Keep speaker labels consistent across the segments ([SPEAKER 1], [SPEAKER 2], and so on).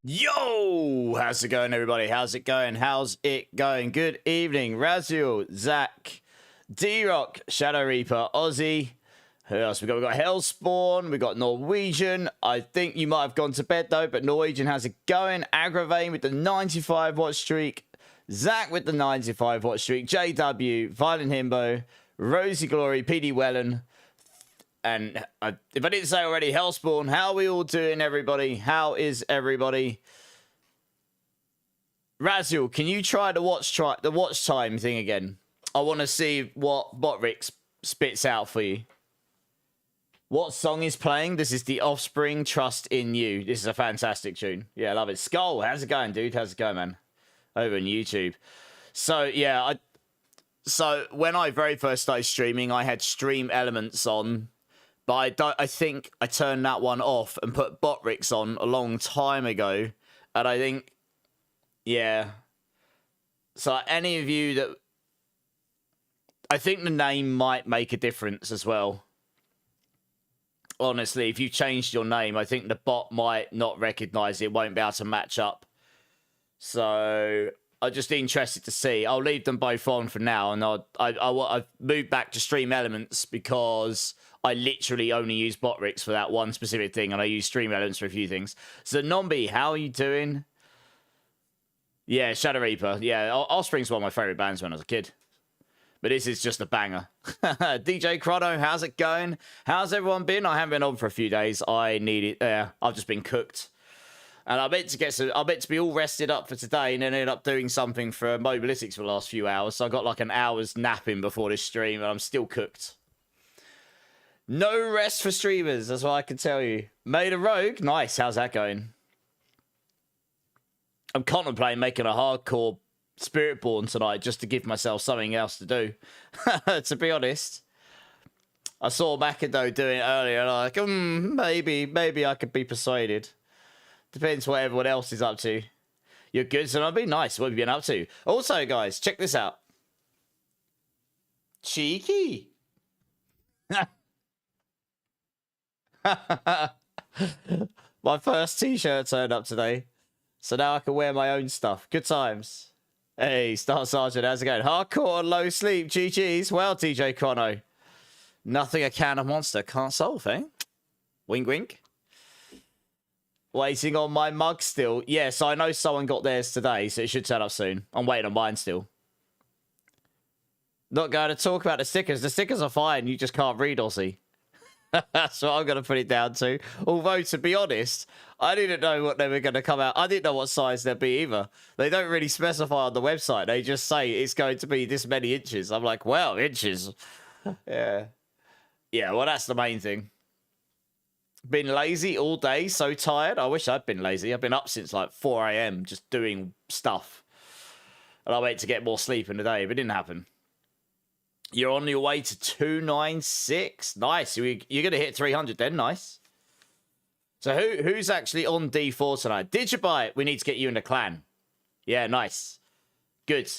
[SPEAKER 1] Yo! How's it going, everybody? How's it going? How's it going? Good evening, Raziel, Zach, D-Rock, Shadow Reaper, Ozzy. Who else we got? We got Hellspawn. We got Norwegian. I think you might have gone to bed though, but Norwegian, how's it going? Aggravain with the 95 watch streak. Zach with the 95 watch streak. JW, Violent Himbo, Rosie Glory, PD Wellen. And if I didn't say already, Hellspawn, how are we all doing, everybody? How is everybody? Raziel, can you try the watch time thing again? I want to see what Botrix spits out for you. What song is playing? This is The Offspring, Trust in You. This is a fantastic tune. Yeah, I love it. Skull, how's it going, dude? How's it going, man? Over on YouTube. So, yeah, so when I very first started streaming, I had stream elements on. But I think I turned that one off and put Botrix on a long time ago. And I think, yeah. So any of you that... I think the name might make a difference as well. Honestly, if you changed your name, I think the bot might not recognize it, won't be able to match up. So I'm just interested to see. I'll leave them both on for now. And I've moved back to stream elements because... I literally only use Botrix for that one specific thing, and I use Stream Elements for a few things. So, Nombi, how are you doing? Yeah, Shadow Reaper. Yeah, Offspring's one of my favourite bands when I was a kid. But this is just a banger. DJ Chrono, how's it going? How's everyone been? I haven't been on for a few days. I need it there. I've just been cooked. And I meant to be all rested up for today, and then ended up doing something for Mobalytics for the last few hours. So I got like an hour's napping before this stream, and I'm still cooked. No rest for streamers, that's what I can tell you. Made a rogue? Nice, how's that going? I'm contemplating making a hardcore Spiritborn tonight just to give myself something else to do. To be honest. I saw Macado doing it earlier and I'm like, maybe I could be persuaded. Depends what everyone else is up to. You're good, so that'd be nice. What have you been up to? Also, guys, check this out. Cheeky. My first t-shirt turned up today, so now I can wear my own stuff. Good times. Hey, Star Sergeant, how's it going? Hardcore, low sleep, GG's. Well, TJ Chrono, nothing a can of Monster can't solve, eh? Wink, wink. Waiting on my mug still. Yes, I know someone got theirs today, so it should turn up soon. I'm waiting on mine still. Not going to talk about the stickers. The stickers are fine. You just can't read or see. That's what I'm going to put it down to. Although, to be honest, I didn't know what they were going to come out. I didn't know what size they'd be either. They don't really specify on the website. They just say it's going to be this many inches. I'm like, well, inches. Yeah. Yeah, well, that's the main thing. Been lazy all day, so tired. I wish I'd been lazy. I've been up since like 4 a.m. just doing stuff. And I wait to get more sleep in the day, but it didn't happen. You're on your way to 296. Nice. You're going to hit 300 then. Nice. So who's actually on D4 tonight? Digibyte, we need to get you in the clan. Yeah, nice. Good.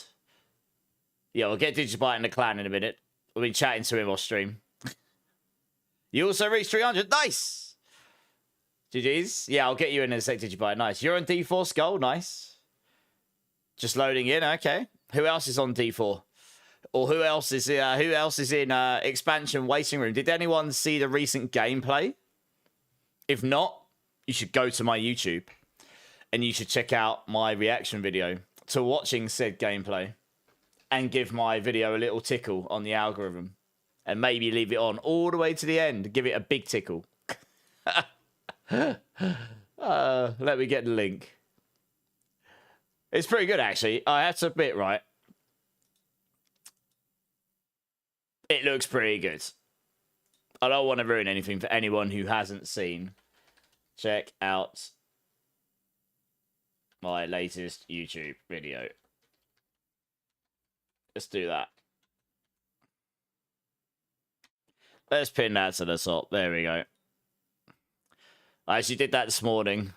[SPEAKER 1] Yeah, we'll get Digibyte in the clan in a minute. We'll be chatting to him off stream. You also reached 300. Nice. GG's. Yeah, I'll get you in a sec, Digibyte. Nice. You're on D4 Skull. Nice. Just loading in. Okay. Who else is on D4? Or who else is in expansion waiting room? Did anyone see the recent gameplay? If not, you should go to my YouTube and you should check out my reaction video to watching said gameplay and give my video a little tickle on the algorithm and maybe leave it on all the way to the end. Give it a big tickle. Let me get the link. It's pretty good, actually. I have to admit, right? It looks pretty good. I don't want to ruin anything for anyone who hasn't seen. Check out my latest YouTube video. Let's do that. Let's pin that to the top. There we go. I actually did that this morning.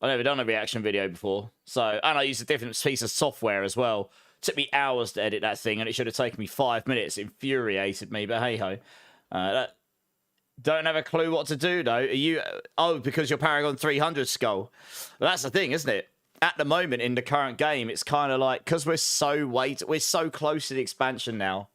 [SPEAKER 1] I've never done a reaction video before. And I used a different piece of software as well. Took me hours to edit that thing, and it should have taken me 5 minutes. It infuriated me, but hey-ho. Don't have a clue what to do, though. Are you... Oh, because you're Paragon 300 skull. Well, that's the thing, isn't it? At the moment, in the current game, it's kind of like... Because we're so close to the expansion now.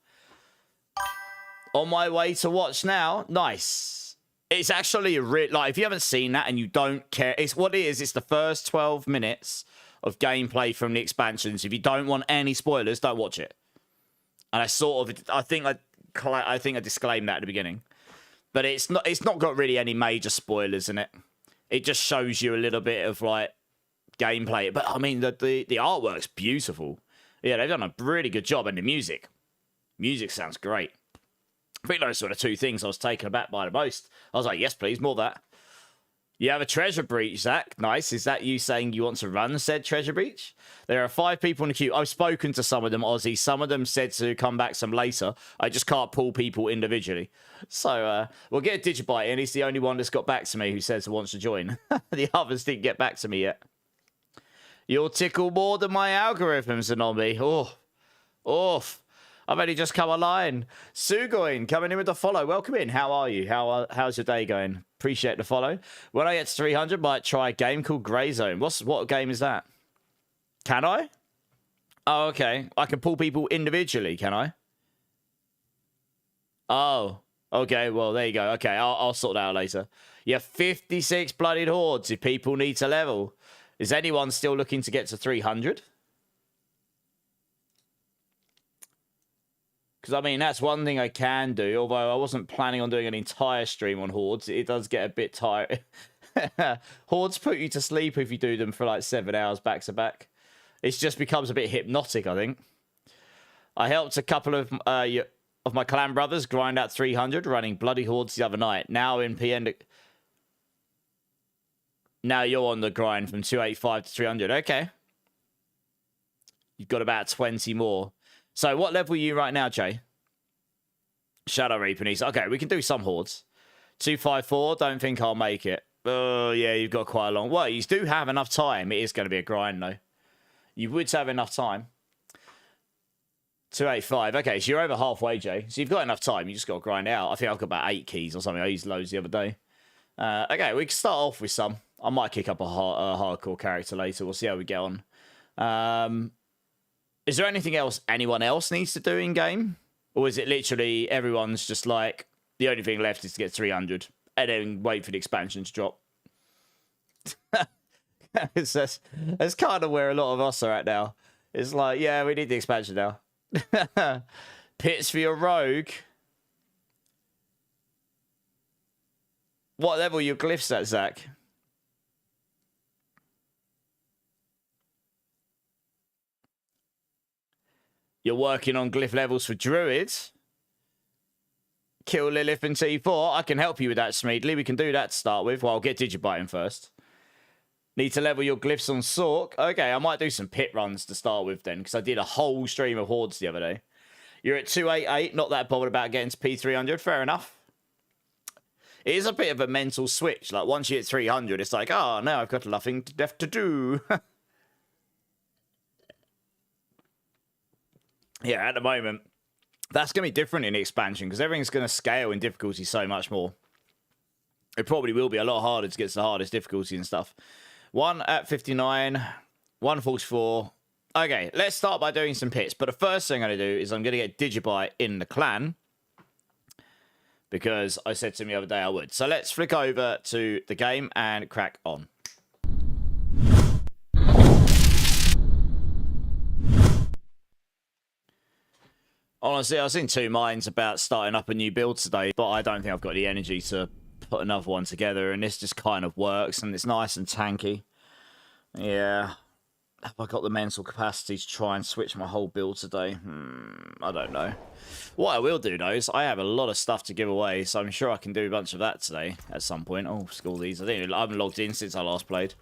[SPEAKER 1] On my way to watch now. Nice. It's actually a real... Like, if you haven't seen that and you don't care... It's what it is. It's the first 12 minutes of gameplay from the expansions. If you don't want any spoilers, don't watch it. And I sort of... I think I disclaimed that at the beginning. But it's not got really any major spoilers in it. It just shows you a little bit of, like, gameplay. But, I mean, the artwork's beautiful. Yeah, they've done a really good job. And the music. Music sounds great. I think those sort of two things I was taken aback by the most. I was like, yes, please, more of that. You have a treasure breach, Zach. Nice. Is that you saying you want to run said treasure breach? There are 5 people in the queue. I've spoken to some of them, Ozzy. Some of them said to come back some later. I just can't pull people individually. So we'll get a Digibyte in. He's the only one that's got back to me who says he wants to join. The others didn't get back to me yet. You'll tickle more than my algorithms, Anomi. Oh. I've only just come online. Sugoin coming in with the follow. Welcome in. How are you? How's your day going? Appreciate the follow. When I get to 300, might try a game called Grey Zone. What game is that? Can I? Oh, okay. I can pull people individually, can I? Oh, okay. Well, there you go. Okay, I'll sort that out later. Yeah, 56 bloodied hordes if people need to level. Is anyone still looking to get to 300? Because, I mean, that's one thing I can do, although I wasn't planning on doing an entire stream on Hordes. It does get a bit tired. Hordes put you to sleep if you do them for like 7 hours back to back. It just becomes a bit hypnotic, I think. I helped a couple of my clan brothers grind out 300 running bloody Hordes the other night. Now in PN... Now you're on the grind from 285 to 300. Okay. You've got about 20 more. So, what level are you right now, Jay? Shadow Reaper needs... Okay, we can do some hordes. 254, don't think I'll make it. Oh, yeah, you've got quite a long... Well, you do have enough time. It is going to be a grind, though. You would have enough time. 285. Okay, so you're over halfway, Jay. So, you've got enough time. You just got to grind out. I think I've got about 8 keys or something. I used loads the other day. Okay, we can start off with some. I might kick up a hardcore character later. We'll see how we get on. Is there anything else anyone else needs to do in game? Or is it literally everyone's just like, the only thing left is to get 300 and then wait for the expansion to drop? That's kind of where a lot of us are at now. It's like, yeah, we need the expansion now. Pits for your rogue. What level are your glyphs at, Zach? You're working on glyph levels for druids. Kill Lilith in T4. I can help you with that, Smeedley. We can do that to start with. Well, I'll get Digibyte in first. Need to level your glyphs on Sork. Okay, I might do some pit runs to start with then, because I did a whole stream of hordes the other day. You're at 288. Not that bothered about getting to P300. Fair enough. It is a bit of a mental switch. Like, once you hit 300, it's like, oh, now I've got nothing left to do. Yeah, at the moment, that's going to be different in the expansion because everything's going to scale in difficulty so much more. It probably will be a lot harder to get to the hardest difficulty and stuff. 1 at 59, 144. Okay, let's start by doing some pits. But the first thing I'm going to do is I'm going to get Digibyte in the clan because I said to him the other day I would. So let's flick over to the game and crack on. Honestly, I was in two minds about starting up a new build today, but I don't think I've got the energy to put another one together, and this just kind of works, and it's nice and tanky. Yeah. Have I got the mental capacity to try and switch my whole build today? I don't know. What I will do, though, is I have a lot of stuff to give away, so I'm sure I can do a bunch of that today at some point. Oh, school these. I haven't logged in since I last played.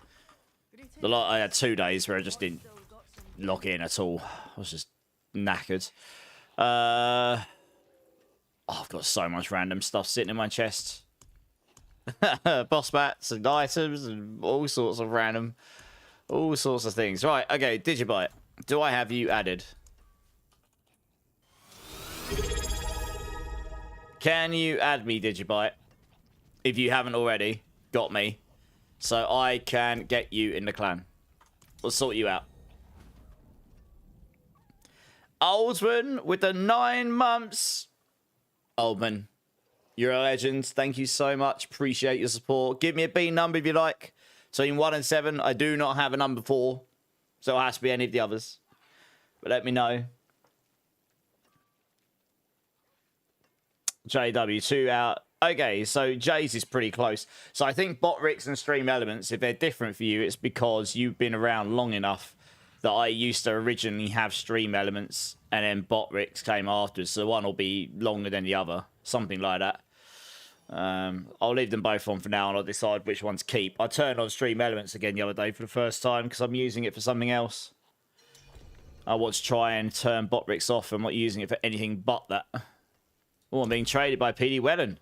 [SPEAKER 1] I had 2 days where I just didn't log in at all. I was just knackered. Oh, I've got so much random stuff sitting in my chest. Boss bats and items and all sorts of random, all sorts of things. Right, okay, Digibyte. Do I have you added? Can you add me, Digibyte? if you haven't already got me, so I can get you in the clan. We'll sort you out. Oldsman with the 9 months. Oldman, you're a legend. Thank you so much. Appreciate your support. Give me a B number if you like. Between 1 and 7. I do not have a number 4. So it has to be any of the others. But let me know. JW2 out. Okay, so Jay's is pretty close. So I think Botrix and Stream Elements, if they're different for you, it's because you've been around long enough that I used to originally have Stream Elements and then Botrix came afterwards. So one will be longer than the other. Something like that. I'll leave them both on for now and I'll decide which one to keep. I turned on Stream Elements again the other day for the first time because I'm using it for something else. I want to try and turn Botrix off. I'm not using it for anything but that. Oh, I'm being traded by PD Wellen.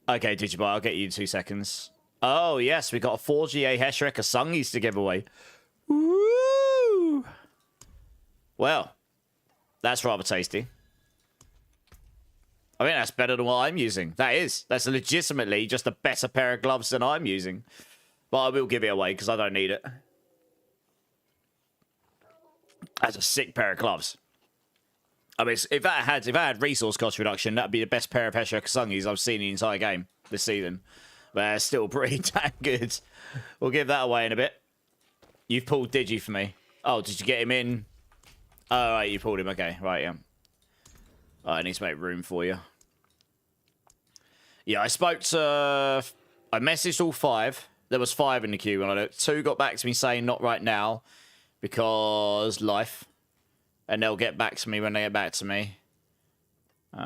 [SPEAKER 1] Okay, Digiboy, I'll get you in 2 seconds. Oh, yes, we got a 4GA Heshrek Sungis to give away. Woo! Well, that's rather tasty. I think that's better than what I'm using. That is. That's legitimately just a better pair of gloves than I'm using. But I will give it away because I don't need it. That's a sick pair of gloves. I mean, if I had resource cost reduction, that'd be the best pair of Heshrek Sungis I've seen in the entire game this season. But it's still pretty damn good. We'll give that away in a bit. You've pulled Digi for me. Oh, did you get him in? Oh, right, you pulled him. Okay, right, yeah. Oh, I need to make room for you. Yeah, I spoke to... I messaged all 5. There was 5 in the queue, and 2 got back to me saying not right now because life. And they'll get back to me when they get back to me. Do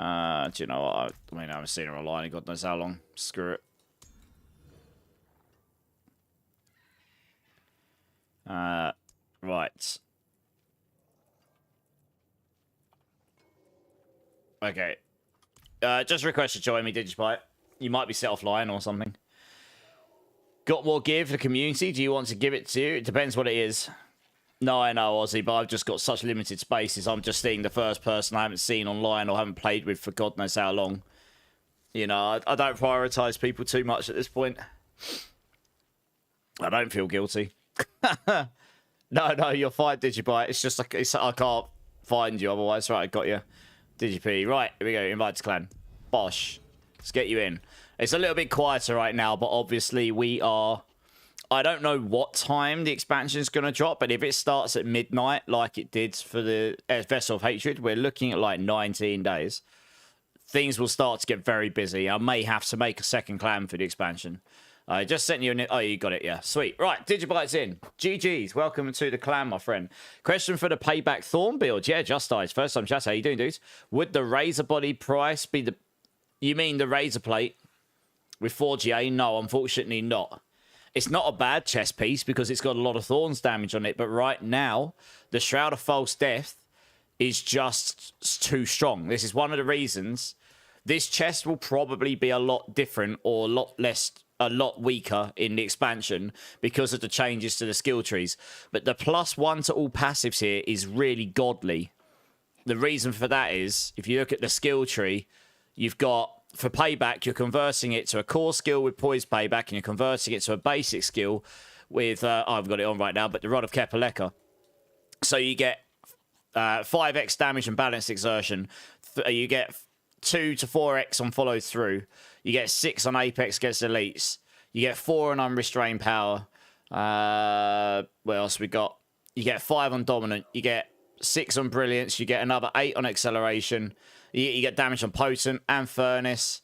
[SPEAKER 1] you know what? I mean, I haven't seen her online in God knows how long. Screw it. Right. Okay. Just request to join me, Digibyte. You might be set offline or something. Got more gear for the community? Do you want to give it to you? It depends what it is. No, I know, Ozzy, but I've just got such limited spaces. I'm just seeing the first person I haven't seen online or haven't played with for God knows how long. You know, I don't prioritise people too much at this point. I don't feel guilty. No, you're fine, Digibyte. It's just like I can't find you otherwise. Right, I got you. DGP. Right, here we go. Invite to clan. Bosh. Let's get you in. It's a little bit quieter right now, but obviously we are... I don't know what time the expansion is going to drop, but if it starts at midnight like it did for the Vessel of Hatred, we're looking at like 19 days. Things will start to get very busy. I may have to make a second clan for the expansion. I just sent you an... Oh, you got it, yeah. Sweet. Right, Digibyte's in. GG's. Welcome to the clan, my friend. Question for the Payback Thorn build. Yeah, Just Dies. First time chat. How you doing, dudes? Would the Razor Body price be the... You mean the Razor Plate with 4GA? No, unfortunately not. It's not a bad chest piece because it's got a lot of Thorns damage on it. But right now, the Shroud of False Death is just too strong. This is one of the reasons. This chest will probably be a lot different or a lot weaker in the expansion because of the changes to the skill trees. But the +1 to all passives here is really godly. The reason for that is, if you look at the skill tree, you've got... For Payback, you're converting it to a core skill with Poise Payback, and you're converting it to a basic skill with... I've got it on right now, but the Rod of Kepaleka. So you get 5x damage and balanced exertion. You get 2 to 4x on follow through. You get 6 on Apex against elites. You get 4 on unrestrained power. What else we got? You get 5 on dominant. You get 6 on brilliance. You get another 8 on acceleration. You get damage on Potent and Furnace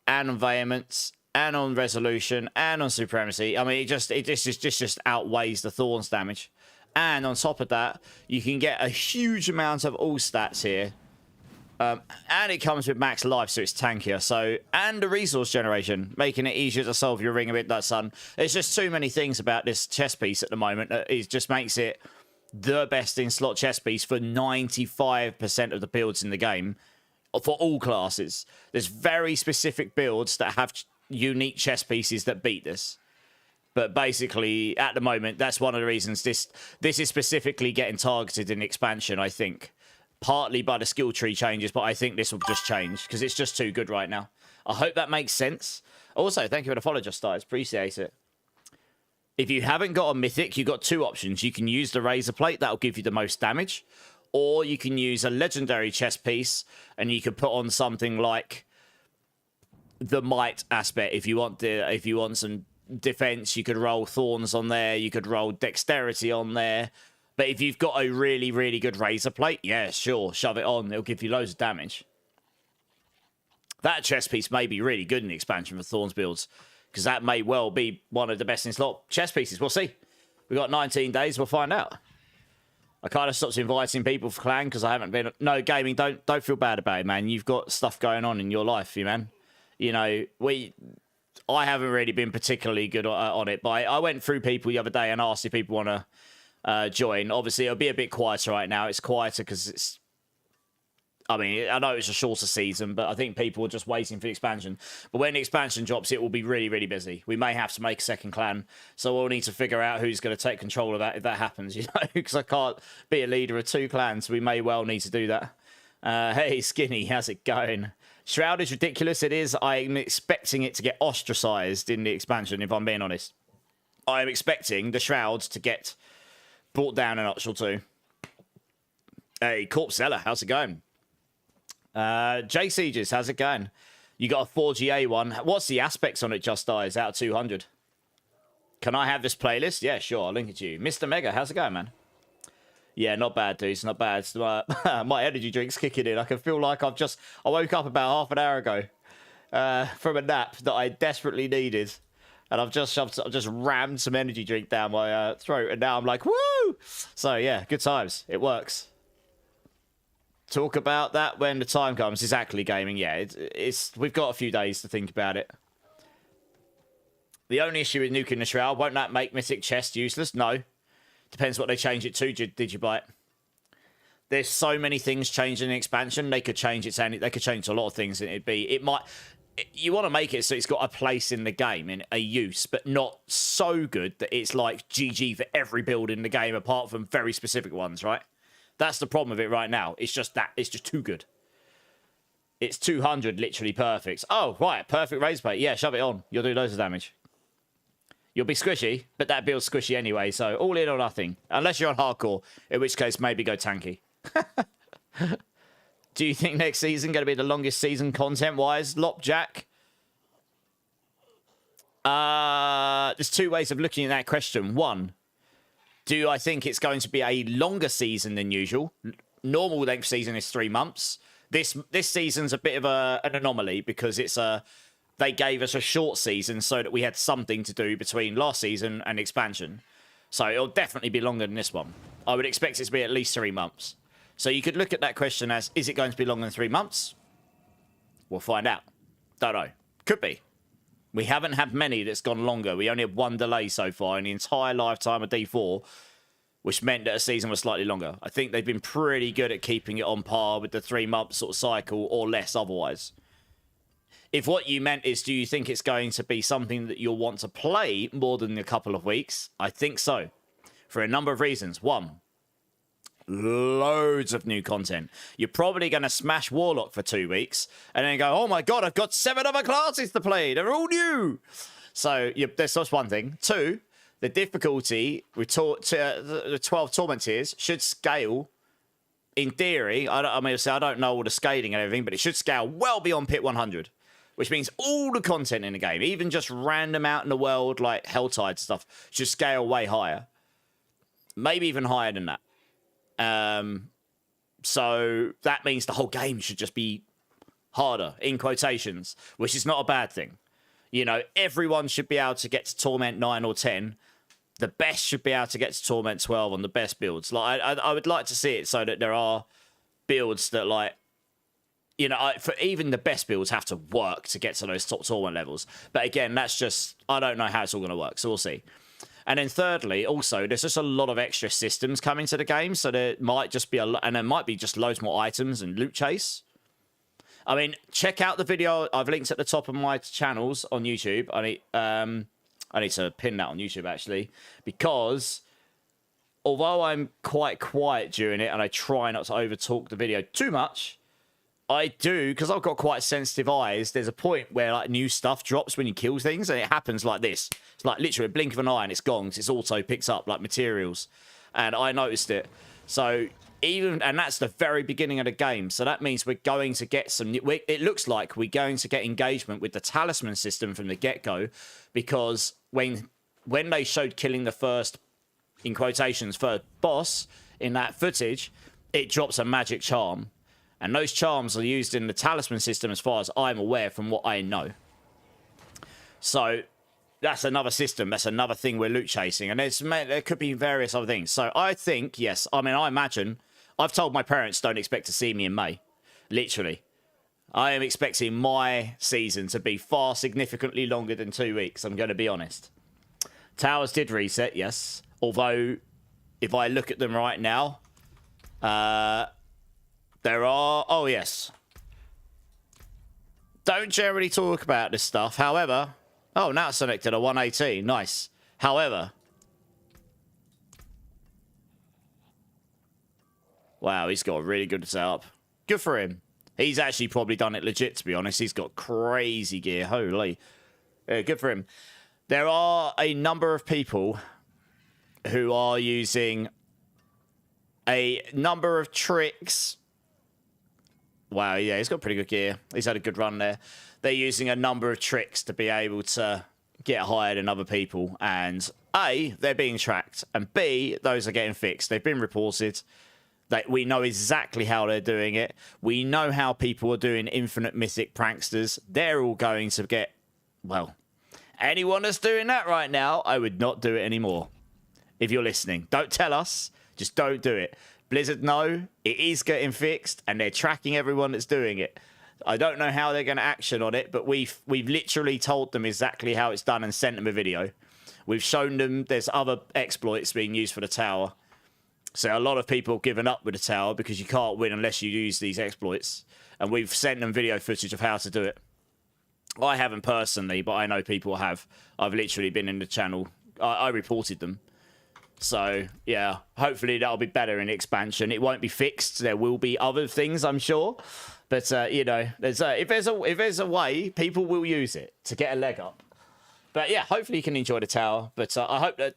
[SPEAKER 1] and on Vehemence and on Resolution and on Supremacy. I mean, it just outweighs the Thorns damage. And on top of that, you can get a huge amount of all stats here. And it comes with max life, so it's tankier. So, and the resource generation, making it easier to solve your Ring of Midnight Sun. There's just too many things about this chess piece at the moment that it just makes it the best in slot chess piece for 95% of the builds in the game. For all classes. There's very specific builds that have unique chess pieces that beat this. But basically, at the moment, that's one of the reasons this is specifically getting targeted in the expansion, I think. Partly by the skill tree changes, but I think this will just change, because it's just too good right now. I hope that makes sense. Also, thank you for the follow, Just Stars. Appreciate it. If you haven't got a mythic, you've got two options. You can use the Razor Plate. That'll give you the most damage. Or you can use a legendary chest piece, and you can put on something like the Might aspect. If you want some defense, you could roll Thorns on there. You could roll Dexterity on there. But if you've got a really, really good Razor Plate, yeah, sure, shove it on. It'll give you loads of damage. That chest piece may be really good in the expansion for Thorns builds, because that may well be one of the best in slot chess pieces. We'll see. We've got 19 days. We'll find out. I kind of stopped inviting people for clan because I haven't been... No, gaming, don't feel bad about it, man. You've got stuff going on in your life, you man. You know, I haven't really been particularly good on it, but I went through people the other day and asked if people want to join. Obviously, it'll be a bit quieter right now. It's quieter because it's... I mean, I know it's a shorter season, but I think people are just waiting for the expansion. But when the expansion drops, it will be really, really busy. We may have to make a second clan, so we'll need to figure out who's going to take control of that if that happens, you know, because I can't be a leader of two clans. We may well need to do that. Hey, Skinny, how's it going? Shroud is ridiculous. It is. I'm expecting it to get ostracized in the expansion, if I'm being honest. I'm expecting the Shrouds to get brought down a notch or two. Hey, Corpse Seller, how's it going? J Sieges, how's it going? You got a 4GA one. What's the aspects on it, Just Dies, out of 200? Can I have this playlist? Yeah, sure, I'll link it to you. Mr. Mega, how's it going, man? Yeah, not bad, dudes, not bad. My energy drink's kicking in. I can feel like I woke up about half an hour ago from a nap that I desperately needed. And I've just rammed some energy drink down my throat, and now I'm like, woo! So, yeah, good times. It works. Talk about that when the time comes. Exactly, gaming. Yeah, we've got a few days to think about it. The only issue with nuking the Shroud, won't that make Mythic Chest useless? No. Depends what they change it to. Did you buy it? There's so many things changing in the expansion. They could change it to they could change a lot of things. You want to make it so it's got a place in the game, in a use, but not so good that it's like GG for every build in the game, apart from very specific ones, right? That's the problem with it right now. It's just too good. It's 200, literally perfect. Oh, right, perfect Razor Plate. Yeah, shove it on. You'll do loads of damage. You'll be squishy, but that build's squishy anyway, so all in or nothing. Unless you're on hardcore, in which case maybe go tanky. Do you think next season going to be the longest season content-wise? Lopjack? There's two ways of looking at that question. One, do I think it's going to be a longer season than usual? Normal length season is 3 months. This season's a bit of an anomaly because they gave us a short season so that we had something to do between last season and expansion. So it'll definitely be longer than this one. I would expect it to be at least 3 months. So you could look at that question as, is it going to be longer than 3 months? We'll find out. Don't know. Could be. We haven't had many that's gone longer. We only had one delay so far in the entire lifetime of D4, which meant that a season was slightly longer. I think they've been pretty good at keeping it on par with the 3 month sort of cycle or less otherwise. If what you meant is, do you think it's going to be something that you'll want to play more than a couple of weeks? I think so. For a number of reasons. One, loads of new content. You're probably going to smash Warlock for 2 weeks and then go, oh my god, I've got 7 other classes to play. They're all new. So that's one thing. Two, the difficulty with the 12 torment tiers should scale, in theory. I don't know all the scaling and everything, but it should scale well beyond Pit 100. Which means all the content in the game, even just random out in the world, like Helltide stuff, should scale way higher. Maybe even higher than that. So that means the whole game should just be harder, in quotations, which is not a bad thing. You know, everyone should be able to get to Torment 9 or 10. The best should be able to get to Torment 12 on the best builds. Like, I would like to see it so that there are builds that, like, you know, for even the best builds have to work to get to those top torment levels. But again, that's just, I don't know how it's all going to work, so we'll see. And then thirdly, also, there's just a lot of extra systems coming to the game, so there might just be and there might be just loads more items and loot chase. I mean, check out the video I've linked at the top of my channels on YouTube. I need to pin that on YouTube, actually, because although I'm quite quiet during it and I try not to overtalk the video too much, I do, because I've got quite sensitive eyes. There's a point where like new stuff drops when you kill things, and it happens like this. It's like literally a blink of an eye and it's gone. It's auto picks up like materials, and I noticed it. So and that's the very beginning of the game. So that means we're going to get some. It looks like we're going to get engagement with the talisman system from the get-go, because when they showed killing the first, in quotations, first boss in that footage, it drops a magic charm. And those charms are used in the talisman system as far as I'm aware from what I know. So that's another system. That's another thing we're loot chasing. And there could be various other things. So I think, yes, I mean, I imagine, I've told my parents don't expect to see me in May. Literally. I am expecting my season to be far significantly longer than 2 weeks. I'm going to be honest. Towers did reset, yes. Although, if I look at them right now, there are... Oh, yes. Don't generally talk about this stuff. However... Oh, now it's selected a 118. Nice. However... Wow, he's got a really good setup. Good for him. He's actually probably done it legit, to be honest. He's got crazy gear. Holy. Good for him. There are a number of people who are using a number of tricks... Wow, yeah, he's got pretty good gear. He's had a good run there. They're using a number of tricks to be able to get higher than other people. And A, they're being tracked. And B, those are getting fixed. They've been reported. We know exactly how they're doing it. We know how people are doing infinite mythic pranksters. They're all going to get... Well, anyone that's doing that right now, I would not do it anymore. If you're listening. Don't tell us. Just don't do it. Blizzard know it is getting fixed, and they're tracking everyone that's doing it. I don't know how they're going to action on it, but we've literally told them exactly how it's done and sent them a video. We've shown them there's other exploits being used for the tower. So a lot of people have given up with the tower because you can't win unless you use these exploits. And we've sent them video footage of how to do it. I haven't personally, but I know people have. I've literally been in the channel. I reported them. So, yeah, hopefully that'll be better in expansion. It won't be fixed. There will be other things, I'm sure. But, you know, if there's a way, people will use it to get a leg up. But, yeah, hopefully you can enjoy the tower. But I hope that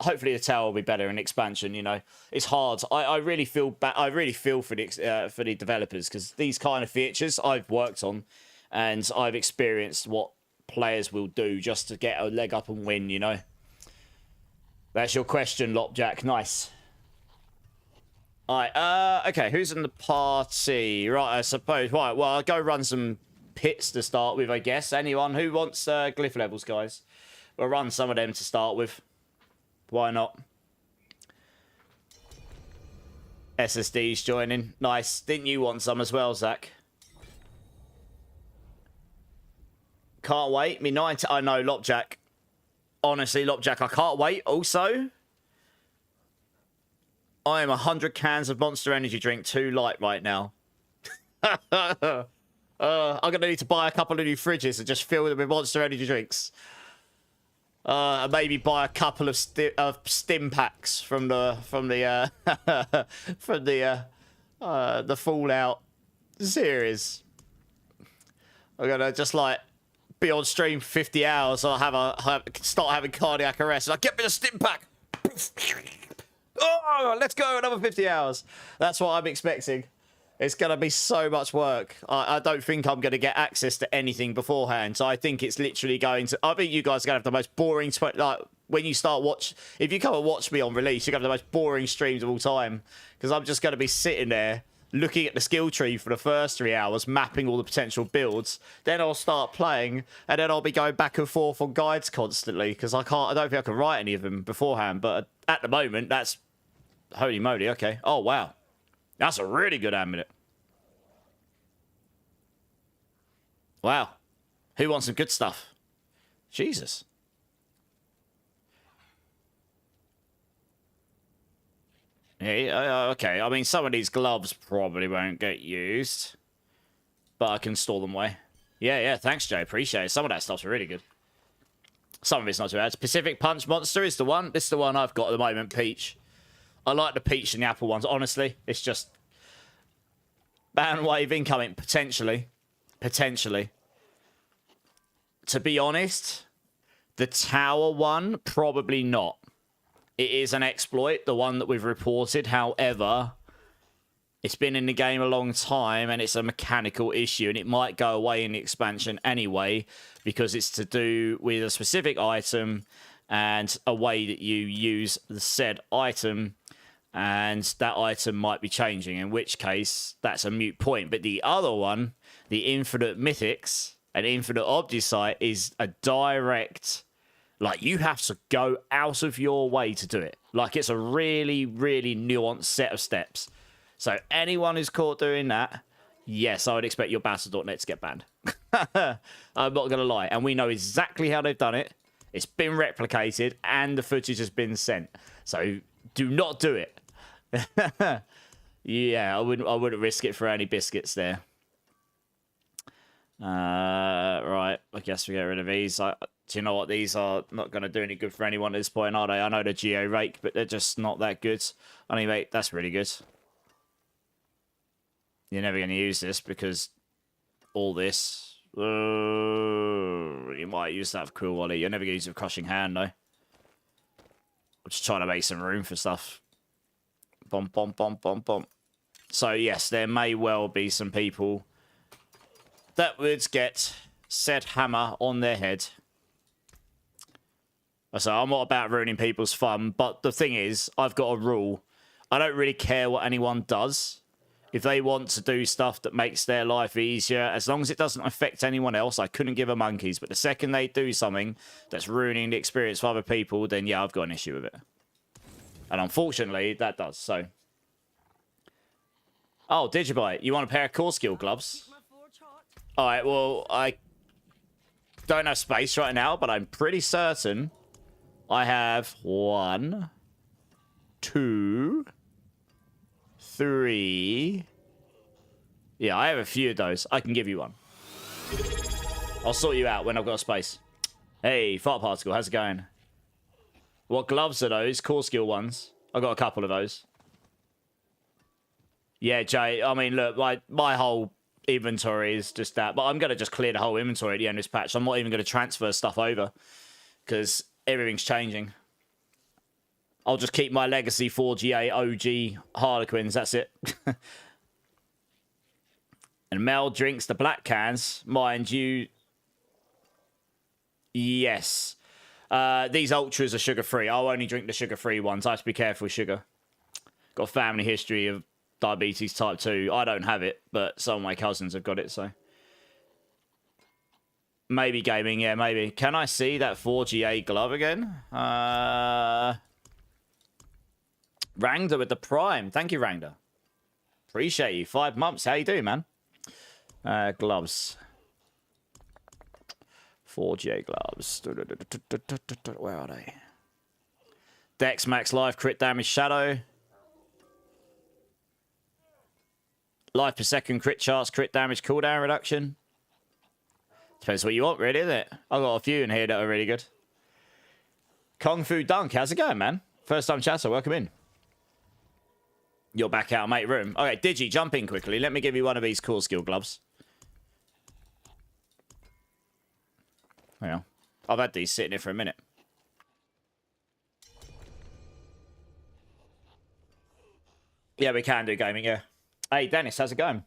[SPEAKER 1] hopefully the tower will be better in expansion, you know. It's hard. I really feel I really feel for the developers, because these kind of features I've worked on, and I've experienced what players will do just to get a leg up and win, you know. That's your question, Lopjack. Nice. Alright, okay, who's in the party? Right, I suppose. Right, well, I'll go run some pits to start with, I guess. Anyone who wants glyph levels, guys? We'll run some of them to start with. Why not? SSD's joining. Nice. Didn't you want some as well, Zach? Can't wait. Me 90. I know, Lopjack. Honestly, Lopjack, I can't wait. Also, I am 100 cans of Monster Energy drink too light right now. I'm going to need to buy a couple of new fridges and just fill them with Monster Energy drinks. And maybe buy a couple of stim packs from the Fallout series. I'm gonna just like be on stream for 50 hours. I'll start having cardiac arrest. Like, get me the stim pack. Oh, let's go, another 50 hours. That's what I'm expecting. It's going to be so much work. I don't think I'm going to get access to anything beforehand. So I think it's literally going to... I think you guys are going to have the most boring... Like, when you start watch... If you come and watch me on release, you're going to have the most boring streams of all time. Because I'm just going to be sitting there, looking at the skill tree for the first 3 hours, mapping all the potential builds. Then I'll start playing, and then I'll be going back and forth on guides constantly. Because I don't think I can write any of them beforehand. But at the moment, that's... Holy moly, okay. Oh, wow. That's a really good amulet. Wow. Who wants some good stuff? Jesus. Yeah, okay. I mean, some of these gloves probably won't get used. But I can store them away. Yeah, thanks, Jay. Appreciate it. Some of that stuff's really good. Some of it's not too bad. Pacific Punch Monster is the one. This is the one I've got at the moment, Peach. I like the peach and the apple ones. Honestly, it's just... Ban wave incoming. Potentially. Potentially. To be honest, the tower one, probably not. It is an exploit, the one that we've reported. However, it's been in the game a long time and it's a mechanical issue, and it might go away in the expansion anyway because it's to do with a specific item and a way that you use the said item, and that item might be changing, in which case that's a moot point. But the other one, the infinite mythics and infinite obdicite, is a direct, like, you have to go out of your way to do it. Like, it's a really, really nuanced set of steps. So anyone who's caught doing that, yes, I would expect your Battle.net to get banned. I'm not going to lie. And we know exactly how they've done it. It's been replicated and the footage has been sent. So do not do it. Yeah, I wouldn't risk it for any biscuits there. Right, I guess we get rid of these. Do you know what? These are not going to do any good for anyone at this point, are they? I know they're Geo Rake, but they're just not that good. Anyway, that's really good. You're never going to use this because all this... you might use that for Cool Wally. You're never going to use it for Crushing Hand, though. I'm just trying to make some room for stuff. Bom, bom, bom, bom, bom. So, yes, there may well be some people that would get said hammer on their head. So I'm not about ruining people's fun, but the thing is, I've got a rule. I don't really care what anyone does. If they want to do stuff that makes their life easier, as long as it doesn't affect anyone else, I couldn't give a monkeys. But the second they do something that's ruining the experience for other people, then yeah, I've got an issue with it. And unfortunately, that does, so. Oh, Digibyte, you want a pair of core skill gloves? Alright, well, I don't have space right now, but I'm pretty certain I have 1, 2, 3. Yeah, I have a few of those. I can give you one. I'll sort you out when I've got space. Hey, Fart Particle, how's it going? What gloves are those? Core skill ones. I've got a couple of those. Yeah, Jay, I mean, look, my whole inventory is just that. But I'm going to just clear the whole inventory at the end of this patch. I'm not even going to transfer stuff over because everything's changing. I'll just keep my legacy 4GA OG Harlequins. That's it. And Mel drinks the black cans. Mind you. Yes. These ultras are sugar-free. I'll only drink the sugar-free ones. I have to be careful with sugar. Got a family history of diabetes type 2. I don't have it, but some of my cousins have got it, so. Maybe gaming, yeah, maybe. Can I see that 4GA glove again? Rangda with the Prime. Thank you, Rangda. Appreciate you. 5 months. How you doing, man? Gloves. 4GA gloves. Where are they? Dex Max Life, crit damage, shadow. Life per second, crit charts, crit damage, cooldown reduction. Depends what you want, really, isn't it? I've got a few in here that are really good. Kung Fu Dunk, how's it going, man? First time chatter, welcome in. You're back out, mate, room. Okay, Digi, jump in quickly. Let me give you one of these cool skill gloves. Yeah, I've had these sitting here for a minute. Yeah, we can do gaming, yeah. Hey, Dennis, how's it going?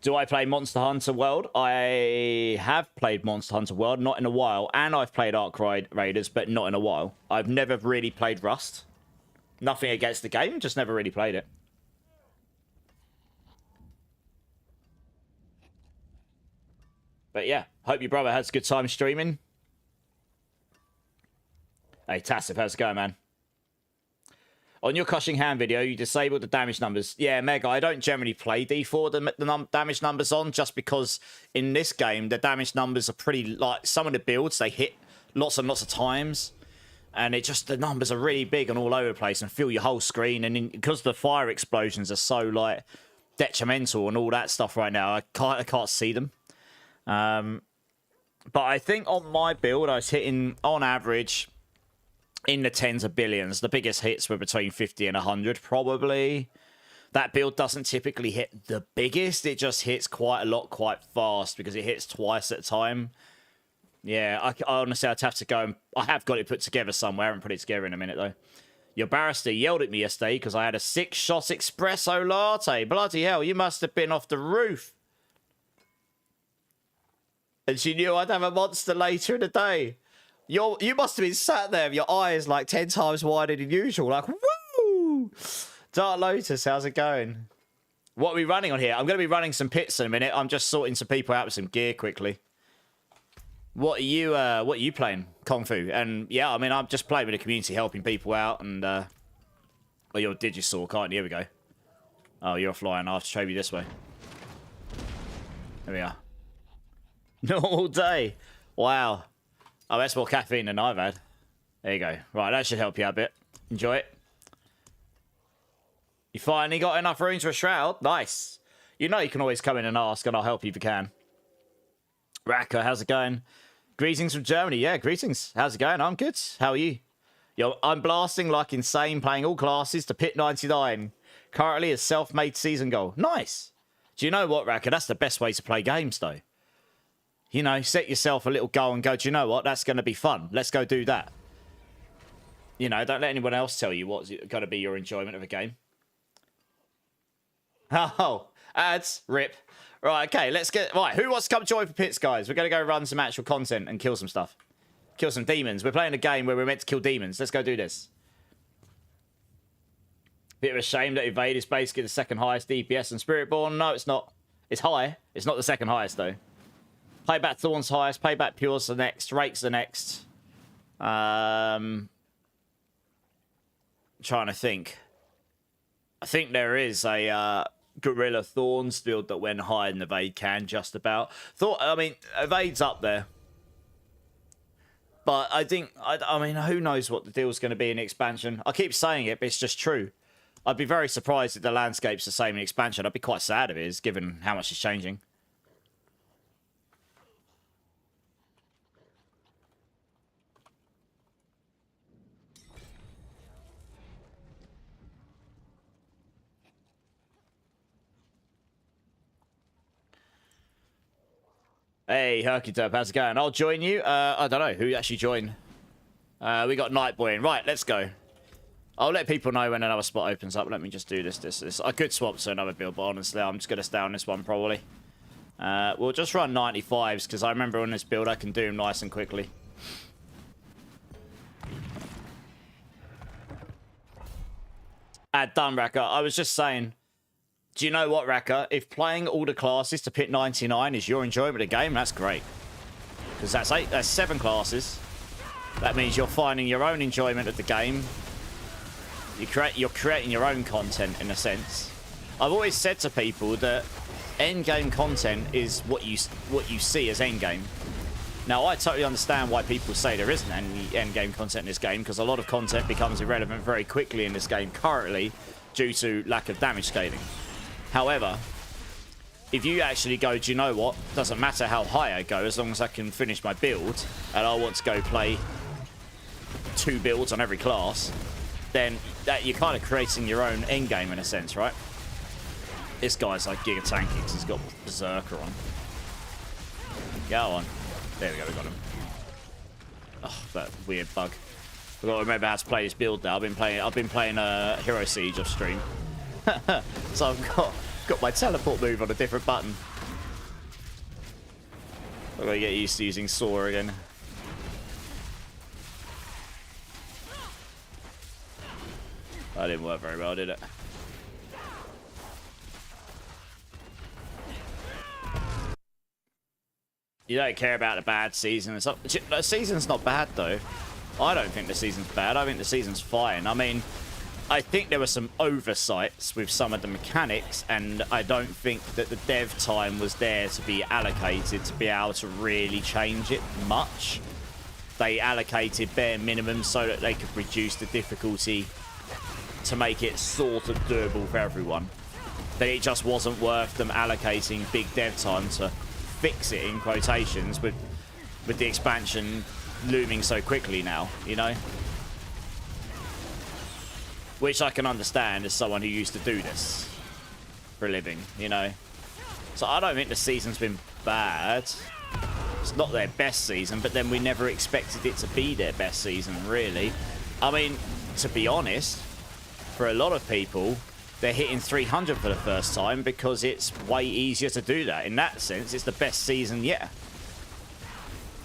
[SPEAKER 1] Do I play Monster Hunter World? I have played Monster Hunter World, not in a while. And I've played Ark Raiders, but not in a while. I've never really played Rust. Nothing against the game, just never really played it. But yeah, hope your brother has a good time streaming. Hey, Tassif, how's it going, man? On your Crushing Hand video, you disabled the damage numbers. Yeah, Mega, I don't generally play D4 the damage numbers on, just because in this game, the damage numbers are pretty, like, some of the builds, they hit lots and lots of times. And it just, the numbers are really big and all over the place and fill your whole screen. And because the fire explosions are so, like, detrimental and all that stuff right now, I can't see them. But I think on my build, I was hitting, on average, in the tens of billions. The biggest hits were between 50 and 100, probably. that build doesn't typically hit the biggest. It just hits quite a lot, quite fast, because it hits twice at a time. Yeah, I honestly, I'd have to go and... I have got it put together somewhere. I haven't put it together in a minute, though. Your barrister yelled at me yesterday because I had a 6-shot espresso latte. Bloody hell, you must have been off the roof. And she knew I'd have a monster later in the day. You must have been sat there with your eyes like 10 times wider than usual. Like, woo! Dark Lotus, how's it going? What are we running on here? I'm going to be running some pits in a minute. I'm just sorting some people out with some gear quickly. What are you playing? Kung Fu. And yeah, I mean, I'm just playing with the community, helping people out. And, oh, you're Digisaur, can't you? Here we go. Oh, you're flying. I'll have to show you this way. There we are. Normal day. Wow. Oh, that's more caffeine than I've had. There you go. Right, that should help you out a bit. Enjoy it. You finally got enough rooms for a shroud. Nice. You know you can always come in and ask, and I'll help you if you can. Raka, how's it going? Greetings from Germany. Yeah, greetings. How's it going? I'm good. How are you? Yo, I'm blasting like insane, playing all classes to Pit 99. Currently a self-made season goal. Nice. Do you know what, Raka? That's the best way to play games, though. You know, set yourself a little goal and go, do you know what? That's going to be fun. Let's go do that. You know, don't let anyone else tell you what's going to be your enjoyment of a game. Oh, ads. Rip. Right, okay, let's get... Right, who wants to come join for pits, guys? We're going to go run some actual content and kill some stuff. Kill some demons. We're playing a game where we're meant to kill demons. Let's go do this. Bit of a shame that Evade is basically the second highest DPS in Spiritborn. No, it's not. It's high. It's not the second highest, though. Payback Thorn's highest. Payback Pure's the next. Rake's the next. Trying to think. I think there is a... Gorilla Thorns build that went higher than Evade can, just about. I mean, Evade's up there. But I think, I mean, who knows what the deal's going to be in the expansion. I keep saying it, but it's just true. I'd be very surprised if the landscape's the same in expansion. I'd be quite sad if it is, given how much is changing. Hey, Hercuturp, how's it going? I'll join you. I don't know who actually joined. We got Nightboy in. Right, let's go. I'll let people know when another spot opens up. Let me just do this. I could swap to another build, but honestly, I'm just going to stay on this one probably. We'll just run 95s, because I remember on this build I can do them nice and quickly. Done, Raka. I was just saying... Do you know what, Raka? If playing all the classes to Pit 99 is your enjoyment of the game, that's great. Because that's 7 classes. That means you're finding your own enjoyment of the game. You're creating your own content, in a sense. I've always said to people that endgame content is what you see as endgame. Now, I totally understand why people say there isn't any endgame content in this game, because a lot of content becomes irrelevant very quickly in this game currently due to lack of damage scaling. However, if you actually go, do you know what? Doesn't matter how high I go, as long as I can finish my build, and I want to go play 2 builds on every class, then you're kind of creating your own endgame in a sense, right? This guy's like Giga Tanky because he's got Berserker on. Go on. There we go, we got him. Oh, that weird bug. I've got to remember how to play this build now. I've been playing Hero Siege off stream. So I've got my teleport move on a different button. I've got to get used to using Saw again. That didn't work very well, did it? You don't care about the bad season. The season's not bad, though. I don't think the season's bad. I think the season's fine. I mean... I think there were some oversights with some of the mechanics, and I don't think that the dev time was there to be allocated to be able to really change it much. They allocated bare minimum so that they could reduce the difficulty to make it sort of doable for everyone. But it just wasn't worth them allocating big dev time to fix it, in quotations, with the expansion looming so quickly now, you know? Which I can understand as someone who used to do this. for a living, you know. So I don't think the season's been bad. It's not their best season, but then we never expected it to be their best season, really. I mean, to be honest, for a lot of people, they're hitting 300 for the first time because it's way easier to do that. In that sense, it's the best season yet.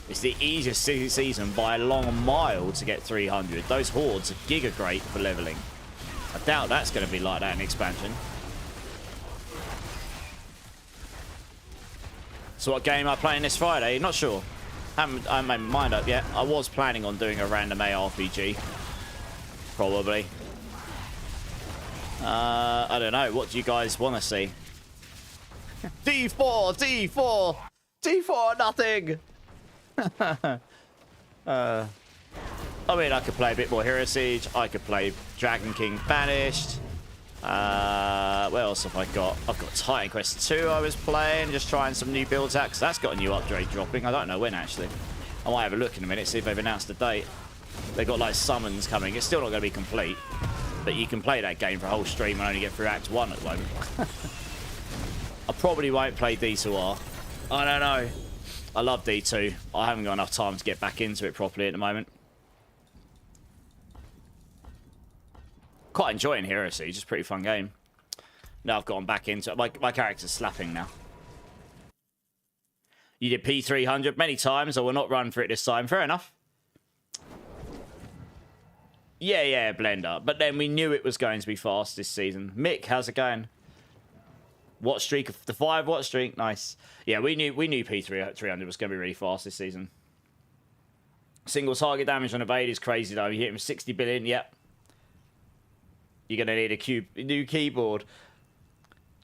[SPEAKER 1] It's the easiest season by a long mile to get 300. Those hordes are giga great for leveling. I doubt that's going to be like that in expansion. So what game am I playing this Friday? Not sure. I haven't made my mind up yet. I was planning on doing a random ARPG. Probably. I don't know. What do you guys want to see? D4! D4! D4 nothing! I mean, I could play a bit more Hero Siege. I could play Dragon King Banished. What else have I got? I've got Titan Quest 2 I was playing, just trying some new builds out, because that's got a new upgrade dropping. I don't know when, actually. I might have a look in a minute, see if they've announced the date. They've got, like, summons coming. It's still not going to be complete, but you can play that game for a whole stream and only get through Act 1 at the moment. I probably won't play D2R. I don't know. I love D2. I haven't got enough time to get back into it properly at the moment. Quite enjoying Hero Siege. It's a pretty fun game. Now I've gotten back into it. My character's slapping now. You did P300 many times. I will not run for it this time. Fair enough. Yeah, Blender. But then we knew it was going to be fast this season. Mick, how's it going? What streak? The 5 what streak? Nice. Yeah, we knew P300 was going to be really fast this season. Single target damage on evade is crazy though. You hit him 60 billion. Yep. You're going to need a new keyboard.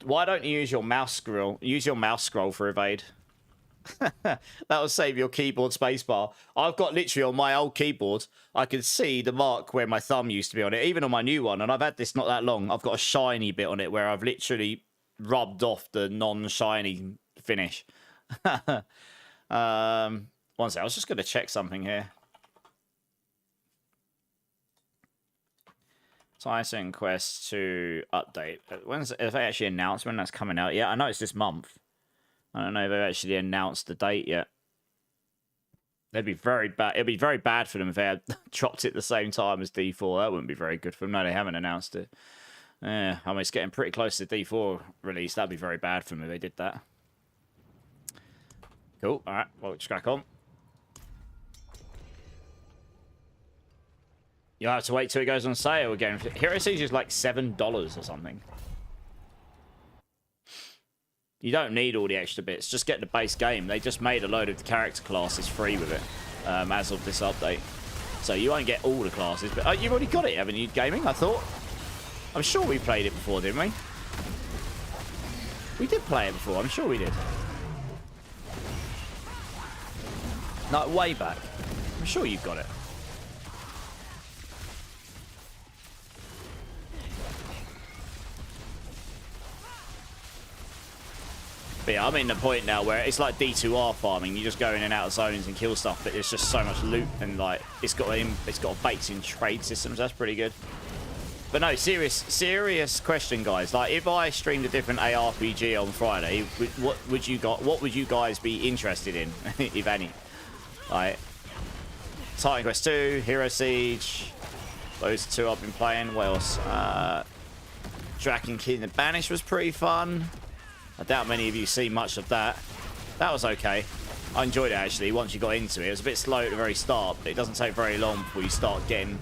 [SPEAKER 1] Why don't you use your mouse scroll? Use your mouse scroll for evade. That will save your keyboard spacebar. I've got literally on my old keyboard, I can see the mark where my thumb used to be on it, even on my new one. And I've had this not that long. I've got a shiny bit on it where I've literally rubbed off the non-shiny finish. One sec, I was just going to check something here. Titan Quest 2 update. When's if they actually announced when that's coming out? Yeah, I know it's this month. I don't know if they've actually announced the date yet. It'd be very bad. It'd be very bad for them if they had dropped it at the same time as D4. That wouldn't be very good for them. No, they haven't announced it. Yeah, I mean, it's getting pretty close to D4 release. That'd be very bad for them if they did that. Cool. All right, well, just crack on. You'll have to wait till it goes on sale again. Hero Siege is like $7 or something. You don't need all the extra bits. Just get the base game. They just made a load of the character classes free with it as of this update. So you won't get all the classes. But you've already got it, haven't you, gaming? I thought. I'm sure we played it before, didn't we? We did play it before. I'm sure we did. No, way back. I'm sure you've got it. But yeah, I'm in the point now where it's like D2R farming. You just go in and out of zones and kill stuff, but there's just so much loot and like it's got baked-in trade systems. That's pretty good. But no, serious question, guys. Like, if I streamed a different ARPG on Friday, what would you guys be interested in, if any? Like, Titan Quest 2, Hero Siege. Those two I've been playing. What else? Dragon King and Banished was pretty fun. I doubt many of you see much of that. That was okay. I enjoyed it, actually, once you got into it. It was a bit slow at the very start, but it doesn't take very long before you start getting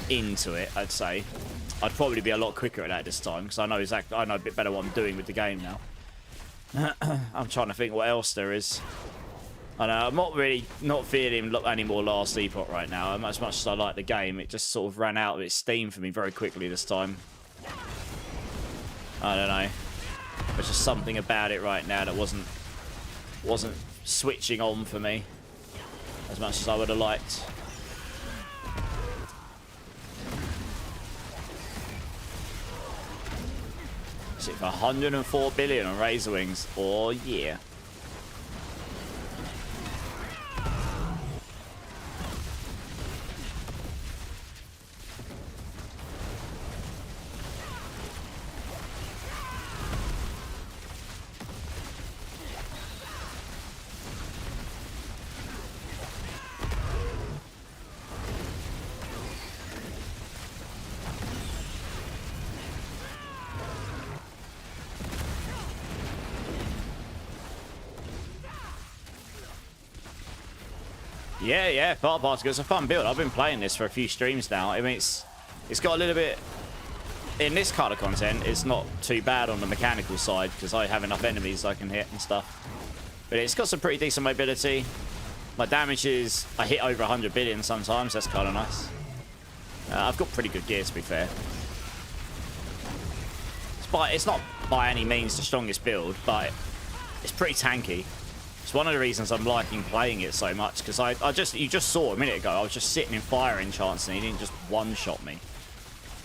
[SPEAKER 1] into it, I'd say. I'd probably be a lot quicker at that this time, because I know a bit better what I'm doing with the game now. I'm trying to think what else there is. I know, I'm not feeling any more Last Epoch right now. As much as I like the game, it just sort of ran out of its steam for me very quickly this time. I don't know. There's just something about it right now that wasn't switching on for me as much as I would have liked. Is it for 104 billion on Razorwings? Oh yeah. Yeah, Fart Particle. It's a fun build. I've been playing this for a few streams now. I mean, it's got a little bit... In this kind of content, it's not too bad on the mechanical side because I have enough enemies I can hit and stuff. But it's got some pretty decent mobility. My damage is... I hit over 100 billion sometimes. That's kind of nice. I've got pretty good gear, to be fair. It's not by any means the strongest build, but it's pretty tanky. It's one of the reasons I'm liking playing it so much, because you just saw a minute ago, I was just sitting in fire enchants and he didn't just one-shot me.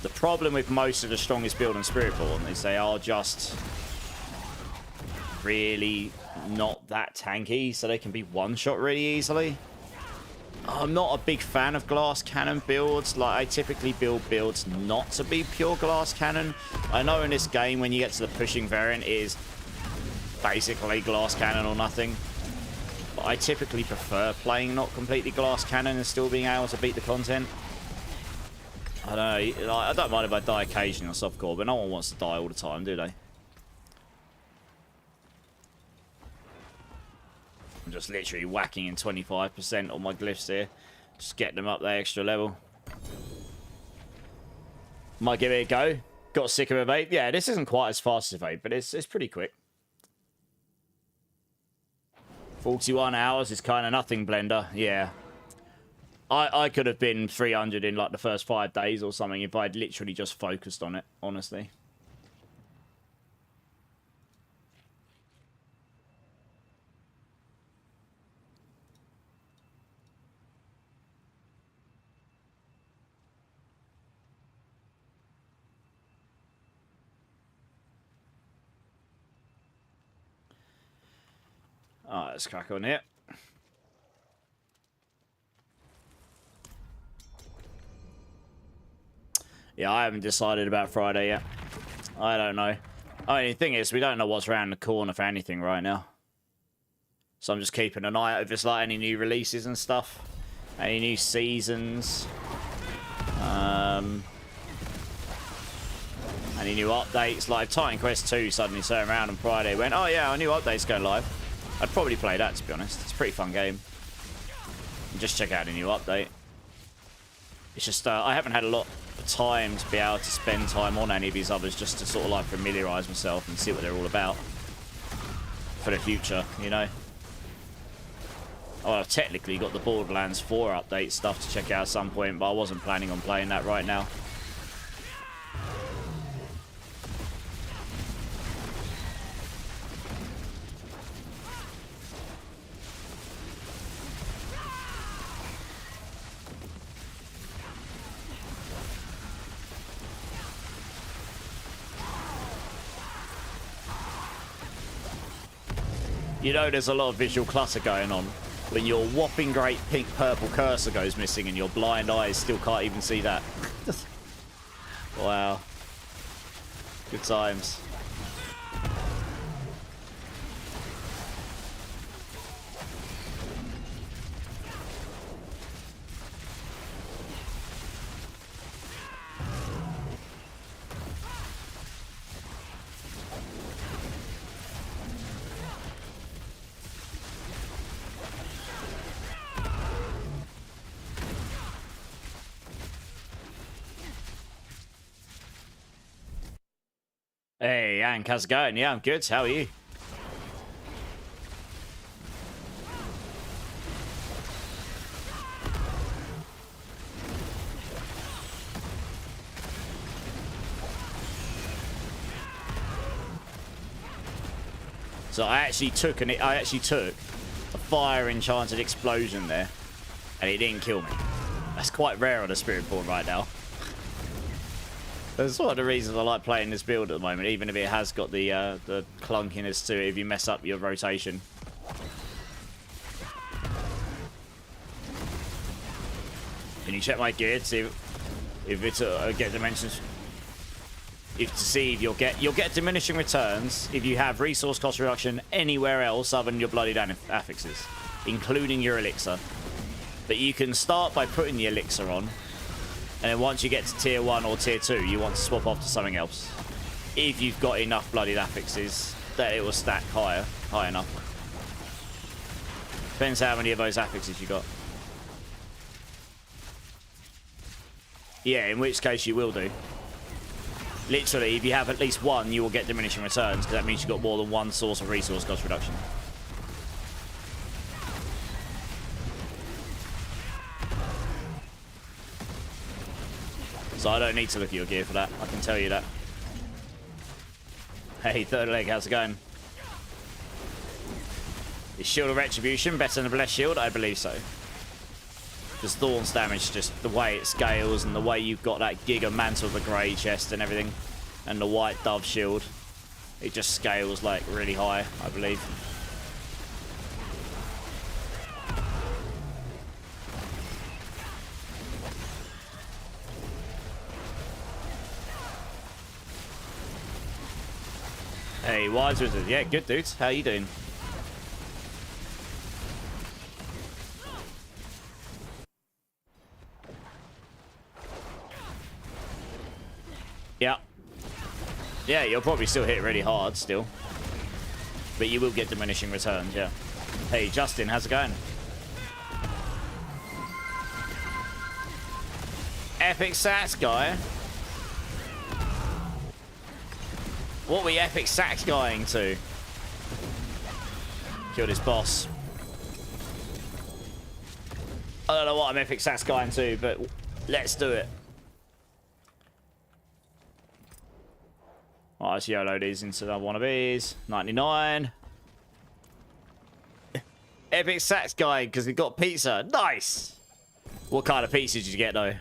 [SPEAKER 1] The problem with most of the strongest build in Spiritborn is they are just really not that tanky, so they can be one-shot really easily. I'm not a big fan of glass cannon builds. Like, I typically build builds not to be pure glass cannon. I know in this game, when you get to the pushing variant, it is basically glass cannon or nothing. But I typically prefer playing not completely glass cannon and still being able to beat the content. I don't know. I don't mind if I die occasionally on softcore, but no one wants to die all the time, do they? I'm just literally whacking in 25% on my glyphs here. Just getting them up there extra level. Might give it a go. Got sick of it, mate. Yeah, this isn't quite as fast as Vape, but it's pretty quick. 41 hours is kind of nothing, Blender. Yeah. I could have been 300 in like the first 5 days or something if I'd literally just focused on it, honestly. Alright, let's crack on here. Yeah, I haven't decided about Friday yet. I don't know. I mean, the thing is, we don't know what's around the corner for anything right now. So I'm just keeping an eye out if there's like any new releases and stuff. Any new seasons. Any new updates. Like Titan Quest 2 suddenly turned around on Friday and went, oh yeah, our new update's going live. I'd probably play that, to be honest. It's a pretty fun game. And just check out a new update. It's just, I haven't had a lot of time to be able to spend time on any of these others just to sort of like familiarise myself and see what they're all about. For the future, you know? Oh, I've technically got the Borderlands 4 update stuff to check out at some point, but I wasn't planning on playing that right now. You know there's a lot of visual clutter going on when your whopping great pink purple cursor goes missing and your blind eyes still can't even see that. Wow. Good times. Hey, Hank, how's it going? Yeah, I'm good. How are you? So I actually took a fire enchanted explosion there, and it didn't kill me. That's quite rare on a Spiritborn right now. That's one of the reasons I like playing this build at the moment, even if it has got the clunkiness to it if you mess up your rotation. Can you check my gear to see if it's get dimensions? To see if you'll get diminishing returns if you have resource cost reduction anywhere else other than your bloodied affixes, including your elixir. But you can start by putting the elixir on. And then once you get to tier 1 or tier 2, you want to swap off to something else. If you've got enough bloodied affixes that it will stack high enough. Depends how many of those affixes you got. Yeah, in which case you will do. Literally, if you have at least one, you will get diminishing returns, because that means you've got more than one source of resource cost reduction. So I don't need to look at your gear for that. I can tell you that. Hey, third leg, how's it going? Is Shield of Retribution better than the Blessed Shield? I believe so. Because Thorn's damage, just the way it scales and the way you've got that Giga Mantle of the Grey chest and everything, and the White Dove Shield, it just scales like really high, I believe. Hey, Wise Wizard. Yeah, good, dudes. How you doing? Yeah. Yeah, you'll probably still hit really hard still. But you will get diminishing returns, yeah. Hey, Justin, how's it going? Epic Sats guy. What were we Epic Sats guying to? Kill this boss. I don't know what I'm Epic Sats guying to, but let's do it. Alright, let's YOLO these into the wannabes. 99. Epic Sats guy, because he got pizza. Nice! What kind of pizza did you get, though?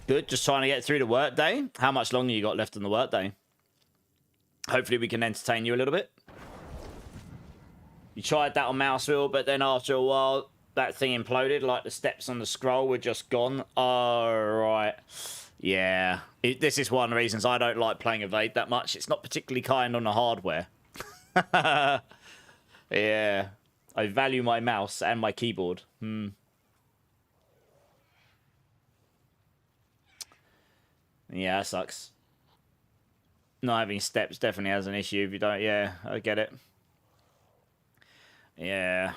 [SPEAKER 1] Good, just trying to get through the workday. How much longer you got left on the workday? Hopefully we can entertain you a little bit. You tried that on mouse wheel, but then after a while, that thing imploded. Like the steps on the scroll were just gone. Alright. Yeah. This is one of the reasons I don't like playing Evade that much. It's not particularly kind on the hardware. Yeah. I value my mouse and my keyboard. Yeah, that sucks. Not having steps definitely has an issue if you don't. Yeah, I get it. Yeah.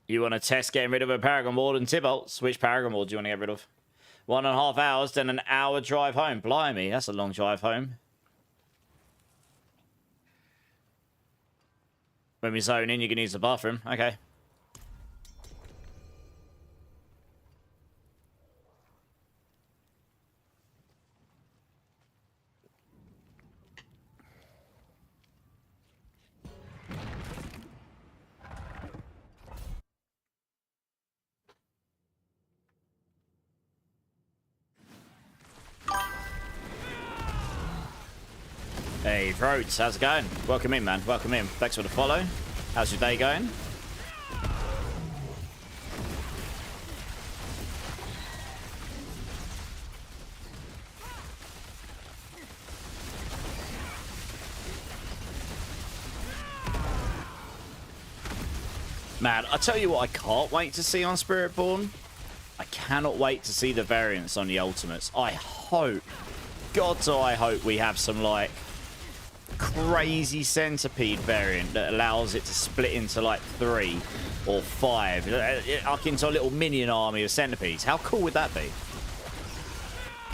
[SPEAKER 1] You want to test getting rid of a Paragon Board and Tibolts? Which Paragon Board do you want to get rid of? 1.5 hours, then an hour drive home. Blimey, that's a long drive home. When we zone in, you can use the bathroom. Okay. Hey, Vroats, how's it going? Welcome in, man. Welcome in. Thanks for the follow. How's your day going? Man, I tell you what I can't wait to see on Spiritborn. I cannot wait to see the variants on the ultimates. I hope, God, so I hope we have some, like, crazy centipede variant that allows it to split into like 3 or 5, like into a little minion army of centipedes. How cool would that be?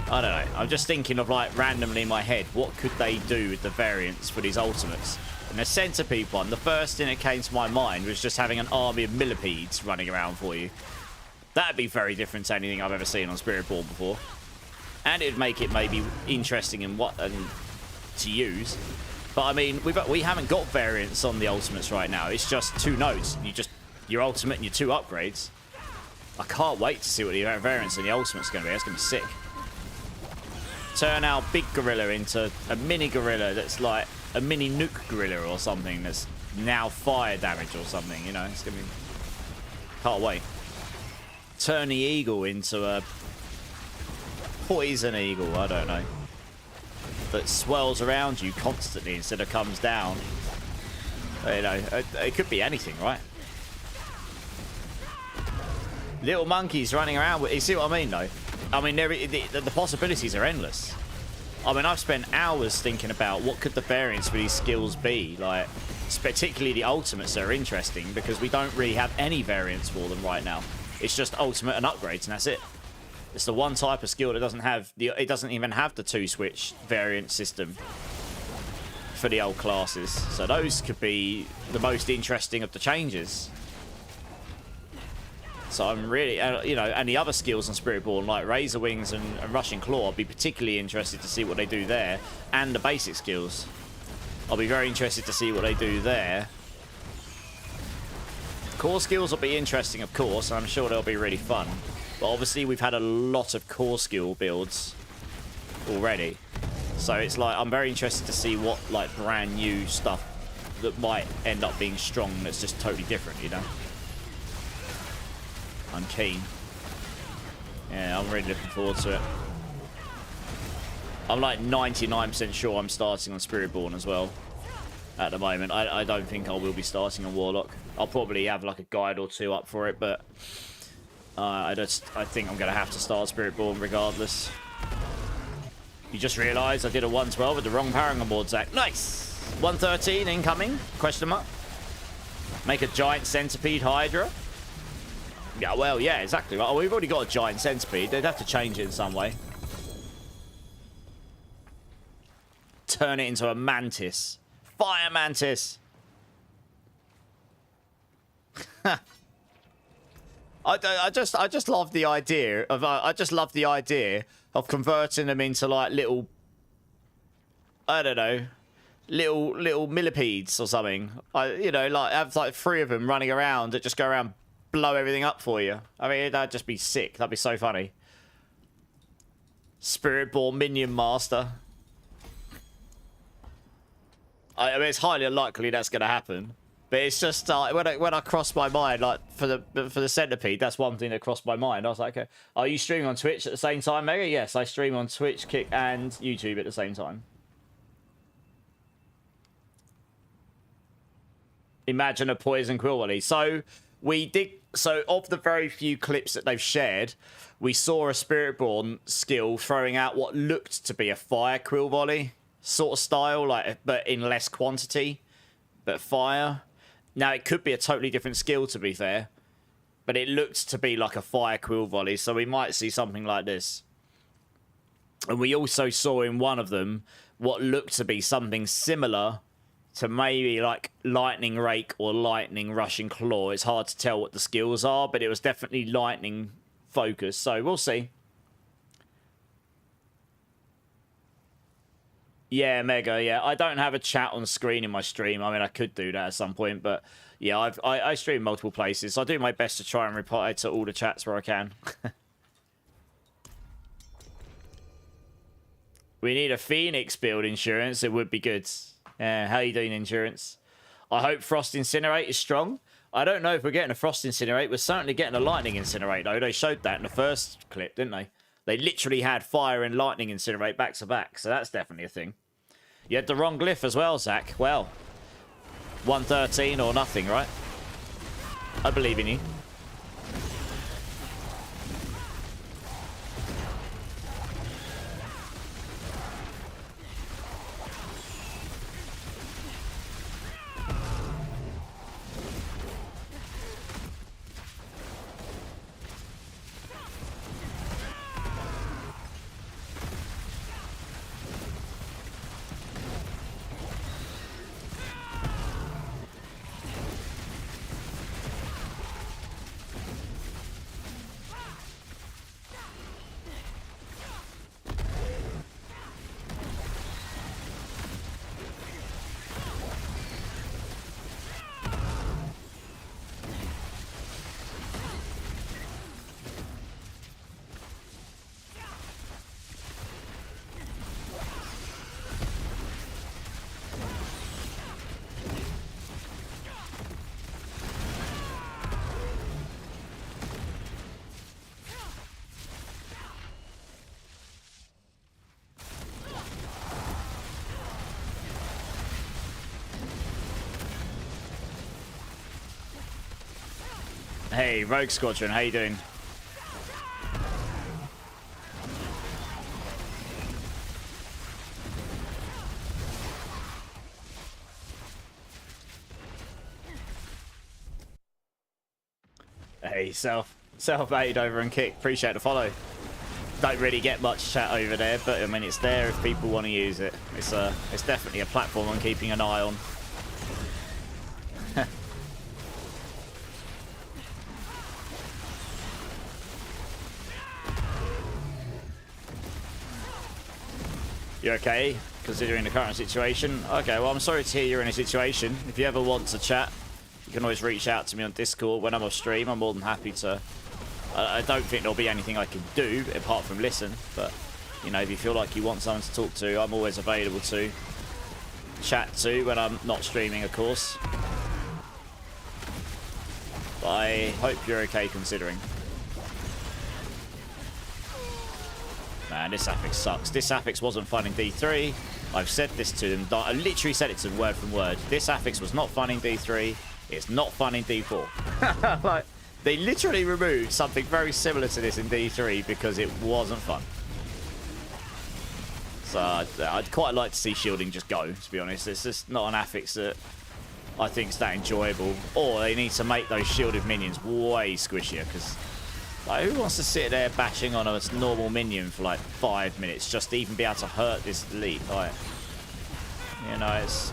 [SPEAKER 1] I don't know. I'm just thinking of like randomly in my head, what could they do with the variants for these ultimates? And the centipede one, the first thing that came to my mind was just having an army of millipedes running around for you. That'd be very different to anything I've ever seen on Spiritborn before, and it'd make it maybe interesting and to use. But I mean, we haven't got variants on the ultimates right now. It's just 2 nodes. Your ultimate and your 2 upgrades. I can't wait to see what the variants in the ultimate's going to be. That's going to be sick. Turn our big gorilla into a mini gorilla that's like a mini nuke gorilla or something that's now fire damage or something. You know, it's going to be... Can't wait. Turn the eagle into a poison eagle. I don't know. That swirls around you constantly instead of comes down. You know, it could be anything, right? Little monkeys running around. You see what I mean, though? I mean, the possibilities are endless. I mean, I've spent hours thinking about what could the variants for these skills be. Like, It's particularly the ultimates that are interesting because we don't really have any variants for them right now. It's just ultimate and upgrades, and that's it. It's the one type of skill that doesn't have the. It doesn't even have the 2-switch variant system for the old classes. So those could be the most interesting of the changes. So I'm really, you know, and the other skills on Spiritborn like Razorwings and Rushing Claw, I'll be particularly interested to see what they do there, and the basic skills. I'll be very interested to see what they do there. Core skills will be interesting, of course, and I'm sure they'll be really fun. But obviously, we've had a lot of core skill builds already. So it's like, I'm very interested to see what, like, brand new stuff that might end up being strong that's just totally different, you know? I'm keen. Yeah, I'm really looking forward to it. I'm like 99% sure I'm starting on Spiritborn as well at the moment. I don't think I will be starting on Warlock. I'll probably have like a guide or two up for it, but I think I'm going to have to start Spiritborn regardless. You just realised I did a 112 with the wrong Paragon board, Zach. Nice! 113 incoming, question mark. Make a giant centipede Hydra. Yeah, well, yeah, exactly. Well, we've already got a giant centipede. They'd have to change it in some way. Turn it into a mantis. Fire mantis. I just love the idea of converting them into like little, I don't know, little millipedes or something. You know, like have like 3 of them running around that just go around, blow everything up for you. I mean, that'd just be sick. That'd be so funny. Spiritborn Minion Master. I mean, it's highly unlikely that's going to happen, but it's just when I crossed my mind, like for the centipede, that's one thing that crossed my mind. I was like, okay, are you streaming on Twitch at the same time, Mega? Yes, I stream on Twitch, Kick, and YouTube at the same time. Imagine a poison quill volley. So of the very few clips that they've shared, we saw a Spiritborn skill throwing out what looked to be a fire quill volley sort of style, like, but in less quantity, but fire. Now, it could be a totally different skill, to be fair, but it looked to be like a fire quill volley, so we might see something like this. And we also saw in one of them what looked to be something similar to maybe like Lightning Rake or Lightning Rushing Claw. It's hard to tell what the skills are, but it was definitely lightning focused, so we'll see. Yeah, Mega, yeah. I don't have a chat on screen in my stream. I mean, I could do that at some point, but yeah, I stream multiple places. So I do my best to try and reply to all the chats where I can. We need a Phoenix build, Insurance. It would be good. How you doing, Insurance? I hope Frost Incinerate is strong. I don't know if we're getting a Frost Incinerate. We're certainly getting a Lightning Incinerate, though. They showed that in the first clip, didn't they? They literally had Fire and Lightning Incinerate back to back, so that's definitely a thing. You had the wrong glyph as well, Zach. Well, 113 or nothing, right? I believe in you. Hey, Rogue Squadron, how you doing? Hey, self-made over and kick. Appreciate the follow. Don't really get much chat over there, but I mean it's there if people want to use it. It's definitely a platform I'm keeping an eye on. You okay? Considering the current situation? Okay, well I'm sorry to hear you're in a situation. If you ever want to chat, you can always reach out to me on Discord when I'm off stream. I'm more than happy to. I don't think there'll be anything I can do apart from listen, but you know, if you feel like you want someone to talk to, I'm always available to chat to when I'm not streaming, of course. But I hope you're okay considering. Man, this affix sucks. This affix wasn't fun in D3. I've said this to them. I literally said it to them word from word. This affix was not fun in D3. It's not fun in D4. Like, they literally removed something very similar to this in D3 because it wasn't fun. So I'd quite like to see shielding just go, to be honest. It's just not an affix that I think is that enjoyable. Or they need to make those shielded minions way squishier, because like, who wants to sit there bashing on a normal minion for like 5 minutes just to even be able to hurt this elite? Like, you know, it's...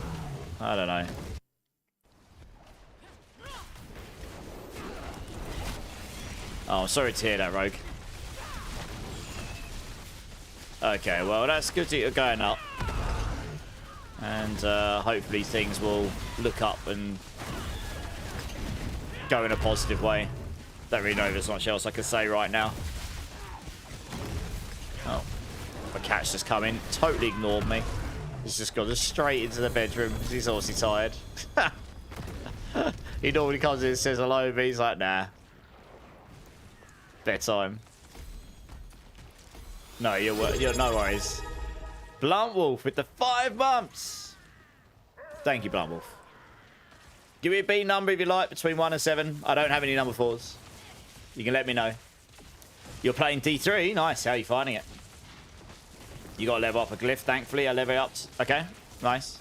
[SPEAKER 1] I don't know. Oh, sorry to hear that, Rogue. Okay, well, that's good that you're going up. And hopefully things will look up and go in a positive way. Don't really know if there's much else I can say right now. Oh, the cat's just come in. Totally ignored me. He's just gone straight into the bedroom. He's obviously tired. He normally comes in and says hello, but he's like, nah. Bedtime. No, you're no worries. Blunt Wolf with the 5 months. Thank you, Blunt Wolf. Give me a B number if you like, between 1 and 7. I don't have any number 4s. You can let me know. You're playing D3. Nice. How are you finding it? You got to level up a glyph, thankfully. I level up. Okay. Nice.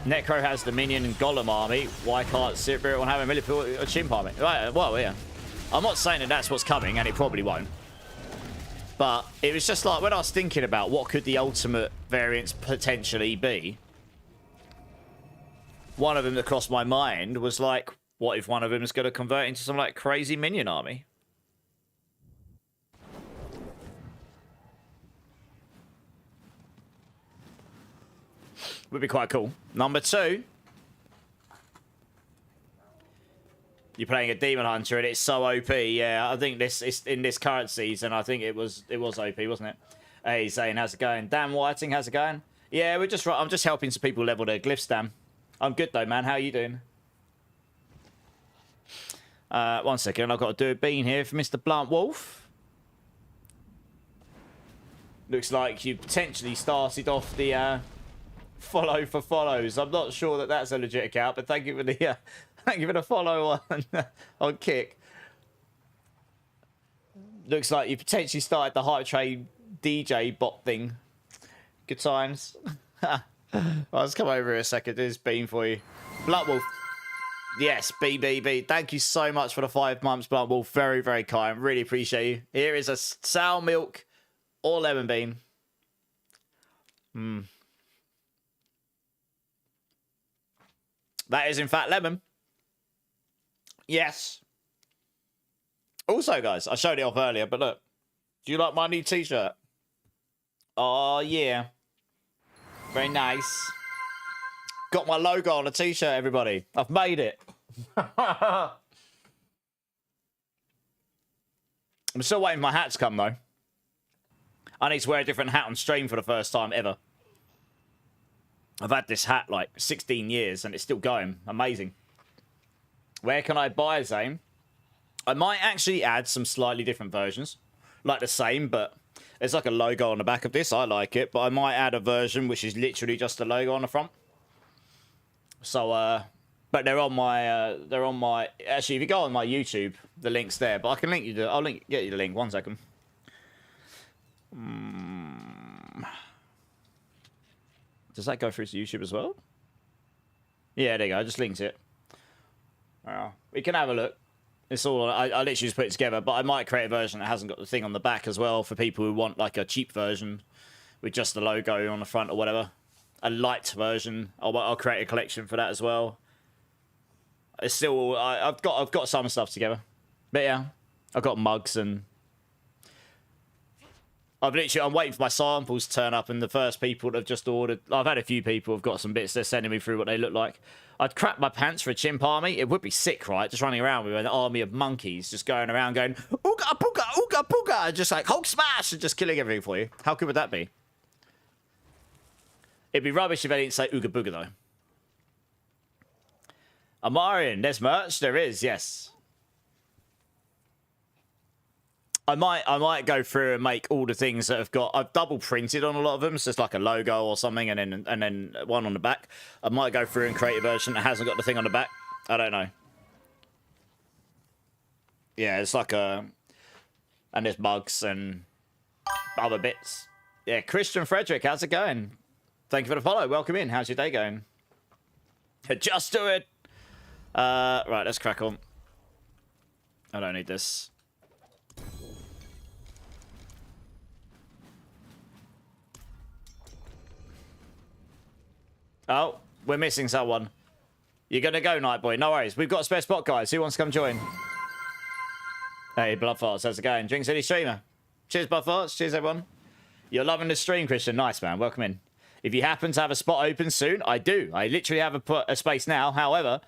[SPEAKER 1] Necro has the minion and golem army. Why can't Spiritborn have a millipede or chimp army? Right, well, yeah. I'm not saying that that's what's coming, and it probably won't. But it was just like, when I was thinking about what could the ultimate variants potentially be, one of them that crossed my mind was like, what if one of them is going to convert into some like crazy minion army? Would be quite cool. Number 2. You're playing a demon hunter and it's so OP. Yeah, I think this is in this current season. I think it was OP, wasn't it? Hey, Zane, how's it going? Dan Whiting, how's it going? Yeah, I'm just helping some people level their glyphs, Dan. I'm good though, man. How are you doing? 1 second, I've got to do a bean here for Mr. Blunt Wolf. Looks like you potentially started off the follow for follows. I'm not sure that that's a legit account, but thank you for the thank you for the follow on Kick. Looks like you potentially started the Hype Train DJ bot thing. Good times. Let's come over here a second. There's bean for you. Blunt Wolf. Yes, BBB. Thank you so much for the 5 months, Blunt Wolf. Very, very kind. Really appreciate you. Here is a sour milk or lemon bean. That is, in fact, lemon. Yes. Also, guys, I showed it off earlier, but look. Do you like my new t-shirt? Oh, yeah. Very nice. Got my logo on a t-shirt, everybody. I've made it. I'm still waiting for my hat to come, though. I need to wear a different hat on stream for the first time ever. I've had this hat like 16 years and it's still going. Amazing. Where can I buy, Zane? I might actually add some slightly different versions. Like the same, but there's like a logo on the back of this. I like it, but I might add a version which is literally just a logo on the front. So, but they're on my, actually, if you go on my YouTube, the link's there, but I can link you to, get you the link. 1 second. Does that go through to YouTube as well? Yeah, there you go. I just linked it. We can have a look. It's all I literally just put it together, but I might create a version that hasn't got the thing on the back as well for people who want like a cheap version with just the logo on the front or whatever. A light version. I'll create a collection for that as well. It's still I've got some stuff together, but yeah, I've got mugs and I'm waiting for my samples to turn up, and the first people that have just ordered, I've had a few people who've got some bits, they're sending me through what they look like. I'd crap my pants for a chimp army. It would be sick, right? Just running around with an army of monkeys just going around going, ooga pooga, ooga pooga, and just like Hulk smash and just killing everything for you. How good would that be? It'd be rubbish if they didn't say ooga booga though. Amarian, there's merch? There is, yes. I might go through and make all the things that I've double printed on a lot of them, so it's like a logo or something, and then one on the back. I might go through and create a version that hasn't got the thing on the back. I don't know. Yeah, it's like and there's mugs and other bits. Yeah, Christian Frederick, how's it going? Thank you for the follow. Welcome in. How's your day going? Just do it. Right, let's crack on. I don't need this. Oh, we're missing someone. You're going to go, Nightboy. No worries. We've got a spare spot, guys. Who wants to come join? Hey, Bloodfarts. How's it going? Drink City Streamer. Cheers, Bloodfarts. Cheers, everyone. You're loving the stream, Christian. Nice, man. Welcome in. If you happen to have a spot open soon, I do. I literally have a space now. However,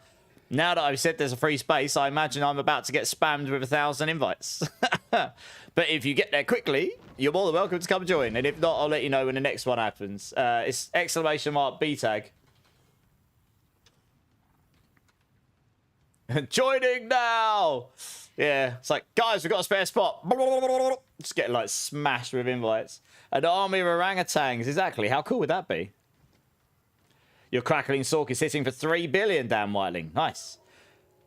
[SPEAKER 1] now that I've said there's a free space, I imagine I'm about to get spammed with 1,000 invites. But if you get there quickly, you're more than welcome to come join. And if not, I'll let you know when the next one happens. It's !B tag. Joining now! Yeah, it's like, guys, we've got a spare spot. Just getting like smashed with invites. An army of orangutans, exactly. How cool would that be? Your crackling sork is hitting for 3 billion, Dan Whiteling. Nice.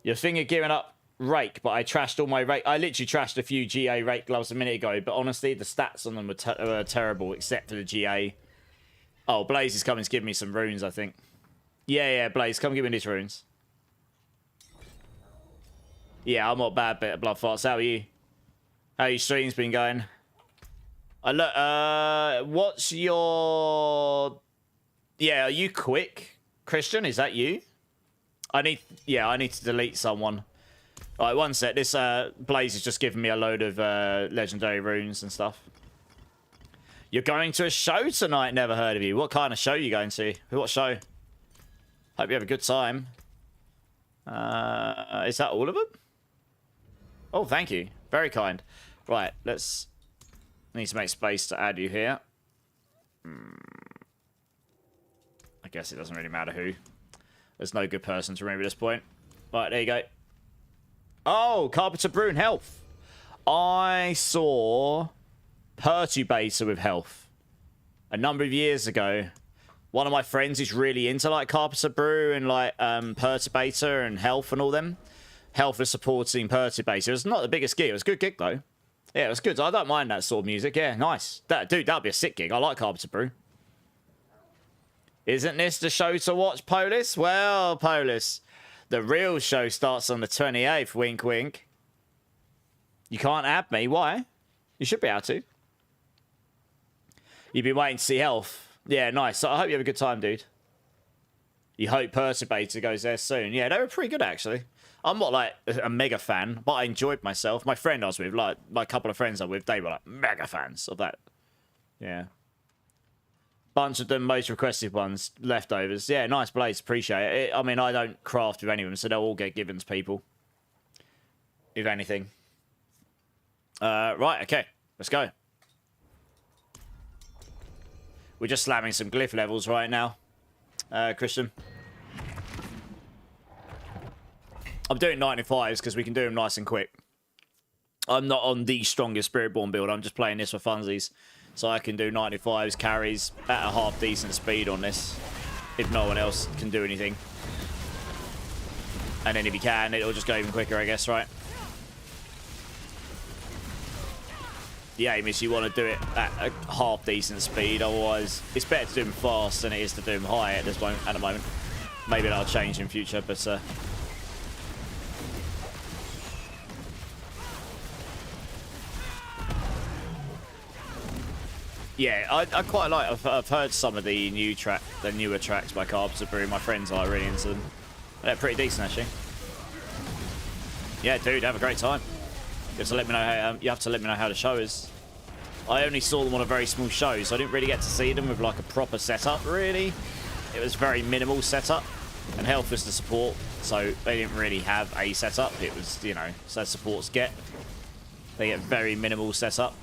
[SPEAKER 1] Your finger gearing up rake, but I trashed all my rake. I literally trashed a few GA rake gloves a minute ago, but honestly, the stats on them were terrible, except for the GA. Oh, Blaze is coming to give me some runes, I think. Yeah, Blaze, come give me these runes. Yeah, I'm not bad bit of blood farts. How are you? How your streams been going? What's your... Yeah, are you quick, Christian? Is that you? I need to delete someone. All right, one sec. This Blaze is just giving me a load of legendary runes and stuff. You're going to a show tonight? Never heard of you. What kind of show are you going to? What show? Hope you have a good time. Is that all of them? Oh, thank you. Very kind. Right, let's... Need to make space to add you here. I guess it doesn't really matter who. There's no good person to remember at this point. Right, there you go. Oh, Carpenter Brune health. I saw Perturbator with health a number of years ago. One of my friends is really into like Carpenter Brew and like Perturbator and health and all them. Health is supporting Perturbator. It's not the biggest gig. It was a good gig though. Yeah, it was good. I don't mind that sort of music. Yeah, nice. Dude, that'd be a sick gig. I like Carpenter Brew. Isn't this the show to watch, Polis? Well, Polis, the real show starts on the 28th. Wink, wink. You can't add me. Why? You should be able to. You've been waiting to see health. Yeah, nice. So I hope you have a good time, dude. You hope Perturbator goes there soon. Yeah, they were pretty good, actually. I'm not, like, a mega fan, but I enjoyed myself. My friend I was with, like, my couple of friends I was with, they were, like, mega fans of that. Yeah. Bunch of them most requested ones, leftovers. Yeah, nice Blaze, appreciate it. I mean, I don't craft with any of them, so they'll all get given to people. If anything. Right, okay. Let's go. We're just slamming some glyph levels right now, Christian. I'm doing 95s because we can do them nice and quick. I'm not on the strongest Spiritborn build. I'm just playing this for funsies. So I can do 95s, carries at a half decent speed on this. If no one else can do anything. And then if you can, it'll just go even quicker, I guess, right? The aim is you want to do it at a half decent speed. Otherwise, it's better to do them fast than it is to do them high at the moment. Maybe that'll change in future, but... Yeah, I quite like. I've heard some of the newer tracks by Carbs Brew. My friends are really into them. They're pretty decent actually. Yeah, dude, have a great time. You have to let me know how. You have to let me know how the show is. I only saw them on a very small show, so I didn't really get to see them with like a proper setup. Really, it was very minimal setup, and Health was the support, so they didn't really have a setup. It was, you know, so supports get. They get very minimal setup.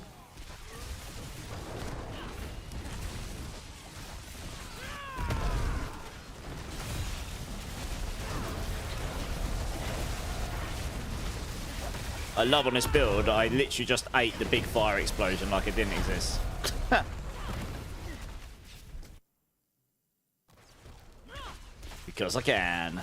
[SPEAKER 1] I love on this build, I literally just ate the big fire explosion like it didn't exist. Because I can.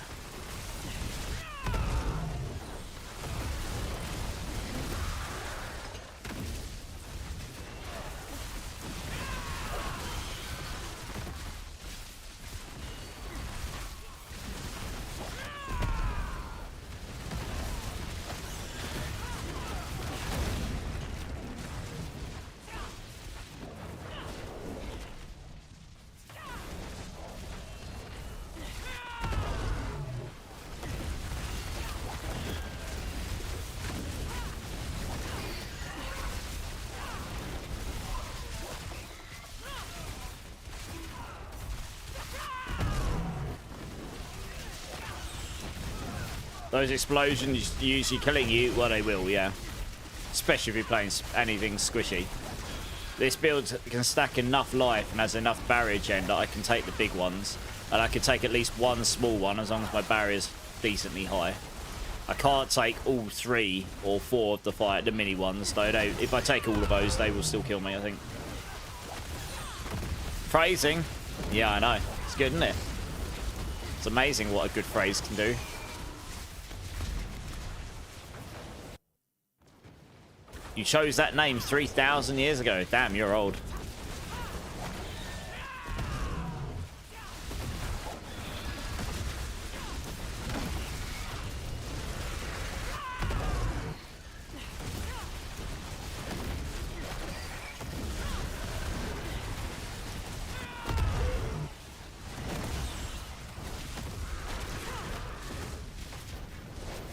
[SPEAKER 1] Those explosions usually killing you? Well, they will, yeah. Especially if you're playing anything squishy. This build can stack enough life and has enough barrier gen that I can take the big ones. And I can take at least one small one as long as my barrier's decently high. I can't take all 3 or 4 of the mini ones, though. If I take all of those, they will still kill me, I think. Phrasing? Yeah, I know. It's good, isn't it? It's amazing what a good phrase can do. You chose that name 3,000 years ago. Damn, you're old.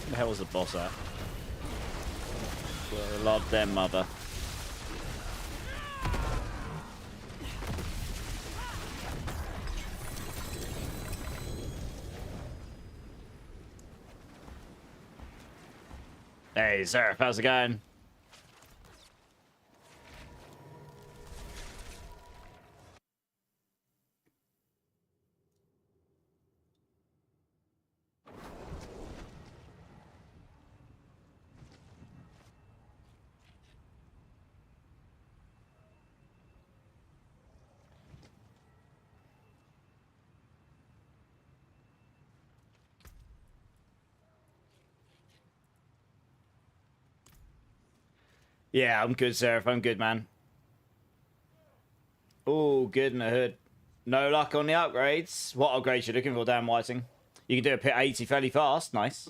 [SPEAKER 1] Where the hell was the boss at? Love their mother. Hey, Seraph, how's it going? Yeah, I'm good, Seraph. I'm good, man. Oh, good in the hood. No luck on the upgrades. What upgrades you looking for, Dan Whiting? You can do a pit 80 fairly fast. Nice.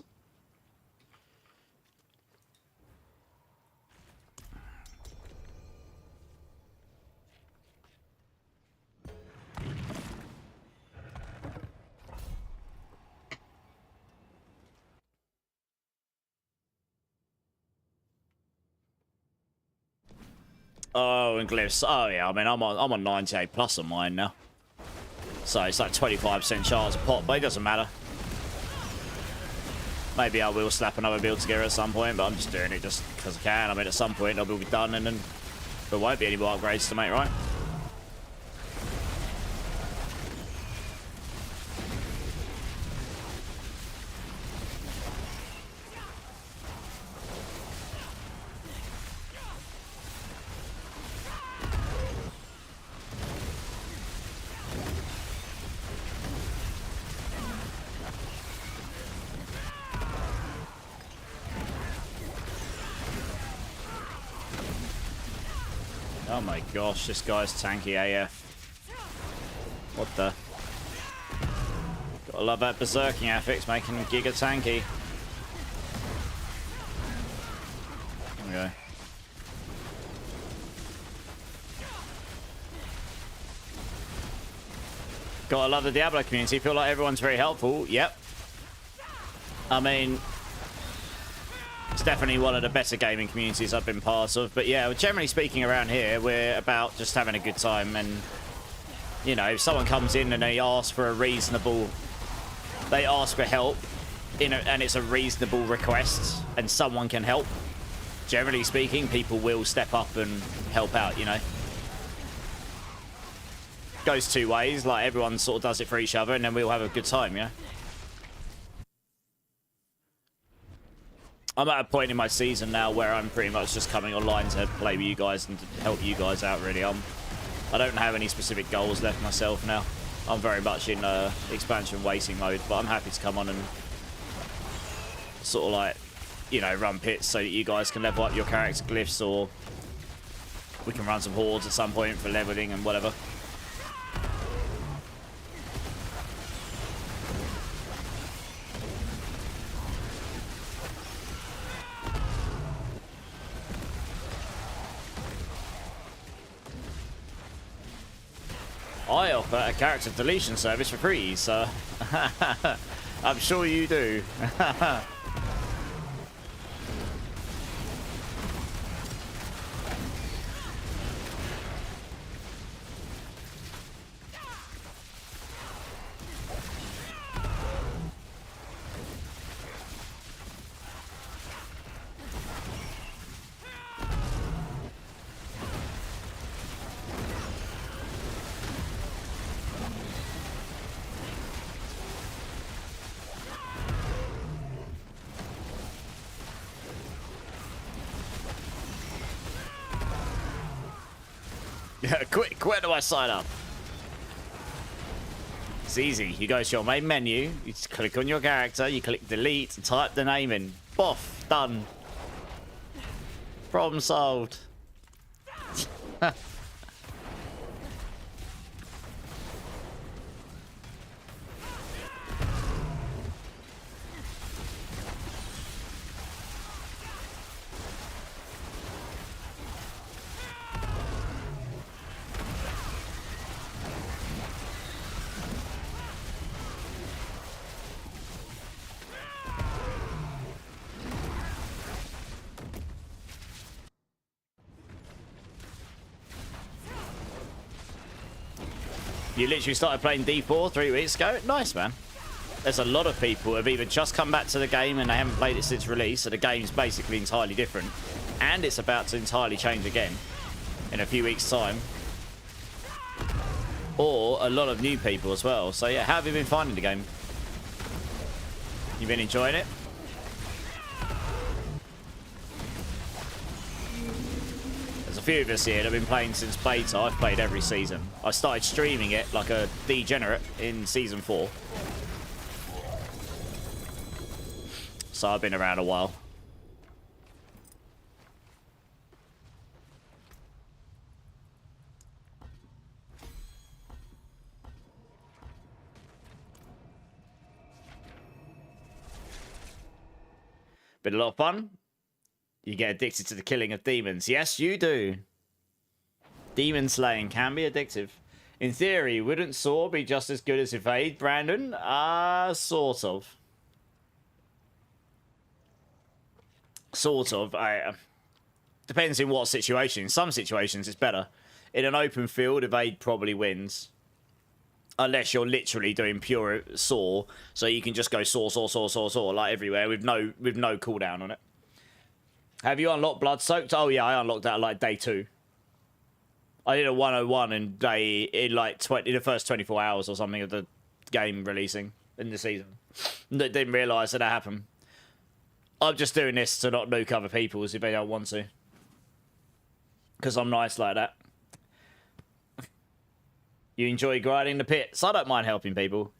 [SPEAKER 1] Oh, and glyphs. Oh yeah, I mean I'm on 98 plus on mine now. So it's like 25% chance of pop, but it doesn't matter. Maybe I will slap another build together at some point, but I'm just doing it just because I can. I mean at some point I'll be done and then there won't be any more upgrades to make, right? Oh my gosh, this guy's tanky AF. What the? Gotta love that berserking affix making him giga tanky. There we go. Gotta love the Diablo community. Feel like everyone's very helpful. Yep. I mean, it's definitely one of the better gaming communities I've been part of. But yeah, generally speaking around here, we're about just having a good time. And, you know, if someone comes in and they ask for a reasonable... They ask for help, and it's a reasonable request, and someone can help. Generally speaking, people will step up and help out, you know. Goes two ways, like everyone sort of does it for each other, and then we'll have a good time, you know. I'm at a point in my season now where I'm pretty much just coming online to play with you guys and to help you guys out, really. I don't have any specific goals left myself now. I'm very much in expansion waiting mode, but I'm happy to come on and sort of like, you know, run pits so that you guys can level up your character glyphs, or we can run some hordes at some point for leveling and whatever. I offer a character deletion service for free, so I'm sure you do. Yeah, quick, where do I sign up? It's easy. You go to your main menu, you just click on your character, you click delete, type the name in. Boff, done. Problem solved. You literally started playing D4 3 weeks ago? Nice, man. There's a lot of people who have either just come back to the game and they haven't played it since release, so the game's basically entirely different. And it's about to entirely change again in a few weeks' time. Or a lot of new people as well. So yeah, how have you been finding the game? You been enjoying it? There's a few of us here that have been playing since beta. I've played every season. I started streaming it like a degenerate in season 4. So I've been around a while. Been a lot of fun. You get addicted to the killing of demons. Yes, you do. Demon slaying can be addictive. In theory, wouldn't Saw be just as good as Evade, Brandon? Sort of. Sort of. Depends in what situation. In some situations, it's better. In an open field, Evade probably wins. Unless you're literally doing pure Saw, so you can just go Saw, like everywhere with no cooldown on it. Have you unlocked Blood Soaked? Oh yeah, I unlocked that at like day 2. I did a 101 in like the first 24 hours or something of the game releasing in the season. Didn't realise that happened. I'm just doing this to not nuke other people's if they don't want to. Because I'm nice like that. You enjoy grinding the pits? I don't mind helping people.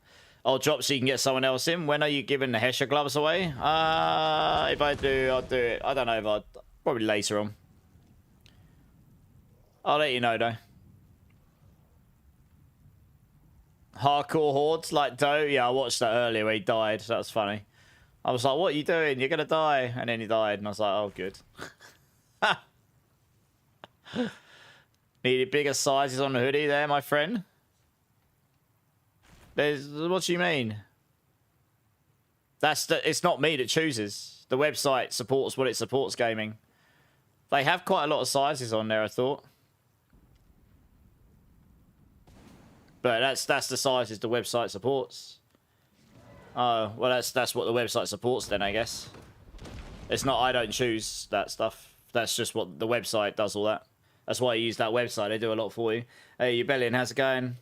[SPEAKER 1] I'll drop so you can get someone else in. When are you giving the Hesher gloves away? If I do, I'll do it. I don't know if I'll... Probably later on. I'll let you know, though. Hardcore hordes like Doe? Yeah, I watched that earlier where he died. That was funny. I was like, what are you doing? You're going to die. And then he died. And I was like, oh, good. Needed bigger sizes on the hoodie there, my friend. What do you mean? It's not me that chooses. The website supports what it supports gaming. They have quite a lot of sizes on there, I thought. But that's the sizes the website supports. Oh, well that's what the website supports then, I guess. It's not, I don't choose that stuff. That's just what the website does, all that. That's why I use that website. They do a lot for you. Hey, you Bellion, how's it going?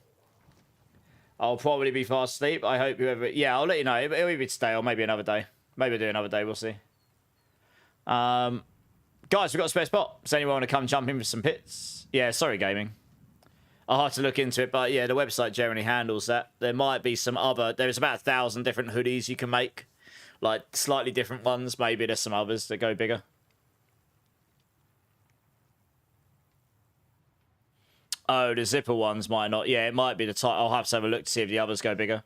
[SPEAKER 1] I'll probably be fast asleep. I hope you ever... Yeah, I'll let you know. It'll either today or maybe another day. Maybe do another day. We'll see. Guys, we've got a spare spot. Does anyone want to come jump in for some pits? Yeah, sorry, gaming. I'll have to look into it. But yeah, the website generally handles that. There might be some other... There's about 1,000 different hoodies you can make. Like, slightly different ones. Maybe there's some others that go bigger. Oh, the zipper ones might not. Yeah, it might be the type. I'll have to have a look to see if the others go bigger.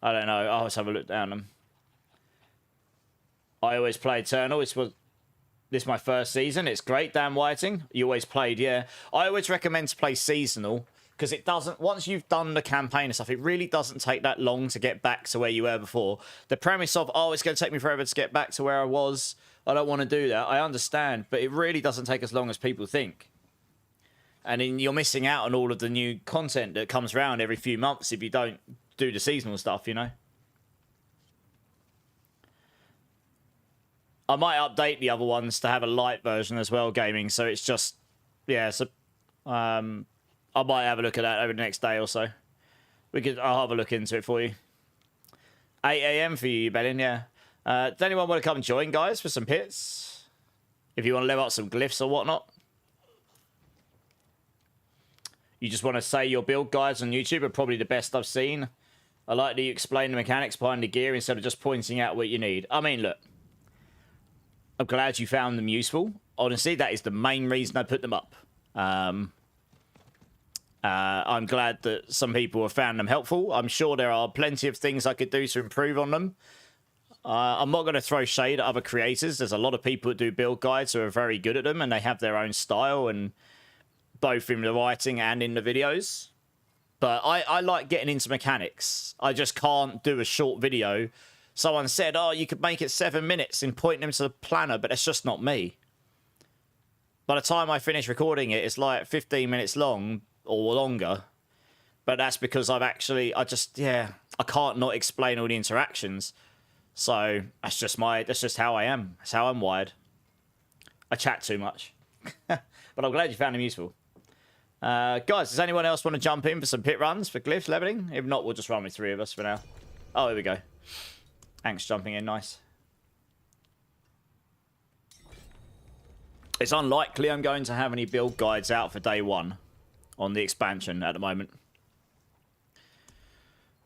[SPEAKER 1] I don't know. I'll have to have a look down them. I always play Eternal. This is my first season. It's great, Dan Whiting. You always played, yeah. I always recommend to play seasonal because it doesn't... Once you've done the campaign and stuff, it really doesn't take that long to get back to where you were before. The premise of, oh, it's going to take me forever to get back to where I was. I don't want to do that. I understand, but it really doesn't take as long as people think. And then you're missing out on all of the new content that comes around every few months if you don't do the seasonal stuff, you know? I might update the other ones to have a light version as well, gaming. So it's just, yeah, so I might have a look at that over the next day or so. I'll have a look into it for you. 8 AM for you, Bellin, yeah. Does anyone want to come and join, guys, for some pits? If you want to level up some glyphs or whatnot. You just want to say your build guides on YouTube are probably the best I've seen. I like that you explain the mechanics behind the gear instead of just pointing out what you need. I mean, look. I'm glad you found them useful. Honestly, that is the main reason I put them up. I'm glad that some people have found them helpful. I'm sure there are plenty of things I could do to improve on them. I'm not going to throw shade at other creators. There's a lot of people that do build guides who are very good at them and they have their own style and... both in the writing and in the videos. But I like getting into mechanics. I just can't do a short video. Someone said, oh, you could make it 7 minutes and point them to the planner, but that's just not me. By the time I finish recording it, it's like 15 minutes long or longer. But that's because I can't not explain all the interactions. So that's just how I am. That's how I'm wired. I chat too much. But I'm glad you found them useful. Guys, does anyone else want to jump in for some pit runs for glyph leveling? If not, we'll just run with 3 of us for now. Oh, here we go. Hank's jumping in, nice. It's unlikely I'm going to have any build guides out for day 1 on the expansion at the moment.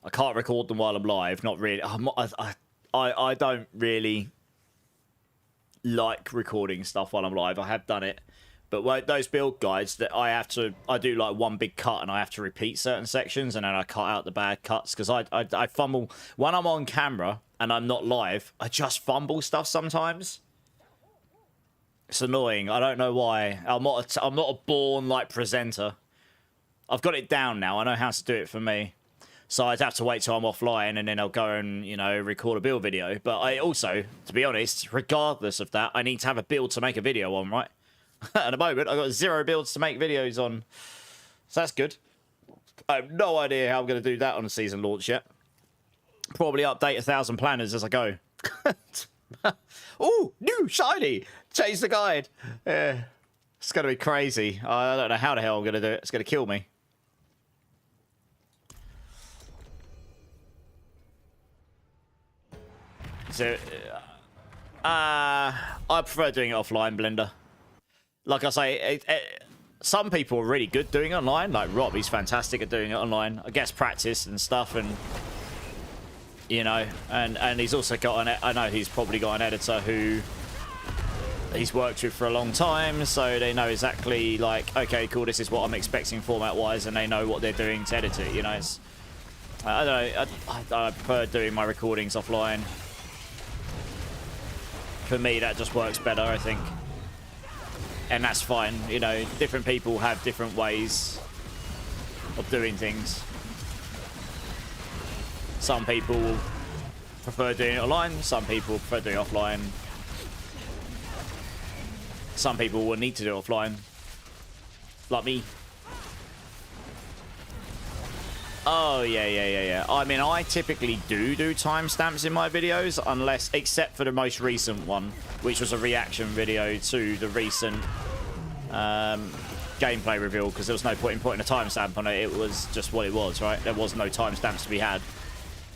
[SPEAKER 1] I can't record them while I'm live, not really. I don't really like recording stuff while I'm live. I have done it. But those build guides that I do like one big cut and I have to repeat certain sections and then I cut out the bad cuts because I fumble when I'm on camera and I'm not live. I just fumble stuff sometimes. It's annoying. I don't know why. I'm not a born like presenter. I've got it down now. I know how to do it for me. So I'd have to wait till I'm offline and then I'll go and, you know, record a build video. But I also, to be honest, regardless of that, I need to have a build to make a video on, right? At the moment, I've got 0 builds to make videos on. So that's good. I have no idea how I'm going to do that on a season launch yet. Probably update 1,000 planners as I go. Oh, new shiny! Change the guide. Yeah, it's going to be crazy. I don't know how the hell I'm going to do it. It's going to kill me. So, I prefer doing it offline, Blender. Like I say, some people are really good doing it online. Like Rob, he's fantastic at doing it online. I guess practice and stuff, and you know, and he's also got I know he's probably got an editor who he's worked with for a long time, so they know exactly like, okay, cool, this is what I'm expecting format-wise, and they know what they're doing to edit it. You know, it's I don't know. I prefer doing my recordings offline. For me, that just works better, I think. And that's fine, you know, different people have different ways of doing things. Some people prefer doing it online. Some people prefer doing it offline. Some people will need to do it offline. Like me. Oh, yeah. I mean, I typically do timestamps in my videos, unless, except for the most recent one, which was a reaction video to the recent gameplay reveal, because there was no point in putting a timestamp on it. It was just what it was, right? There was no timestamps to be had.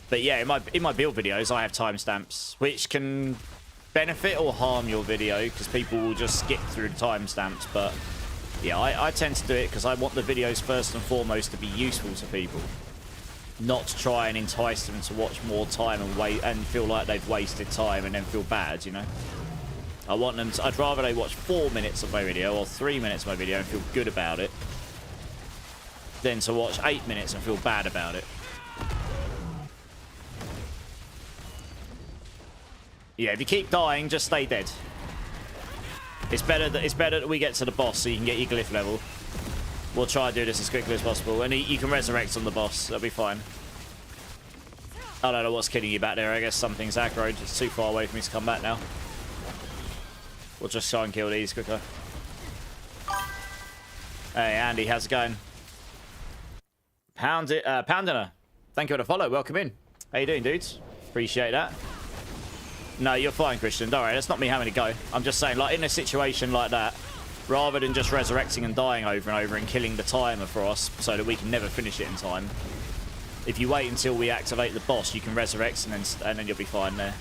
[SPEAKER 1] But yeah, in my build videos, I have timestamps, which can benefit or harm your video, because people will just skip through the timestamps. But yeah, I tend to do it because I want the videos first and foremost to be useful to people, not to try and entice them to watch more time and wait and feel like they've wasted time and then feel bad, you know. I want them to, I'd rather they watch 4 minutes of my video or 3 minutes of my video and feel good about it than to watch 8 minutes and feel bad about it. Yeah, if you keep dying, just stay dead. It's better that we get to the boss so you can get your glyph level. We'll try and do this as quickly as possible. And you can resurrect on the boss. That'll be fine. I don't know what's killing you back there. I guess something's aggroed. It's too far away for me to come back now. We'll just try and kill these quicker. Hey, Andy, how's it going? Poundiner, thank you for the follow. Welcome in. How you doing, dudes? Appreciate that. No, you're fine, Christian. Don't worry, that's not me having a go. I'm just saying, like, in a situation like that, rather than just resurrecting and dying over and over and killing the timer for us so that we can never finish it in time, if you wait until we activate the boss, you can resurrect and then you'll be fine there.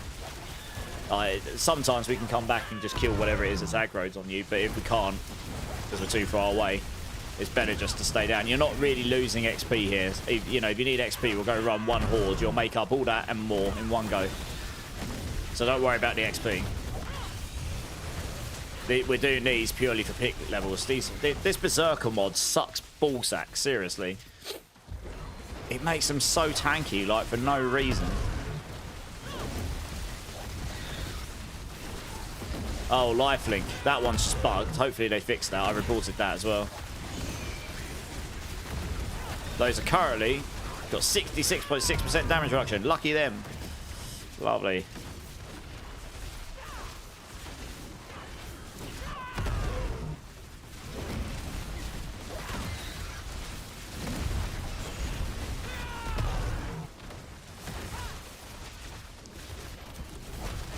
[SPEAKER 1] Sometimes we can come back and just kill whatever it is that's aggroed on you, but if we can't, because we're too far away, it's better just to stay down. You're not really losing XP here. If you need XP, we'll go run one horde. You'll make up all that and more in one go. So don't worry about the XP. We're doing these purely for pick levels. This Berserker mod sucks ballsack, seriously. It makes them so tanky, like, for no reason. Oh, lifelink. That one's just bugged. Hopefully they fixed that. I reported that as well. Those are currently got 66.6% damage reduction. Lucky them. Lovely.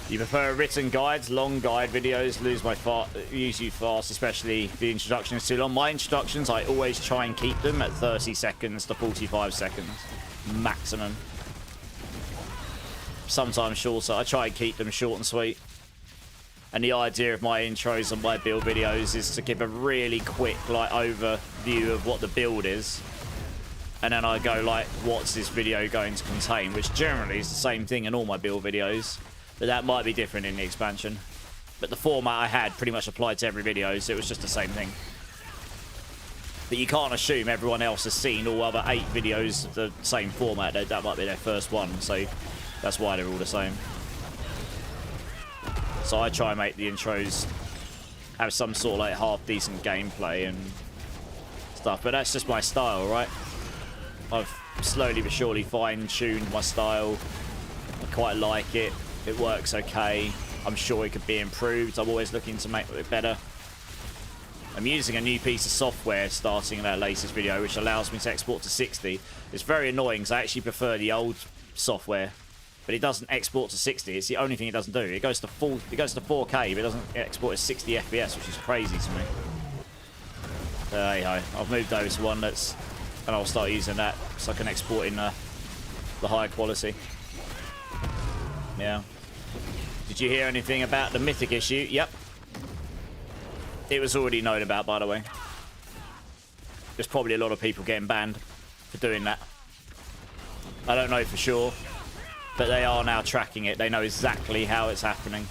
[SPEAKER 1] You prefer written guides? Long guide videos lose you fast, especially if the introduction is too long. My introductions, I always try and keep them at 30 seconds to 45 seconds maximum. Sometimes shorter. I try and keep them short and sweet. And the idea of my intros and my build videos is to give a really quick, like, overview of what the build is. And then I go, like, what's this video going to contain? Which generally is the same thing in all my build videos. But that might be different in the expansion. But the format I had pretty much applied to every video, so it was just the same thing. But you can't assume everyone else has seen all other 8 videos of the same format. That might be their first one, so that's why they're all the same. So I try and make the intros have some sort of, like, half-decent gameplay and stuff. But that's just my style, right? I've slowly but surely fine-tuned my style. I quite like it. It works okay. I'm sure it could be improved. I'm always looking to make it better. I'm using a new piece of software starting in that latest video, which allows me to export to 60. It's very annoying because I actually prefer the old software, but it doesn't export to 60. It's the only thing it doesn't do. It goes to 4K, but it doesn't export at 60 FPS, which is crazy to me. Hey ho, I've moved over to one and I'll start using that so I can export in the higher quality. Yeah. Did you hear anything about the Mythic issue? Yep. It was already known about, by the way. There's probably a lot of people getting banned for doing that. I don't know for sure, but they are now tracking it. They know exactly how it's happening.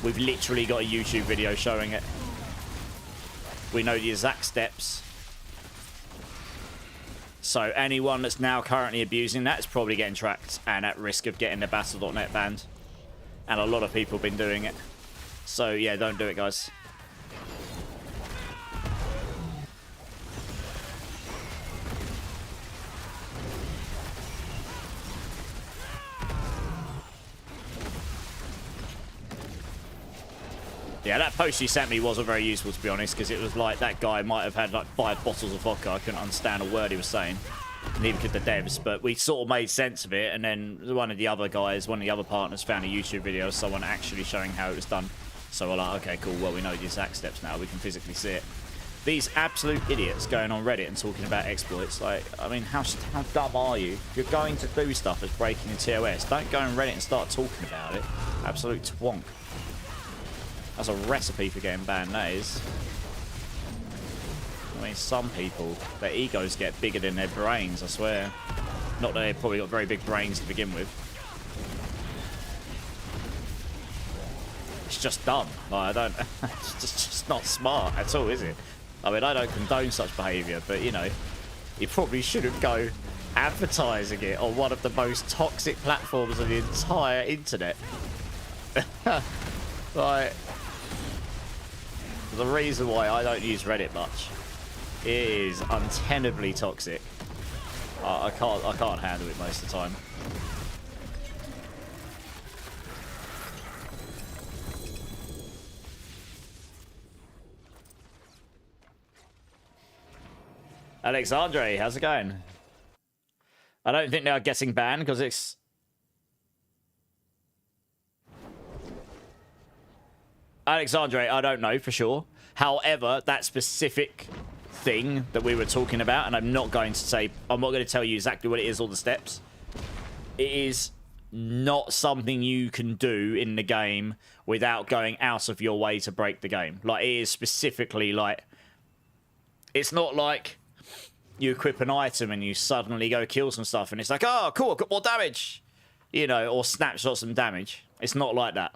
[SPEAKER 1] We've literally got a YouTube video showing it. We know the exact steps. So anyone that's now currently abusing that is probably getting tracked and at risk of getting their Battle.net banned. And a lot of people have been doing it. So yeah, don't do it, guys. Yeah, that post you sent me wasn't very useful, to be honest, because it was like that guy might have had like 5 bottles of vodka. I couldn't understand a word he was saying. Neither could the devs, but we sort of made sense of it. And then one of the other guys, one of the other partners, found a YouTube video of someone actually showing how it was done. So we're like, okay, cool. Well, we know the exact steps now. We can physically see it. These absolute idiots going on Reddit and talking about exploits. Like, I mean, how dumb are you? If you're going to do stuff that's breaking the TOS, don't go on Reddit and start talking about it. Absolute twonk. That's a recipe for getting banned, that is. I mean, some people, their egos get bigger than their brains, I swear. Not that they've probably got very big brains to begin with. It's just dumb. Like, I don't... it's just not smart at all, is it? I mean, I don't condone such behaviour, but, you know, you probably shouldn't go advertising it on one of the most toxic platforms of the entire internet. Like, the reason why I don't use Reddit much is untenably toxic. I can't handle it most of the time. Alexandre, how's it going? I don't think they are getting banned because it's... Alexandre, I don't know for sure. However, that specific thing that we were talking about, and I'm not going to tell you exactly what it is or the steps. It is not something you can do in the game without going out of your way to break the game. Like, it is specifically like... It's not like you equip an item and you suddenly go kill some stuff and it's like, oh, cool, I've got more damage. You know, or snapshot some damage. It's not like that.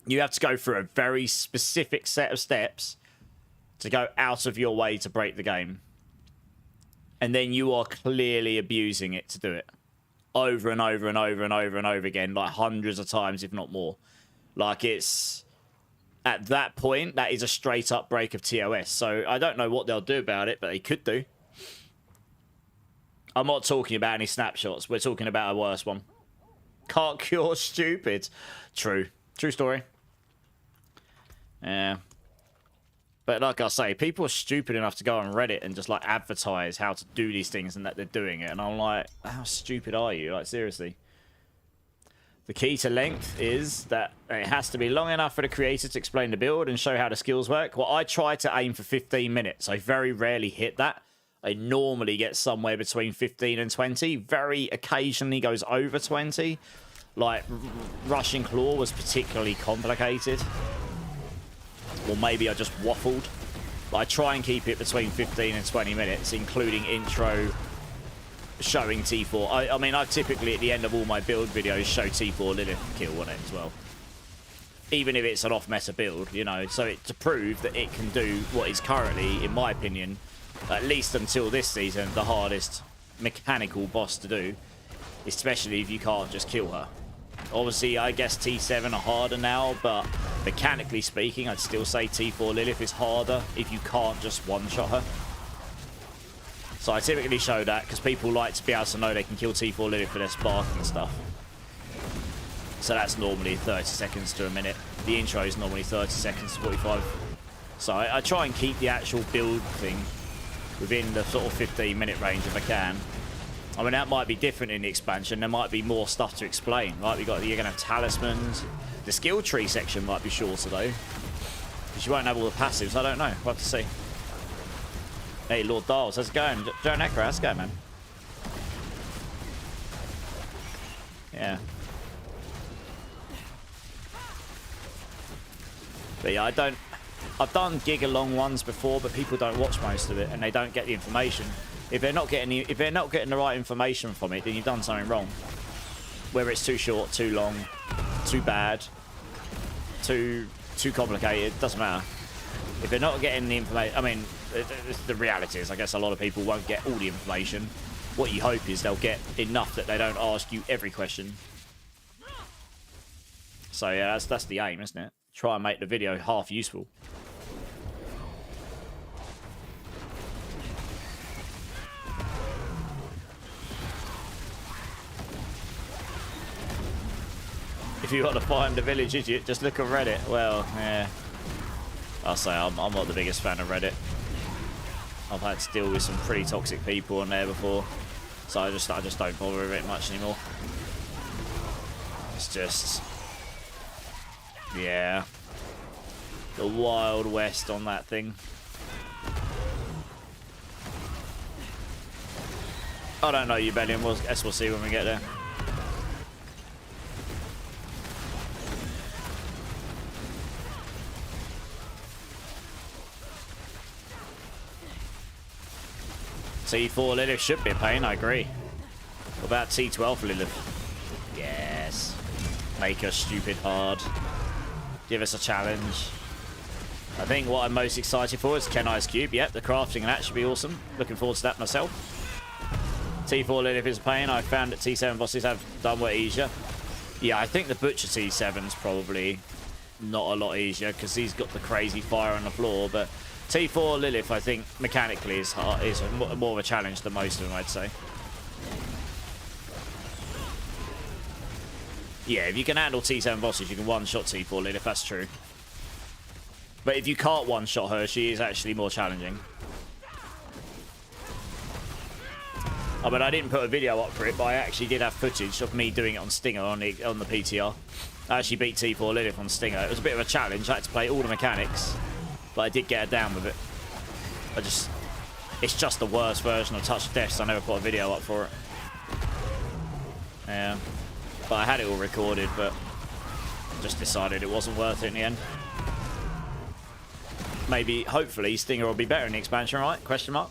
[SPEAKER 1] You have to go through a very specific set of steps to go out of your way to break the game. And then you are clearly abusing it to do it. Over and over and over and over and over again, like hundreds of times, if not more. Like, it's... At that point, that is a straight up break of TOS. So I don't know what they'll do about it, but they could do. I'm not talking about any snapshots. We're talking about a worse one. Can't cure stupid. True. True story. Yeah. But like I say, people are stupid enough to go on Reddit and just like advertise how to do these things and that they're doing it. And I'm like, how stupid are you? Like, seriously. The key to length is that it has to be long enough for the creator to explain the build and show how the skills work. Well, I try to aim for 15 minutes. I very rarely hit that. I normally get somewhere between 15 and 20. Very occasionally goes over 20. Like, Rushing Claw was particularly complicated. Or maybe I just waffled. But I try and keep it between 15 and 20 minutes, including intro, showing T4. I mean, I typically, at the end of all my build videos, show T4 Lilith kill on it as well. Even if it's an off-meta build, you know, so to prove that it can do what is currently, in my opinion, at least until this season, the hardest mechanical boss to do, especially if you can't just kill her. Obviously, I guess T7 are harder now, but mechanically speaking, I'd still say T4 Lilith is harder if you can't just one-shot her. So I typically show that because people like to be able to know they can kill T4 Lilith for their spark and stuff. So that's normally 30 seconds to a minute. The intro is normally 30 seconds to 45. So I try and keep the actual build thing within the sort of 15-minute range if I can. I mean, that might be different in the expansion. There might be more stuff to explain. Like, you're going to have talismans. The skill tree section might be shorter, though. Because you won't have all the passives. I don't know. We'll have to see. Hey, Lord Darls, how's it going? Joe Necro, how's it going, man? Yeah. But yeah, I've done gig-along ones before, but people don't watch most of it, and they don't get the information. If they're not getting the right information from it, then you've done something wrong. Whether it's too short, too long, too bad, too complicated, doesn't matter. If they're not getting the information, I mean, the reality is, I guess a lot of people won't get all the information. What you hope is they'll get enough that they don't ask you every question. So yeah, that's the aim, isn't it? Try and make the video half useful. If you want to find the village idiot, just look at Reddit. Well, yeah. I'll say I'm not the biggest fan of Reddit. I've had to deal with some pretty toxic people on there before, so I just don't bother with it much anymore. It's just, yeah, the Wild West on that thing. I don't know you, Bellion. Guess we'll see when we get there. T4 Lilith should be a pain, I agree. What about T12 Lilith? Yes. Make us stupid hard. Give us a challenge. I think what I'm most excited for is Kenai's Cube. Yep, the crafting and that should be awesome. Looking forward to that myself. T4 Lilith is a pain. I found that T7 bosses have done way easier. Yeah, I think the Butcher T7's probably not a lot easier because he's got the crazy fire on the floor, but T4 Lilith, I think, mechanically is more of a challenge than most of them, I'd say. Yeah, if you can handle T7 bosses, you can one-shot T4 Lilith, that's true. But if you can't one-shot her, she is actually more challenging. Oh, but I didn't put a video up for it, but I actually did have footage of me doing it on Stinger on the PTR. I actually beat T4 Lilith on Stinger. It was a bit of a challenge. I had to play all the mechanics. But I did get her down with it. It's just the worst version of Touch of Death, so I never put a video up for it. Yeah. But I had it all recorded, but just decided it wasn't worth it in the end. Maybe, hopefully, Stinger will be better in the expansion, right? Question mark.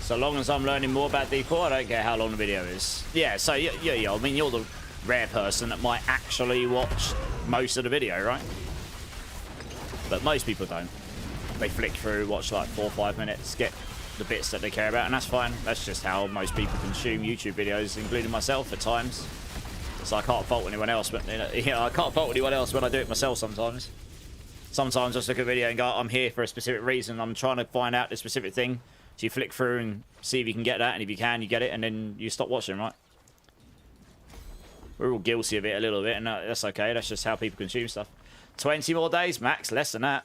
[SPEAKER 1] So long as I'm learning more about D4, I don't care how long the video is. Yeah, so yeah, I mean, you're the rare person that might actually watch most of the video, right? But most people don't. They flick through, watch like 4 or 5 minutes, get the bits that they care about, and that's fine. That's just how most people consume YouTube videos, including myself at times. So I can't fault anyone else, but I can't fault anyone else when I do it myself sometimes. Sometimes I just look at a video and go, I'm here for a specific reason. I'm trying to find out this specific thing. So you flick through and see if you can get that, and if you can, you get it, and then you stop watching, right? We're all guilty of it a little bit, and that's okay. That's just how people consume stuff. 20 more days, max, less than that.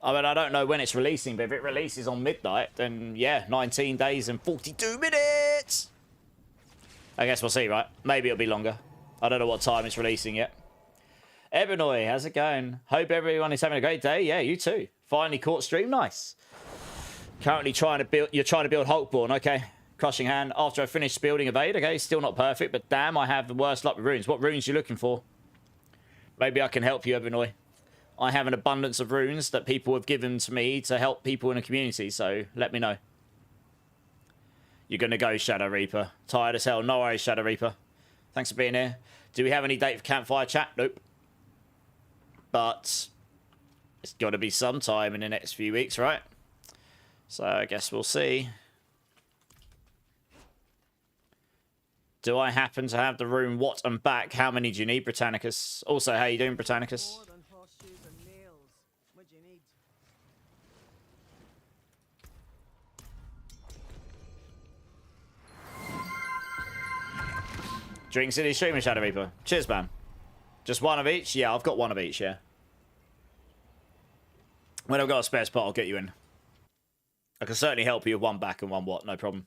[SPEAKER 1] I mean, I don't know when it's releasing, but if it releases on midnight, then yeah, 19 days and 42 minutes. I guess we'll see, right? Maybe it'll be longer. I don't know what time it's releasing yet. Ebony, how's it going? Hope everyone is having a great day. Yeah, you too. Finally caught stream, nice. Currently trying to build, you're trying to build Hulkborn, okay. Crushing Hand, after I finished building Evade, okay, still not perfect, but damn, I have the worst luck with runes. What runes are you looking for? Maybe I can help you, Ebony. I have an abundance of runes that people have given to me to help people in the community, so let me know. You're going to go, Shadow Reaper. Tired as hell. No worries, Shadow Reaper. Thanks for being here. Do we have any date for Campfire Chat? Nope. But it's got to be sometime in the next few weeks, right? So I guess we'll see. Do I happen to have the rune What and back? How many do you need, Britannicus? Also, how you doing, Britannicus? Drink City streaming, Shadow Reaper. Cheers, man. Just one of each? Yeah, I've got one of each, yeah. When I've got a spare spot, I'll get you in. I can certainly help you with one back and one what, no problem.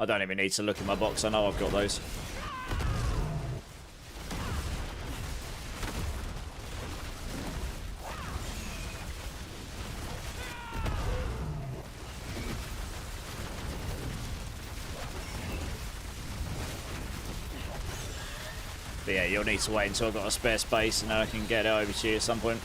[SPEAKER 1] I don't even need to look in my box. I know I've got those. But yeah, you'll need to wait until I've got a spare space and then I can get it over to you at some point.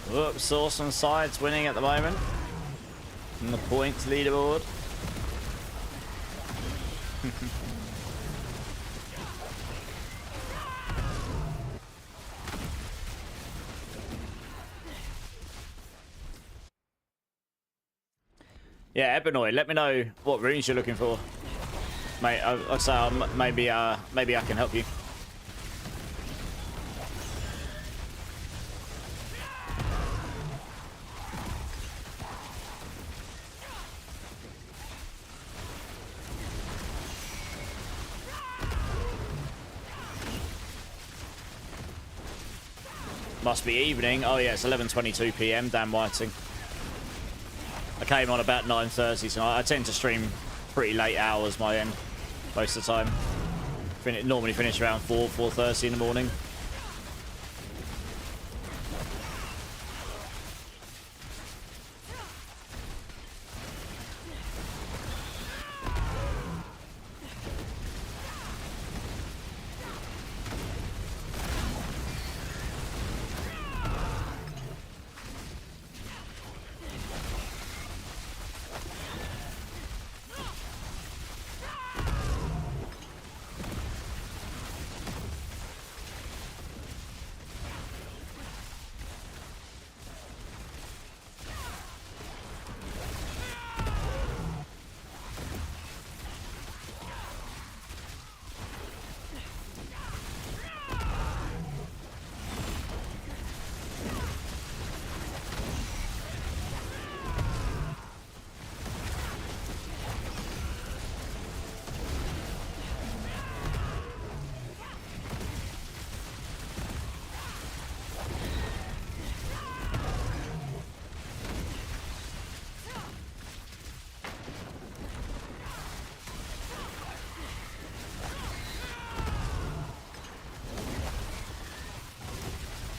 [SPEAKER 1] Whoops, Source on sides winning at the moment. On the points leaderboard. Yeah, Ebenoid, let me know what runes you're looking for. Mate, I'll say maybe I can help you. Must be evening. Oh yeah, it's 11:22 PM. Dan Whiting. I came on about 9:30 tonight. I tend to stream pretty late hours my end most of the time. Normally finish around 4:30 in the morning.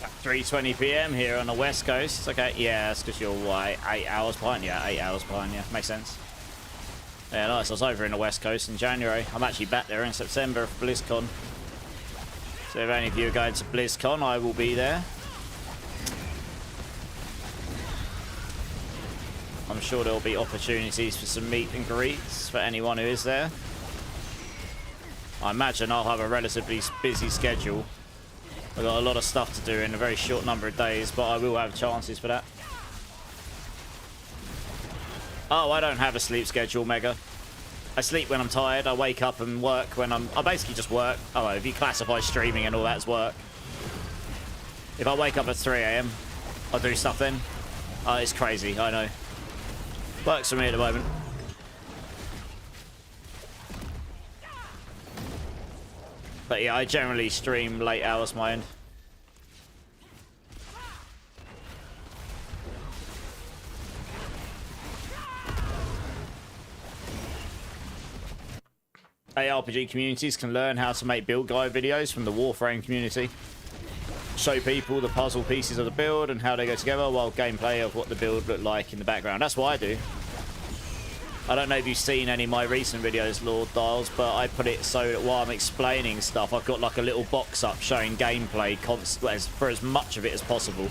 [SPEAKER 1] At 3:20 PM here on the West Coast. Okay, yeah, that's because you're 8 hours behind. Yeah, 8 hours behind. Yeah, makes sense. Yeah, nice. I was over in the West Coast in January. I'm actually back there in September for BlizzCon. So if any of you are going to BlizzCon, I will be there. I'm sure there'll be opportunities for some meet and greets for anyone who is there. I imagine I'll have a relatively busy schedule. I've got a lot of stuff to do in a very short number of days, but I will have chances for that. Oh, I don't have a sleep schedule, Mega. I sleep when I'm tired. I wake up and work when I basically just work. Oh, if you classify streaming and all that as work. If I wake up at 3 AM, I'll do stuff then. It's crazy, I know. Works for me at the moment. But yeah, I generally stream late hours my end. ARPG communities can learn how to make build guide videos from the Warframe community. Show people the puzzle pieces of the build and how they go together, while gameplay of what the build looked like in the background. That's what I do. I don't know if you've seen any of my recent videos, Lord Dials, but I put it so that while I'm explaining stuff, I've got like a little box up showing gameplay for as much of it as possible.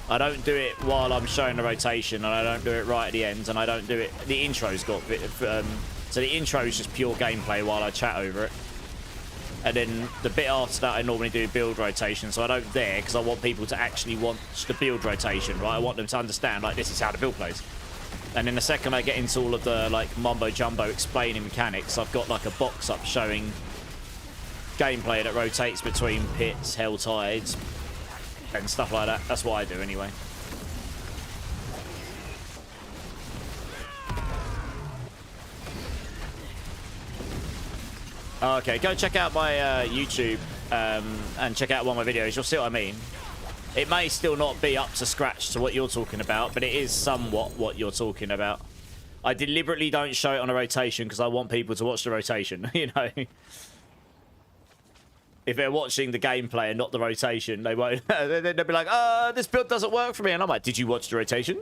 [SPEAKER 1] I don't do it while I'm showing the rotation, and I don't do it right at the end, and I don't do it... The intro's got... so the intro is just pure gameplay while I chat over it. And then the bit after that, I normally do build rotation, so I don't dare, because I want people to actually watch the build rotation, right? I want them to understand, like, this is how the build plays. And then the second I get into all of the, like, mumbo-jumbo explaining mechanics, I've got, like, a box up showing gameplay that rotates between pits, hell tides, and stuff like that. That's what I do, anyway. Okay, go check out my YouTube and check out one of my videos. You'll see what I mean. It may still not be up to scratch to what you're talking about, but it is somewhat what you're talking about. I deliberately don't show it on a rotation because I want people to watch the rotation, you know. If they're watching the gameplay and not the rotation, they won't. They'll be like, this build doesn't work for me. And I'm like, did you watch the rotation?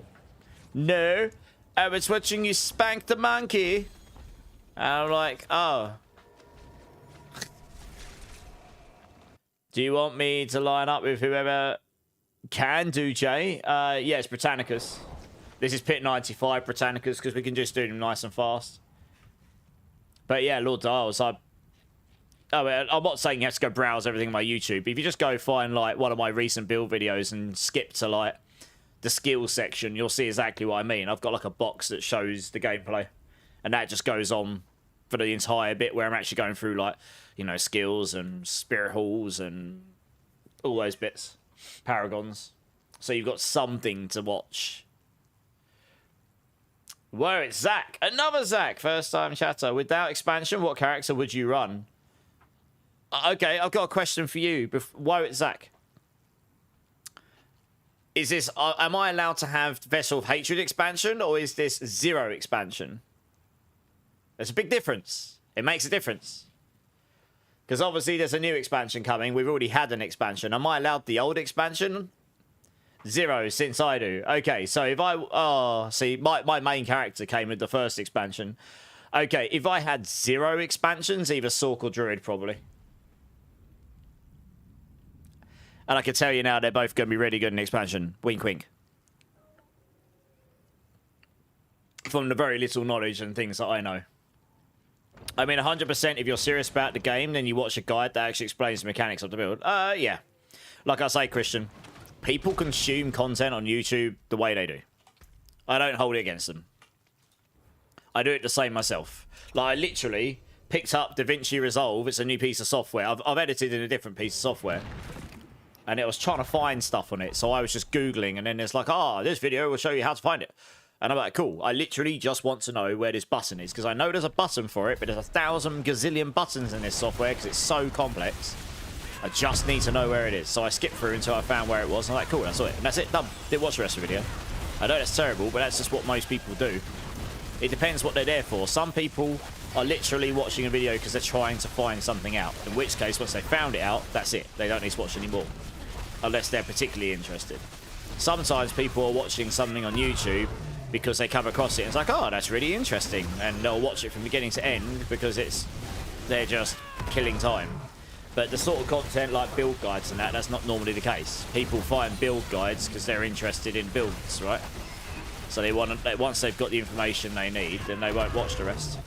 [SPEAKER 1] No. I was watching you spank the monkey. And I'm like, oh. Do you want me to line up with whoever can do, Jay? Yes, Britannicus. This is Pit 95 Britannicus, because we can just do them nice and fast. But yeah, Lord Dials, I'm not saying you have to go browse everything on my YouTube. If you just go find, like, one of my recent build videos and skip to, like, the skills section, you'll see exactly what I mean. I've got, like, a box that shows the gameplay. And that just goes on for the entire bit where I'm actually going through, like, you know, skills and spirit halls and all those bits. Paragons. So you've got something to watch. Whoa, it's Zach. Another Zach. First time chatter. Without expansion, what character would you run? Okay, I've got a question for you. Whoa, it's Zach. Is this... am I allowed to have Vessel of Hatred expansion, or is this zero expansion? There's a big difference. It makes a difference. Because obviously there's a new expansion coming. We've already had an expansion. Am I allowed the old expansion? Zero, since I do. Okay, so if I... Oh, see, my main character came with the first expansion. Okay, if I had zero expansions, either Sork or Druid, probably. And I can tell you now, they're both going to be really good in expansion. Wink, wink. From the very little knowledge and things that I know. I mean, 100% if you're serious about the game, then you watch a guide that actually explains the mechanics of the build. Yeah. Like I say, Christian, people consume content on YouTube the way they do. I don't hold it against them. I do it the same myself. Like, I literally picked up DaVinci Resolve. It's a new piece of software. I've edited in a different piece of software. And it was trying to find stuff on it. So I was just Googling, and then it's like, this video will show you how to find it. And I'm like, cool, I literally just want to know where this button is, because I know there's a button for it, but there's 1,000 gazillion buttons in this software because it's so complex. I just need to know where it is. So I skipped through until I found where it was. I'm like, cool, that's it. And that's it, done. Didn't watch the rest of the video. I know that's terrible, but that's just what most people do. It depends what they're there for. Some people are literally watching a video because they're trying to find something out. In which case, once they found it out, that's it. They don't need to watch anymore. Unless they're particularly interested. Sometimes people are watching something on YouTube because they come across it and it's like, oh, that's really interesting. And they'll watch it from beginning to end because they're just killing time. But the sort of content like build guides and that's not normally the case. People find build guides because they're interested in builds, right? So once they've got the information they need, then they won't watch the rest.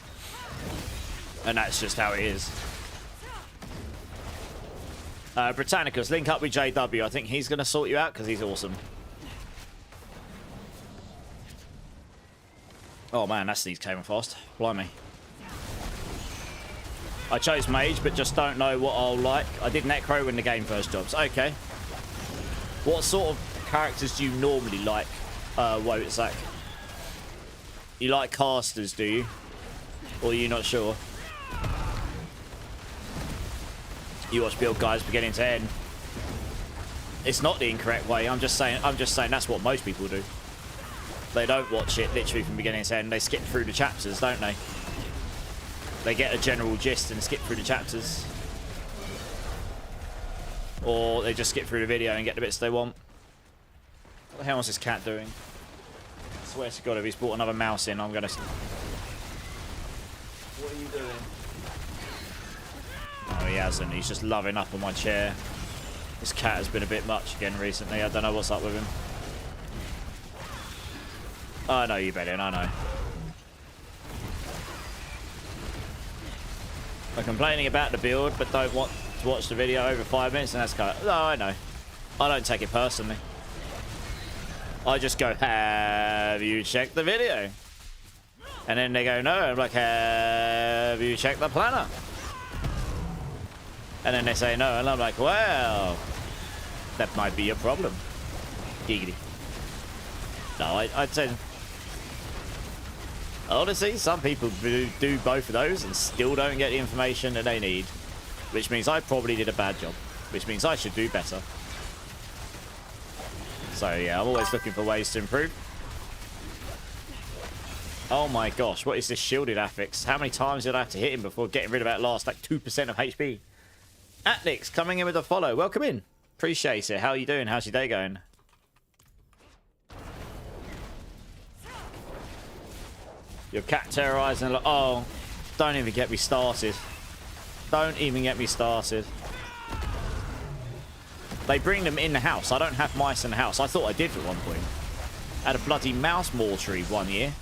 [SPEAKER 1] And that's just how it is. Britannicus, link up with JW. I think he's going to sort you out because he's awesome. Oh man, these came fast. Blimey. I chose Mage, but just don't know what I'll like. I did Necro when the game first drops. Okay. What sort of characters do you normally like, Wotzak? You like casters, do you? Or are you not sure? You watch build guides beginning to end. It's not the incorrect way. I'm just saying that's what most people do. They don't watch it literally from beginning to end. They skip through the chapters, don't they? They get a general gist and skip through the chapters. Or they just skip through the video and get the bits they want. What the hell is this cat doing? I swear to God, if he's brought another mouse in, I'm gonna... What are you doing? Oh, he hasn't. He's just loving up on my chair. This cat has been a bit much again recently. I don't know what's up with him. Oh, I know you, Bellin. I know. I'm complaining about the build, but don't want to watch the video over 5 minutes, and that's kind of... No, I know. I don't take it personally. I just go, have you checked the video? And then they go, no. I'm like, have you checked the planner? And then they say no, and I'm like, well, that might be a problem. Giggity. No, I'd say... Honestly, some people do both of those and still don't get the information that they need. Which means I probably did a bad job. Which means I should do better. So yeah, I'm always looking for ways to improve. Oh my gosh, what is this shielded affix? How many times did I have to hit him before getting rid of that last like 2% of HP? Atnix coming in with a follow. Welcome in. Appreciate it. How are you doing? How's your day going? Your cat terrorizing. Oh, don't even get me started. Don't even get me started. They bring them in the house. I don't have mice in the house. I thought I did at one point. I had a bloody mouse mortuary one year.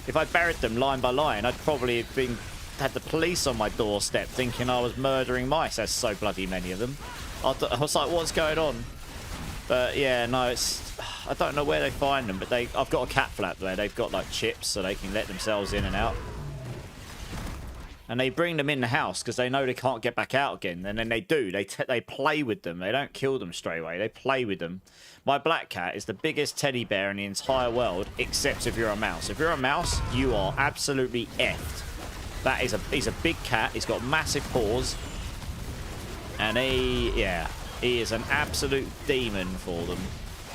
[SPEAKER 1] If I buried them line by line, I'd probably have had the police on my doorstep thinking I was murdering mice. There's so bloody many of them. I was like, what's going on? But yeah, no, it's... I don't know where they find them, but I've got a cat flap there. They've got like chips so they can let themselves in and out. And they bring them in the house because they know they can't get back out again. And then they do. They play with them. They don't kill them straight away. They play with them. My black cat is the biggest teddy bear in the entire world, except if you're a mouse. If you're a mouse, you are absolutely effed. He's a big cat. He's got massive paws. And he is an absolute demon for them.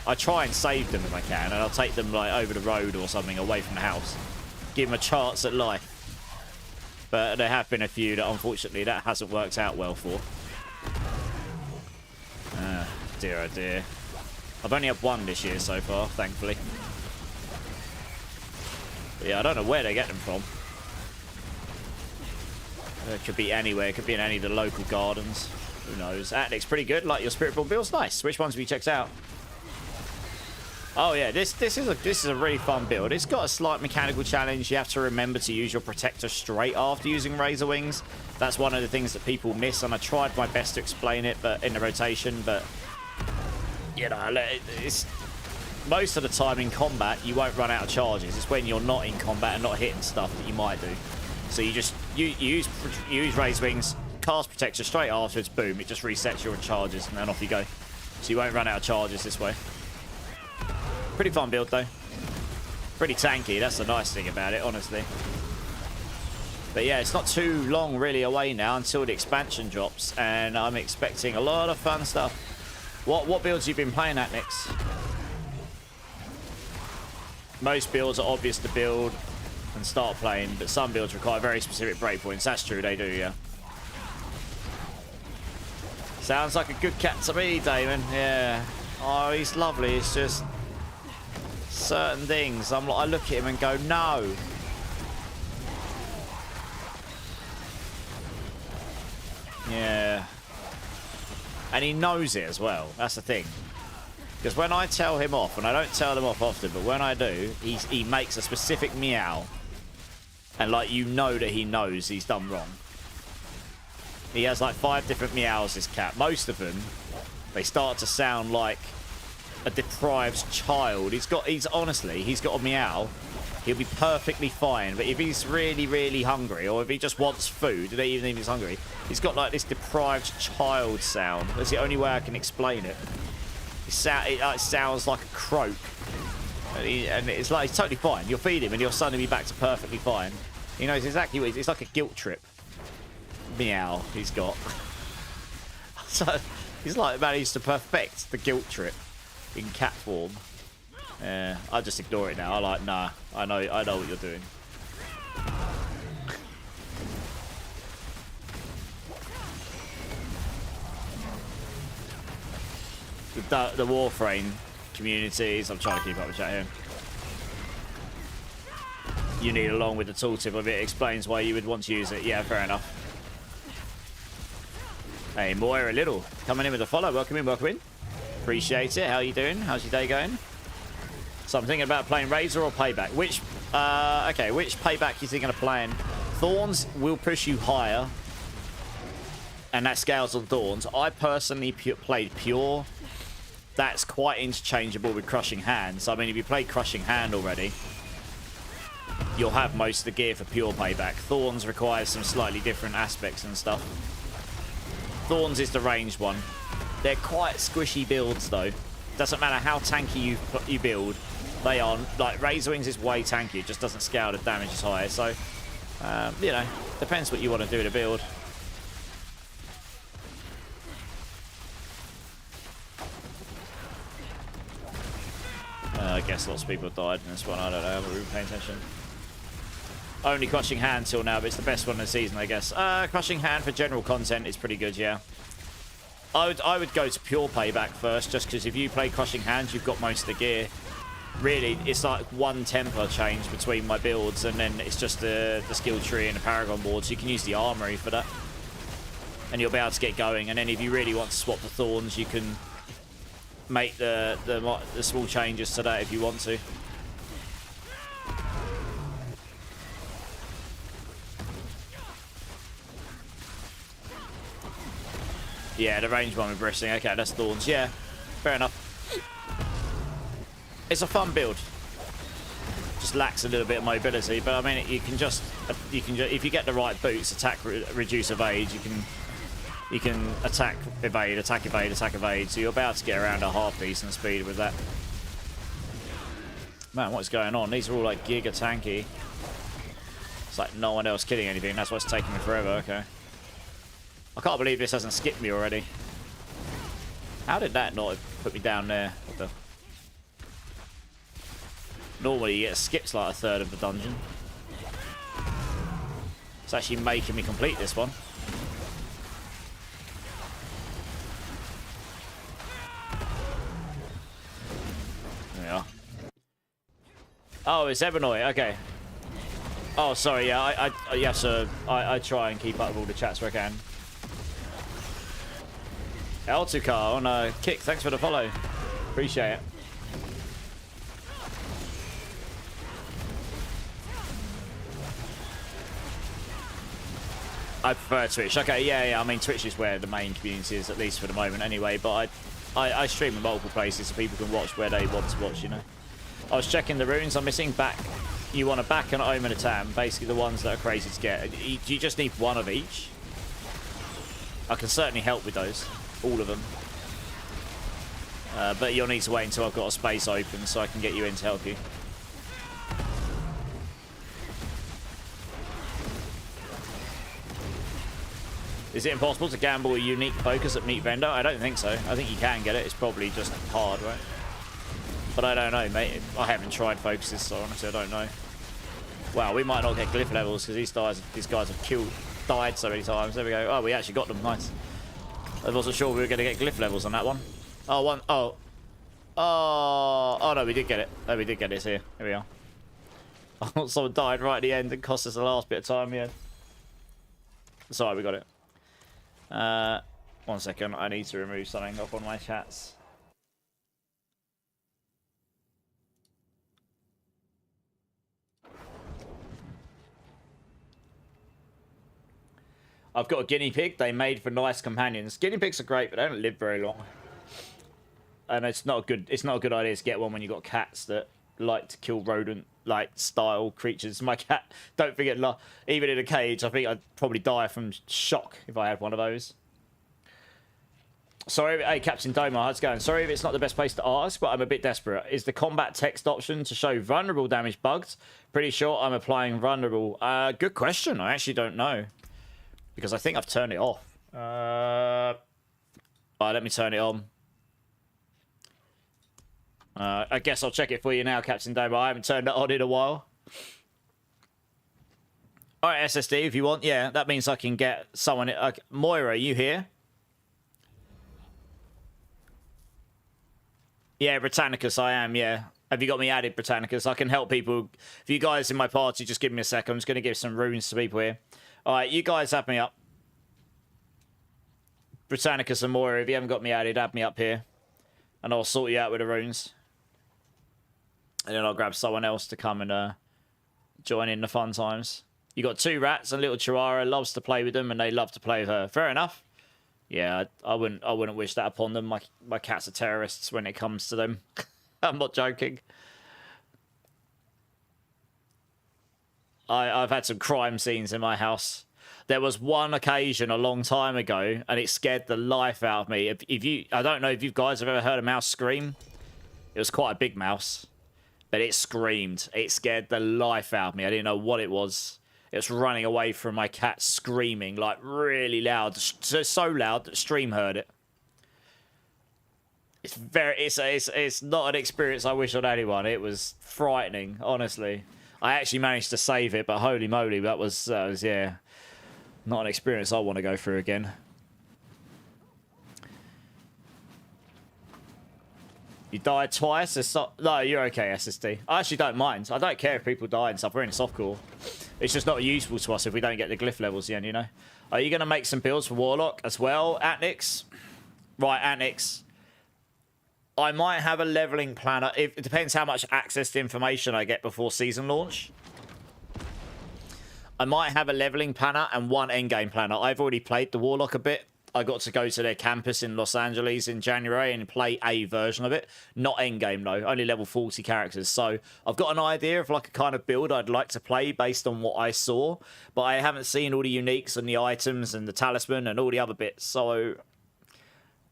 [SPEAKER 1] I try and save them if I can, and I'll take them like over the road or something away from the house. Give them a chance at life. But there have been a few that unfortunately that hasn't worked out well for. Dear oh dear. I've only had one this year so far, thankfully. But yeah, I don't know where they get them from. It could be anywhere. It could be in any of the local gardens. Who knows? Attic's pretty good. Like your Spiritborn builds. Nice. Which ones have you checked out? Oh yeah, this is a really fun build. It's got a slight mechanical challenge. You have to remember to use your protector straight after using Razorwings. That's one of the things that people miss, and I tried my best to explain it, but in the rotation. But you know, it's most of the time in combat you won't run out of charges. It's when you're not in combat and not hitting stuff that you might do. So you just use Razorwings, cast protector straight afterwards. Boom! It just resets your charges, and then off you go. So you won't run out of charges this way. Pretty fun build though. Pretty tanky, that's the nice thing about it, honestly. But yeah, it's not too long really away now until the expansion drops, and I'm expecting a lot of fun stuff. What builds have you been playing at next? Most builds are obvious to build and start playing, but some builds require very specific breakpoints. That's true, they do, yeah. Sounds like a good cat to me, Damon. Yeah. Oh, he's lovely. It's just certain things. I look at him and go, no. Yeah. And he knows it as well. That's the thing. Because when I tell him off, and I don't tell him off often, but when I do, he makes a specific meow. And like, you know that he knows he's done wrong. He has like 5 different meows, this cat. Most of them, they start to sound like a deprived child. Honestly, he's got a meow. He'll be perfectly fine. But if he's really, really hungry, or if he just wants food, even if he's hungry, he's got like this deprived child sound. That's the only way I can explain it. It sounds like a croak. And it's like, it's totally fine. You'll feed him and he'll suddenly be back to perfectly fine. He knows exactly what it's like. A guilt trip. Meow he's got. So he's like managed to perfect the guilt trip in cat form. Yeah, I just ignore it now. I like, nah, I know what you're doing. the Warframe communities. I'm trying to keep up with chat here. You need along with the tooltip of it explains why you would want to use it. Yeah, fair enough. Hey, Moira Little coming in with a follow. Welcome in, welcome in. Appreciate it. How are you doing? How's your day going? So I'm thinking about playing Razor or Payback. Which Payback you thinking of playing? Thorns will push you higher, and that scales on Thorns. I personally played Pure. That's quite interchangeable with Crushing Hand. So I mean, if you play Crushing Hand already, you'll have most of the gear for Pure Payback. Thorns requires some slightly different aspects and stuff. Thorns is the ranged one. They're quite squishy builds though. Doesn't matter how tanky you build. They are, like, Razorwings is way tanky. It just doesn't scale the damage as high. So, you know, depends what you want to do to build. I guess lots of people died in this one. I don't know. I haven't really paying attention. Only Crushing Hand till now, but it's the best one in the season, I guess. Crushing Hand for general content is pretty good, yeah. I would go to Pure Payback first, just because if you play Crushing Hand, you've got most of the gear. Really, it's like one temper change between my builds, and then it's just the skill tree and the Paragon board, so you can use the armory for that. And you'll be able to get going, and then if you really want to swap the Thorns, you can make the small changes to that if you want to. Yeah, the range one with Bristling. Okay, that's Thorns. Yeah, fair enough. It's a fun build. Just lacks a little bit of mobility, but I mean, you can just if you get the right boots, attack, reduce, evade, you can attack, evade, attack, evade, attack, evade. So you're about to get around a half decent speed with that. Man, what's going on? These are all like giga tanky. It's like no one else killing anything. That's why it's taking me forever. Okay. I can't believe this hasn't skipped me already. How did that not put me down there? What the? Normally you get skipped like a third of the dungeon. It's actually making me complete this one. There we are. Oh, it's Ebonoi. Okay. Oh, sorry. Yeah, I try and keep up with all the chats where I can. L2car on a kick. Thanks for the follow. Appreciate it. I prefer Twitch. Okay, yeah. I mean, Twitch is where the main community is, at least for the moment anyway. But I stream in multiple places so people can watch where they want to watch, you know. I was checking the runes. I'm missing back. You want a back, an omen, and a tam. Basically the ones that are crazy to get. You just need one of each. I can certainly help with those. All of them. But you'll need to wait until I've got a space open so I can get you in to help you. Is it impossible to gamble a unique focus at Meat Vendor? I don't think so. I think you can get it. It's probably just hard, right? But I don't know, mate. I haven't tried focuses, so honestly I don't know. Wow, we might not get glyph levels because these guys have died so many times. There we go. Oh, we actually got them. Nice. I wasn't sure we were going to get glyph levels on that one. Oh, one. Oh. Oh, no, we did get it. No, we did get it. Here we are. Oh, someone died right at the end and cost us the last bit of time, yeah. Sorry, we got it. 1 second. I need to remove something off on my chats. I've got a guinea pig. They made for nice companions. Guinea pigs are great, but they don't live very long. And it's not a good idea to get one when you've got cats that like to kill rodent-like style creatures. My cat, don't forget, even in a cage, I think I'd probably die from shock if I had one of those. Sorry, hey, Captain Doma, how's it going? Sorry if it's not the best place to ask, but I'm a bit desperate. Is the combat text option to show vulnerable damage bugged? Pretty sure I'm applying vulnerable. Good question. I actually don't know. Because I think I've turned it off. Alright, let me turn it on. I guess I'll check it for you now, Captain Doma. I haven't turned it on in a while. Alright, SSD, if you want. Yeah, that means I can get someone... Moira, are you here? Yeah, Britannicus, I am, yeah. Have you got me added, Britannicus? I can help people. If you guys in my party, just give me a sec. I'm just going to give some runes to people here. All right, you guys have me up. Britannicus and Moira, if you haven't got me added, add me up here. And I'll sort you out with the runes. And then I'll grab someone else to come and join in the fun times. You got 2 rats, and little Chihuahua loves to play with them, and they love to play with her. Fair enough. Yeah, I wouldn't wish that upon them. My cats are terrorists when it comes to them. I'm not joking. I've had some crime scenes in my house. There was one occasion a long time ago, and it scared the life out of me. I don't know if you guys have ever heard a mouse scream. It was quite a big mouse, but it screamed. It scared the life out of me. I didn't know what it was. It was running away from my cat, screaming like really loud, so loud that Stream heard it. It's not an experience I wish on anyone. It was frightening, honestly. I actually managed to save it, but holy moly, that was yeah, not an experience I want to go through again. You died twice? No, you're okay, SSD. I actually don't mind. I don't care if people die and stuff. We're in a softcore. It's just not useful to us if we don't get the glyph levels yet, you know? Are you going to make some builds for Warlock as well, Atnix? Right, Atnix. I might have a leveling planner. It depends how much access to information I get before season launch. I might have a leveling planner and 1 endgame planner. I've already played the Warlock a bit. I got to go to their campus in Los Angeles in January and play a version of it. Not endgame, though. Only level 40 characters. So I've got an idea of like a kind of build I'd like to play based on what I saw. But I haven't seen all the uniques and the items and the talisman and all the other bits. So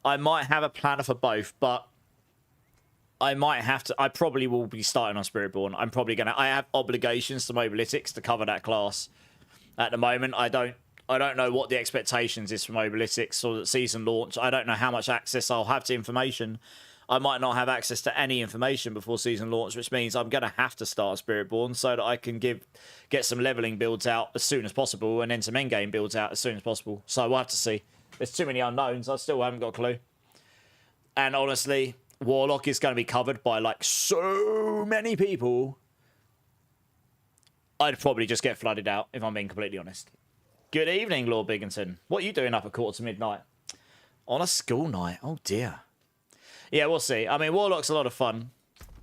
[SPEAKER 1] I might have a planner for both, but I might have to. I probably will be starting on Spiritborn. I'm probably going to. I have obligations to Mobalytics to cover that class. At the moment, I don't know what the expectations is from Mobalytics or the season launch. I don't know how much access I'll have to information. I might not have access to any information before season launch, which means I'm going to have to start Spiritborn so that I can get some leveling builds out as soon as possible and then some endgame builds out as soon as possible. So we'll have to see. There's too many unknowns. I still haven't got a clue. And honestly, Warlock is going to be covered by like so many people. I'd probably just get flooded out if I'm being completely honest. Good evening, Lord Bigginson. What are you doing up at midnight? On a school night? Oh, dear. Yeah, we'll see. I mean, Warlock's a lot of fun.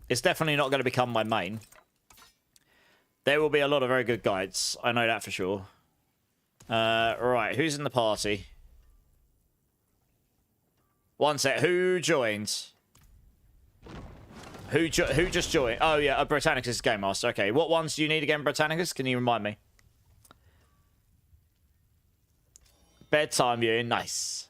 [SPEAKER 1] It's definitely not going to become my main. There will be a lot of very good guides. I know that for sure. Right, who's in the party? One sec. Who joined? Who just joined? Oh, yeah, Britannicus is Game Master. Okay, what ones do you need again, Britannicus? Can you remind me? Bedtime viewing, nice.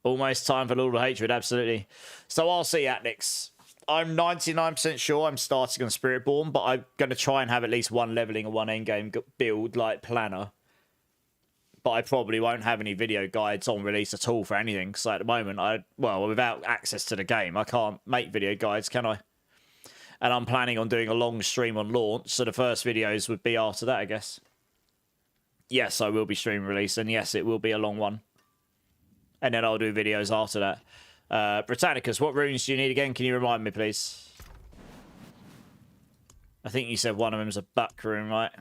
[SPEAKER 1] Almost time for Lord of Hatred, absolutely. So I'll see, Atnix. I'm 99% sure I'm starting on Spiritborn, but I'm going to try and have at least 1 leveling and 1 endgame build, like, planner. But I probably won't have any video guides on release at all for anything. So at the moment, well, without access to the game, I can't make video guides, can I? And I'm planning on doing a long stream on launch, so the first videos would be after that, I guess. Yes, I will be stream release, and yes, it will be a long one. And then I'll do videos after that. Britannicus, what runes do you need again? Can you remind me, please? I think you said one of them's a back rune, right?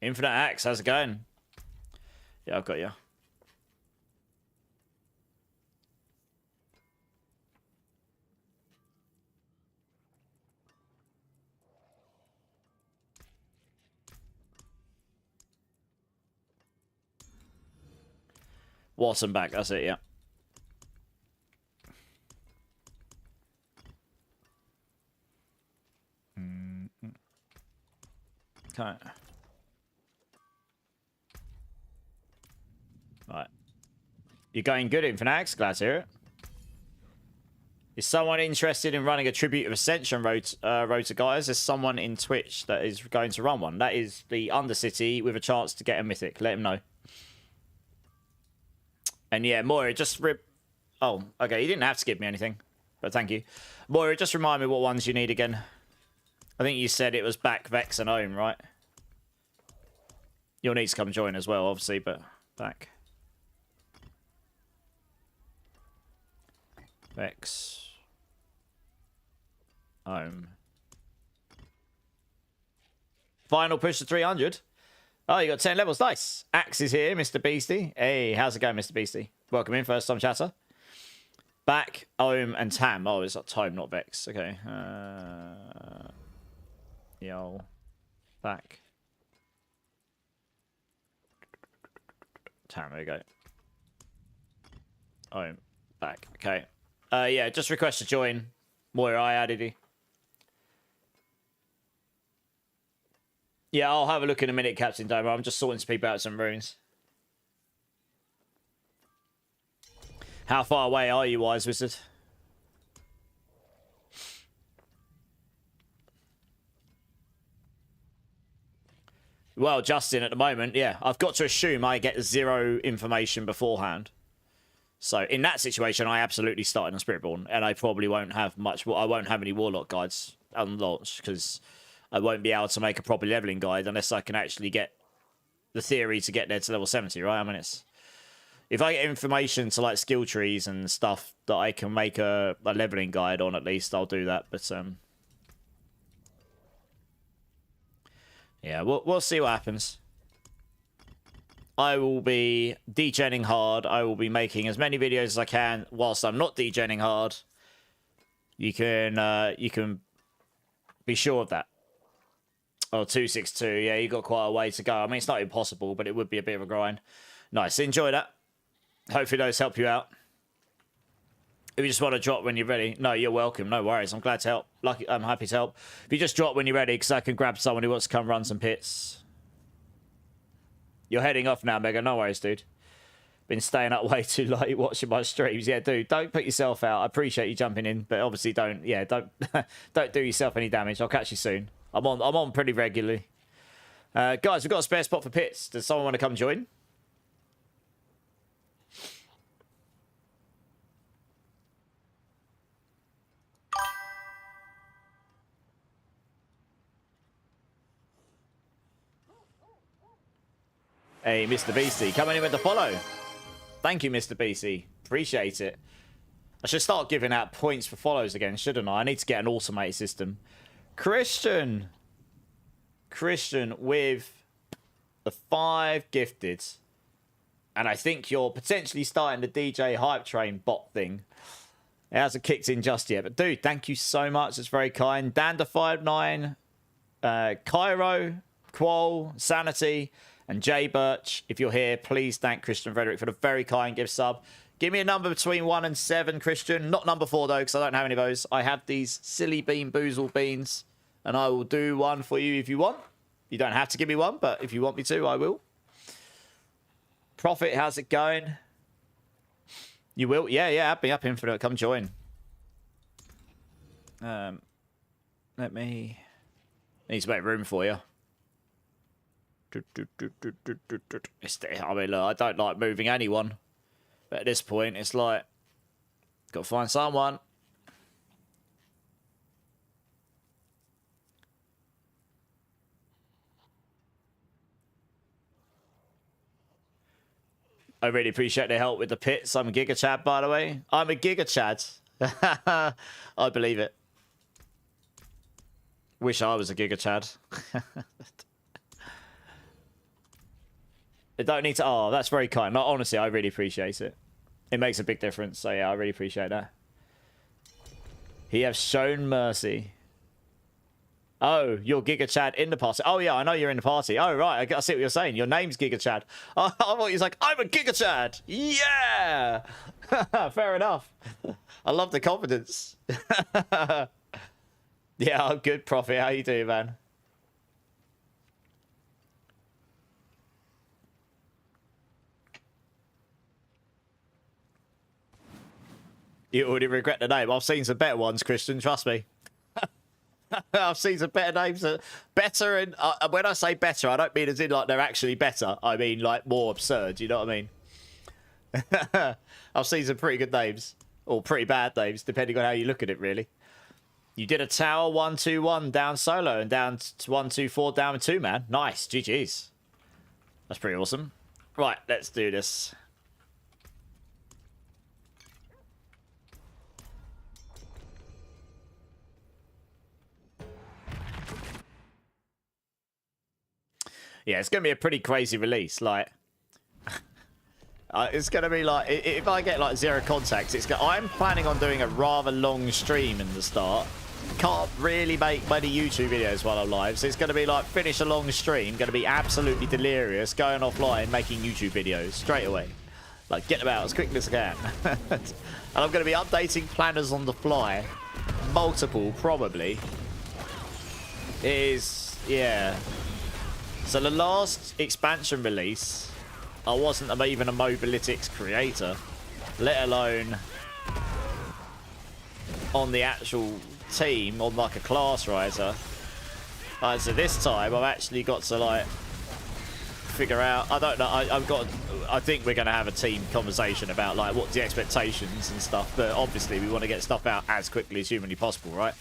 [SPEAKER 1] Infinite Axe, how's it going? Yeah, I've got you. Watson back, that's it, yeah. Okay. Right. You're going good, Infinite Axe, glad to hear it. Is someone interested in running a Tribute of Ascension rota, guys? There's someone in Twitch that is going to run one. That is the Undercity with a chance to get a mythic. Let him know. And yeah, Moira, just Oh, okay, you didn't have to give me anything, but thank you. Moira, just remind me what ones you need again. I think you said it was back, Vex, and Ohm, right? You'll need to come join as well, obviously, but back. Vex. Final push to 300. Oh, you got 10 levels. Nice. Axe is here, Mr. Beastie. Hey, how's it going, Mr. Beastie? Welcome in, first time chatter. Back, Ohm, and Tam. Oh, it's not Tome, not Vex. Okay. Yo. Back. Tam, there we go. Ohm. Back. Okay. Yeah, just request to join. Moira, I added you. Yeah, I'll have a look in a minute, Captain Domer. I'm just sorting some people out some runes. How far away are you, Wise Wizard? Well, Justin, at the moment, yeah. I've got to assume I get 0 information beforehand. So, in that situation, I absolutely started on Spiritborn. And I probably won't have much... I won't have any Warlock guides unlaunched, because I won't be able to make a proper leveling guide unless I can actually get the theory to get there to level 70, right? I mean, it's... If I get information to, like, skill trees and stuff that I can make a leveling guide on, at least, I'll do that. But, yeah, we'll see what happens. I will be degenning hard. I will be making as many videos as I can whilst I'm not degenning hard. You can be sure of that. Oh, 262. Yeah, you got quite a way to go. I mean, it's not impossible, but it would be a bit of a grind. Nice. Enjoy that. Hopefully those help you out. If you just want to drop when you're ready. No, you're welcome. No worries. I'm glad to help. I'm happy to help. If you just drop when you're ready, because I can grab someone who wants to come run some pits. You're heading off now, Mega. No worries, dude. Been staying up way too late watching my streams. Yeah, dude, don't put yourself out. I appreciate you jumping in, but obviously don't don't do yourself any damage. I'll catch you soon. I'm on pretty regularly. Guys, we've got a spare spot for pits. Does someone want to come join? Hey, Mr. BC, coming in with the follow. Thank you, Mr. BC. Appreciate it. I should start giving out points for follows again, shouldn't I? I need to get an automated system. Christian with the 5 gifted. And I think you're potentially starting the DJ Hype Train bot thing. It hasn't kicked in just yet. But, dude, thank you so much. It's very kind. Dander59, Cairo, Qual, Sanity... And Jay Birch, if you're here, please thank Christian Frederick for the very kind gift sub. Give me a number between 1 and 7, Christian. Not number 4, though, because I don't have any of those. I have these silly bean boozle beans, and I will do one for you if you want. You don't have to give me one, but if you want me to, I will. Prophet, how's it going? You will? Yeah, happy Infinite. Come join. Let me... Need to make room for you. I mean, look, I don't like moving anyone. But at this point, it's like... Got to find someone. I really appreciate the help with the pits. I'm a Giga Chad, by the way. I'm a Giga Chad. I believe it. Wish I was a Giga Chad. I don't need to... Oh, that's very kind. No, honestly, I really appreciate it. It makes a big difference. So, yeah, I really appreciate that. He has shown mercy. Oh, you're Giga Chad in the party. Oh, yeah, I know you're in the party. Oh, right. I see what you're saying. Your name's Giga Chad. Oh, I thought he was like, I'm a Giga Chad. Yeah. Fair enough. I love the confidence. Yeah, I'm good, Prophet. How you doing, man? You already regret the name. I've seen some better ones, Christian. Trust me. I've seen some better names. Better, and when I say better, I don't mean as in like they're actually better. I mean like more absurd. You know what I mean? I've seen some pretty good names. Or pretty bad names, depending on how you look at it, really. You did a tower 1-2-1 down solo and down 1-2-4 down with 2, man. Nice. GG's. That's pretty awesome. Right, let's do this. Yeah, it's going to be a pretty crazy release. Like, it's going to be like, if I get like 0 contacts, I'm planning on doing a rather long stream in the start. Can't really make many YouTube videos while I'm live, so it's going to be like finish a long stream, going to be absolutely delirious, going offline, making YouTube videos straight away. Like, get them out as quickly as I can. And I'm going to be updating planners on the fly. Multiple, probably. Yeah. So the last expansion release, I wasn't even a Mobalytics creator, let alone on the actual team, on like a class writer. So this time I've actually got to like figure out, I don't know, I think we're going to have a team conversation about like what's the expectations and stuff, but obviously we want to get stuff out as quickly as humanly possible, right?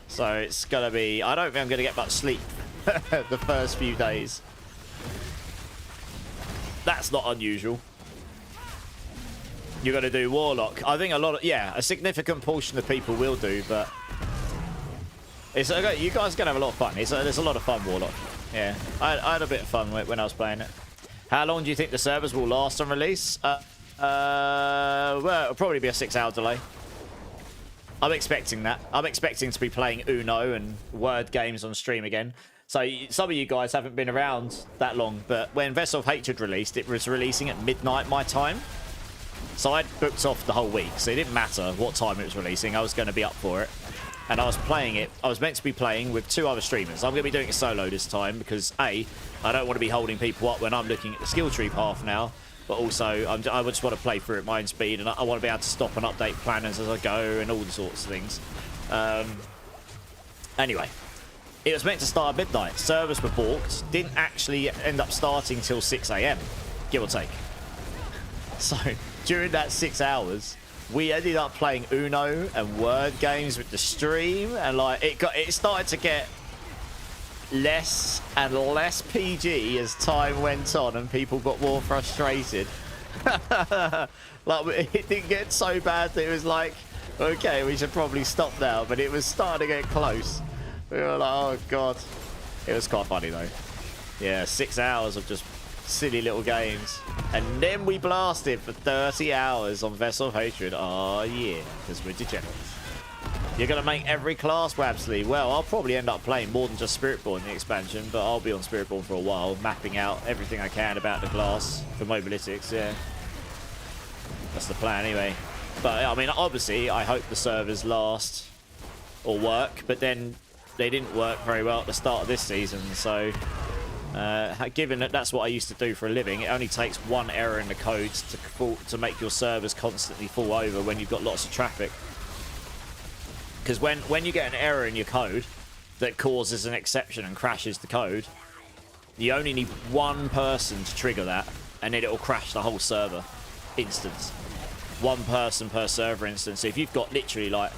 [SPEAKER 1] So it's going to be, I don't think I'm going to get much sleep the first few days. That's not unusual. You're going to do Warlock. I think a significant portion of people will do, but it's okay. You guys are going to have a lot of fun. There's a lot of fun, Warlock. Yeah, I had a bit of fun when I was playing it. How long do you think the servers will last on release? Well, it'll probably be a 6-hour delay. I'm expecting that. I'm expecting to be playing Uno and word games on stream again. So some of you guys haven't been around that long, but when Vessel of Hatred released, it was releasing at midnight my time. So I'd booked off the whole week, so it didn't matter what time it was releasing. I was going to be up for it. And I was playing it. I was meant to be playing with 2 other streamers. I'm going to be doing it solo this time because, A, I don't want to be holding people up when I'm looking at the skill tree path now. But also, I just want to play through at my own speed, and I want to be able to stop and update planners as I go and all the sorts of things. Anyway, it was meant to start at midnight. Servers were balked. Didn't actually end up starting till 6 AM, give or take. So, during that 6 hours, we ended up playing Uno and word games with the stream, and like it started to get less and less PG as time went on and people got more frustrated. Like, it didn't get so bad that it was like, okay, we should probably stop now, but it was starting to get close. We were like, oh god. It was quite funny though. Yeah, 6 hours of just silly little games, and then we blasted for 30 hours on Vessel of Hatred. Oh yeah, because we're degenerates. You're going to make every class, Wabsley. Well, I'll probably end up playing more than just Spiritborn in the expansion, but I'll be on Spiritborn for a while, mapping out everything I can about the class for Mobalytics, yeah. That's the plan anyway. But, I mean, obviously, I hope the servers last or work, but then they didn't work very well at the start of this season, so given that that's what I used to do for a living, it only takes one error in the code to make your servers constantly fall over when you've got lots of traffic. Because when you get an error in your code that causes an exception and crashes the code, you only need one person to trigger that, and then it'll crash the whole server instance. One person per server instance. So if you've got literally like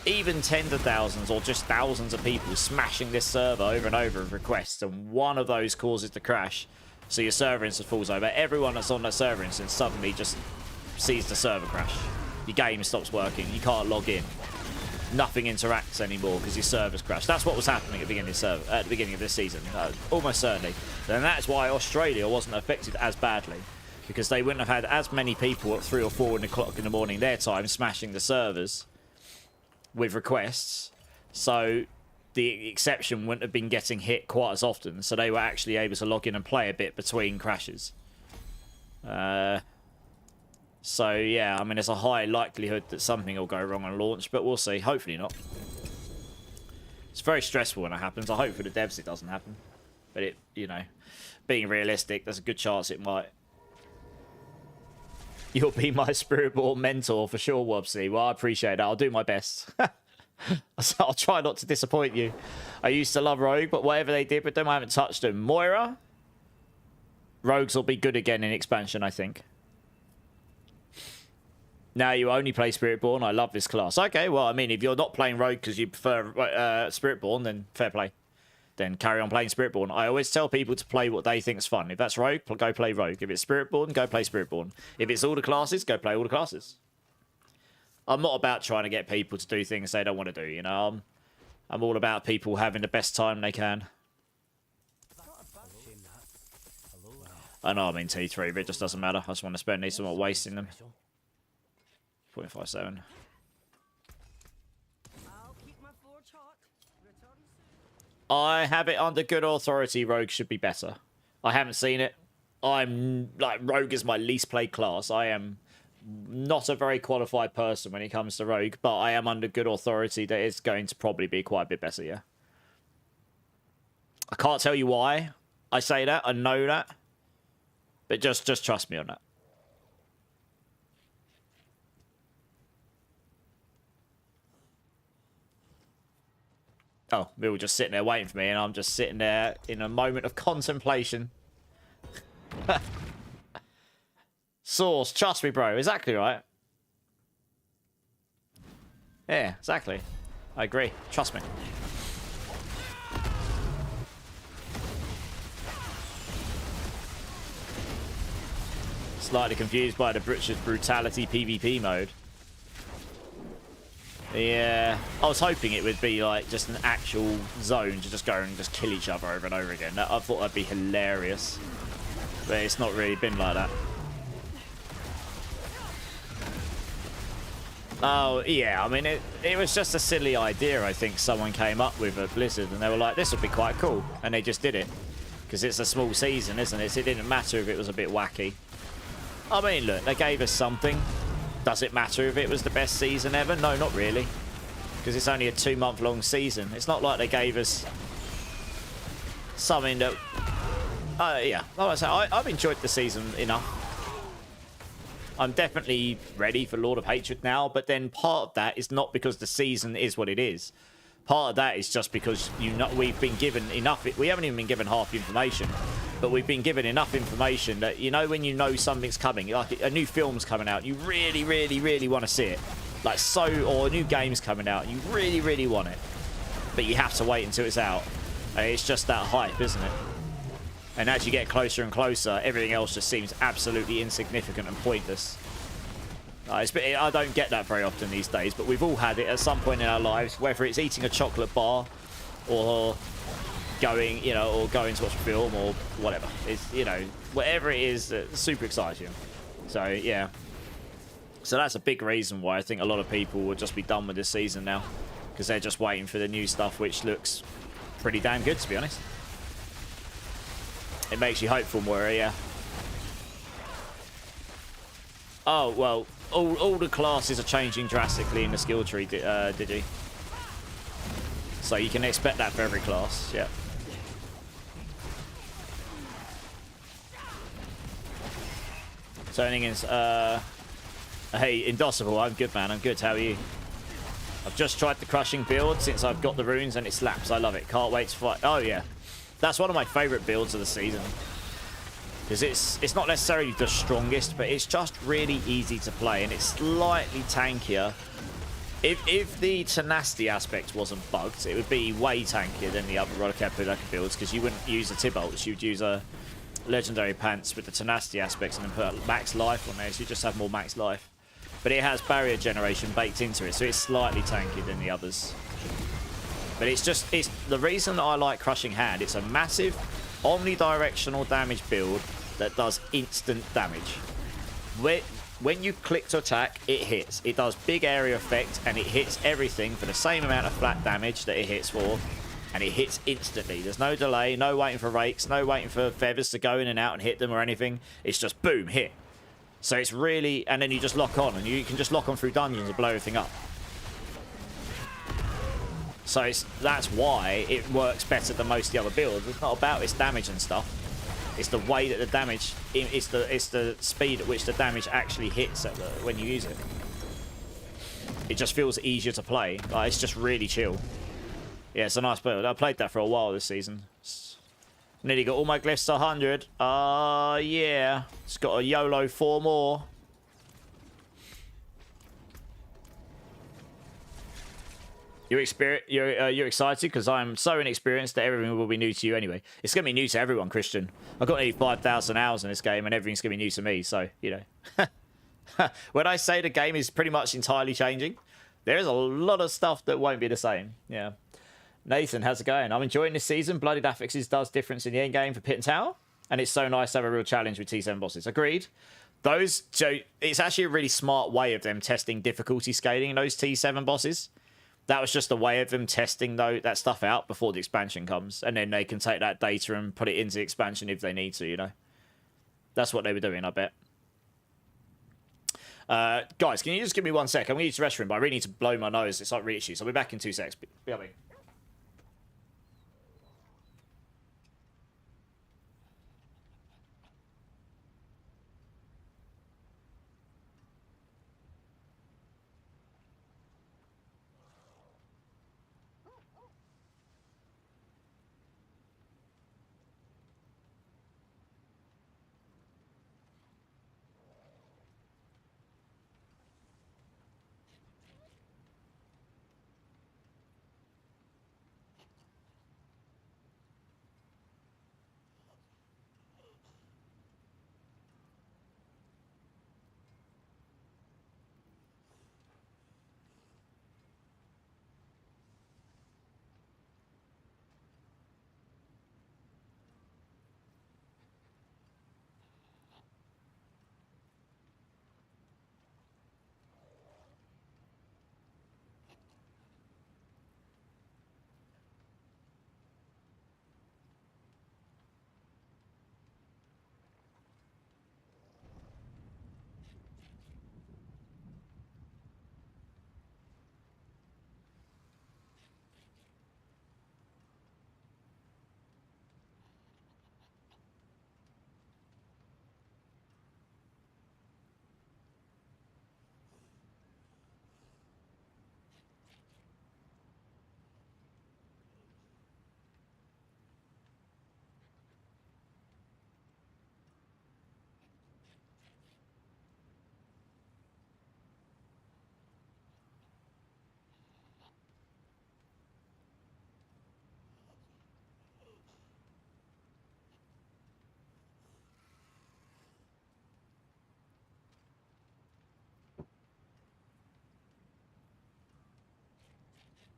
[SPEAKER 1] even tens of thousands or just thousands of people smashing this server over and over with requests, and one of those causes the crash, so your server instance falls over, everyone that's on that server instance suddenly just sees the server crash. Your game stops working. You can't log in. Nothing interacts anymore because your servers crash. That's what was happening at the beginning of this season, almost certainly. And that's why Australia wasn't affected as badly, because they wouldn't have had as many people at 3 or 4 o'clock in the morning their time smashing the servers with requests. So the exception wouldn't have been getting hit quite as often. So they were actually able to log in and play a bit between crashes. So, yeah, I mean, there's a high likelihood that something will go wrong on launch, but we'll see. Hopefully not. It's very stressful when it happens. I hope for the devs it doesn't happen. But it, you know, being realistic, there's a good chance it might. You'll be my Spiritborn mentor for sure, Wobsy. Well, I appreciate that. I'll do my best. I'll try not to disappoint you. I used to love Rogue, but whatever they did with them, I haven't touched them. Moira? Rogues will be good again in expansion, I think. Now you only play Spiritborn. I love this class. Okay, well, I mean, if you're not playing Rogue because you prefer Spiritborn, then fair play. Then carry on playing Spiritborn. I always tell people to play what they think's fun. If that's Rogue, go play Rogue. If it's Spiritborn, go play Spiritborn. If it's all the classes, go play all the classes. I'm not about trying to get people to do things they don't want to do, you know. I'm all about people having the best time they can. I know I'm in T3, but it just doesn't matter. I just want to spend these, so I'm not wasting them. 0.57. I have it under good authority. Rogue should be better. I haven't seen it. I'm like, Rogue is my least played class. I am not a very qualified person when it comes to Rogue, but I am under good authority that it's going to probably be quite a bit better, yeah. I can't tell you why I say that. I know that. But just trust me on that. Oh, they were just sitting there waiting for me, and I'm just sitting there in a moment of contemplation. Source, trust me, bro. Exactly right. Yeah, exactly. I agree. Trust me. Slightly confused by the British brutality PvP mode. Yeah, I was hoping it would be like just an actual zone to just go and just kill each other over and over again. I thought that'd be hilarious, but it's not really been like that. Oh, yeah, I mean, it was just a silly idea, I think someone came up with at Blizzard, and they were like, this would be quite cool, and they just did it. Because it's a small season, isn't it? So it didn't matter if it was a bit wacky. I mean, look, they gave us something. Does it matter if it was the best season ever? No, not really. Because it's only a 2-month-long season. It's not like they gave us something that... yeah, like I say, I've enjoyed the season enough. I'm definitely ready for Lord of Hatred now, but then part of that is not because the season is what it is. Part of that is just because, you know, we've been given enough... We haven't even been given half the information, but we've been given enough information that, you know, when you know something's coming, like a new film's coming out, you really, really, really want to see it. Like, or a new game's coming out, you really, really want it. But you have to wait until it's out. And it's just that hype, isn't it? And as you get closer and closer, everything else just seems absolutely insignificant and pointless. I don't get that very often these days, but we've all had it at some point in our lives, whether it's eating a chocolate bar or going, you know, or going to watch a film or whatever. It's, you know, whatever it is, super exciting. So, yeah. So that's a big reason why I think a lot of people will just be done with this season now, because they're just waiting for the new stuff, which looks pretty damn good, to be honest. It makes you hopeful, Moira, yeah. Oh, well, all the classes are changing drastically in the skill tree, Digi. So you can expect that for every class, yeah. Turning in, hey, Indocible, I'm good, man, I'm good, how are you? I've just tried the crushing build since I've got the runes and it slaps, I love it, can't wait to fight. Oh, yeah. That's one of my favourite builds of the season. Because it's not necessarily the strongest, but it's just really easy to play, and it's slightly tankier. If the tenacity aspect wasn't bugged, it would be way tankier than the other Rodakepulaka builds, because you wouldn't use a Tibolts, you'd use a Legendary Pants with the tenacity aspects and then put max life on there, so you just have more max life. But it has barrier generation baked into it, so it's slightly tankier than the others. But it's the reason that I like Crushing Hand. It's a massive omnidirectional damage build that does instant damage. When you click to attack, it hits. It does big area effect, and it hits everything for the same amount of flat damage that it hits for, and it hits instantly. There's no delay, no waiting for rakes, no waiting for feathers to go in and out and hit them or anything. It's just boom, hit. So it's really, and then you just lock on, and you can just lock on through dungeons and blow everything up. So that's why it works better than most of the other builds. It's not about its damage and stuff. It's the way that the damage, it's the speed at which the damage actually hits when you use it. It just feels easier to play. Like, it's just really chill. Yeah, it's a nice build. I played that for a while this season. Nearly got all my glyphs to 100. Yeah. Just got a YOLO 4 more. You're excited because I'm so inexperienced that everything will be new to you anyway. It's going to be new to everyone, Christian. I've got nearly 5,000 hours in this game and everything's going to be new to me. So, you know. When I say the game is pretty much entirely changing, there is a lot of stuff that won't be the same. Yeah. Nathan, how's it going? I'm enjoying this season. Bloodied Affixes does difference in the end game for Pit and Tower. and it's so nice to have a real challenge with T7 bosses. Agreed. So it's actually a really smart way of them testing difficulty scaling those T7 bosses. That was just a way of them testing that stuff out before the expansion comes, and then they can take that data and put it into the expansion if they need to, you know. That's what they were doing, I bet. Guys, can you just give me 1 sec? I'm going to use the restroom, but I really need to blow my nose. It's like really itchy, so I'll be back in 2 secs. BRB.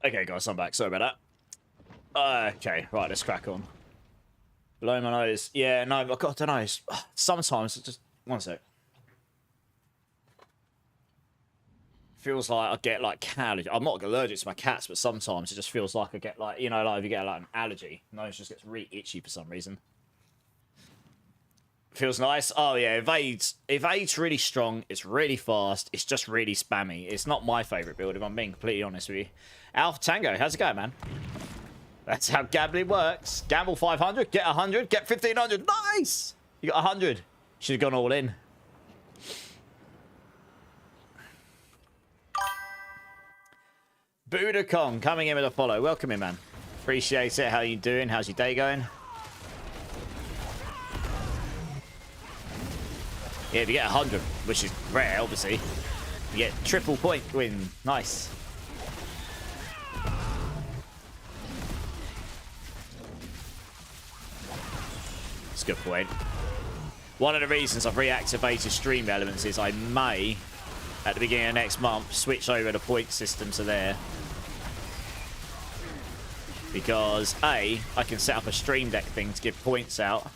[SPEAKER 1] Okay, guys, I'm back. Sorry about that. Okay, right, let's crack on. Blow my nose. Yeah, no, I don't know. Sometimes, just 1 sec. Feels like I get like cat allergy. I'm not allergic to my cats, but sometimes it just feels like I get like, you know, like if you get like an allergy, nose just gets really itchy for some reason. Feels nice. Oh yeah, Evade's really strong. It's really fast. It's just really spammy. It's not my favorite build, if I'm being completely honest with you. Alpha Tango, how's it going, man? That's how gambling works. Gamble 500, get 100, get 1500. Nice! You got 100. Should have gone all in. Buddha Kong coming in with a follow. Welcome in, man. Appreciate it. How you doing? How's your day going? Yeah, if you get 100, which is rare, obviously, you get triple point win. Nice. That's a good point. One of the reasons I've reactivated stream elements is I may, at the beginning of next month, switch over the point system to there. Because, A, I can set up a stream deck thing to give points out.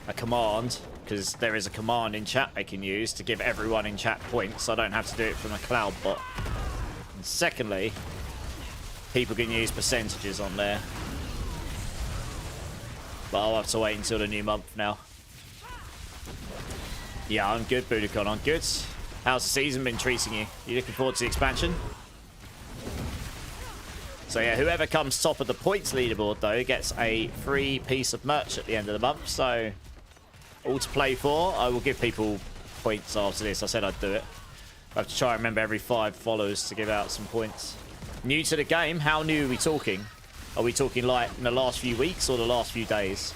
[SPEAKER 1] A command, because there is a command in chat I can use to give everyone in chat points, so I don't have to do it from a cloud bot. And secondly, people can use percentages on there. But I'll have to wait until the new month now. Yeah, I'm good, Budicon, I'm good. How's the season been treating you? You looking forward to the expansion? So yeah, whoever comes top of the points leaderboard, though, gets a free piece of merch at the end of the month, so all to play for. I will give people points after this. I said I'd do it. I have to try and remember every 5 followers to give out some points. New to the game, how new are we talking? Are we talking like in the last few weeks or the last few days?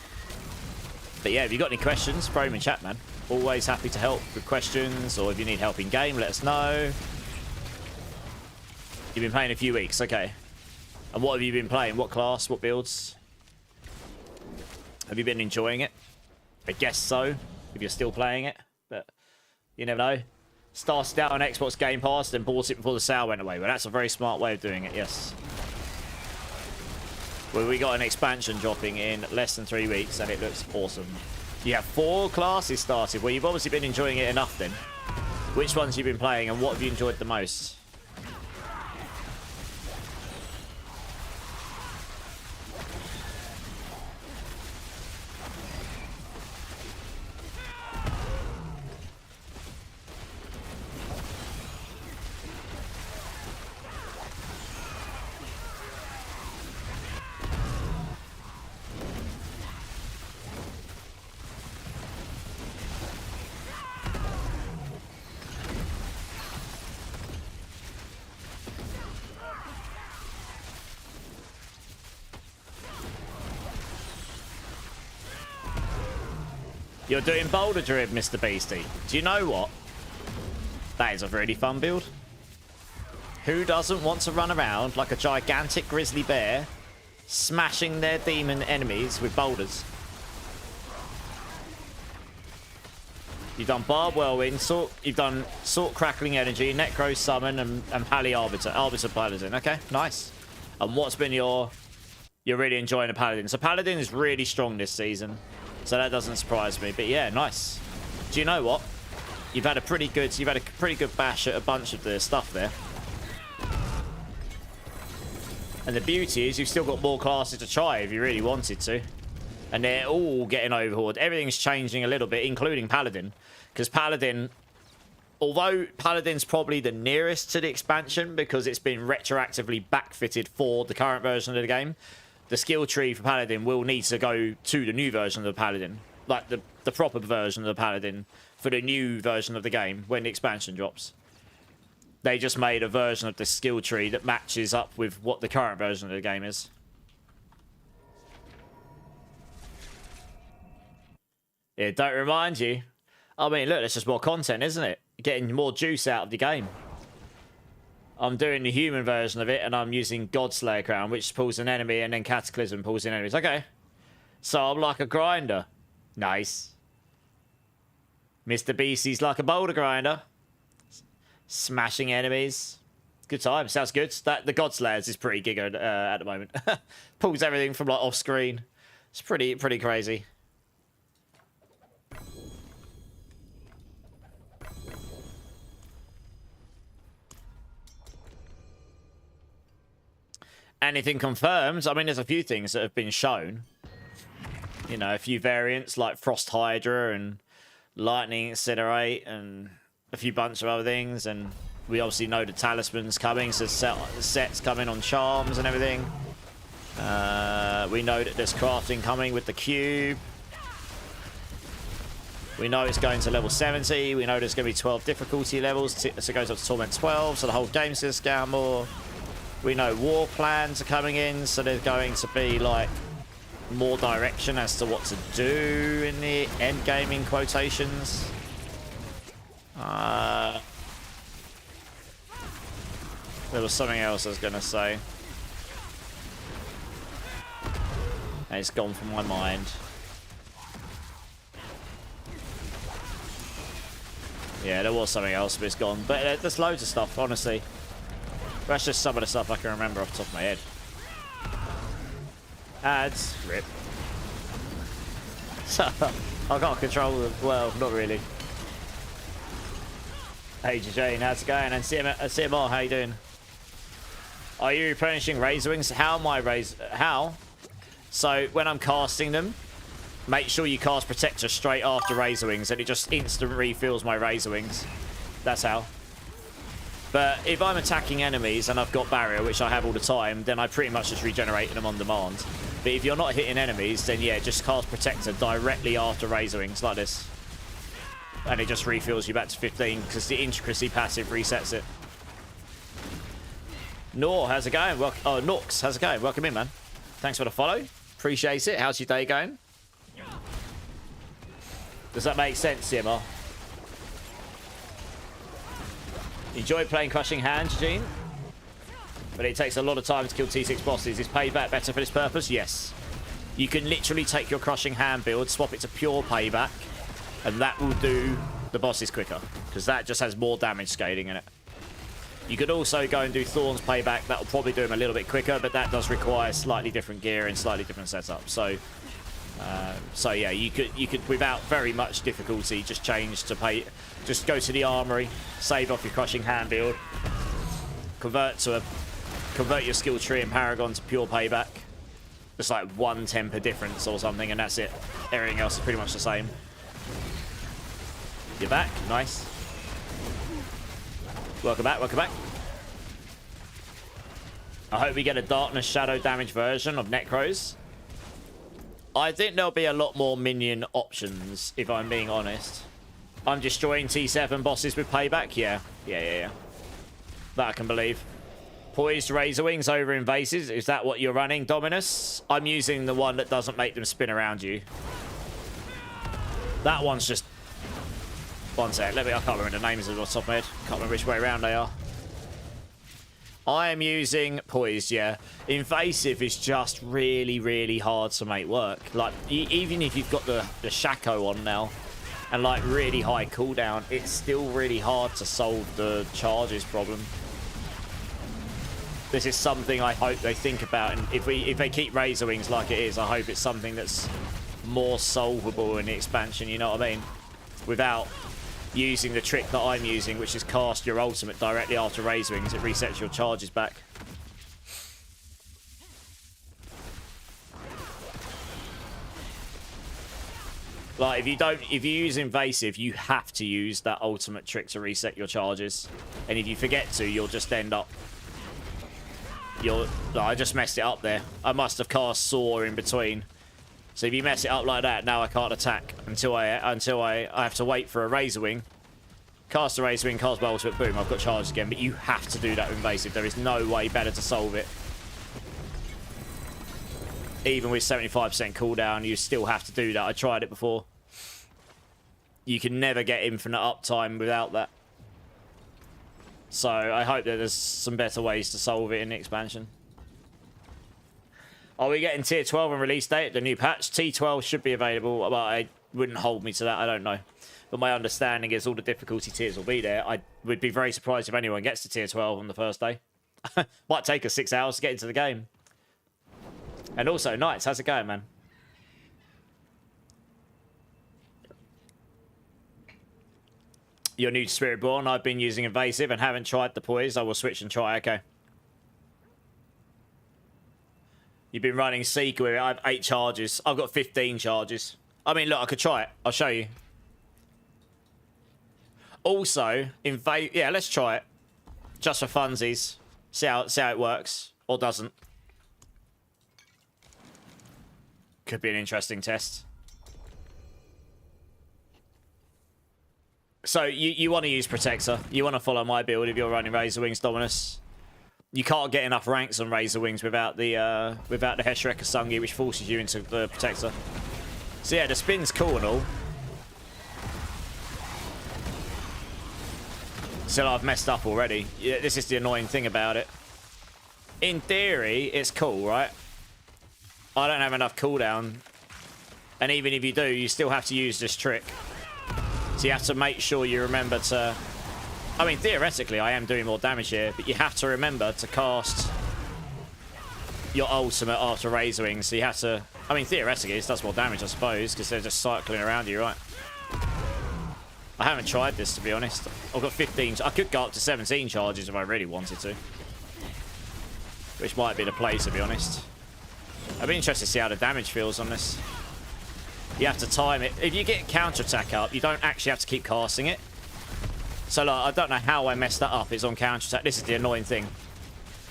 [SPEAKER 1] But yeah, if you've got any questions, throw them in chat, man. Always happy to help with questions, or if you need help in game, let us know. You've been playing a few weeks, okay. And what have you been playing? What class? What builds? Have you been enjoying it? I guess so, if you're still playing it. But you never know. Started out on Xbox Game Pass, then bought it before the sale went away. Well, that's a very smart way of doing it, yes. Well, we got an expansion dropping in less than 3 weeks, and it looks awesome. You have 4 classes started. Well, you've obviously been enjoying it enough then. Which ones you've been playing and what have you enjoyed the most? You're doing Boulder Drib, Mr. Beastie. Do you know what? That is a really fun build. Who doesn't want to run around like a gigantic grizzly bear, smashing their demon enemies with boulders? You've done Barb Whirlwind, you've done Sword Crackling Energy, Necro Summon, and Pally Arbiter Paladin. Okay, nice. And what's been you're really enjoying a Paladin? So Paladin is really strong this season. So that doesn't surprise me. But yeah, nice. Do you know what? You've had a pretty good bash at a bunch of the stuff there. And the beauty is you've still got more classes to try if you really wanted to. And they're all getting overhauled. Everything's changing a little bit, including Paladin. Because Paladin, although Paladin's probably the nearest to the expansion because it's been retroactively backfitted for the current version of the game, the skill tree for Paladin will need to go to the new version of the Paladin. Like the proper version of the Paladin for the new version of the game when the expansion drops. They just made a version of the skill tree that matches up with what the current version of the game is. Yeah, don't remind you. I mean, look, there's just more content, isn't it? Getting more juice out of the game. I'm doing the human version of it, and I'm using Godslayer Crown, which pulls an enemy, and then Cataclysm pulls in enemies. Okay. So I'm like a grinder. Nice. Mr. Beastie's like a boulder grinder. Smashing enemies. Good time. Sounds good. The Godslayers is pretty giga at the moment. Pulls everything from like off screen. It's pretty crazy. Anything confirmed? I mean, there's a few things that have been shown. You know, a few variants like Frost Hydra and Lightning Incinerate and a few bunch of other things. And we obviously know the Talisman's coming, so sets coming on Charms and everything. We know that there's crafting coming with the Cube. We know it's going to level 70. We know there's going to be 12 difficulty levels, so it goes up to Torment 12, so the whole game's going to scale more. We know war plans are coming in, so there's going to be like more direction as to what to do in the end gaming quotations. There was something else I was going to say. And it's gone from my mind. Yeah, there was something else, but it's gone. But there's loads of stuff, honestly. That's just some of the stuff I can remember off the top of my head. Ads. Rip. So, I can't control them. Well, not really. Hey, Jane, how's it going? And CMR, how you doing? Are you replenishing Razorwings? How am I How? So, when I'm casting them, make sure you cast Protector straight after Razorwings, and it just instant refills my Razorwings. That's how. But if I'm attacking enemies and I've got barrier, which I have all the time, then I pretty much just regenerate them on demand. But if you're not hitting enemies, then yeah, just cast Protector directly after Razorwings, like this. And it just refills you back to 15, because the Intricacy passive resets it. Nor, how's it going? Norks, how's it going? Welcome in, man. Thanks for the follow. Appreciate it. How's your day going? Does that make sense, CMR? Enjoy playing Crushing Hand, Gene? But it takes a lot of time to kill T6 bosses. Is Payback better for this purpose? Yes. You can literally take your Crushing Hand build, swap it to pure Payback, and that will do the bosses quicker, because that just has more damage scaling in it. You could also go and do Thorns Payback. That will probably do them a little bit quicker, but that does require slightly different gear and slightly different setup. So So yeah, you could without very much difficulty just change to pay. Just go to the armory, save off your crushing hand build, convert your skill tree and paragon to pure payback. It's like 1 temper difference or something, and that's it. Everything else is pretty much the same. You're back, nice. Welcome back, welcome back. I hope we get a darkness shadow damage version of Necros. I think there'll be a lot more minion options, if I'm being honest. I'm destroying T7 bosses with payback? Yeah. That I can believe. Poised Razorwings over invasives. Is that what you're running, Dominus? I'm using the one that doesn't make them spin around you. That one's just... One sec. I can't remember the names of the top of my head. Can't remember which way around they are. I am using Poised, yeah. Invasive is just really, really hard to make work. Like, even if you've got the Shaco on now, and like really high cooldown, it's still really hard to solve the charges problem. This is something I hope they think about, and if they keep Razorwings like it is, I hope it's something that's more solvable in the expansion, you know what I mean? Without using the trick that I'm using, which is cast your ultimate directly after Razorwings. It resets your charges back. Like, if you use invasive, you have to use that ultimate trick to reset your charges. And if you forget to, you'll just end up... I just messed it up there. I must have cast Saw in between. So if you mess it up like that, now I can't attack until I have to wait for a Razorwing. Cast a Razorwing, cast my ultimate, boom, I've got charges again. But you have to do that with invasive. There is no way better to solve it. Even with 75% cooldown, you still have to do that. I tried it before. You can never get infinite uptime without that. So I hope that there's some better ways to solve it in the expansion. Are we getting tier 12 on release date? The new patch? T12 should be available, but it wouldn't hold me to that. I don't know. But my understanding is all the difficulty tiers will be there. I would be very surprised if anyone gets to tier 12 on the first day. Might take us 6 hours to get into the game. And also, Knights, how's it going, man? You're new to Spiritborn. I've been using Invasive and haven't tried the Poise. I will switch and try. Okay. You've been running Seeker with it. I have 8 charges. I've got 15 charges. I mean, look, I could try it. I'll show you. Also, yeah, let's try it. Just for funsies. See how it works. Or doesn't. Could be an interesting test. So, you want to use Protector. You want to follow my build if you're running Razorwings, Dominus. You can't get enough ranks on Razorwings without the Heshrek Sungi, which forces you into the Protector. So yeah, the spin's cool and all. Still, I've messed up already. Yeah, this is the annoying thing about it. In theory, it's cool, right? I don't have enough cooldown. And even if you do, you still have to use this trick. So you have to make sure you remember to... I mean, theoretically, I am doing more damage here, but you have to remember to cast your ultimate after Razorwings. So you have to... I mean, theoretically, this does more damage, I suppose, because they're just cycling around you, right? I haven't tried this, to be honest. I've got 15... I could go up to 17 charges if I really wanted to. Which might be the play, to be honest. I'd be interested to see how the damage feels on this. You have to time it. If you get counterattack up, you don't actually have to keep casting it. So, like, I don't know how I messed that up. It's on counterattack. This is the annoying thing.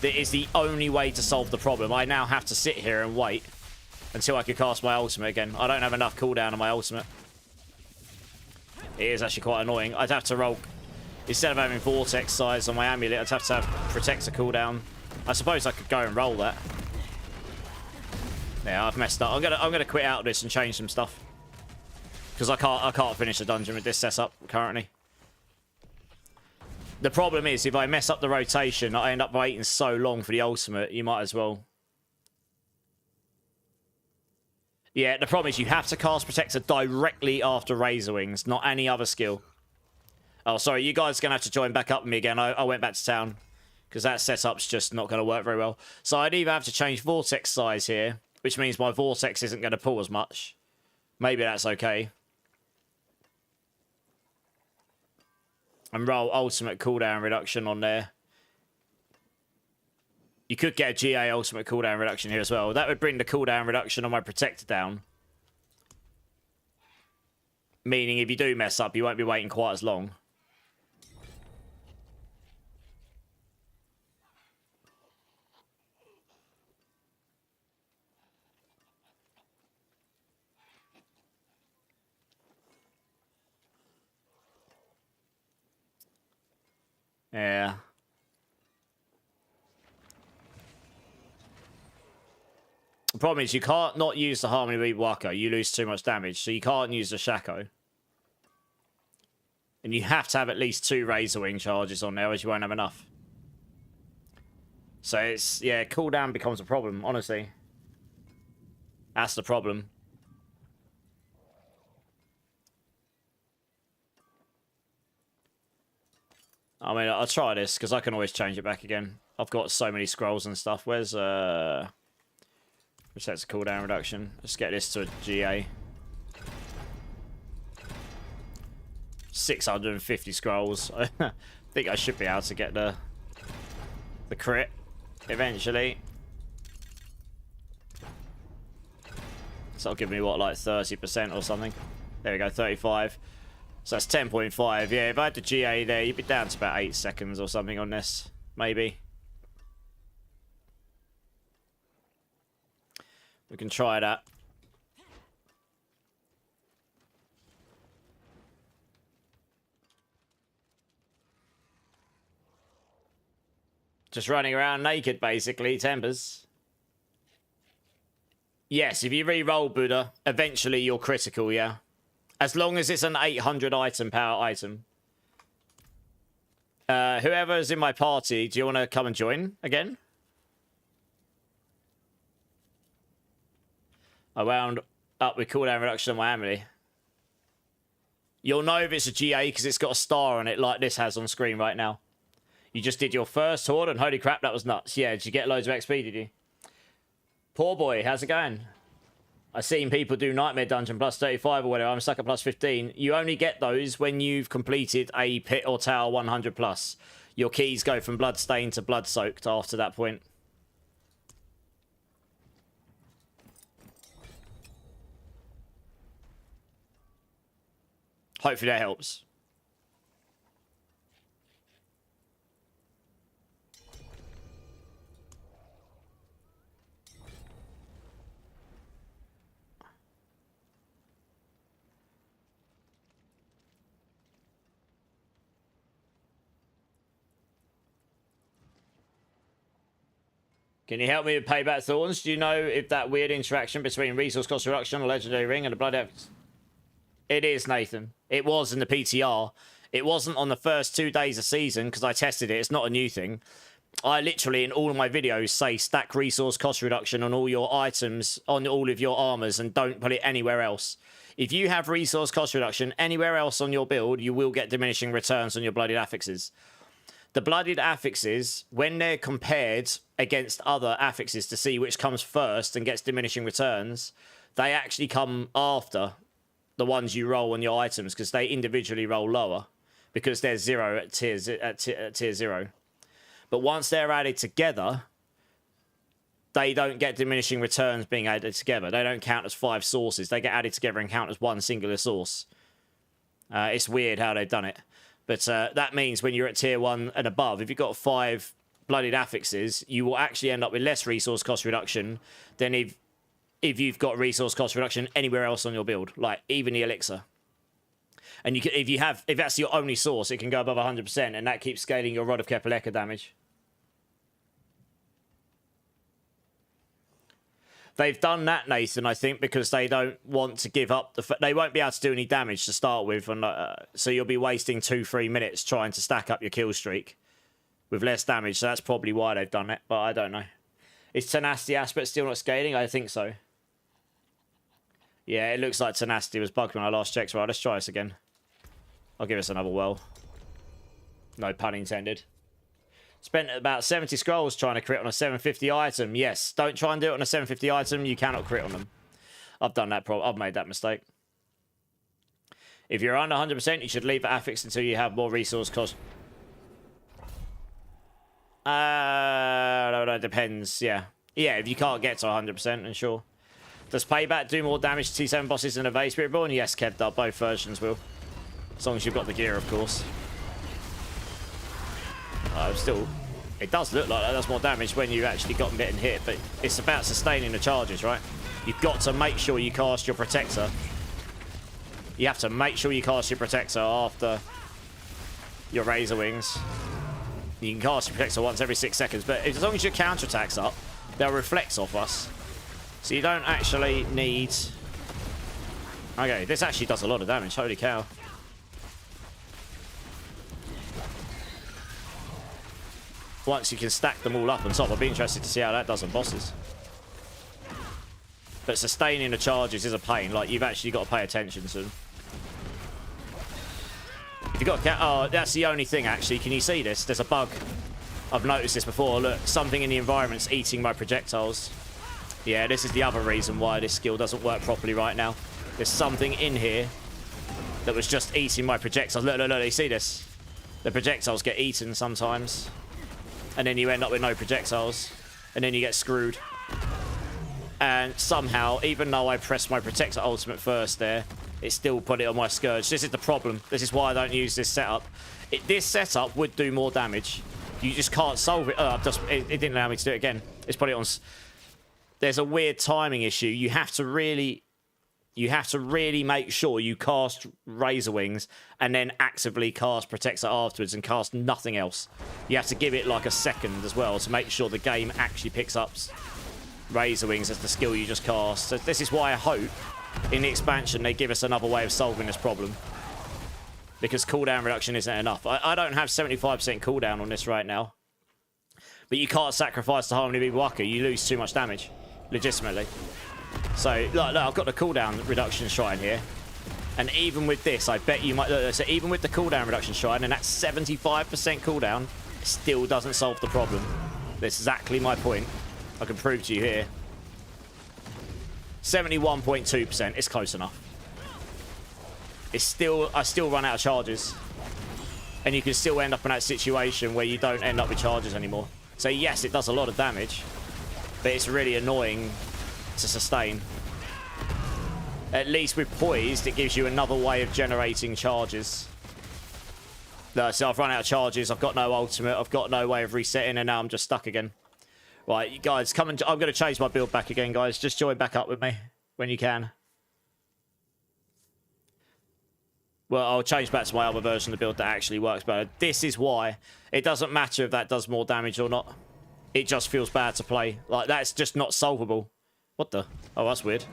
[SPEAKER 1] It is the only way to solve the problem. I now have to sit here and wait until I can cast my ultimate again. I don't have enough cooldown on my ultimate. It is actually quite annoying. I'd have to roll... Instead of having Vortex size on my amulet, I'd have to have Protector cooldown. I suppose I could go and roll that. Yeah, I've messed up. I'm gonna quit out of this and change some stuff. Because I can't finish the dungeon with this setup currently. The problem is, if I mess up the rotation, I end up waiting so long for the ultimate, you might as well. Yeah, the problem is you have to cast Protector directly after Razorwings, not any other skill. Oh, sorry, you guys are going to have to join back up with me again. I went back to town, because that setup's just not going to work very well. So I'd either have to change Vortex size here, which means my Vortex isn't going to pull as much. Maybe that's okay. And roll ultimate cooldown reduction on there. You could get a GA ultimate cooldown reduction here as well. That would bring the cooldown reduction on my protector down. Meaning if you do mess up, you won't be waiting quite as long. Yeah. The problem is you can't not use the Harmony Beat Waka. You lose too much damage, so you can't use the Shaco. And you have to have at least 2 Razorwing charges on there, as you won't have enough. So it's, yeah, cooldown becomes a problem, honestly. That's the problem. I mean, I'll try this, because I can always change it back again. I've got so many scrolls and stuff. Where's, resets the cooldown reduction. Let's get this to a GA. 650 scrolls. I think I should be able to get the crit eventually. So that'll give me, what, like 30% or something? There we go, 35. So that's 10.5. Yeah, if I had the GA there, you'd be down to about 8 seconds or something on this. Maybe. We can try that. Just running around naked, basically, Tempers. Yes, if you re-roll Buddha, eventually you're critical, yeah. As long as it's an 800 item power item. Whoever's in my party, do you want to come and join again? I wound up with cooldown reduction on my Amelie. You'll know if it's a GA because it's got a star on it like this has on screen right now. You just did your first horde and holy crap, that was nuts. Yeah, did you get loads of XP, did you? Poor boy, how's it going? I've seen people do Nightmare Dungeon plus 35 or whatever. I'm stuck at plus 15. You only get those when you've completed a Pit or Tower 100 plus. Your keys go from Bloodstained to Blood-Soaked after that point. Hopefully that helps. Can you help me with Payback Thorns? Do you know if that weird interaction between resource cost reduction, a legendary ring, and a blood efficacy? It is, Nathan. It was in the PTR. It wasn't on the first 2 days of season because I tested it. It's not a new thing. I literally, in all of my videos, say stack resource cost reduction on all your items, on all of your armors, and don't put it anywhere else. If you have resource cost reduction anywhere else on your build, you will get diminishing returns on your blooded affixes. The blooded affixes, when they're compared against other affixes to see which comes first and gets diminishing returns, they actually come after the ones you roll on your items because they individually roll lower because they're 0 at tier 0. But once they're added together, they don't get diminishing returns being added together. They don't count as 5 sources. They get added together and count as one singular source. It's weird how they've done it. But that means when you're at tier 1 and above, if you've got 5 blooded affixes, you will actually end up with less resource cost reduction than if you've got resource cost reduction anywhere else on your build, like even the elixir. And you can, if that's your only source, it can go above 100%, and that keeps scaling your Rod of Kepaleka damage. They've done that, Nathan, I think, because they don't want to give up. They won't be able to do any damage to start with, and so you'll be wasting 2-3 minutes trying to stack up your kill streak with less damage. So that's probably why they've done it, but I don't know. Is Tenacity Aspect still not scaling? I think so. Yeah, it looks like Tenacity was bugged when I last checked. Right, let's try this again. I'll give us another whirl. No pun intended. Spent about 70 scrolls trying to crit on a 750 item. Yes, don't try and do it on a 750 item. You cannot crit on them. I've done that. I've made that mistake. If you're under 100%, you should leave it affixed until you have more resource cost. No, depends, yeah. Yeah, if you can't get to 100%, then sure. Does Payback do more damage to T7 bosses than a Vase Spiritborn? Yes, Kev, both versions will. As long as you've got the gear, of course. Still, it does look like that does more damage when you've actually gotten bitten hit, but it's about sustaining the charges, right? You've got to make sure you cast your Protector. You have to make sure you cast your Protector after your Razorwings. You can cast your Protector once every 6 seconds, but as long as your counterattack's up, they'll reflect off us. So you don't actually need... Okay, this actually does a lot of damage, holy cow. Once you can stack them all up on top, I'll be interested to see how that does on bosses. But sustaining the charges is a pain. Like, you've actually got to pay attention to them. If you've got... Oh, that's the only thing, actually. Can you see this? There's a bug. I've noticed this before. Look, something in the environment's eating my projectiles. Yeah, this is the other reason why this skill doesn't work properly right now. There's something in here that was just eating my projectiles. Look, you see this? The projectiles get eaten sometimes. And then you end up with no projectiles. And then you get screwed. And somehow, even though I pressed my Protector ultimate first there, it still put it on my Scourge. This is the problem. This is why I don't use this setup. This setup would do more damage. You just can't solve it. It didn't allow me to do it again. Let's put it on... There's a weird timing issue. You have to really make sure you cast Razorwings and then actively cast Protector afterwards and cast nothing else. You have to give it like a second as well to make sure the game actually picks up Razorwings as the skill you just cast. So this is why I hope in the expansion they give us another way of solving this problem. Because cooldown reduction isn't enough. I don't have 75% cooldown on this right now. But you can't sacrifice the Harmony Waka. You lose too much damage. Legitimately. So, look, I've got the cooldown reduction shrine here. And even with this, I bet you might... So even with the cooldown reduction shrine and that 75% cooldown, it still doesn't solve the problem. That's exactly my point. I can prove to you here. 71.2%. It's close enough. It's still... I still run out of charges. And you can still end up in that situation where you don't end up with charges anymore. So yes, it does a lot of damage. But it's really annoying to sustain. At least with Poised, it gives you another way of generating charges. No, so I've run out of charges. I've got no ultimate. I've got no way of resetting. And now I'm just stuck again. Right, you guys, come and... I'm going to change my build back again, guys. Just join back up with me when you can. Well, I'll change back to my other version of the build that actually works better. This is why it doesn't matter if that does more damage or not. It just feels bad to play. Like, that's just not solvable. What the? Oh, that's weird.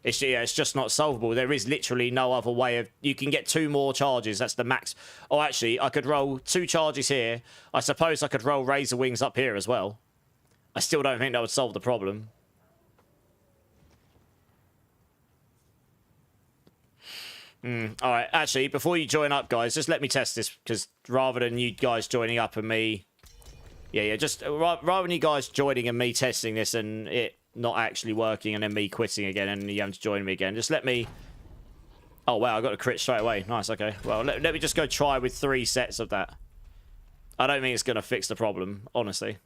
[SPEAKER 1] It's just not solvable. There is literally no other way of... You can get 2 more charges. That's the max. Oh, actually, I could roll 2 charges here. I suppose I could roll Razorwings up here as well. I still don't think that would solve the problem. Alright, actually, before you join up, guys, just let me test this, because rather than you guys joining up and me... Yeah, just rather than you guys joining and me testing this and it not actually working and then me quitting again and you having to join me again, just let me... Oh, wow, I got a crit straight away. Nice, okay. Well, let me just go try with 3 sets of that. I don't think it's going to fix the problem, honestly.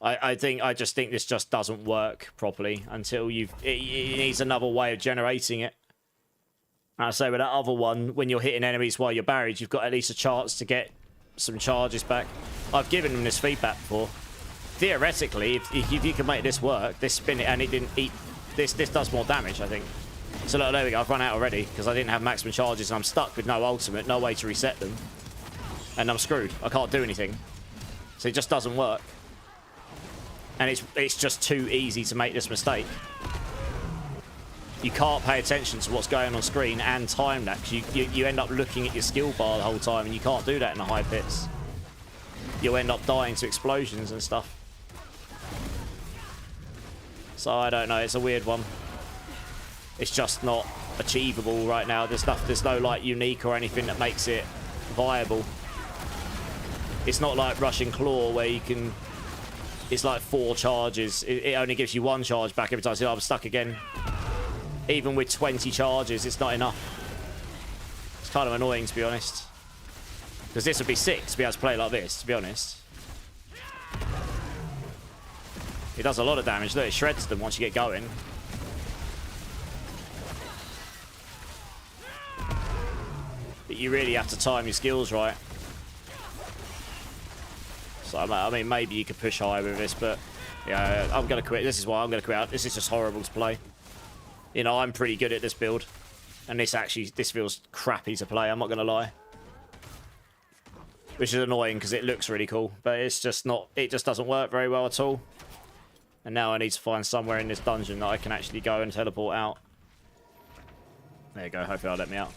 [SPEAKER 1] I just think this just doesn't work properly until you've... It needs another way of generating it. And I say with that other one, when you're hitting enemies while you're buried, you've got at least a chance to get some charges back. I've given them this feedback before. Theoretically, if you can make this work, this spin it and it didn't eat... This does more damage, I think. So look, there we go. I've run out already because I didn't have maximum charges and I'm stuck with no ultimate, no way to reset them. And I'm screwed. I can't do anything. So it just doesn't work. And it's just too easy to make this mistake. You can't pay attention to what's going on screen and time that, because you end up looking at your skill bar the whole time, and you can't do that in the high pits. You'll end up dying to explosions and stuff. So I don't know, it's a weird one. It's just not achievable right now. There's no like unique or anything that makes it viable. It's not like Rushing Claw where you can... It's like 4 charges. It only gives you 1 charge back every time. So I'm stuck again. Even with 20 charges, it's not enough. It's kind of annoying, to be honest. Because this would be sick to be able to play like this, to be honest. It does a lot of damage. Look, it shreds them once you get going. But you really have to time your skills right. So, I mean, maybe you could push higher with this, but... Yeah, I'm going to quit. This is why I'm going to quit out. This is just horrible to play. You know, I'm pretty good at this build. And this feels crappy to play, I'm not going to lie. Which is annoying because it looks really cool. But it's just not... It just doesn't work very well at all. And now I need to find somewhere in this dungeon that I can actually go and teleport out. There you go. Hopefully that'll let me out.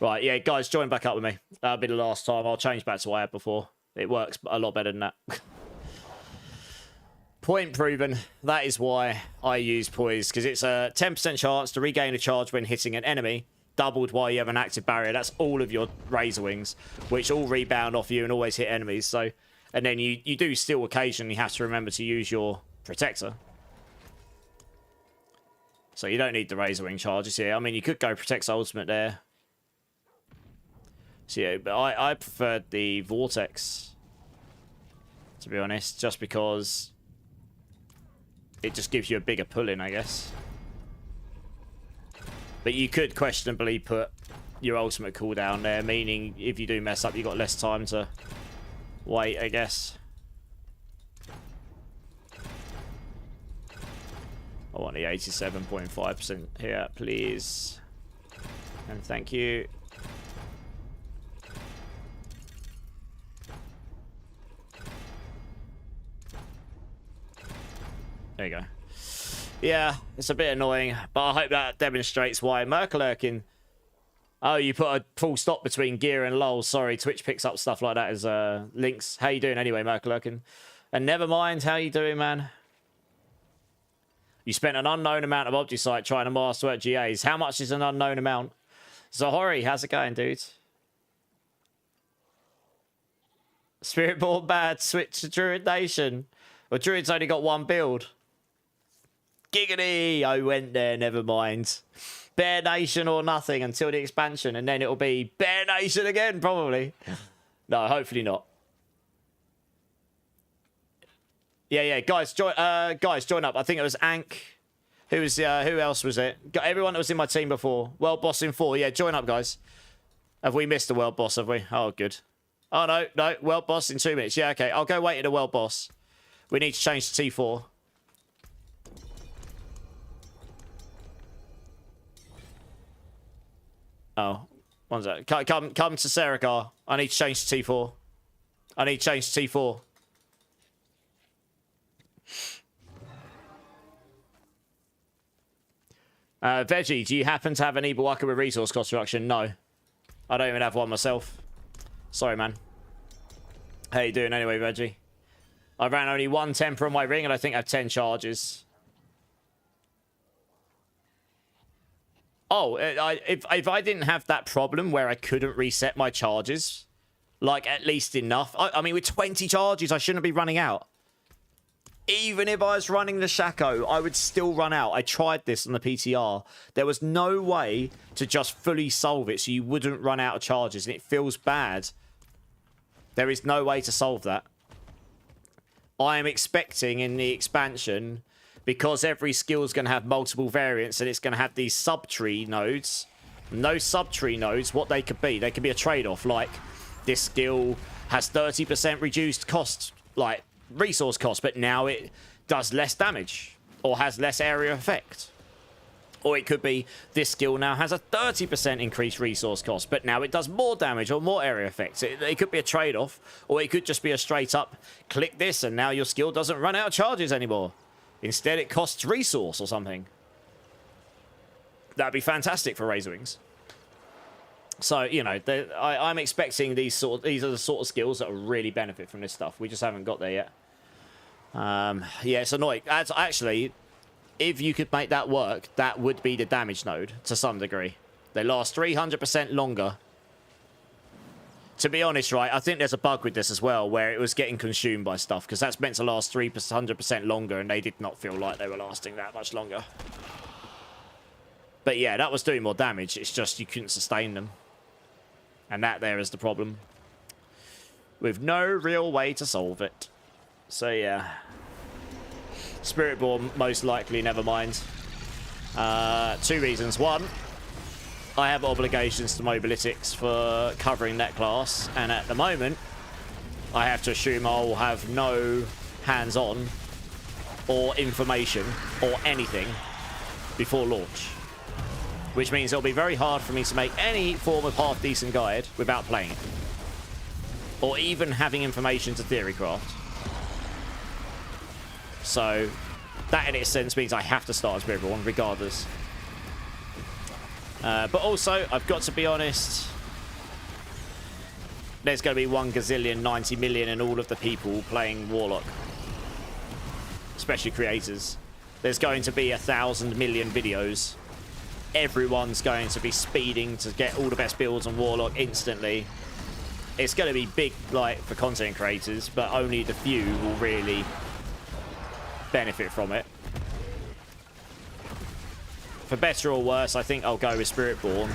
[SPEAKER 1] Right, yeah, guys, join back up with me. That'll be the last time. I'll change back to what I had before. It works a lot better than that. Point proven. That is why I use Poise, because it's a 10% chance to regain a charge when hitting an enemy, doubled while you have an active barrier. That's all of your Razorwings, which all rebound off you and always hit enemies. So, and then you do still occasionally have to remember to use your Protector. So you don't need the Razorwing charges here. I mean, you could go Protect's Ultimate there. So yeah, but I preferred the Vortex, to be honest, just because it just gives you a bigger pull-in, I guess. But you could questionably put your ultimate cooldown there, meaning if you do mess up, you've got less time to wait, I guess. I want the 87.5% here, please. And thank you. There you go. Yeah, it's a bit annoying, but I hope that demonstrates why Merkelurkin... Oh, you put a full stop between gear and lol. Sorry, Twitch picks up stuff like that as links. How you doing anyway, Merkelurkin? And never mind, how you doing, man? You spent an unknown amount of Obgisite trying to master at GAs. How much is an unknown amount? Zahori, how's it going, dude? Spiritborn bad, switch to Druid Nation. Well, Druid's only got one build. Giggity! I went there, never mind. Bear Nation or nothing until the expansion, and then it'll be Bear Nation again, probably. No, hopefully not. Yeah, guys, join up. I think it was Ank. Who else was it? Got everyone that was in my team before. World Boss in 4. Yeah, join up, guys. Have we missed the World Boss, have we? Oh, good. Oh, no. World Boss in 2 minutes. Yeah, okay. I'll go wait at the World Boss. We need to change to T4. Oh, one's that? Come to Serigar. I need to change to T4. I need to change to T4. Veggie, do you happen to have an Ibawaka with resource cost reduction? No. I don't even have one myself. Sorry, man. How you doing anyway, Veggie? I ran only 1 temper on my ring, and I think I have 10 charges. Oh, if I didn't have that problem where I couldn't reset my charges, like, at least enough. I mean, with 20 charges, I shouldn't be running out. Even if I was running the Shaco, I would still run out. I tried this on the PTR. There was no way to just fully solve it so you wouldn't run out of charges, and it feels bad. There is no way to solve that. I am expecting in the expansion, because every skill is going to have multiple variants and it's going to have these subtree nodes. And those subtree nodes, what they could be. They could be a trade-off, like this skill has 30% reduced cost, like resource cost, but now it does less damage or has less area effect. Or it could be this skill now has a 30% increased resource cost, but now it does more damage or more area effects. It could be a trade-off, or it could just be a straight-up click this and now your skill doesn't run out of charges anymore. Instead, it costs resource or something. That'd be fantastic for Razorwings. So, you know, I'm expecting these are the sort of skills that will really benefit from this stuff. We just haven't got there yet. Yeah, it's annoying. Actually, if you could make that work, that would be the damage node to some degree. They last 300% longer. To be honest, right, I think there's a bug with this as well, where it was getting consumed by stuff, because that's meant to last 300% longer, and they did not feel like they were lasting that much longer. But yeah, that was doing more damage. It's just you couldn't sustain them. And that there is the problem. With no real way to solve it. So yeah. Spiritborn, most likely, never mind. 2 reasons. One, I have obligations to Mobalytics for covering that class. And at the moment, I have to assume I'll have no hands-on or information or anything before launch. Which means it'll be very hard for me to make any form of half-decent guide without playing it. Or even having information to theorycraft. So, that in its sense means I have to start as Spiritborn regardless. But also, I've got to be honest, there's going to be 1 gazillion, 90 million and all of the people playing Warlock. Especially creators. There's going to be 1,000 million videos. Everyone's going to be speeding to get all the best builds on Warlock instantly. It's going to be big, like, for content creators, but only the few will really benefit from it. For better or worse, I think I'll go with Spiritborn.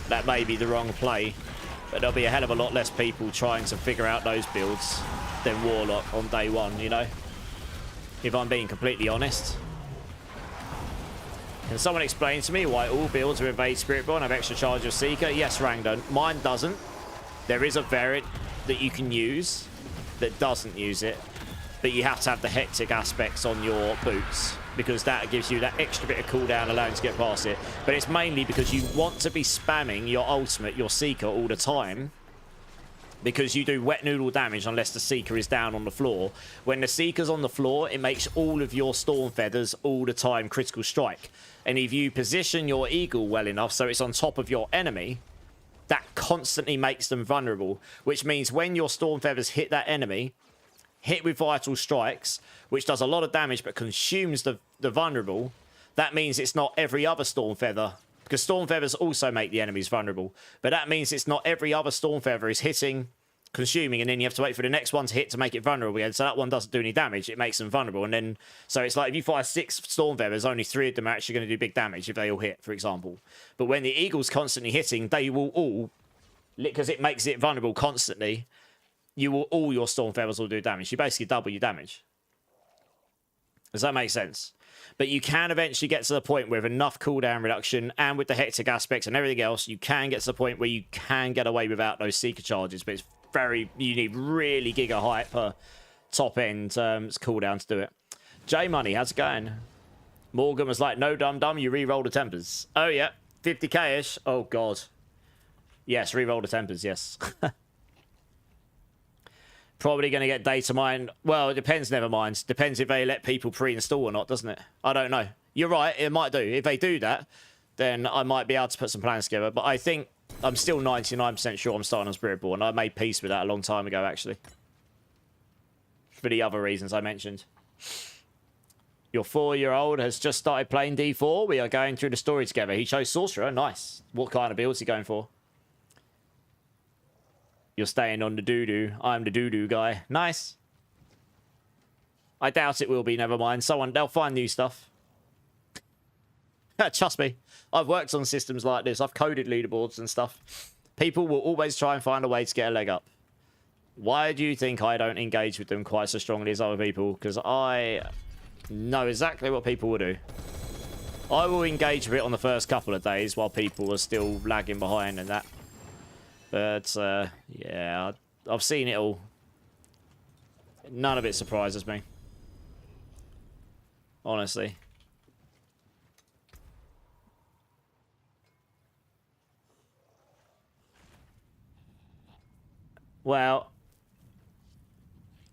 [SPEAKER 1] That may be the wrong play, but there'll be a hell of a lot less people trying to figure out those builds than Warlock on day one, you know? If I'm being completely honest. Can someone explain to me why all builds with Evade Spiritborn have extra charge of Seeker? Yes, Rangdon. Mine doesn't. There is a variant that you can use that doesn't use it, but you have to have the hectic aspects on your boots because that gives you that extra bit of cooldown allowing to get past it. But it's mainly because you want to be spamming your ultimate, your Seeker, all the time, because you do wet noodle damage unless the Seeker is down on the floor. When the Seeker's on the floor, it makes all of your Storm Feathers all the time critical strike. And if you position your Eagle well enough so it's on top of your enemy, that constantly makes them vulnerable. Which means when your Storm Feathers hit that enemy, hit with Vital Strikes, which does a lot of damage but consumes the vulnerable, that means it's not every other Storm Feather. Because Storm Feathers also make the enemies vulnerable. But that means it's not every other Storm Feather is hitting, consuming, and then you have to wait for the next one to hit to make it vulnerable again. So that one doesn't do any damage. It makes them vulnerable. And then, so it's like if you fire 6 Storm Feathers, only 3 of them are actually going to do big damage if they all hit, for example. But when the Eagle's constantly hitting, they will all, because it makes it vulnerable constantly, all your Storm Feathers will do damage. You basically double your damage. Does that make sense? But you can eventually get to the point with enough cooldown reduction and with the hectic aspects and everything else, you can get to the point where you can get away without those Seeker charges. But it's you need really giga hyper top end cooldown to do it. J Money, how's it going? Morgan was like, no dum-dum, you re-roll the tempers. Oh yeah, 50k-ish. Oh god. Yes, re-roll the tempers, yes. Probably going to get data mine. Well, it depends, never mind. Depends if they let people pre-install or not, doesn't it? I don't know. You're right, it might do. If they do that, then I might be able to put some plans together. But I think I'm still 99% sure I'm starting on Spiritborn. I made peace with that a long time ago, actually. For the other reasons I mentioned. Your 4-year-old has just started playing D4. We are going through the story together. He chose Sorcerer. Nice. What kind of build is he going for? You're staying on the doo-doo. I'm the doo-doo guy. Nice. I doubt it will be, never mind. They'll find new stuff. Trust me. I've worked on systems like this. I've coded leaderboards and stuff. People will always try and find a way to get a leg up. Why do you think I don't engage with them quite so strongly as other people? Because I know exactly what people will do. I will engage with it on the first couple of days while people are still lagging behind and that. But, yeah, I've seen it all. None of it surprises me. Honestly. Well,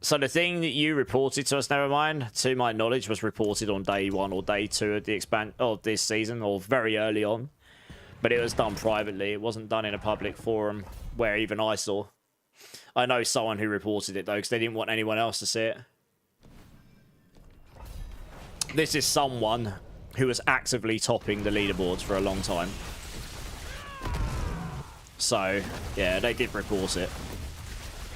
[SPEAKER 1] so the thing that you reported to us, never mind, to my knowledge, was reported on day 1 or day 2 of the of this season, or very early on. But it was done privately. It wasn't done in a public forum where even I saw. I know someone who reported it, though, because they didn't want anyone else to see it. This is someone who was actively topping the leaderboards for a long time. So, yeah, they did report it.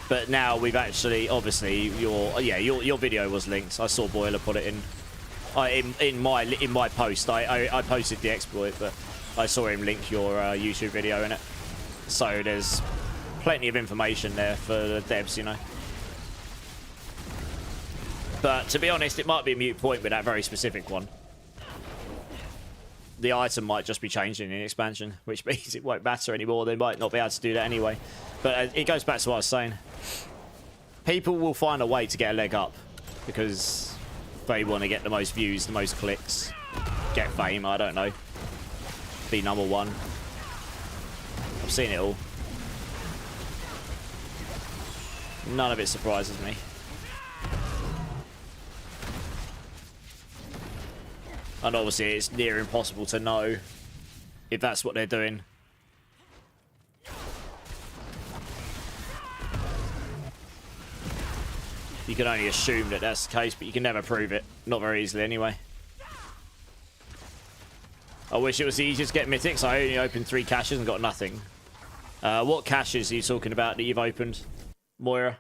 [SPEAKER 1] But now we've actually, obviously, your video was linked. I saw Boiler put it in my post. I posted the exploit, but I saw him link your YouTube video in it. So there's plenty of information there for the devs, you know. But to be honest, it might be a moot point with that very specific one. The item might just be changing in expansion, which means it won't matter anymore. They might not be able to do that anyway. But it goes back to what I was saying. People will find a way to get a leg up because they want to get the most views, the most clicks, get fame, I don't know. Be number one. I've seen it all. None of it surprises me. And obviously it's near impossible to know if that's what they're doing. You can only assume that that's the case, but you can never prove it. Not very easily anyway. I wish it was easier to get mythics. I only opened 3 caches and got nothing. What caches are you talking about that you've opened, Moira?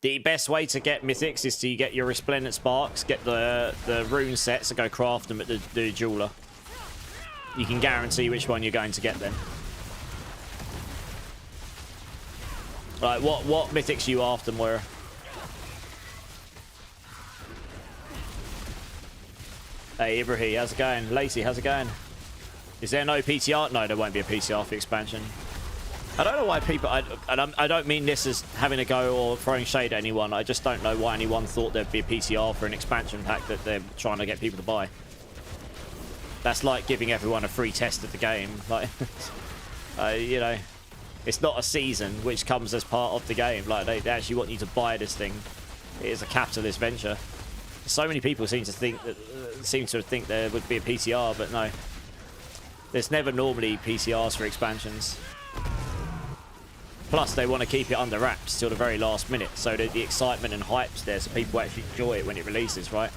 [SPEAKER 1] The best way to get mythics is to get your resplendent sparks, get the rune sets, and go craft them at the jeweler. You can guarantee which one you're going to get then. Like, what mythics are you after, Moira? Hey, Ibrahim, how's it going? Lacey, how's it going? Is there no PTR? No, there won't be a PTR for expansion. I don't know why people... I don't mean this as having a go or throwing shade at anyone. I just don't know why anyone thought there'd be a PTR for an expansion pack that they're trying to get people to buy. That's like giving everyone a free test of the game. Like, you know, it's not a season which comes as part of the game. Like, they actually want you to buy this thing. It is a capitalist venture. So many people seem to think there would be a PTR, but no. There's never normally PTRs for expansions. Plus, they want to keep it under wraps till the very last minute, so that the excitement and hype's there, so people actually enjoy it when it releases, right?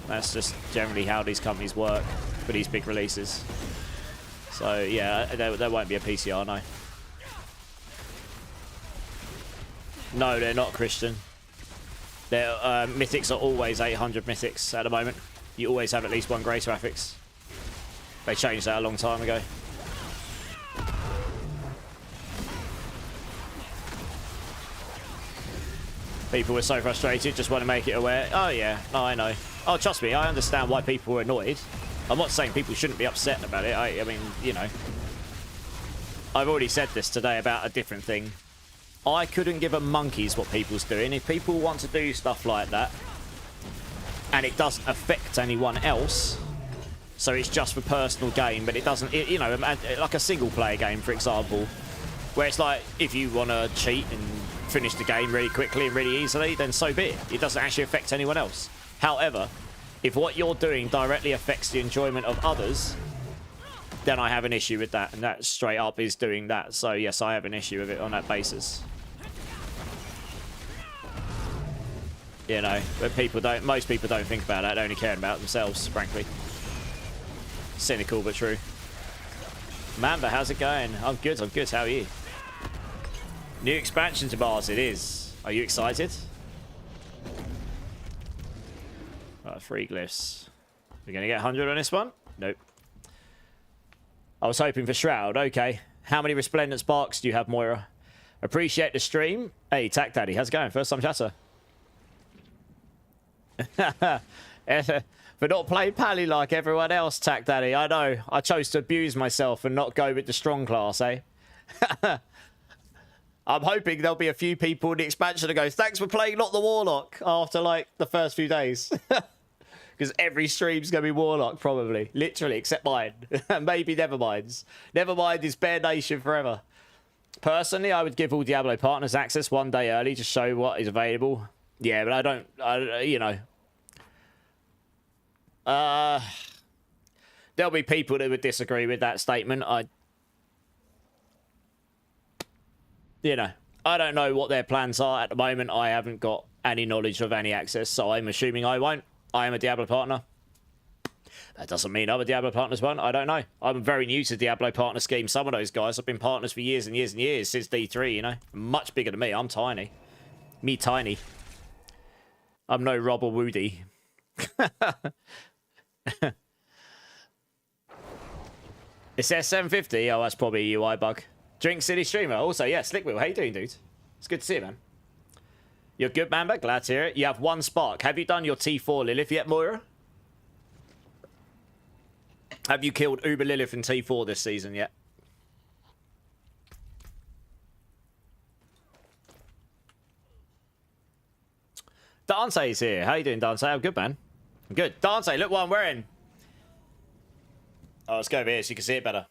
[SPEAKER 1] That's just generally how these companies work for these big releases. So, yeah, there won't be a PCR, no. No, they're not, Christian. Their mythics are always 800 mythics at the moment. You always have at least 1 Grace Graphics. They changed that a long time ago. People were so frustrated, just want to make it aware. Oh yeah, no, I know. Oh, trust me, I understand why people were annoyed. I'm not saying people shouldn't be upset about it. I mean, you know. I've already said this today about a different thing. I couldn't give a monkey's what people's doing. If people want to do stuff like that, and it doesn't affect anyone else, so it's just for personal gain, but it doesn't, you know, like a single player game, for example, where it's like, if you want to cheat and finish the game really quickly and really easily, then so be it. It doesn't actually affect anyone else. However, if what you're doing directly affects the enjoyment of others, then I have an issue with that, and that straight up is doing that. So yes, I have an issue with it on that basis. You know, but most people don't think about that. They only care about themselves, frankly. Cynical but true. Mamba, how's it going? I'm good, how are you? New expansion to Mars, it is. Are you excited? Right, 3 glyphs. We're gonna get 100 on this one? Nope. I was hoping for Shroud, okay. How many Resplendent Sparks do you have, Moira? Appreciate the stream. Hey, Tack Daddy, how's it going? First time chatter. For not playing Pally like everyone else, Tack Daddy. I know. I chose to abuse myself and not go with the strong class, eh? I'm hoping there'll be a few people in the expansion that goes, thanks for playing Not the Warlock after, like, the first few days. Because every stream's going to be Warlock, probably. Literally, except mine. Maybe Nevermind's. Nevermind is Bear Nation forever. Personally, I would give all Diablo partners access 1 day early to show what is available. Yeah, but I don't, you know. There'll be people that would disagree with that statement. You know, I don't know what their plans are at the moment. I haven't got any knowledge of any access, so I'm assuming I won't. I am a Diablo partner. That doesn't mean other Diablo partners won't. I don't know. I'm very new to Diablo partner scheme. Some of those guys have been partners for years and years and years, since D3, you know. Much bigger than me. I'm tiny. Me tiny. I'm no Rob or Woody. It's S750. Oh, that's probably a UI bug. Drink City Streamer. Also, yeah, Slickwheel. How you doing, dude? It's good to see you, man. You're good, Mamba. Glad to hear it. You have 1 spark. Have you done your T4 Lilith yet, Moira? Have you killed Uber Lilith in T4 this season yet? Dante's here. How you doing, Dante? I'm good, man. I'm good. Dante, look what I'm wearing. Oh, let's go over here so you can see it better.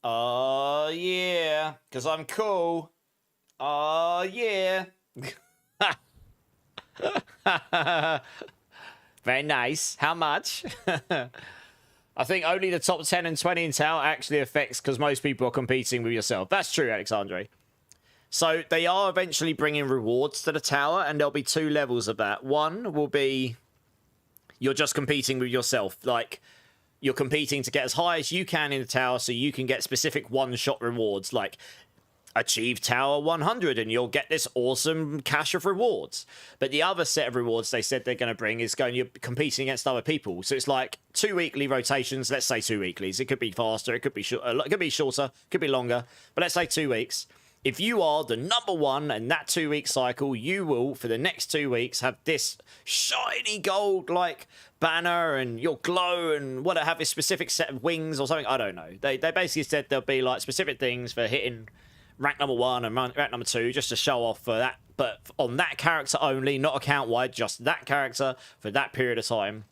[SPEAKER 1] Oh, yeah. Because I'm cool. Oh, yeah. Very nice. How much? I think only the top 10 and 20 in tower actually affects because most people are competing with yourself. That's true, Alexandre. So they are eventually bringing rewards to the tower, and there'll be 2 levels of that. One will be you're just competing with yourself. Like, you're competing to get as high as you can in the tower so you can get specific one-shot rewards, like achieve tower 100 and you'll get this awesome cache of rewards. But the other set of rewards they said they're going to bring is you're competing against other people. So it's like 2 weekly rotations. Let's say 2 weeklies. It could be faster. It could be shorter. It could be longer. But let's say 2 weeks. If you are the #1 in that 2 week cycle, you will, for the next 2 weeks, have this shiny gold like banner and you'll glow and what have a specific set of wings or something. I don't know. They basically said there'll be like specific things for hitting rank #1 and rank #2 just to show off for that, but on that character only, not account wide, just that character for that period of time.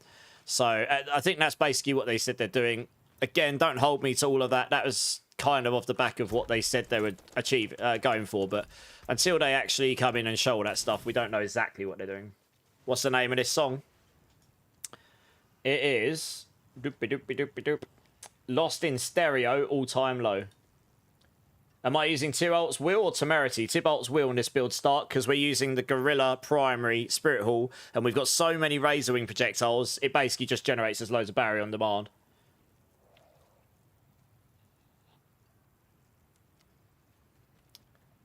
[SPEAKER 1] So I think that's basically what they said they're doing. Again, don't hold me to all of that. That was kind of off the back of what they said they would achieve going for, but until they actually come in and show all that stuff, we don't know exactly what they're doing. What's the name of this song? It is Lost in Stereo, All Time Low. Am I using Tybalt's Will or Temerity? Tybalt's Will in this build start because we're using the Gorilla Primary Spirit Hall and we've got so many Razorwing projectiles, it basically just generates us loads of barrier on demand.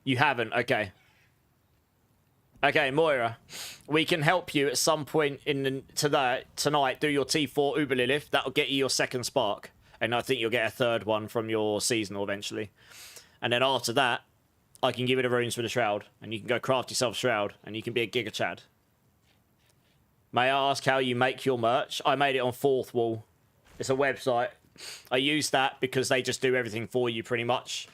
[SPEAKER 1] You haven't? Okay. Okay, Moira. We can help you at some point in tonight do your T4 Uber Lilith. That'll get you your 2nd spark. And I think you'll get a 3rd one from your seasonal eventually. And then after that, I can give you the runes for the Shroud. And you can go craft yourself Shroud. And you can be a Giga Chad. May I ask how you make your merch? I made it on 4th Wall. It's a website. I use that because they just do everything for you pretty much.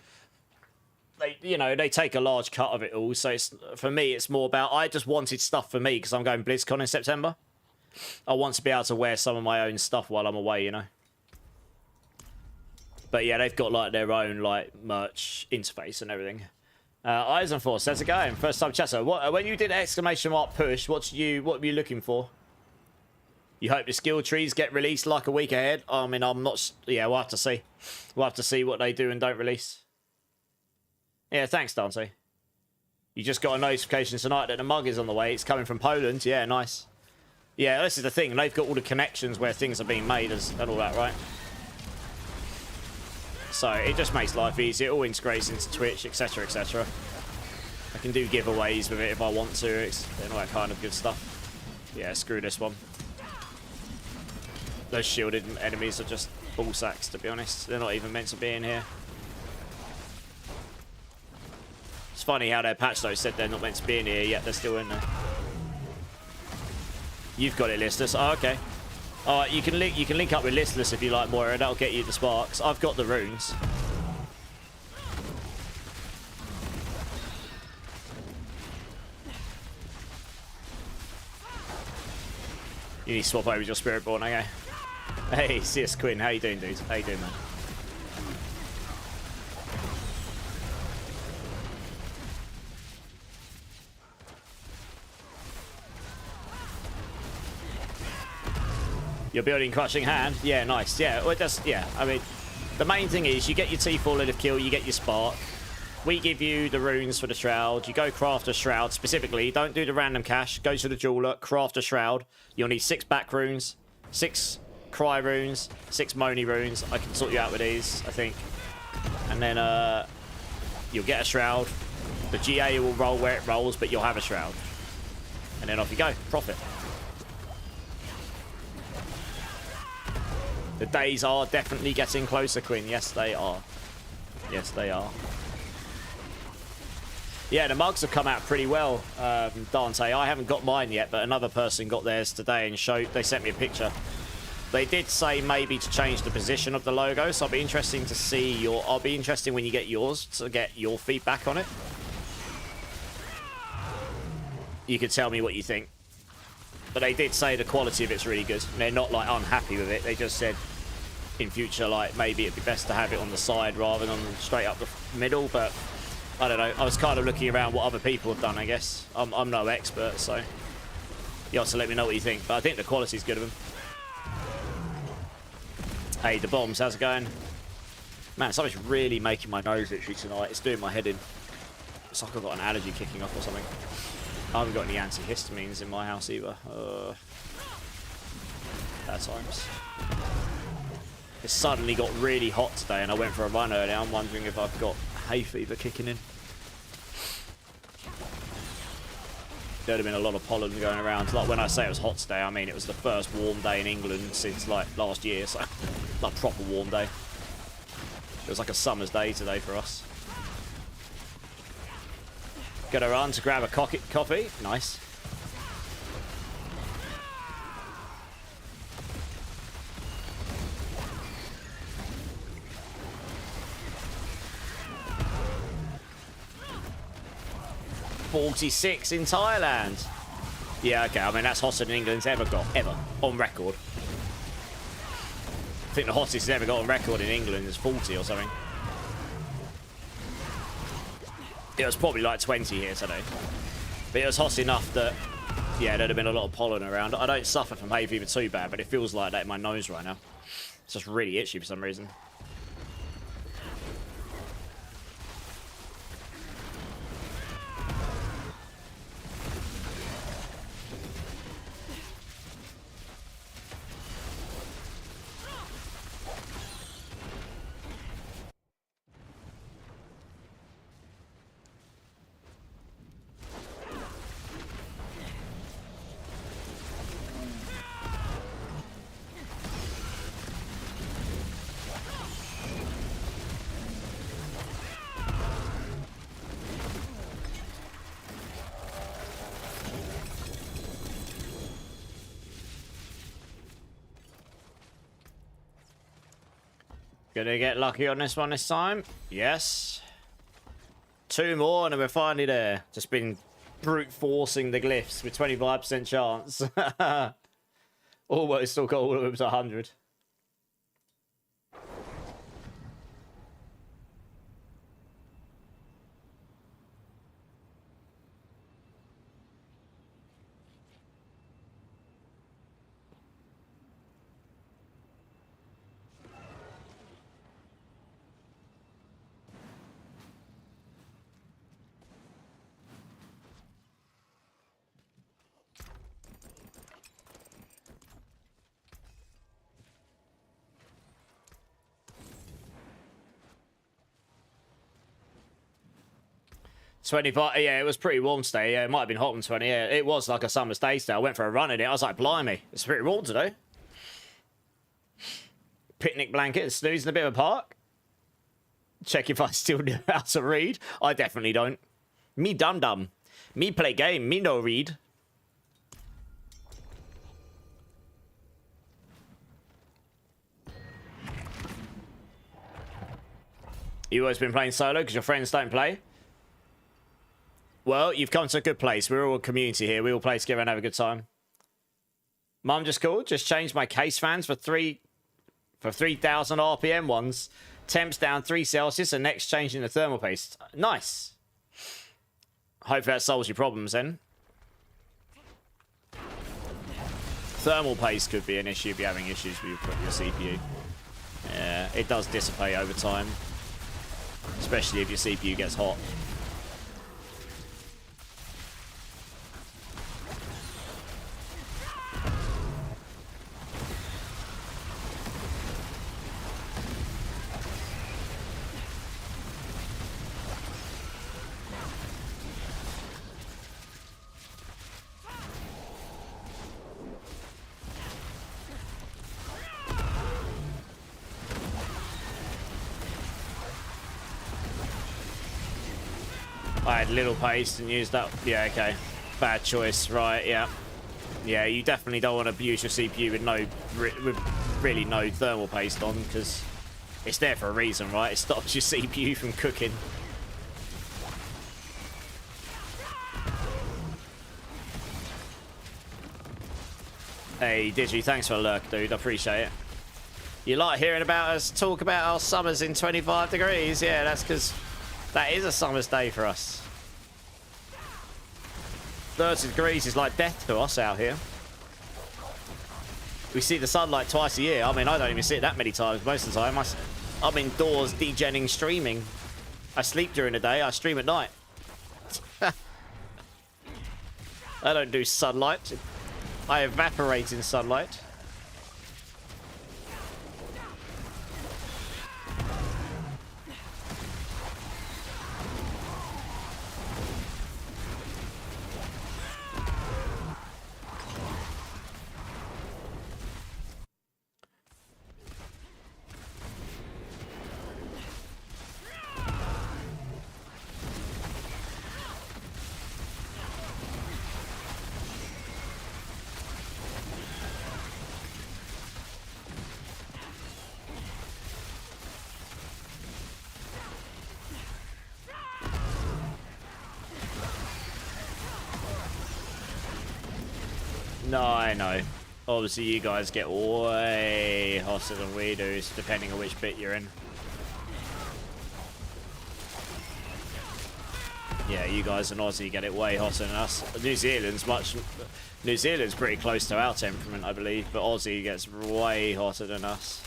[SPEAKER 1] They take a large cut of it all. So for me, it's more about, I just wanted stuff for me because I'm going BlizzCon in September. I want to be able to wear some of my own stuff while I'm away, But yeah, they've got like their own like merch interface and everything. Eisenforce, how's it going? First time chatter. When you did exclamation mark push, what were you looking for? You hope the skill trees get released like a week ahead? I mean, I'm not. Yeah, we'll have to see. We'll have to see what they do and don't release. Yeah, thanks, Dante. You just got a notification tonight that the mug is on the way. It's coming from Poland. Yeah, nice. Yeah, this is the thing. They've got all the connections where things are being made and all that, right? So it just makes life easier. It all integrates into Twitch, etc, etc. I can do giveaways with it if I want to. And all that kind of good stuff. Yeah, screw this one. Those shielded enemies are just ball sacks, to be honest. They're not even meant to be in here. It's funny how their patch though said they're not meant to be in here, yet they're still in there. You've got it, Listless. Oh, okay. Alright, you can link up with Listless if you like, Moira. That'll get you the sparks. I've got the runes. You need to swap over with your Spiritborn, okay? Hey, CS Quinn, how you doing, dude? How you doing, man? You're building Crushing Hand? Yeah, nice. Yeah, well, yeah. I mean, the main thing is you get your T4 Lilith kill, you get your spark. We give you the runes for the Shroud. You go craft a Shroud specifically. Don't do the random cache. Go to the jeweler, craft a Shroud. You'll need 6 back runes, 6 Cry runes, 6 Moni runes. I can sort you out with these, I think. And then you'll get a Shroud. The GA will roll where it rolls, but you'll have a Shroud. And then off you go. Profit. The days are definitely getting closer, Quinn. Yes, they are. Yes, they are. Yeah, the mugs have come out pretty well, Dante. I haven't got mine yet, but another person got theirs today and they sent me a picture. They did say maybe to change the position of the logo, so I'll be interesting to see I'll be interested when you get yours to get your feedback on it. You could tell me what you think. But they did say the quality of it's really good. They're not like unhappy with it. They just said in future, like maybe it'd be best to have it on the side rather than straight up the middle. But I don't know. I was kind of looking around what other people have done, I guess. I'm no expert, so you have to let me know what you think. But I think the quality's good of them. Hey, the bombs, how's it going? Man, something's really making my nose itchy tonight. It's doing my head in. It's like I've got an allergy kicking off or something. I haven't got any antihistamines in my house either. Bad times. It suddenly got really hot today and I went for a run earlier. I'm wondering if I've got hay fever kicking in. There'd have been a lot of pollen going around. Like when I say it was hot today, I mean it was the first warm day in England since like last year, so like proper warm day. It was like a summer's day today for us. Gonna run to grab a coffee. Nice. $46 in Thailand. Yeah, okay. I mean, that's hotter than England's ever got. Ever. On record. I think the hottest it's ever got on record in England is 40 or something. It was probably like 20 here today. But it was hot enough that, yeah, there'd have been a lot of pollen around. I don't suffer from hay fever too bad, but it feels like that in my nose right now. It's just really itchy for some reason. Gonna get lucky on this one this time. Yes. 2 more and then we're finally there. Just been brute forcing the glyphs with 25% chance. Almost still got all of them to 100. $25, yeah, it was pretty warm today. Yeah, it might have been hot on 20. Yeah, it was like a summer's day today. I went for a run in it. I was like, blimey, it's pretty warm today. Picnic blanket and snoozing a bit of a park. Check if I still know how to read. I definitely don't. Me dum-dum. Me play game. Me no read. You always been playing solo because your friends don't play? Well, you've come to a good place. We're all a community here. We all play together and have a good time. Mum just called. Just changed my case fans for 3,000 RPM ones. Temps down 3 Celsius and next changing the thermal paste. Nice. Hope that solves your problems then. Thermal paste could be an issue if you're having issues with your CPU. Yeah, it does dissipate over time. Especially if your CPU gets hot. I had little paste and used that. Yeah, okay. Bad choice, right, yeah. Yeah, you definitely don't want to use your CPU with really no thermal paste on, because it's there for a reason, right? It stops your CPU from cooking. Hey, Digi, thanks for a lurk, dude. I appreciate it. You like hearing about us talk about our summers in 25 degrees? Yeah, that's because that is a summer's day for us. 30 degrees is like death to us out here. We see the sunlight twice a year. I mean, I don't even see it that many times most of the time. I'm indoors degenning streaming. I sleep during the day, I stream at night. I don't do sunlight. I evaporate in sunlight. No, I know. Obviously, you guys get way hotter than we do, depending on which bit you're in. Yeah, you guys in Aussie get it way hotter than us. New Zealand's pretty close to our temperament, I believe, but Aussie gets way hotter than us.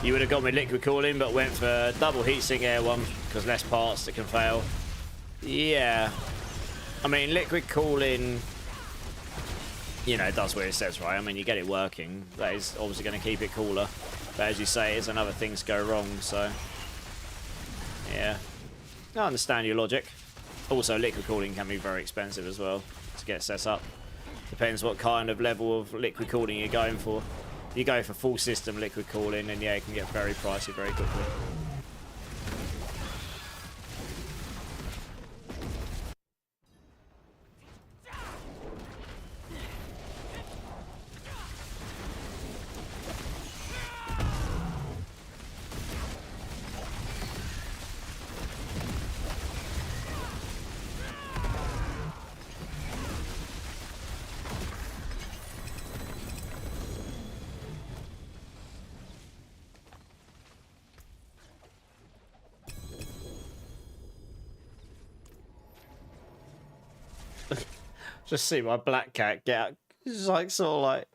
[SPEAKER 1] You would have gone with liquid cooling, but went for double heatsink air one because less parts that can fail. Yeah. I mean, liquid cooling, you know, it does what it says, right? I mean, you get it working. That is obviously going to keep it cooler. But as you say, it's another things go wrong, so... yeah. I understand your logic. Also, liquid cooling can be very expensive as well to get set up. Depends what kind of level of liquid cooling you're going for. If you go for full system liquid cooling, then yeah, it can get very pricey very quickly. Just see my black cat get out. It's like sort of like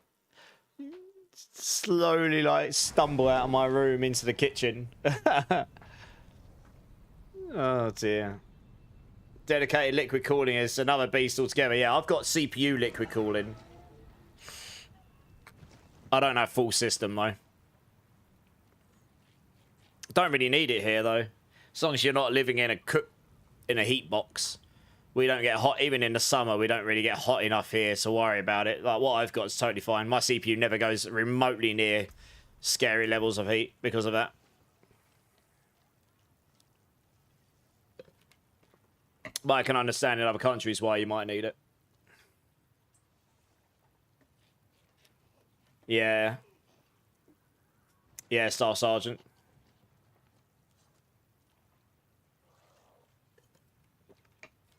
[SPEAKER 1] slowly like stumble out of my room into the kitchen. Oh dear. Dedicated liquid cooling is another beast altogether. Yeah, I've got CPU liquid cooling. I don't have full system though. Don't really need it here though. As long as you're not living in a heat box. We don't get hot, even in the summer, we don't really get hot enough here to worry about it. Like, what I've got is totally fine. My CPU never goes remotely near scary levels of heat because of that. But I can understand in other countries why you might need it. Yeah. Yeah, Staff Sergeant.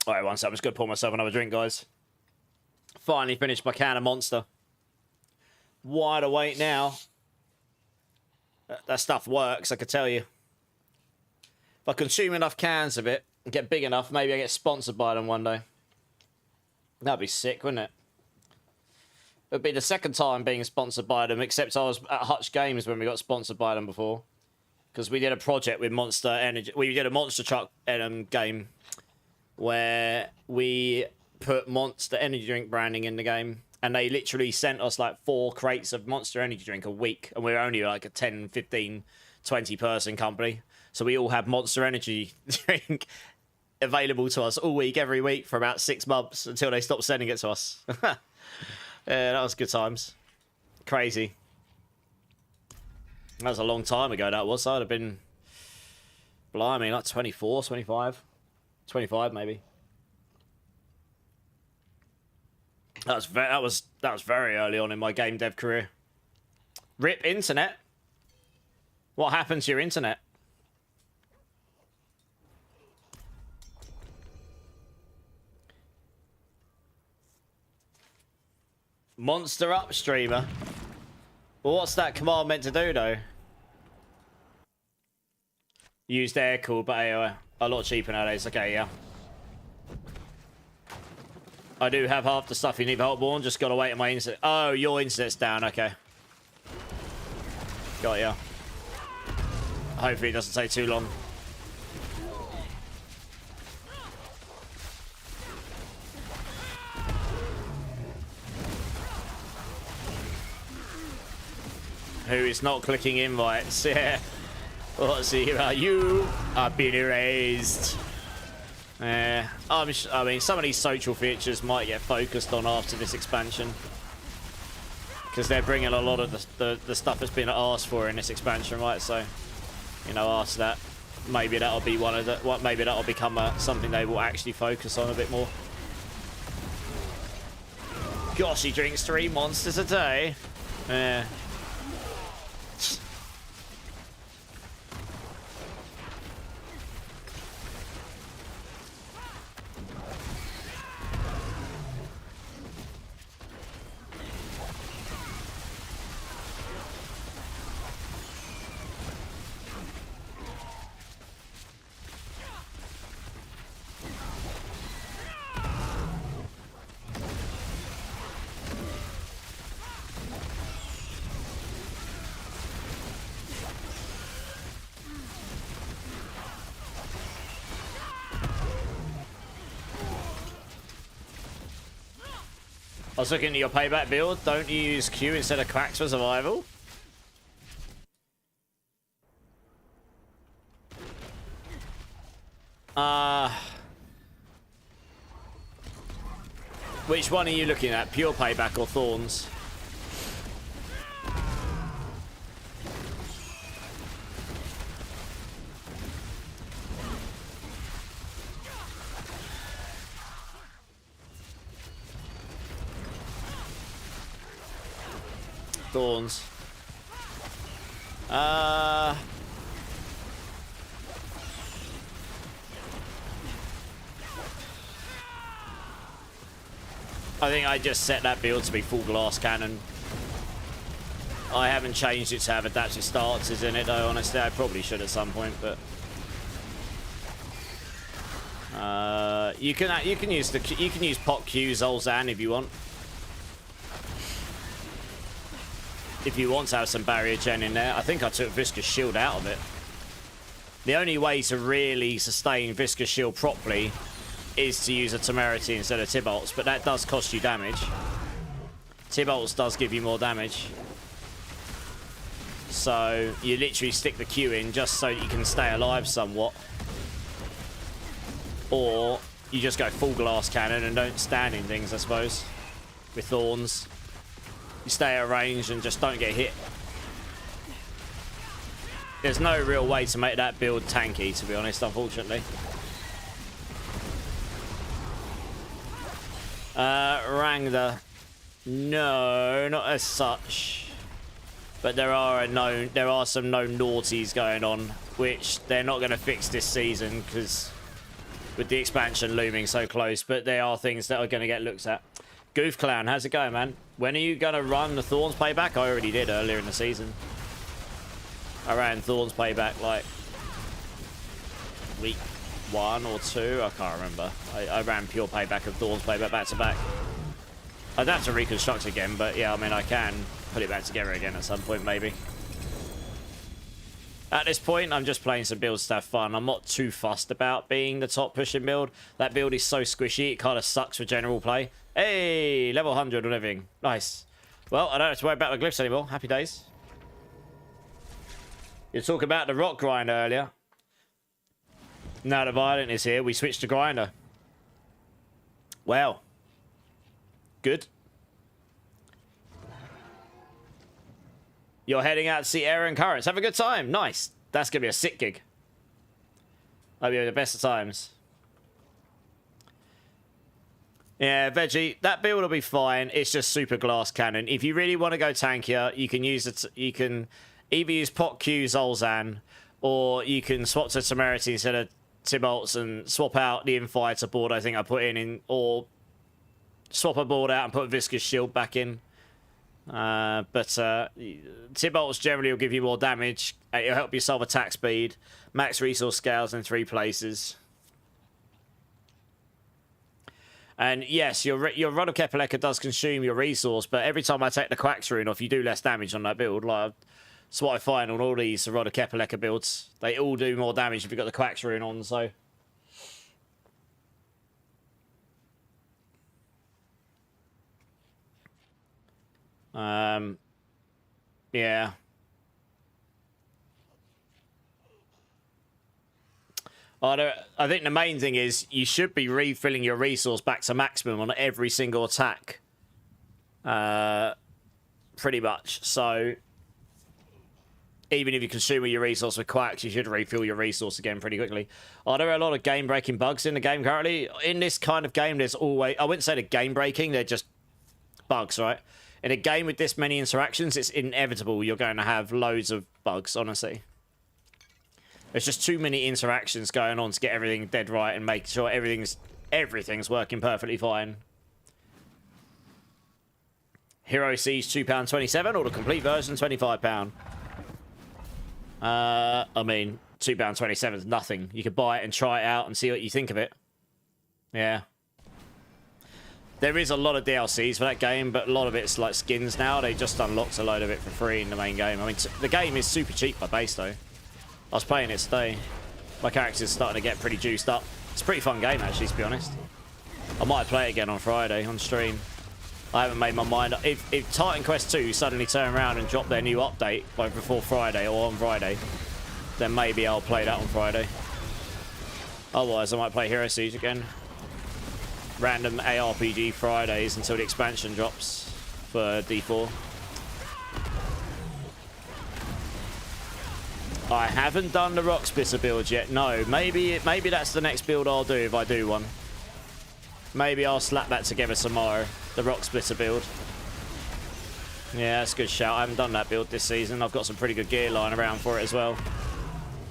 [SPEAKER 1] Alright, one sec. I'm just going to pour myself another drink, guys. Finally finished my can of Monster. Wide awake now. That stuff works, I can tell you. If I consume enough cans of it and get big enough, maybe I get sponsored by them one day. That'd be sick, wouldn't it? It would be the second time being sponsored by them, except I was at Hutch Games when we got sponsored by them before. Because we did a project with Monster Energy. We did a Monster Truck game where we put Monster Energy Drink branding in the game, and they literally sent us like 4 crates of Monster Energy Drink a week, and we were only like a 10, 15, 20 person company. So we all have Monster Energy drink available to us all week, every week for about 6 months until they stopped sending it to us. Yeah, that was good times. Crazy. That was a long time ago, that was. I'd have been, blimey, like 24, 25. 25, maybe. That was very early on in my game dev career. RIP internet. What happened to your internet? Monster up streamer. Well, what's that command meant to do though? Used air cool, but a lot cheaper nowadays. Okay, yeah. I do have half the stuff you need for Hotborn. Just gotta wait on my internet. Oh, your internet's down. Okay. Got ya. Hopefully it doesn't take too long. Who is not clicking invites? Yeah. Let's see about you. I've been erased. I mean, some of these social features might get focused on after this expansion, because they're bringing a lot of the stuff that's been asked for in this expansion, right? So, you know, after that, maybe that'll be one of the. Maybe that'll become something they will actually focus on a bit more. Gosh, he drinks 3 monsters a day. Yeah. I was looking at your payback build. Don't you use Q instead of cracks for survival? Which one are you looking at? Pure payback or Thorns? Thorns. I think I just set that build to be full glass cannon. I haven't changed it to have adaptive stances in it though, honestly. I probably should at some point, but you can use pop Q Zolzan if you want. If you want to have some barrier gen in there. I think I took Viscous Shield out of it. The only way to really sustain Viscous Shield properly is to use a Temerity instead of Tibolts, but that does cost you damage. Tibolts does give you more damage. So you literally stick the Q in just so you can stay alive somewhat. Or you just go full glass cannon and don't stand in things, I suppose, with Thorns. You stay at range and just don't get hit. There's no real way to make that build tanky, to be honest, unfortunately. Rangda. No, not as such. But there are some known naughties going on, which they're not going to fix this season, because with the expansion looming so close, but there are things that are going to get looked at. Goof Clown, how's it going, man? When are you going to run the Thorns payback? I already did earlier in the season. I ran Thorns payback like week 1 or 2. I can't remember. I ran pure payback of Thorns payback back to back. I'd have to reconstruct again, but yeah, I mean, I can put it back together again at some point, maybe. At this point, I'm just playing some builds to have fun. I'm not too fussed about being the top pushing build. That build is so squishy, it kind of sucks for general play. Hey, level 100 and everything. Nice. Well, I don't have to worry about the glyphs anymore. Happy days. You were talking about the rock grind earlier. Now the Violent is here, we switch to Grinder. Well. Good. You're heading out to see Air and Currents. Have a good time. Nice. That's going to be a sick gig. Hope you have the best of times. Yeah, Veggie, that build will be fine. It's just super glass cannon. If you really want to go tankier, you can use it. You can either use Pot Q Zolzan, or you can swap to Temerity instead of Tibolts and swap out the Infighter board I think I put in, or swap a board out and put Viscous Shield back in. But Tibolts generally will give you more damage. It'll help you solve attack speed. Max resource scales in 3 places. And yes, your Rod of Kepaleka does consume your resource, but every time I take the Quack's Rune off, you do less damage on that build. Like, that's what I find on all these Rod of Kepaleka builds. They all do more damage if you've got the Quack's Rune on, so... yeah. I think the main thing is you should be refilling your resource back to maximum on every single attack. Pretty much. So, even if you consume your resource with quacks, you should refill your resource again pretty quickly. Are there a lot of game-breaking bugs in the game currently? In this kind of game, there's always... I wouldn't say they're game-breaking, they're just bugs, right? In a game with this many interactions, it's inevitable you're going to have loads of bugs, honestly. There's just too many interactions going on to get everything dead right and make sure everything's working perfectly fine. Hero Siege £2.27 or the complete version £25. I mean, £2.27 is nothing. You could buy it and try it out and see what you think of it. Yeah. There is a lot of DLCs for that game, but a lot of it's like skins now. They just unlocked a load of it for free in the main game. I mean, the game is super cheap by base, though. I was playing it today. My character's starting to get pretty juiced up. It's a pretty fun game, actually, to be honest. I might play it again on Friday on stream. I haven't made my mind up. If Titan Quest 2 suddenly turn around and drop their new update like before Friday or on Friday, then maybe I'll play that on Friday. Otherwise, I might play Hero Siege again. Random ARPG Fridays until the expansion drops for D4. I haven't done the Rock Splitter build yet. No, maybe that's the next build I'll do if I do one. Maybe I'll slap that together tomorrow. The Rock Splitter build. Yeah, that's a good shout. I haven't done that build this season. I've got some pretty good gear lying around for it as well.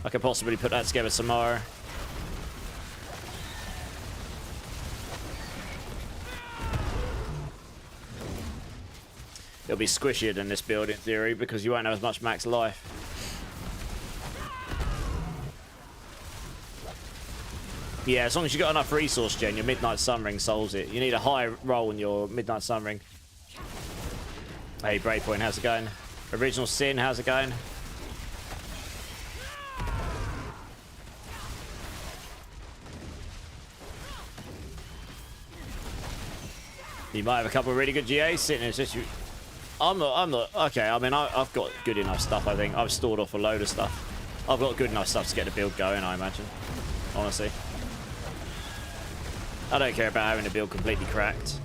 [SPEAKER 1] I could possibly put that together tomorrow. It'll be squishier than this build in theory because you won't have as much max life. Yeah, as long as you got enough resource gen, your Midnight Sunring solves it. You need a high roll in your Midnight Sunring. Hey, Breakpoint, how's it going? Original Sin, how's it going? You might have a couple of really good GAs sitting. It's just you. I'm not. Okay, I mean, I've got good enough stuff. I think I've stored off a load of stuff. I've got good enough stuff to get the build going. I imagine, honestly. I don't care about having the build completely cracked.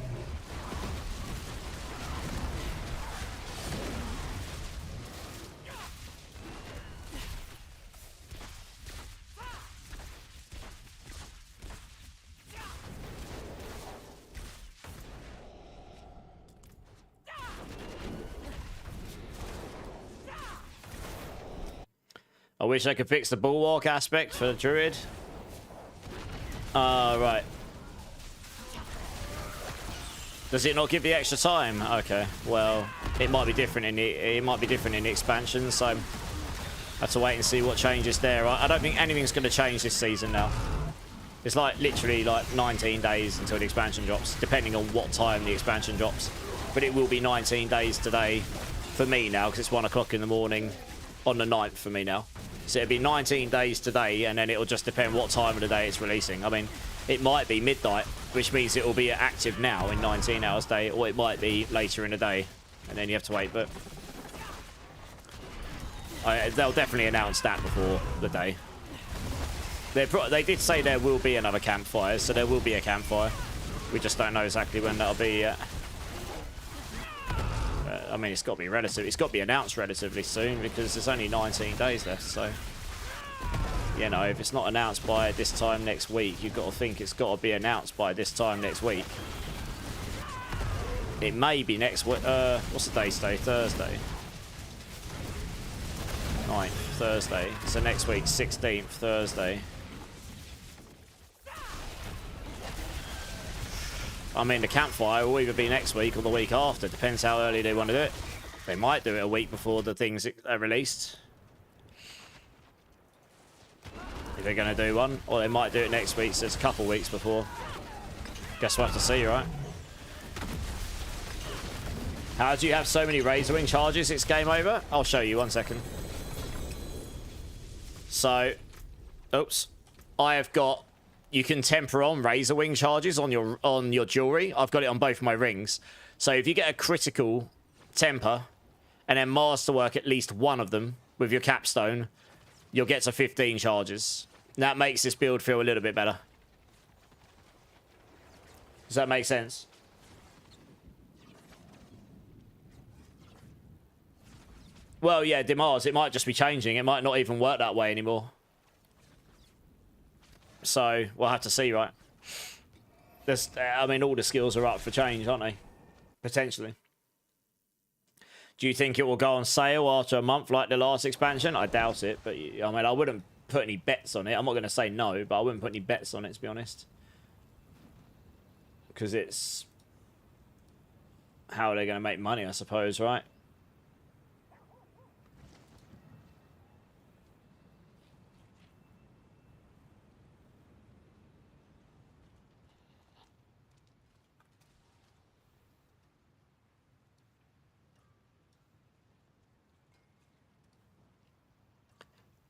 [SPEAKER 1] I wish I could fix the bulwark aspect for the druid. Right. Does it not give the extra time? Okay. Well, it might be different in the expansion, so I have to wait and see what changes there. I don't think anything's going to change this season now. It's like literally like 19 days until the expansion drops, depending on what time the expansion drops. But it will be 19 days today for me now, because it's 1 o'clock in the morning on the 9th for me now. So it'll be 19 days today, and then it'll just depend what time of the day it's releasing. I mean, it might be midnight, which means it will be active now in 19 hours a day, or it might be later in the day, and then you have to wait. But they'll definitely announce that before the day. They did say there will be another campfire, so there will be a campfire. We just don't know exactly when that'll be yet. I mean, it's got to be It's got to be announced relatively soon because there's only 19 days left. So, you know, if it's not announced by this time next week, you've got to think it's got to be announced by this time next week. It may be next week. What's the day today? Thursday. 9th, Thursday. So next week, 16th, Thursday. I mean, the campfire will either be next week or the week after. Depends how early they want to do it. They might do it a week before the things are released. If they're going to do one. Or they might do it next week, so it's a couple weeks before. Guess we'll have to see, right? How do you have so many Razorwing charges? It's game over? I'll show you, 1 second. So, oops. I have got... You can temper on Razorwing charges on your jewelry. I've got it on both my rings. So if you get a critical temper and then masterwork at least one of them with your capstone, you'll get to 15 charges. That makes this build feel a little bit better. Does that make sense? Well, yeah, Dimars, it might just be changing. It might not even work that way anymore. So, we'll have to see, right? I mean, all the skills are up for change, aren't they? Potentially. Do you think it will go on sale after a month like the last expansion? I doubt it, but I mean, I wouldn't put any bets on it. I'm not going to say no, but I wouldn't put any bets on it, to be honest. Because it's... How are they going to make money, I suppose, right?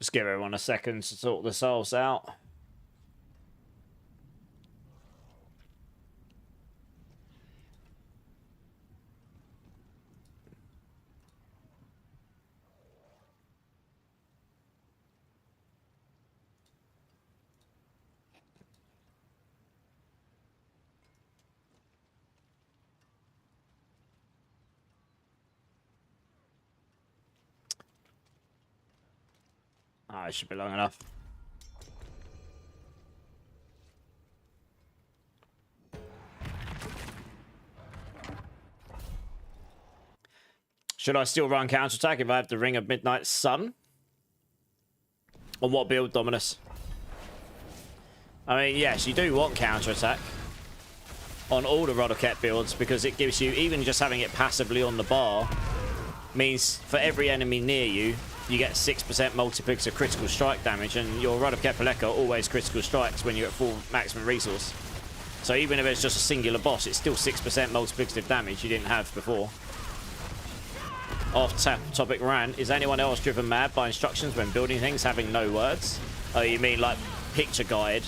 [SPEAKER 1] Just give everyone a second to sort themselves out. Ah, it should be long enough. Should I still run counterattack if I have the Ring of Midnight Sun? On what build, Dominus? I mean, yes, you do want counterattack on all the Rodokhet builds because it gives you, even just having it passively on the bar, means for every enemy near you, you get 6% multiplicative critical strike damage, and your Rodokhet Paleka always critical strikes when you're at full maximum resource. So even if it's just a singular boss, it's still 6% multiplicative damage you didn't have before. Off-topic rant, is anyone else driven mad by instructions when building things having no words? Oh, you mean like picture guide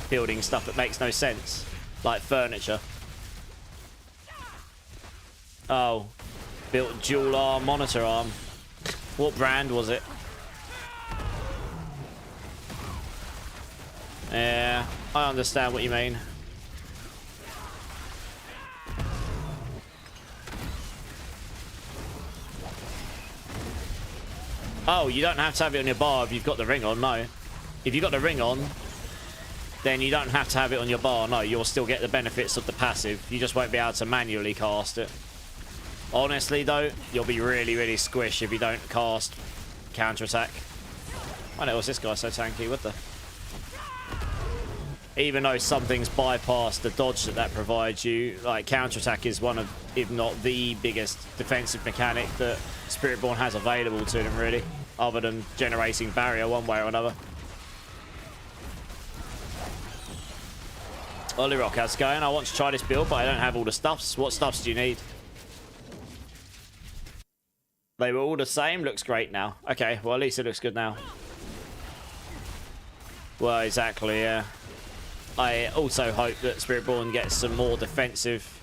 [SPEAKER 1] building stuff that makes no sense? Like furniture. Oh, built dual arm, monitor arm. What brand was it? Yeah, I understand what you mean. Oh, you don't have to have it on your bar if you've got the ring on, no. If you've got the ring on, then you don't have to have it on your bar, no. You'll still get the benefits of the passive. You just won't be able to manually cast it. Honestly, though, you'll be really, really squish if you don't cast counterattack. I know, was this guy so tanky? What the... Even though something's bypassed the dodge that provides you, like, counterattack is one of, if not the biggest defensive mechanic that Spiritborn has available to them, really. Other than generating barrier one way or another. Ollie Rock, how's it going? I want to try this build, but I don't have all the stuffs. What stuffs do you need? They were all the same. Looks great now. Okay, well, at least it looks good now. Well, exactly, yeah. I also hope that Spiritborn gets some more defensive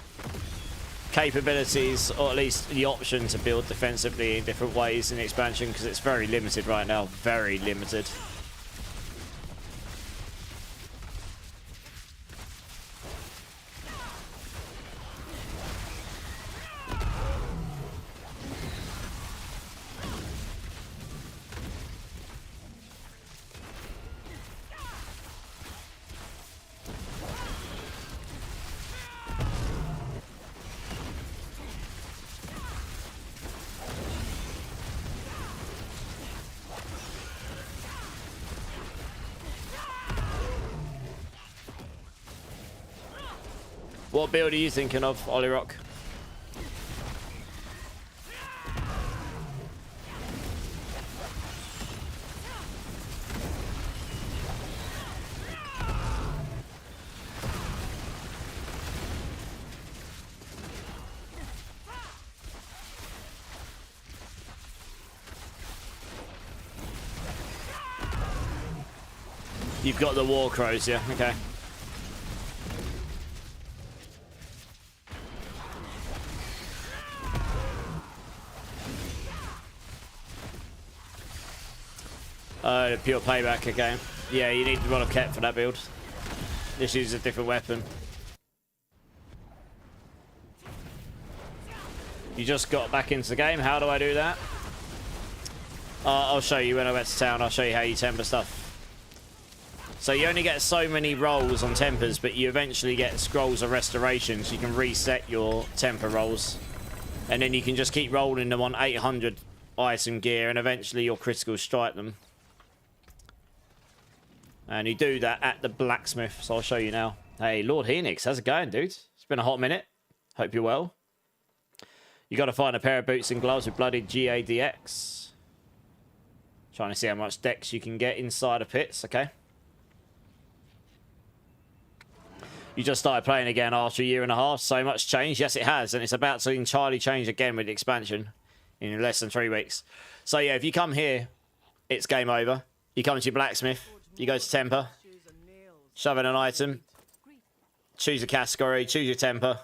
[SPEAKER 1] capabilities, or at least the option to build defensively in different ways in the expansion, because it's very limited right now. Very limited. What build are you thinking of, Ollie Rock? You've got the War Crows, yeah? Okay. The pure payback, okay. Yeah, you need the Rod of Ket for that build. This uses a different weapon. You just got back into the game. How do I do that? I'll show you when I get to town. I'll show you how you temper stuff. So you only get so many rolls on tempers, but you eventually get scrolls of restoration, so you can reset your temper rolls. And then you can just keep rolling them on 800 item gear, and eventually your criticals strike them. And you do that at the blacksmith, so I'll show you now. Hey, Lord Henix, how's it going, dude? It's been a hot minute. Hope you're well. You got to find a pair of boots and gloves with bloody GADX. Trying to see how much dex you can get inside of pits, okay? You just started playing again after a year and a half. So much change. Yes, it has. And it's about to entirely change again with the expansion in less than 3 weeks. So, yeah, if you come here, it's game over. You come to your blacksmith. You go to temper. Shove in an item. Choose a category. Choose your temper.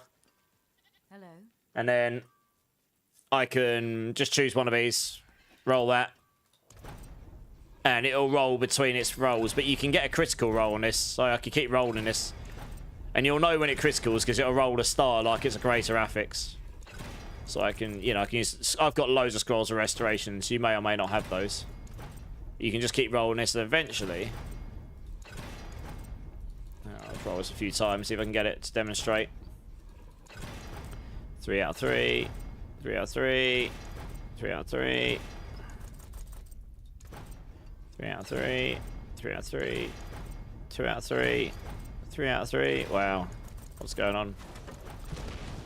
[SPEAKER 2] Hello.
[SPEAKER 1] And then I can just choose one of these. Roll that. And it'll roll between its rolls. But you can get a critical roll on this. So I can keep rolling this. And you'll know when it criticals because it'll roll a star like it's a greater affix. So I can, you know, I can use... I've got loads of scrolls of restoration, so you may or may not have those. You can just keep rolling this, and eventually... I'll roll this a few times, see if I can get it to demonstrate. 3 out of 3. 3 out of 3. 3 out of 3. 3 out of 3. 3 out of 3. 2 out of 3. 3 out of 3. Wow. What's going on?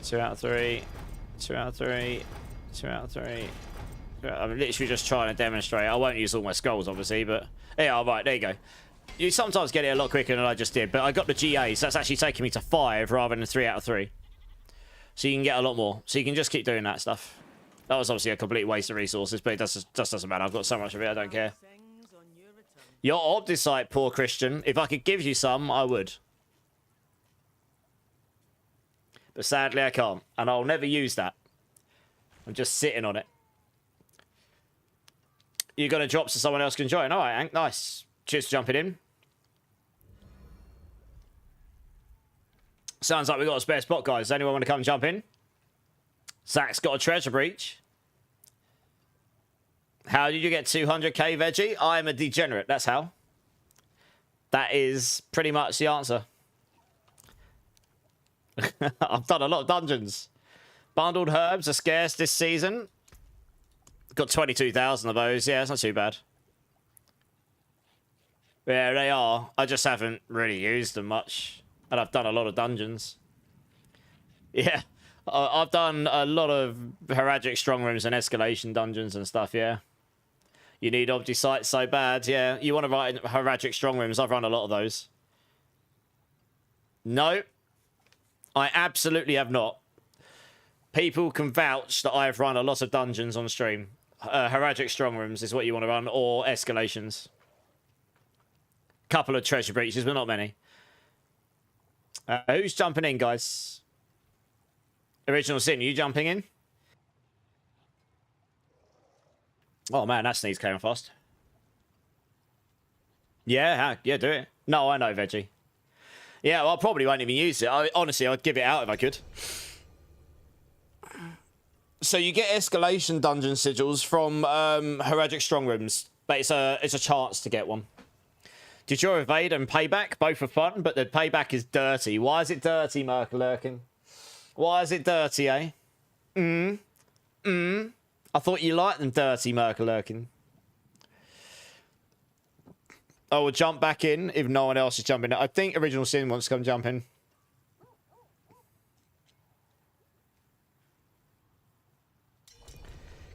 [SPEAKER 1] 2 out of 3. 2 out of 3. 2 out of 3. I'm literally just trying to demonstrate. I won't use all my scrolls, obviously, but... Yeah, alright, there you go. You sometimes get it a lot quicker than I just did, but I got the GA, so that's actually taking me to 5 rather than 3 out of 3. So you can get a lot more. So you can just keep doing that stuff. That was obviously a complete waste of resources, but it just doesn't matter. I've got so much of it, I don't care. Your Obdicite, poor Christian. If I could give you some, I would. But sadly, I can't. And I'll never use that. I'm just sitting on it. You got to drop so someone else can join. All right, Hank. Nice. Cheers for jumping in. Sounds like we got a spare spot, guys. Does anyone want to come jump in? Zach's got a treasure breach. How did you get 200k, Veggie? I'm a degenerate. That's how. That is pretty much the answer. I've done a lot of dungeons. Bundled herbs are scarce this season. Got 22,000 of those. Yeah, it's not too bad. Yeah, they are. I just haven't really used them much. And I've done a lot of dungeons. Yeah. I've done a lot of Heradic strong rooms and escalation dungeons and stuff, yeah. You need Obdicite so bad, yeah. You want to write Heradic strong rooms. I've run a lot of those. No. I absolutely have not. People can vouch that I've run a lot of dungeons on stream. Heradic strong rooms is what you want to run, or escalations. Couple of treasure breaches, but not many. Who's jumping in, guys? Original Sin, you jumping in? Oh man, that sneeze came fast. Yeah, yeah, do it. No, I know, Veggie. Yeah, well, I probably won't even use it. Honestly, I'd give it out if I could. So you get escalation dungeon sigils from Heradic strong rooms, but it's a chance to get one. Did your evade and payback both are fun, but the payback is dirty. Why is it dirty, Merkelurkin? Why is it dirty, eh? I thought you liked them dirty, Merkelurkin. I will jump back in if no one else is jumping in. I think Original Sin wants to come jump in.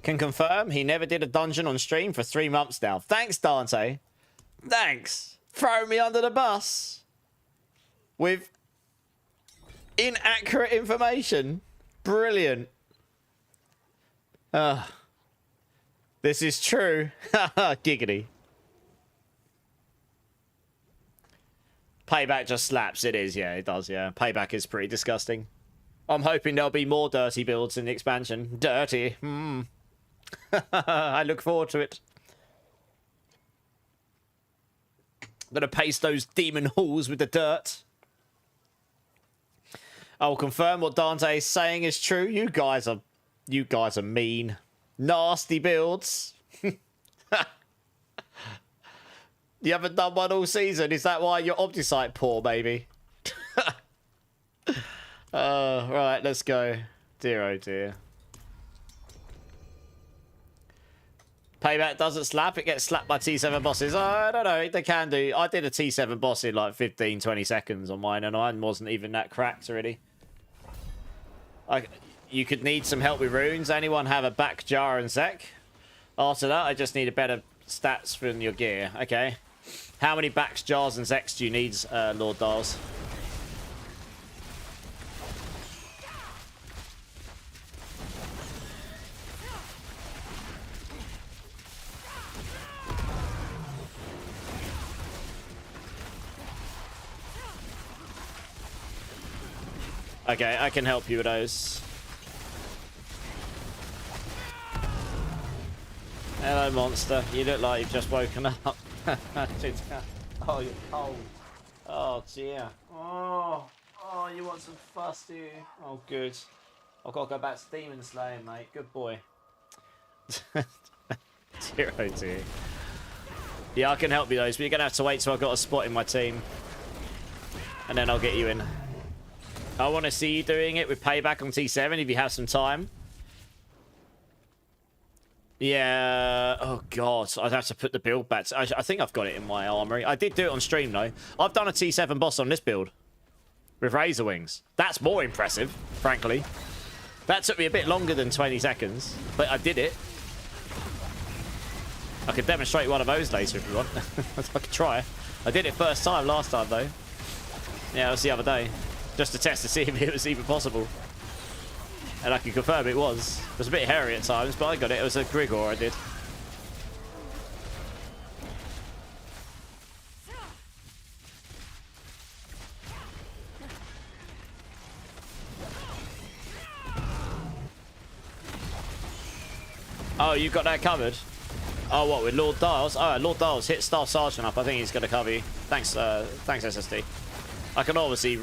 [SPEAKER 1] Can confirm he never did a dungeon on stream for 3 months now. Thanks, Dante. Thanks. Throw me under the bus with inaccurate information. Brilliant. This is true. Giggity. Payback just slaps. It is, yeah, it does, yeah. Payback is pretty disgusting. I'm hoping there'll be more dirty builds in the expansion. Dirty. I look forward to it. I'm gonna paste those demon halls with the dirt. I will confirm what Dante is saying is true. You guys are mean. Nasty builds. You haven't done one all season. Is that why you're Omnisite poor, baby? Right, let's go. Dear, oh dear. Payback doesn't slap. It gets slapped by T7 bosses. I don't know. They can do. I did a T7 boss in like 15, 20 seconds on mine, and mine wasn't even that cracked already. You could need some help with runes. Anyone have a back jar and Zek? After that, I just need a better stats from your gear. Okay. How many backs, jars, and Zeks do you need, Lord Dials? Okay, I can help you with those. Hello, monster. You look like you've just woken up. Oh, you're cold. Oh, dear. Oh, you want some fuss, do you? Oh, good. I've got to go back to demon slaying, mate. Good boy. Dear, oh, dear. Yeah, I can help you those, but you're going to have to wait till I've got a spot in my team. And then I'll get you in. I want to see you doing it with Payback on T7 if you have some time. Yeah. Oh, God. I'd have to put the build back. I think I've got it in my armory. I did do it on stream, though. I've done a T7 boss on this build with Razorwings. That's more impressive, frankly. That took me a bit longer than 20 seconds, but I did it. I could demonstrate one of those later if you want. I could try. I did it first time last time, though. Yeah, it was the other day. Just to test to see if it was even possible. And I can confirm it was. It was a bit hairy at times, but I got it. It was a Grigor I did. Oh, you've got that covered? Oh, what, with Lord Dials? Oh, Lord Dials hit Staff Sergeant up. I think he's going to cover you. Thanks, thanks, SSD. I can obviously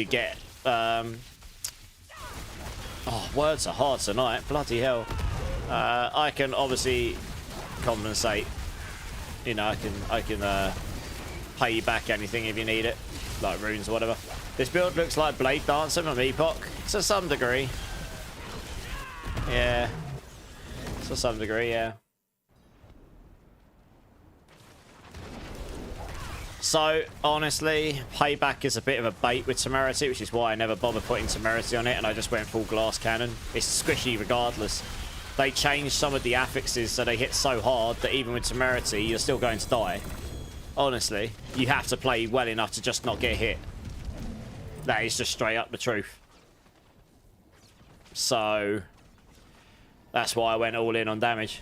[SPEAKER 1] get... Oh, words are hard tonight. Bloody hell. I can obviously compensate. You know, I can pay you back anything if you need it. Like runes or whatever. This build looks like Blade Dancer from Epoch. To some degree. Yeah. To some degree, yeah. So, honestly, Payback is a bit of a bait with Temerity, which is why I never bothered putting Temerity on it, and I just went full glass cannon. It's squishy regardless. They changed some of the affixes so they hit so hard that even with Temerity, you're still going to die. Honestly, you have to play well enough to just not get hit. That is just straight up the truth. So, that's why I went all in on damage.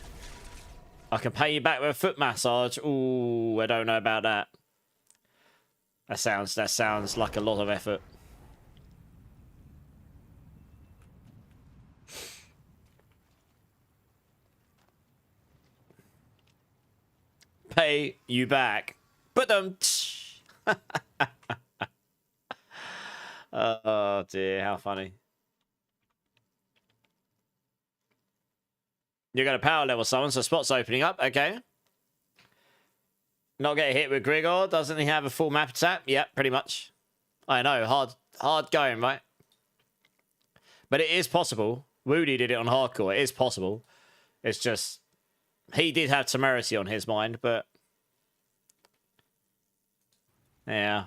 [SPEAKER 1] I can pay you back with a foot massage. Ooh, I don't know about that. That sounds like a lot of effort. Pay you back. But oh dear, how funny. You're going to power level someone, so spot's opening up. Okay. Not get hit with Grigor. Doesn't he have a full map attack? Yeah, pretty much. I know. Hard going, right? But it is possible. Woody did it on hardcore. It is possible. It's just... He did have Temerity on his mind, but... Yeah.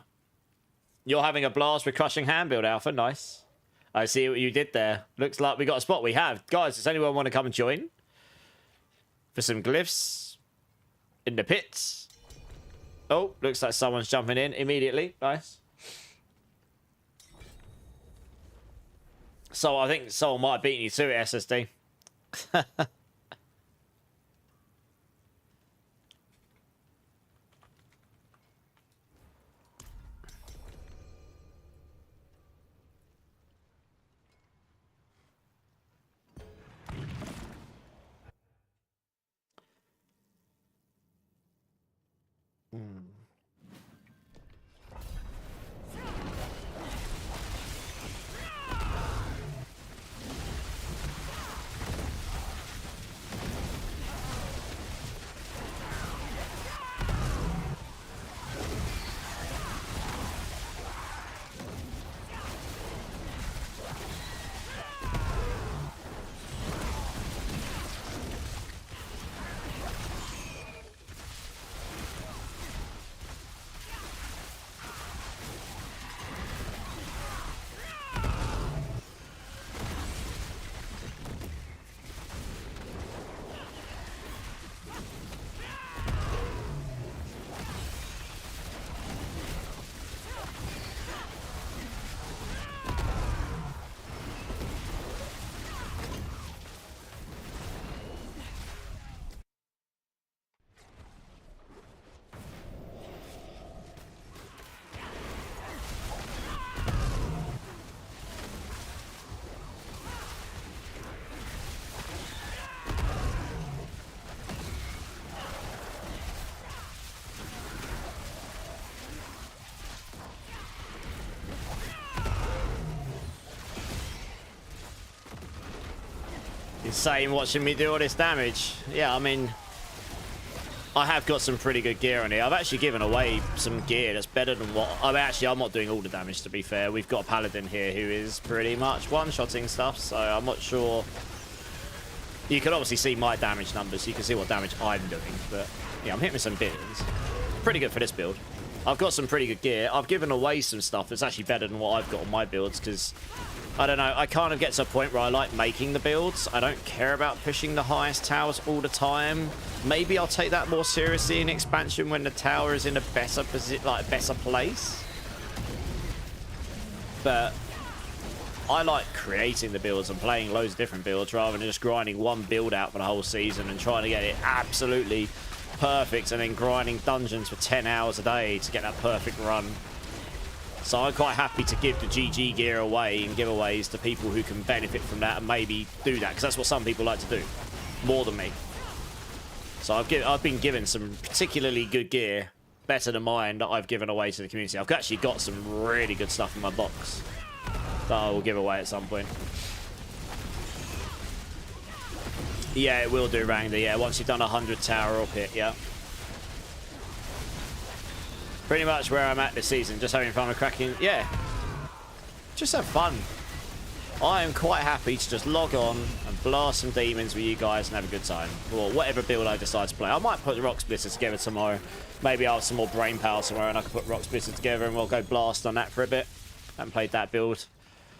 [SPEAKER 1] You're having a blast with Crushing Hand build, Alpha. Nice. I see what you did there. Looks like we got a spot. We have. Guys, does anyone want to come and join? For some glyphs in the pits. Oh, looks like someone's jumping in immediately. Nice. So I think someone might have beaten you to it, SSD. Insane watching me do all this damage. Yeah, I mean, I have got some pretty good gear on here. I've actually given away some gear that's better than what... I mean, actually, I'm not doing all the damage, to be fair. We've got a paladin here who is pretty much one-shotting stuff, so I'm not sure... You can obviously see my damage numbers, so you can see what damage I'm doing, but yeah, I'm hitting with some billions. Pretty good for this build. I've got some pretty good gear. I've given away some stuff that's actually better than what I've got on my builds, because... I don't know, I kind of get to a point where I like making the builds. I don't care about pushing the highest towers all the time. Maybe I'll take that more seriously in expansion when the tower is in a better position, like better place. But I like creating the builds and playing loads of different builds rather than just grinding one build out for the whole season and trying to get it absolutely perfect and then grinding dungeons for 10 hours a day to get that perfect run. So I'm quite happy to give the GG gear away in giveaways to people who can benefit from that and maybe do that, because that's what some people like to do, more than me. So I've been given some particularly good gear, better than mine, that I've given away to the community. I've actually got some really good stuff in my box that I will give away at some point. Yeah, it will do, Rangda. Yeah, once you've done 100 tower or pit, yeah. Pretty much where I'm at this season, just having fun with cracking. Yeah, just have fun. I am quite happy to just log on and blast some demons with you guys and have a good time. Or whatever build I decide to play. I might put the Rock Splitters together tomorrow. Maybe I'll have some more brain power somewhere and I can put Rock Splitters together and we'll go blast on that for a bit. I haven't played that build.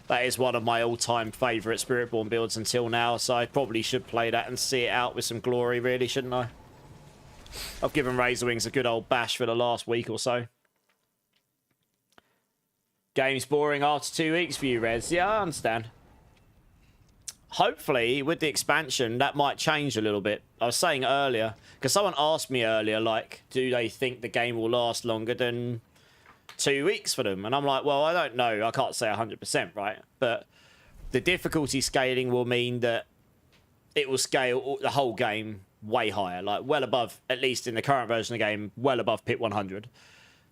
[SPEAKER 1] That is one of my all-time favourite Spiritborn builds until now, so I probably should play that and see it out with some glory, really, shouldn't I? I've given Razorwings a good old bash for the last week or so. Game's boring after 2 weeks for you, Rez. Yeah, I understand. Hopefully, with the expansion, that might change a little bit. I was saying earlier, because someone asked me earlier, like, do they think the game will last longer than 2 weeks for them? And I'm like, well, I don't know. I can't say 100%, right? But the difficulty scaling will mean that it will scale the whole game way higher, like well above, at least in the current version of the game, well above pit 100.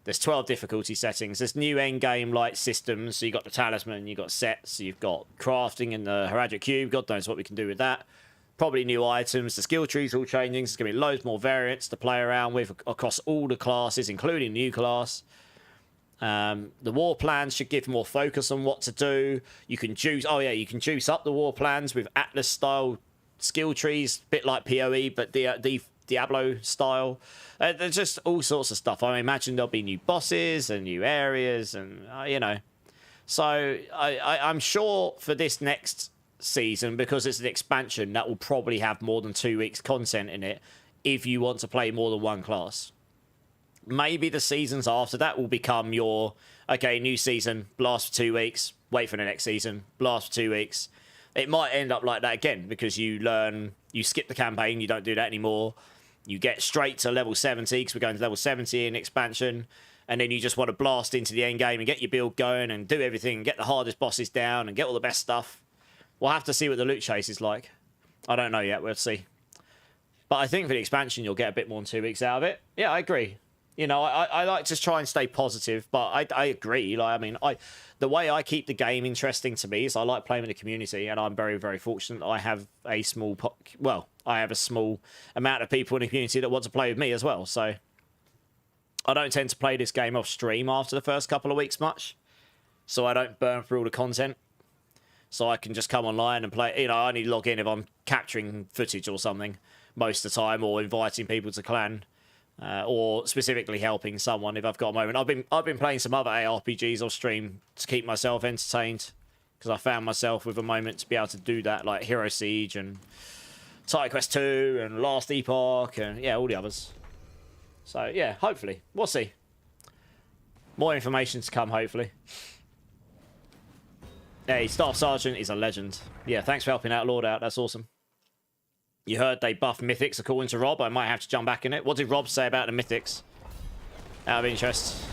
[SPEAKER 1] There's 12 difficulty settings. There's new end game like systems. So you've got the talisman, you've got sets, you've got crafting in the Heradic Cube. God knows what we can do with that. Probably new items. The skill trees all changing. There's going to be loads more variants to play around with across all the classes, including new class. The war plans should give more focus on what to do. You can juice. Oh yeah, you can juice up the war plans with Atlas style skill trees, a bit like PoE, but Diablo style. There's just all sorts of stuff. I imagine there'll be new bosses and new areas, and you know, So I'm sure for this next season, because it's an expansion, that will probably have more than 2 weeks content in it if you want to play more than one class. Maybe the seasons after that will become your, okay, new season, blast for 2 weeks, wait for the next season, blast for 2 weeks. It might end up like that again, because you skip the campaign, you don't do that anymore. You get straight to level 70, because we're going to level 70 in expansion, and then you just want to blast into the end game and get your build going and do everything, and get the hardest bosses down and get all the best stuff. We'll have to see what the loot chase is like. I don't know yet, we'll see. But I think for the expansion, you'll get a bit more than 2 weeks out of it. Yeah, I agree. You know, I like to try and stay positive, but I agree. Like, I mean, the way I keep the game interesting to me is I like playing with the community, and I'm very, very fortunate that I have a small amount of people in the community that want to play with me as well. So I don't tend to play this game off stream after the first couple of weeks much, so I don't burn through all the content. So I can just come online and play. You know, I only log in if I'm capturing footage or something most of the time, or inviting people to clan. Or specifically helping someone if I've got a moment. I've been playing some other ARPGs off stream to keep myself entertained, because I found myself with a moment to be able to do that, like Hero Siege and Titan Quest 2 and Last Epoch and yeah, all the others. So yeah, hopefully we'll see. More information to come, hopefully. Hey, Staff Sergeant is a legend. Yeah, thanks for helping out Lord out. That's awesome. You heard they buffed Mythics according to Rob. I might have to jump back in it. What did Rob say about the Mythics? Out of interest.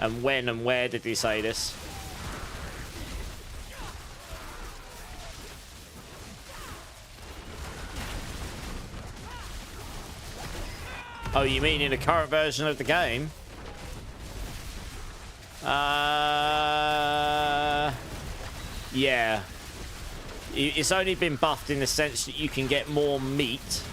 [SPEAKER 1] And when and where did he say this? Oh, you mean in the current version of the game? Yeah. It's only been buffed in the sense that you can get more meat.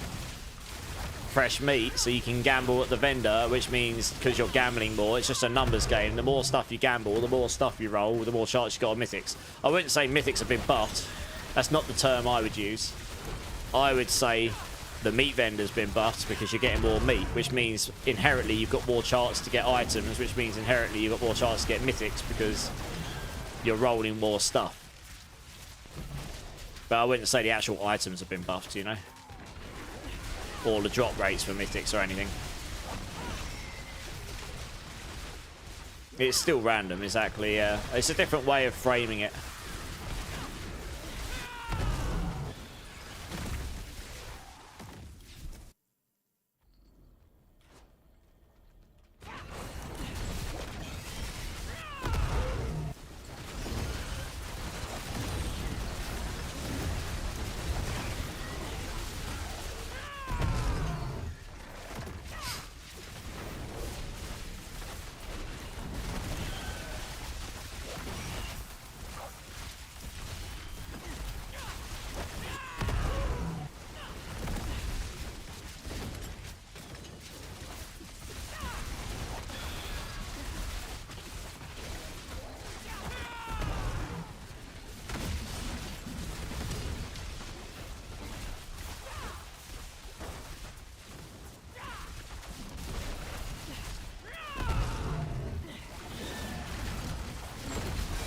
[SPEAKER 1] Fresh meat, so you can gamble at the vendor, which means, because you're gambling more, it's just a numbers game. The more stuff you gamble, the more stuff you roll, the more chance you got on Mythics. I wouldn't say Mythics have been buffed. That's not the term I would use. I would say the meat vendor's been buffed because you're getting more meat, which means inherently you've got more chance to get items, which means inherently you've got more chance to get mythics because you're rolling more stuff. But I wouldn't say the actual items have been buffed, you know? Or the drop rates for mythics or anything. It's still random, exactly, yeah. It's a different way of framing it.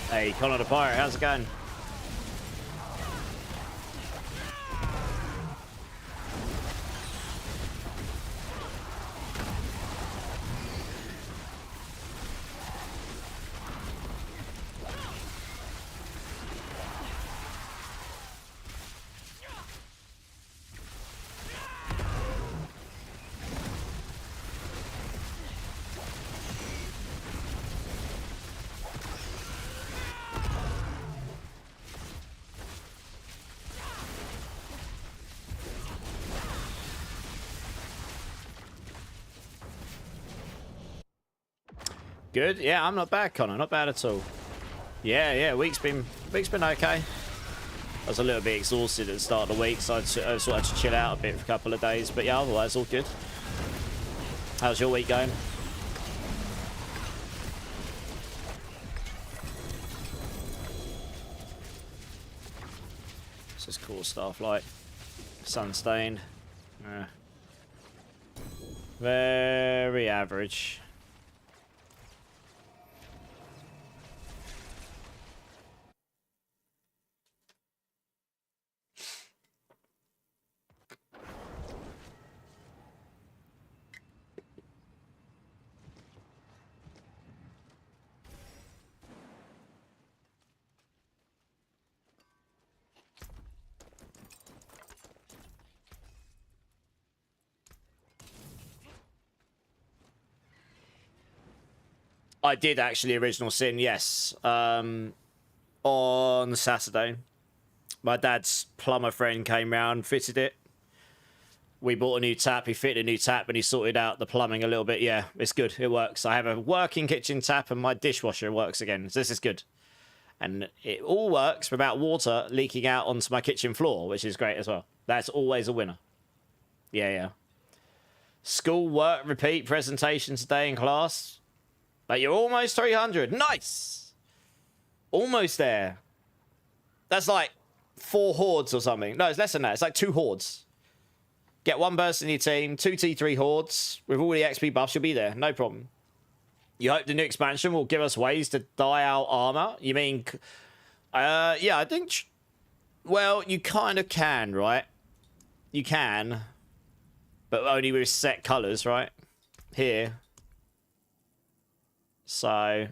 [SPEAKER 1] Hey, Connor the Pirate, how's it going? Good. Yeah, I'm not bad, Connor. Not bad at all. Yeah. Week's been okay. I was a little bit exhausted at the start of the week, so I sort of had to chill out a bit for a couple of days. But yeah, otherwise all good. How's your week going? What's this cool stuff like? Sunstained. Very average. I did actually Original Sin, yes. On Saturday. My dad's plumber friend came round, fitted it. We bought a new tap, he fitted a new tap, and he sorted out the plumbing a little bit. Yeah, it's good, it works. I have a working kitchen tap and my dishwasher works again, so this is good. And it all works without water leaking out onto my kitchen floor, which is great as well. That's always a winner. Yeah, yeah. School, work, repeat, presentation today in class. But you're almost 300. Nice! Almost there. That's like 4 hordes or something. No, it's less than that. It's like 2 hordes. Get 1 person in your team, 2 T3 hordes. With all the XP buffs, you'll be there. No problem. You hope the new expansion will give us ways to dye our armor? You mean... yeah, I think... Well, you kind of can, right? You can. But only with set colours, right? Here. So,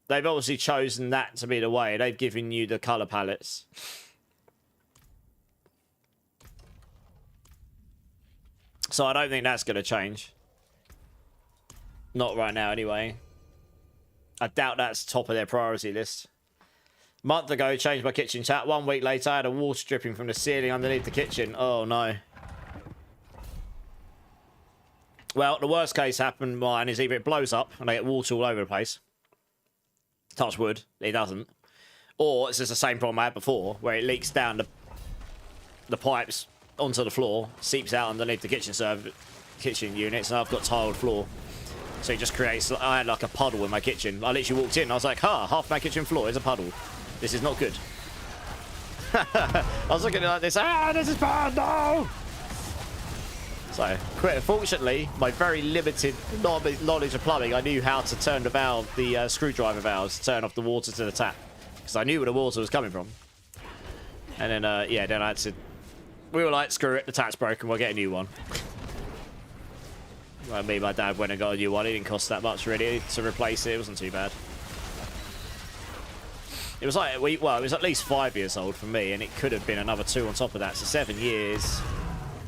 [SPEAKER 1] they've obviously chosen that to be the way. They've given you the colour palettes. So I don't think that's going to change. Not right now, anyway. I doubt that's top of their priority list. Month ago, changed my kitchen tap. 1 week later, I had a water dripping from the ceiling underneath the kitchen. Oh, no. Well, the worst case happened mine is either it blows up and I get water all over the place. Touch wood, it doesn't. Or it's just the same problem I had before, where it leaks down the pipes onto the floor, seeps out underneath the kitchen units, and I've got tiled floor. So it just creates... I had like a puddle in my kitchen. I literally walked in, I was like, half my kitchen floor is a puddle. This is not good. I was looking at it like this, this is bad, no! So, fortunately, my very limited knowledge of plumbing, I knew how to turn the valve, the screwdriver valves, to turn off the water to the tap. Because I knew where the water was coming from. And then, yeah, then I had to... We were like, screw it, the tap's broken, we'll get a new one. Well, me and my dad went and got a new one. It didn't cost that much, really, to replace it. It wasn't too bad. It was like, well, it was at least 5 years old for me, and it could have been another 2 on top of that. So 7 years...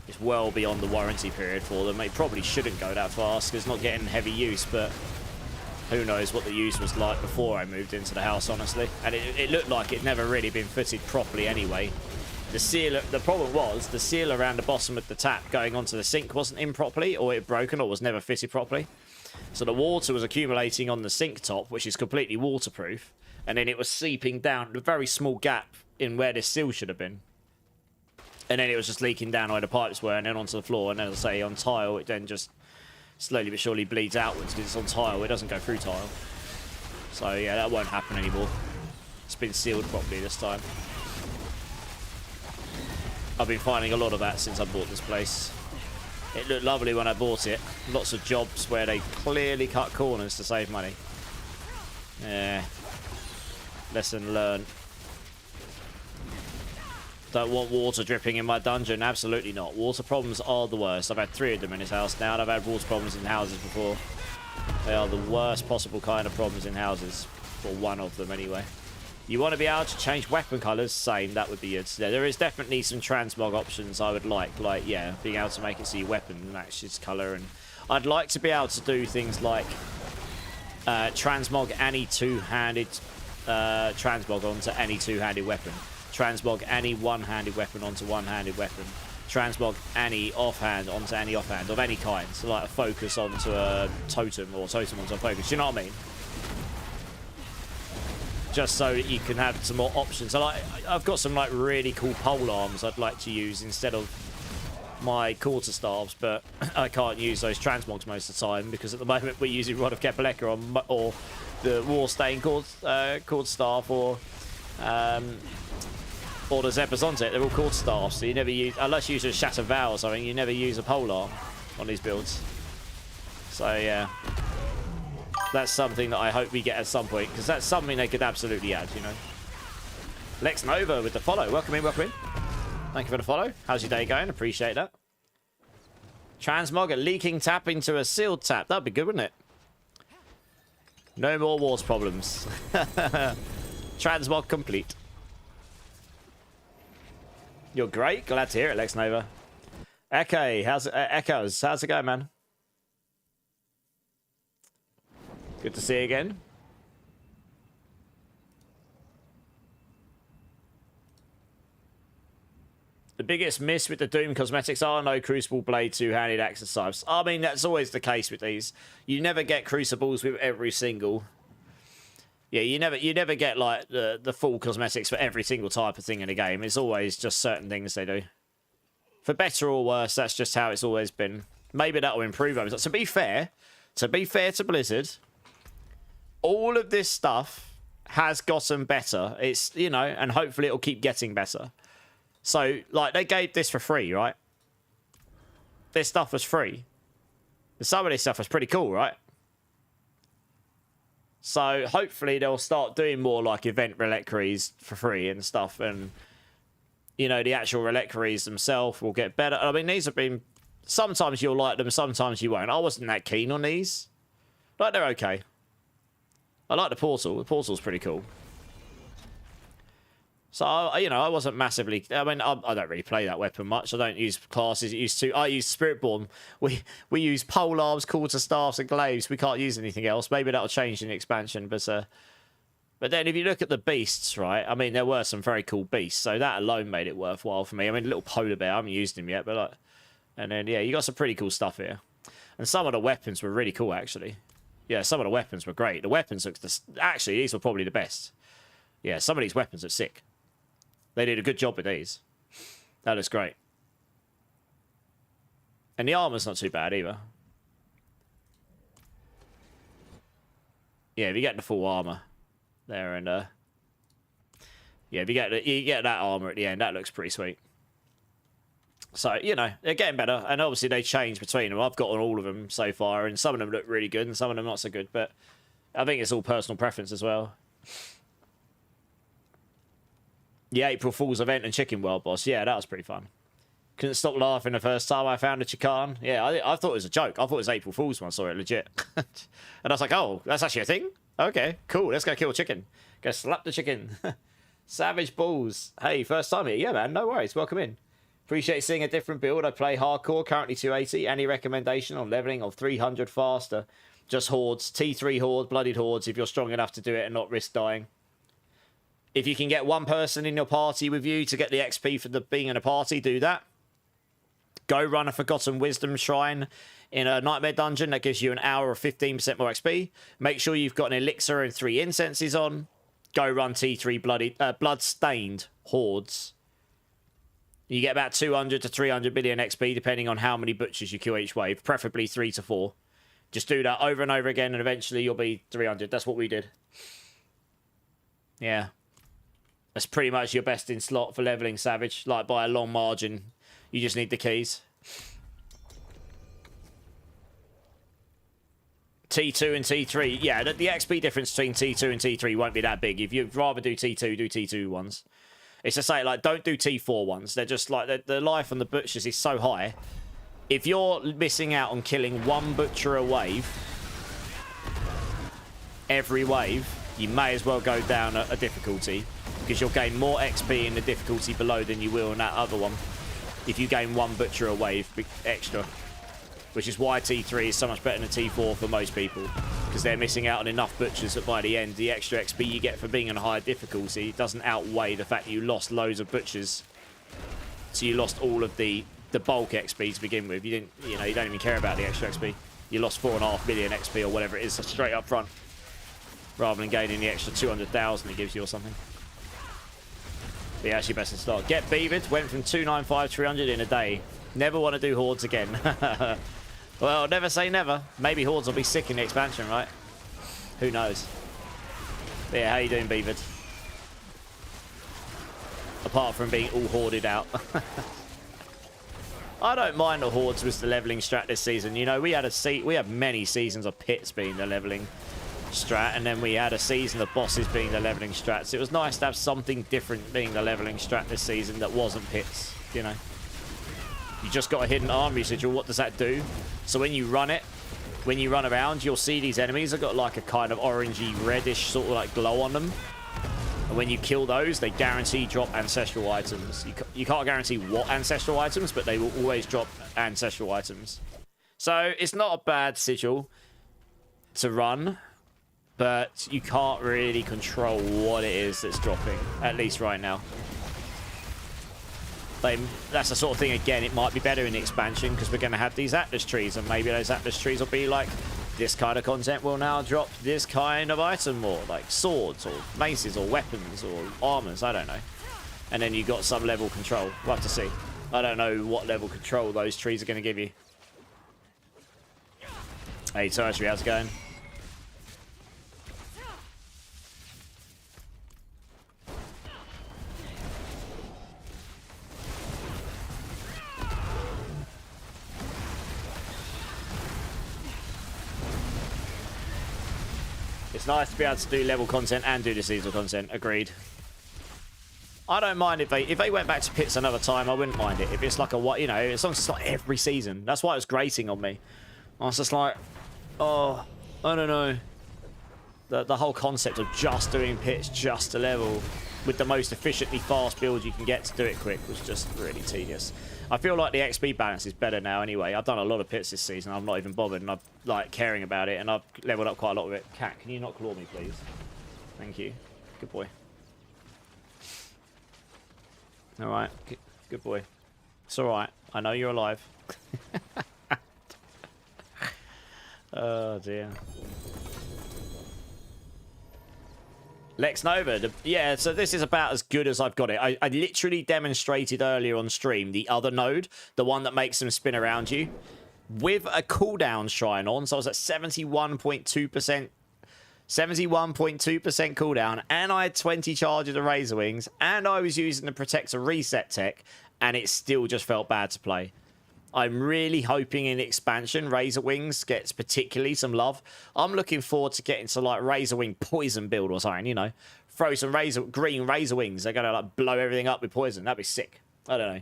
[SPEAKER 1] It's well beyond the warranty period for them. It probably shouldn't go that fast because it's not getting heavy use, but who knows what the use was like before I moved into the house, honestly. And it looked like it'd never really been fitted properly anyway. The problem was the seal around the bottom of the tap going onto the sink wasn't in properly, or it broken, or was never fitted properly. So the water was accumulating on the sink top, which is completely waterproof, and then it was seeping down a very small gap in where this seal should have been. And then it was just leaking down where the pipes were and then onto the floor. And as I say, on tile, it then just slowly but surely bleeds outwards because it's on tile. It doesn't go through tile. So, yeah, that won't happen anymore. It's been sealed properly this time. I've been finding a lot of that since I bought this place. It looked lovely when I bought it. Lots of jobs where they clearly cut corners to save money. Yeah. Lesson learned. Don't want water dripping in my dungeon. Absolutely not. Water problems are the worst. I've had 3 of them in this house now, and I've had water problems in houses before. They are the worst possible kind of problems in houses. Or one of them, anyway. You want to be able to change weapon colours? Same. That would be good. There is definitely some transmog options I would like. Like, yeah, being able to make it so your weapon matches colour. And I'd like to be able to do things like transmog any 2-handed transmog onto any 2-handed weapon. Transmog any 1-handed weapon onto 1-handed weapon. Transmog any offhand onto any offhand of any kind. So like a focus onto a totem or totem onto a focus. You know what I mean? Just so that you can have some more options. So I've got some like really cool pole arms I'd like to use instead of my quarterstaffs, but I can't use those transmogs most of the time because at the moment we're using Rod of Kepaleka or the War Stain quarterstaff or Or the Zeppers onto it. They're all called staffs, so you never use, unless you use a Shatter Vow or something, you never use a polearm on these builds. So yeah, that's something that I hope we get at some point, because that's something they could absolutely add, you know. Lex Nova with the follow. Welcome in, welcome in. Thank you for the follow. How's your day going? Appreciate that. Transmog a leaking tap into a sealed tap. That'd be good, wouldn't it? No more wars problems. Transmog complete. You're great. Glad to hear it, Lex Nova. Echo, Echoes, how's it going, man? Good to see you again. The biggest miss with the Doom cosmetics are no Crucible Blade two-handed exercise. I mean, that's always the case with these. You never get Crucibles with every single... Yeah, you never get like the full cosmetics for every single type of thing in the game. It's always just certain things they do. For better or worse, that's just how it's always been. Maybe that'll improve over. To be fair to Blizzard, all of this stuff has gotten better. It's, you know, and hopefully it'll keep getting better. So, like, they gave this for free, right? This stuff was free. Some of this stuff was pretty cool, right? So, hopefully they'll start doing more, like, event reliquaries for free and stuff. And, you know, the actual reliquaries themselves will get better. I mean, these have been... Sometimes you'll like them, sometimes you won't. I wasn't that keen on these. Like, they're okay. I like the portal. The portal's pretty cool. So, you know, I wasn't massively... I mean, I don't really play that weapon much. I don't use classes. I use Spiritborn. We use pole arms, quarter staffs, and glaives. We can't use anything else. Maybe that'll change in the expansion. But then if you look at the beasts, right? I mean, there were some very cool beasts. So that alone made it worthwhile for me. I mean, a little polar bear. I haven't used him yet. But like, and then, yeah, you got some pretty cool stuff here. And some of the weapons were really cool, actually. Yeah, some of the weapons were great. The weapons looked... Actually, these were probably the best. Yeah, some of these weapons are sick. They did a good job with these. That looks great. And the armor's not too bad either. Yeah, if you get the full armor there, and yeah, if you get that armor at the end, that looks pretty sweet. So, you know, they're getting better, and obviously they change between them. I've gotten all of them so far, and some of them look really good, and some of them not so good, but I think it's all personal preference as well. The April Fool's event and Chicken World boss. Yeah, that was pretty fun. Couldn't stop laughing the first time I found a chicken. Yeah, I thought it was a joke. I thought it was April Fool's when I saw it legit. And I was like, oh, that's actually a thing? Okay, cool. Let's go kill a chicken. Go slap the chicken. Savage Balls. Hey, first time here. Yeah, man, no worries. Welcome in. Appreciate seeing a different build. I play hardcore, currently 280. Any recommendation on leveling of 300 faster? Just hordes. T3 horde, bloodied hordes if you're strong enough to do it and not risk dying. If you can get one person in your party with you to get the XP for being in a party, do that. Go run a Forgotten Wisdom Shrine in a Nightmare Dungeon. That gives you an hour of 15% more XP. Make sure you've got an Elixir and 3 incenses on. Go run T3 Blood-Stained Hordes. You get about 200 to 300 million XP, depending on how many butchers you kill each wave. Preferably 3 to 4. Just do that over and over again, and eventually you'll be 300. That's what we did. Yeah. That's pretty much your best in slot for leveling Savage. Like, by a long margin. You just need the keys. T2 and T3. Yeah, the XP difference between T2 and T3 won't be that big. If you'd rather do T2, do T2 ones. It's to say, like, don't do T4 ones. They're just, like, the life on the butchers is so high. If you're missing out on killing one butcher a wave, every wave, you may as well go down a difficulty. Because you'll gain more XP in the difficulty below than you will in that other one. If you gain one butcher a wave extra. Which is why T3 is so much better than T4 for most people. Because they're missing out on enough butchers that by the end, the extra XP you get for being on a higher difficulty doesn't outweigh the fact that you lost loads of butchers. So you lost all of the bulk XP to begin with. You don't even care about the extra XP. You lost 4.5 million XP or whatever it is straight up front. Rather than gaining the extra 200,000 it gives you or something. But yeah, actually best in start. Get beavered. Went from 295 to 300 in a day. Never want to do hordes again. Well, never say never. Maybe hordes will be sick in the expansion, right? Who knows? But yeah, how you doing, beavered? apart from being all hoarded out. I don't mind the hordes with the leveling strat this season. You know, we had many seasons of pits being the leveling strat, and then we had a season of bosses being the leveling strat. So it was nice to have something different being the leveling strat this season that wasn't pits, you know. You just got a hidden arm usage. Well, what does that do? So when you run it, when you run around, you'll see these enemies have got like a kind of orangey reddish sort of like glow on them. And when you kill those, they guarantee drop ancestral items. You can't guarantee what ancestral items, but they will always drop ancestral items. So it's not a bad sigil to run, but you can't really control what it is that's dropping, at least right now. That's the sort of thing, again, it might be better in the expansion because we're going to have these Atlas trees, and maybe those Atlas trees will be like, this kind of content will now drop this kind of item more, like swords or maces or weapons or armors, I don't know. And then you got some level control. We'll have to see. I don't know what level control those trees are going to give you. Hey, Tertiary, how's it going? It's nice to be able to do level content and do the seasonal content. Agreed. I don't mind if they went back to pits another time. I wouldn't mind it. If it's like a, what, you know, as long as it's not every season. That's why it was grating on me. I was just like, oh, I don't know. The whole concept of just doing pits just to level with the most efficiently fast build you can get to do it quick was just really tedious. I feel like the XP balance is better now anyway. I've done a lot of pits this season. I'm not even bothered, and I'm like caring about it, and I've leveled up quite a lot of it. Cat, can you not claw me, please? Thank you. Good boy. All right. Good boy. It's all right. I know you're alive. Oh, dear. Lex Nova, yeah, so this is about as good as I've got it. I literally demonstrated earlier on stream the other node, the one that makes them spin around you, with a cooldown shrine on. So I was at 71.2%, 71.2% cooldown, and I had 20 charges of Razorwings, and I was using the Protector Reset tech, and it still just felt bad to play. I'm really hoping in expansion Razorwings gets particularly some love. I'm looking forward to getting to like Razorwing poison build or something, you know. Throw some green Razorwings. They're going to like blow everything up with poison. That'd be sick. I don't know.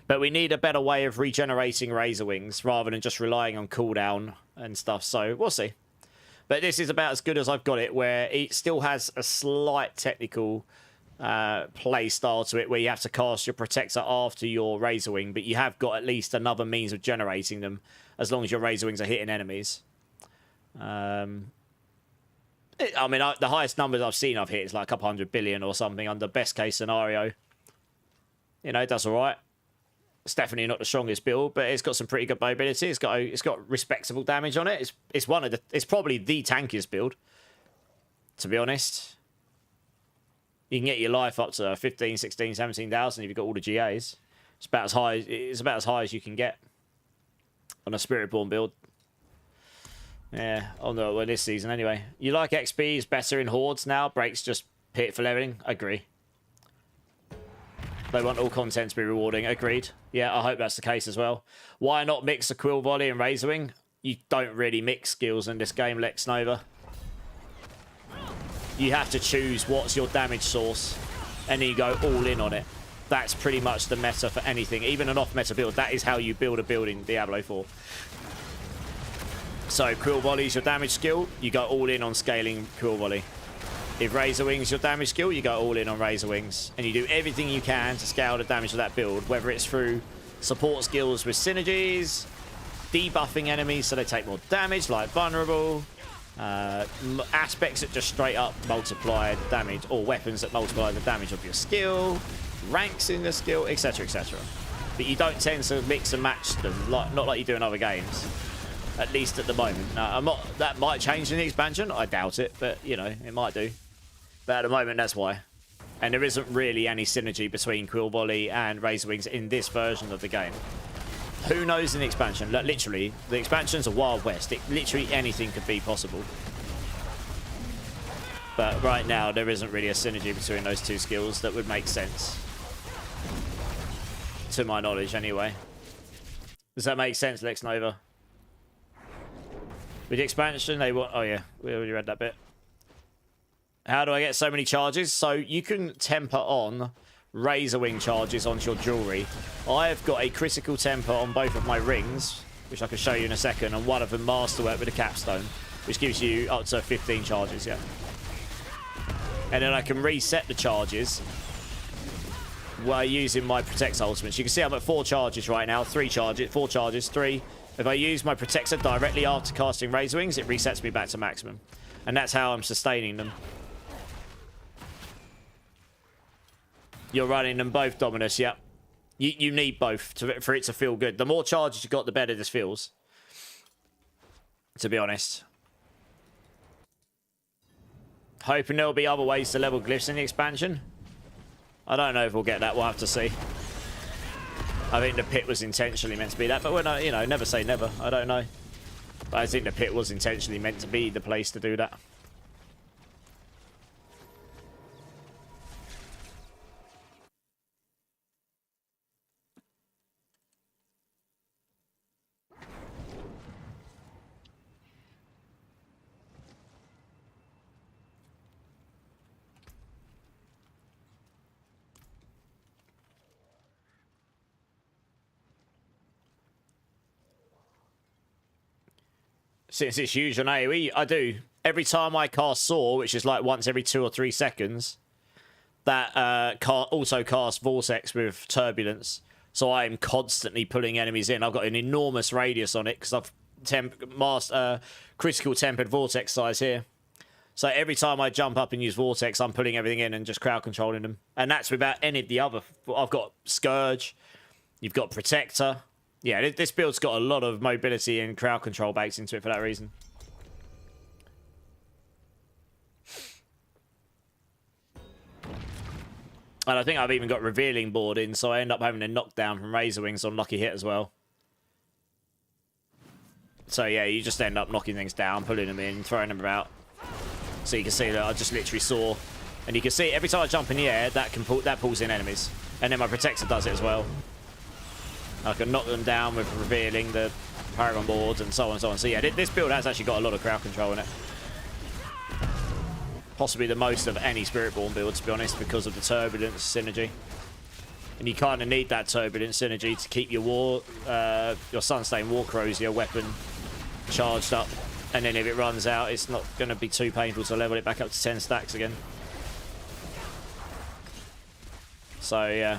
[SPEAKER 1] But we need a better way of regenerating Razorwings rather than just relying on cooldown and stuff. So we'll see. But this is about as good as I've got it, where it still has a slight technical play style to it, where you have to cast your Protector after your Razorwing, but you have got at least another means of generating them as long as your Razorwings are hitting enemies. I mean, the highest numbers I've seen I've hit is like a couple 100 billion or something under best case scenario. You know, it does all right. It's definitely not the strongest build, but it's got some pretty good mobility. It's got respectable damage on it. It's probably the tankiest build, to be honest. You can get your life up to 15, 16, 17,000 if you've got all the GAs. It's about as high as you can get on a Spiritborn build. Yeah, well, this season anyway. You like XP is better in hordes now. Breaks just pit for leveling. Agree. They want all content to be rewarding. Agreed. Yeah, I hope that's the case as well. Why not mix a Quill Volley and Razorwing? You don't really mix skills in this game, Lex Nova. You have to choose what's your damage source, and then you go all in on it. That's pretty much the meta for anything. Even an off-meta build, that is how you build a build in Diablo 4. So Quill Volley is your damage skill, you go all in on scaling Quill Volley. If Razorwings is your damage skill, you go all in on Razorwings. And you do everything you can to scale the damage of that build, whether it's through support skills with synergies, debuffing enemies so they take more damage, like Vulnerable, aspects that just straight up multiply the damage, or weapons that multiply the damage of your skill, ranks in the skill, etc, etc. But you don't tend to mix and match them, not like you do in other games, at least at the moment. Now, that might change in the expansion, I doubt it, but you know, it might do. But at the moment, that's why. And there isn't really any synergy between Quill Volley and Razorwings in this version of the game. Who knows in the expansion? Literally, the expansion's a Wild West. Literally anything could be possible. But right now, there isn't really a synergy between those two skills that would make sense. to my knowledge, anyway. Does that make sense, Lex Nova? With the expansion, they want... Oh, yeah. We already read that bit. How do I get so many charges? So you can temper on Razorwing charges onto your jewelry. I've got a critical temper on both of my rings, which I can show you in a second, and one of them masterwork with a capstone, which gives you up to 15 charges, yeah. And then I can reset the charges while using my Protect ultimates. You can see I'm at 4 charges right now. 3 charges, 4 charges, 3. If I use my Protector directly after casting Razorwings, it resets me back to maximum. And that's how I'm sustaining them. You're running them both, Dominus, yeah. You need both for it to feel good. The more charges you got, the better this feels. To be honest. Hoping there'll be other ways to level glyphs in the expansion. I don't know if we'll get that. We'll have to see. I think the pit was intentionally meant to be that, but we're not, you know, never say never. I don't know. But I think the pit was intentionally meant to be the place to do that. Since it's huge on AoE, I do. Every time I cast Saw, which is like once every 2 or 3 seconds, that also casts Vortex with Turbulence. So I'm constantly pulling enemies in. I've got an enormous radius on it because I've critical tempered Vortex size here. So every time I jump up and use Vortex, I'm pulling everything in and just crowd controlling them. And that's without any of the other... I've got Scourge. You've got Protector. Yeah, this build's got a lot of mobility and crowd control baked into it for that reason. And I think I've even got Revealing Board in, so I end up having a knockdown from Razorwings on Lucky Hit as well. So yeah, you just end up knocking things down, pulling them in, throwing them about. So you can see that I just literally saw. And you can see every time I jump in the air, that pulls in enemies. And then my Protector does it as well. I can knock them down with Revealing, the Paragon boards, and so on and so on. So yeah, this build has actually got a lot of crowd control in it. Possibly the most of any Spiritborn build, to be honest, because of the Turbulence synergy. And you kind of need that Turbulence synergy to keep your Sunstained War Corrosier weapon charged up. And then if it runs out, it's not going to be too painful to level it back up to 10 stacks again. So yeah.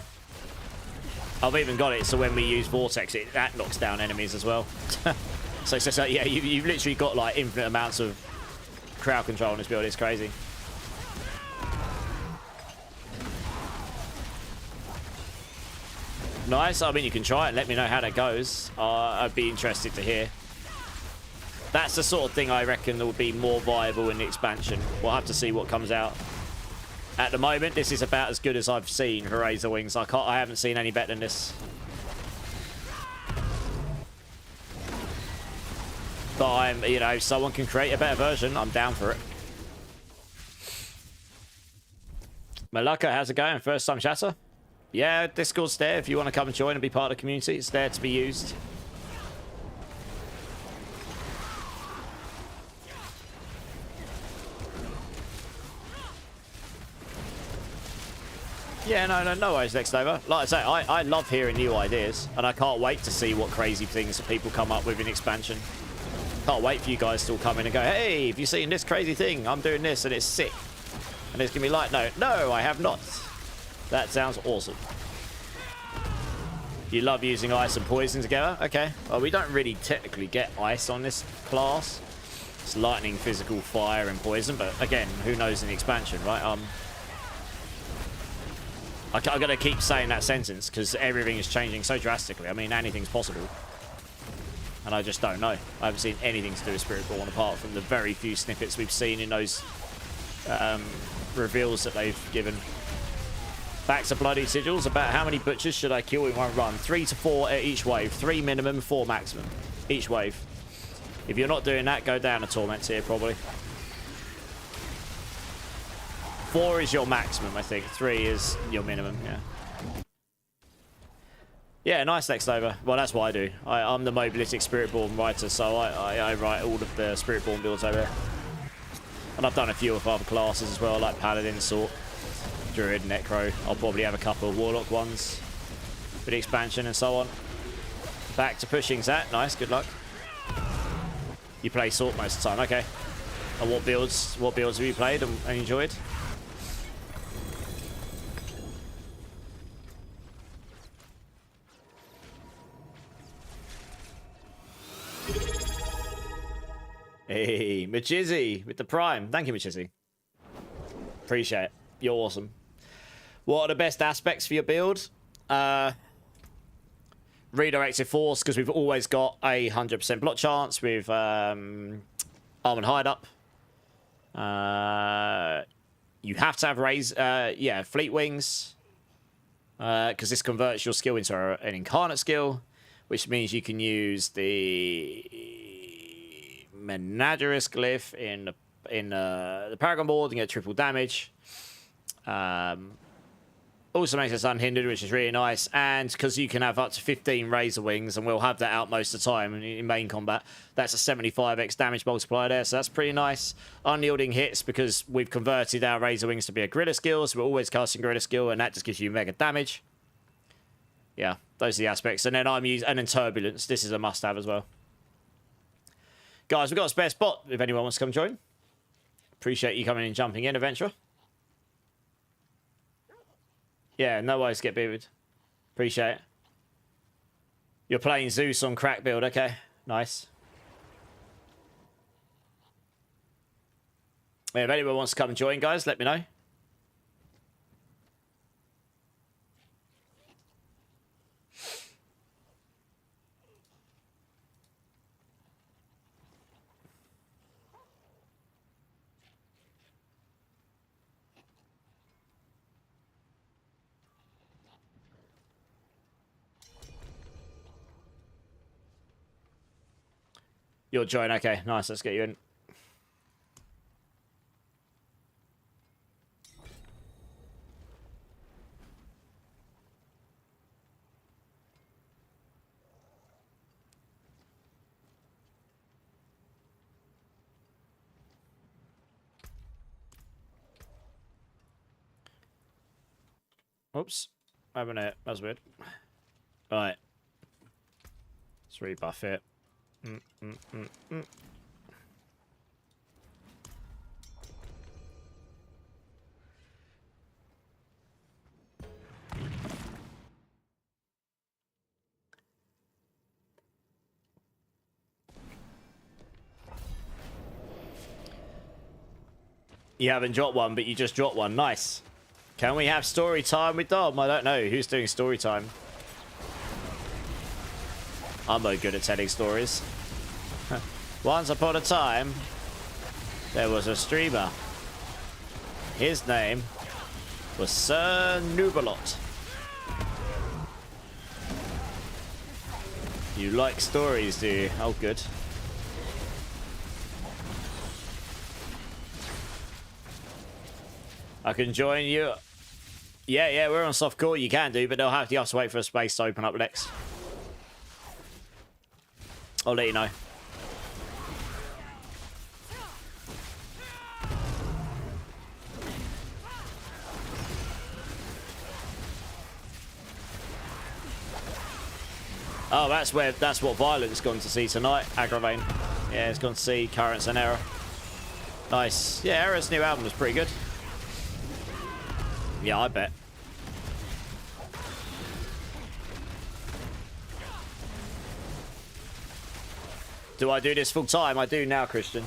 [SPEAKER 1] I've even got it so when we use Vortex, that knocks down enemies as well. so yeah, you've literally got like infinite amounts of crowd control in this build. It's crazy. Nice. I mean, you can try it and let me know how that goes. I'd be interested to hear. That's the sort of thing I reckon that would be more viable in the expansion. We'll have to see what comes out. At the moment, this is about as good as I've seen for Razorwings. I haven't seen any better than this. But you know, if someone can create a better version, I'm down for it. Malaka, how's it going? First time chatter? Yeah, Discord's there if you want to come and join and be part of the community. It's there to be used. Yeah, no worries, Next Nova. Like I say, I love hearing new ideas, and I can't wait to see what crazy things that people come up with in expansion. Can't wait for you guys to all come in and go, hey, have you seen this crazy thing? I'm doing this, and it's sick. And it's going to be like, no, I have not. That sounds awesome. You love using ice and poison together? Okay. Well, we don't really technically get ice on this class. It's lightning, physical, fire, and poison, but again, who knows in the expansion, right? I'm going to keep saying that sentence because everything is changing so drastically. I mean, anything's possible. And I just don't know. I haven't seen anything to do with Spiritborn apart from the very few snippets we've seen in those reveals that they've given. Back to Bloody Sigils. About how many butchers should I kill in one run? 3 to 4 at each wave. 3 minimum, 4 maximum. Each wave. If you're not doing that, go down a Torment tier probably. 4 is your maximum, I think. 3 is your minimum, yeah. Yeah, nice next over. Well, that's what I do. I'm the Mobilitic Spiritborn writer, so I write all of the Spiritborn builds over here. And I've done a few of other classes as well, like Paladin, Sort, Druid, Necro. I'll probably have a couple of Warlock ones for the expansion and so on. Back to pushing, Zat. Nice, good luck. You play Sort most of the time, okay. And what builds have you played and enjoyed? Hey, Machizzy with the Prime. Thank you, Machizzy. Appreciate it. You're awesome. What are the best aspects for your build? Redirected Force, because we've always got a 100% block chance with Arm and Hide Up. You have to have Fleet Wings, because this converts your skill into an incarnate skill, which means you can use the Menagerous Glyph in the Paragon board and get triple damage. Also makes us unhindered, which is really nice. And because you can have up to 15 Razorwings, and we'll have that out most of the time in main combat, that's a 75x damage multiplier there, so that's pretty nice. Unyielding hits, because we've converted our Razorwings to be a Gorilla skill, so we're always casting Gorilla skill, and that just gives you mega damage. Yeah, those are the aspects. And then and then Turbulence. This is a must-have as well. Guys, we've got a spare spot if anyone wants to come join. Appreciate you coming and jumping in, Adventurer. Yeah, no worries, get bearded. Appreciate it. You're playing Zeus on crack build, okay. Nice. Yeah, if anyone wants to come and join, guys, let me know. You'll join, okay. Nice, let's get you in. Oops. I haven't it. That's weird. Alright. Let's rebuff it. You haven't dropped one, but you just dropped one. Nice. Can we have story time with Dom? I don't know. Who's doing story time? I'm no good at telling stories. Once upon a time, there was a streamer. His name was Sir Nubalot. You like stories, do you? Oh, good. I can join you. Yeah, we're on soft core. You can do, but you have to wait for a space to open up next. I'll let you know. Oh, that's what Violet's gone to see tonight. Aggravane. Yeah, it's gone to see Currents and Error. Nice. Yeah, Error's new album was pretty good. Yeah, I bet. Do I do this full time? I do now, Christian.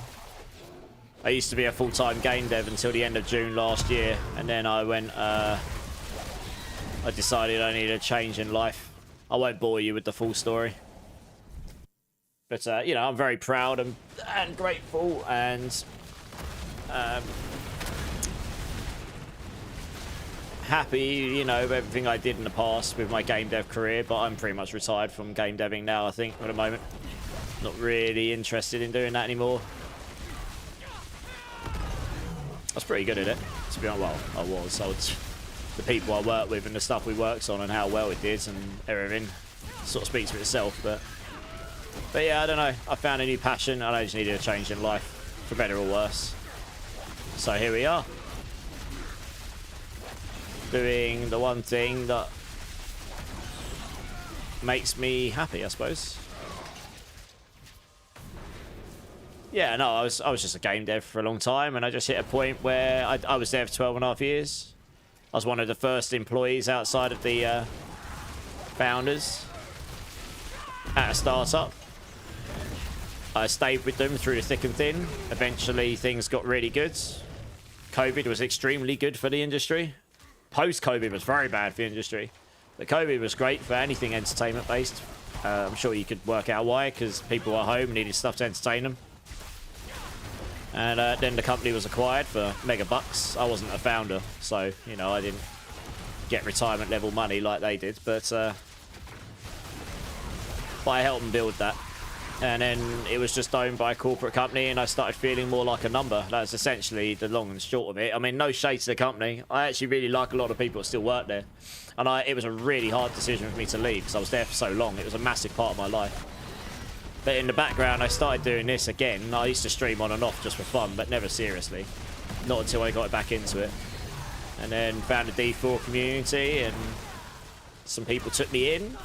[SPEAKER 1] I used to be a full-time game dev until the end of June last year, and then I went, I decided I needed a change in life. I won't bore you with the full story. But, you know, I'm very proud and grateful and happy, you know, with everything I did in the past with my game dev career, but I'm pretty much retired from game deving now, I think, at the moment. Not really interested in doing that anymore. I was pretty good at it, to be honest. Well, I was. The people I worked with and the stuff we worked on and how well it did and everything. sort of speaks for itself. But yeah, I don't know. I found a new passion, and I just needed a change in life, for better or worse. So here we are, doing the one thing that makes me happy, I suppose. Yeah, no, I was just a game dev for a long time, and I just hit a point where I was there for 12.5 years. I was one of the first employees outside of the founders at a startup. I stayed with them through the thick and thin. Eventually, things got really good. COVID was extremely good for the industry. Post-COVID was very bad for the industry. But COVID was great for anything entertainment-based. I'm sure you could work out why, because people were home, needed stuff to entertain them. And then the company was acquired for mega bucks. I wasn't a founder, so, you know, I didn't get retirement level money like they did. But I helped them build that. And then it was just owned by a corporate company, and I started feeling more like a number. That's essentially the long and short of it. I mean, no shade to the company. I actually really like a lot of people that still work there. And it was a really hard decision for me to leave because I was there for so long. It was a massive part of my life. But in the background, I started doing this again. I used to stream on and off just for fun, but never seriously. Not until I got back into it. And then found a D4 community, and some people took me in.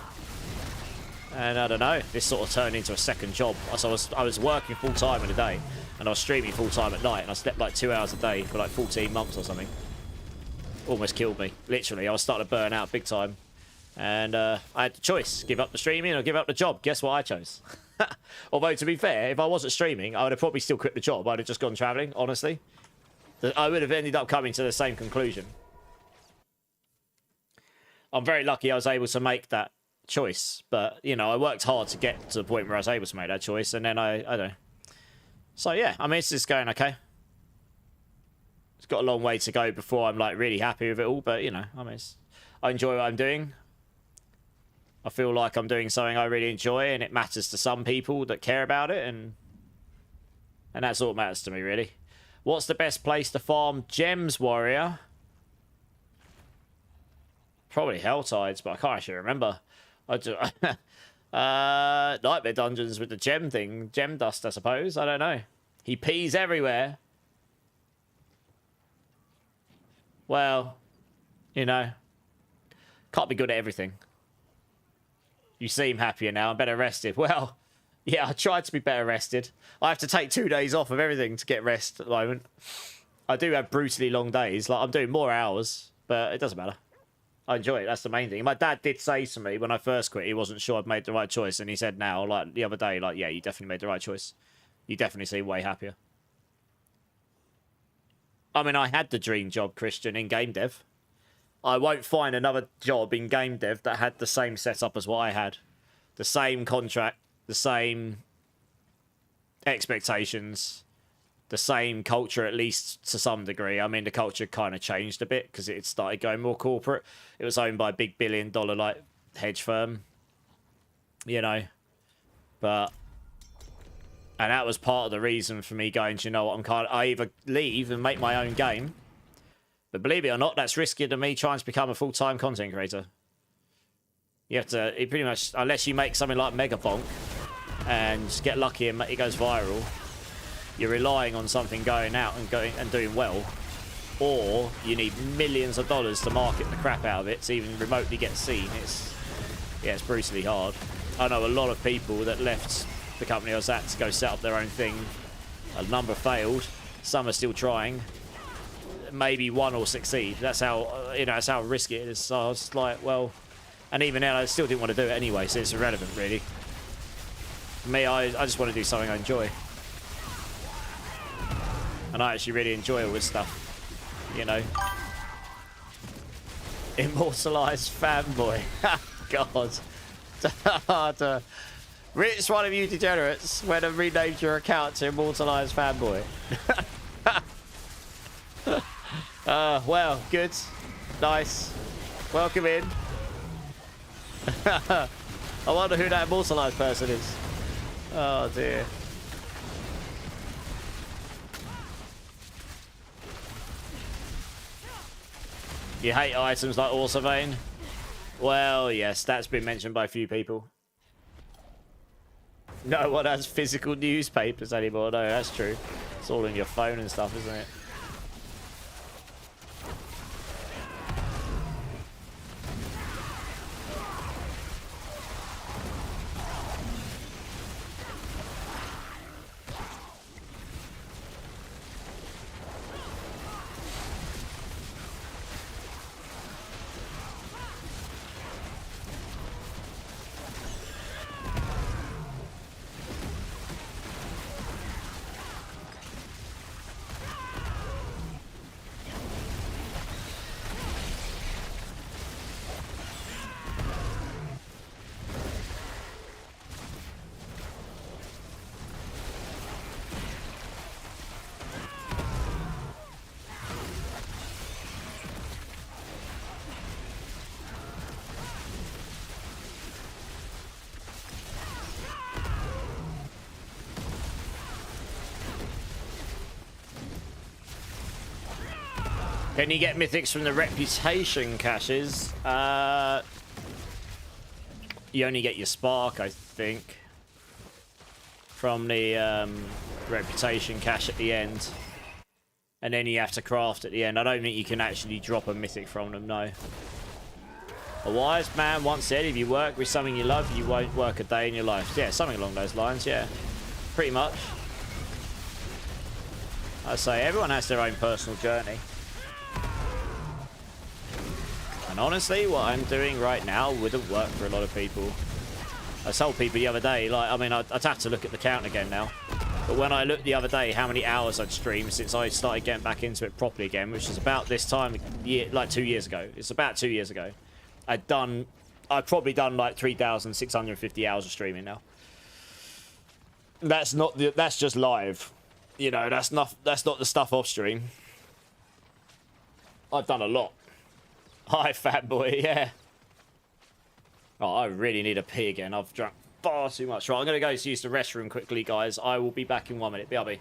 [SPEAKER 1] And I don't know, this sort of turned into a second job. So I was working full-time in the day, and I was streaming full-time at night, and I slept like 2 hours a day for like 14 months or something. Almost killed me, literally. I was starting to burn out big time. And I had the choice, give up the streaming or give up the job. Guess what I chose? Although, to be fair, if I wasn't streaming, I would have probably still quit the job. I'd have just gone travelling, honestly. I would have ended up coming to the same conclusion. I'm very lucky I was able to make that choice, but, you know, I worked hard to get to the point where I was able to make that choice, and then I don't know. So, yeah, I mean, it's just going okay. It's got a long way to go before I'm, like, really happy with it all, but, you know, I mean, I enjoy what I'm doing. I feel like I'm doing something I really enjoy, and it matters to some people that care about it, and that's all that matters to me, really. What's the best place to farm gems, Warrior? Probably Helltides, but I can't actually remember. I do Nightmare Dungeons with the gem thing. Gem dust, I suppose. I don't know. He pees everywhere. Well, you know, can't be good at everything. You seem happier now. I'm better rested. Well, yeah, I tried to be better rested. I have to take 2 days off of everything to get rest at the moment. I do have brutally long days. Like, I'm doing more hours, but it doesn't matter. I enjoy it. That's the main thing. My dad did say to me when I first quit, he wasn't sure I'd made the right choice. And he said now, like the other day, like, yeah, you definitely made the right choice. You definitely seem way happier. I mean, I had the dream job, Christian, in game dev. I won't find another job in game dev that had the same setup as what I had. The same contract, the same expectations, the same culture, at least to some degree. I mean, the culture kind of changed a bit because it started going more corporate. It was owned by a big billion-dollar like hedge firm, you know. And that was part of the reason for me going, do you know what, I either leave and make my own game, but believe it or not, that's riskier than me trying to become a full-time content creator. You have to, it pretty much, unless you make something like Megabonk and just get lucky and it goes viral, you're relying on something going out and doing well, or you need millions of dollars to market the crap out of it to even remotely get seen. It's brutally hard. I know a lot of people that left the company I was at to go set up their own thing. A number failed. Some are still trying. Maybe one will succeed. That's how, you know, that's how risky it is. So I was like, well, and even then I still didn't want to do it anyway, so it's irrelevant really. For me, I just want to do something I enjoy. And I actually really enjoy all this stuff, you know. Immortalized fanboy. God. Which one of you degenerates when I renamed your account to Immortalized fanboy? Well, good. Nice. Welcome in. I wonder who that Immortalized person is. Oh, dear. You hate items like Auto Vein? Well, yes, that's been mentioned by a few people. No one has physical newspapers anymore. No, that's true. It's all in your phone and stuff, isn't it? Can you get mythics from the reputation caches? You only get your spark, I think, from the reputation cache at the end. And then you have to craft at the end. I don't think you can actually drop a mythic from them, no. A wise man once said, if you work with something you love, you won't work a day in your life. Yeah, something along those lines, yeah. Pretty much. I say, everyone has their own personal journey. And honestly, what I'm doing right now wouldn't work for a lot of people. I told people the other day, like, I mean, I'd have to look at the count again now. But when I looked the other day how many hours I'd streamed since I started getting back into it properly again, which is about this time, like 2 years ago. It's about 2 years ago. I'd probably done like 3,650 hours of streaming now. That's just live. You know, that's not the stuff off stream. I've done a lot. Hi, fat boy, yeah. Oh, I really need a pee again. I've drunk far too much. Right, I'm going to go use the restroom quickly, guys. I will be back in 1 minute. BRB.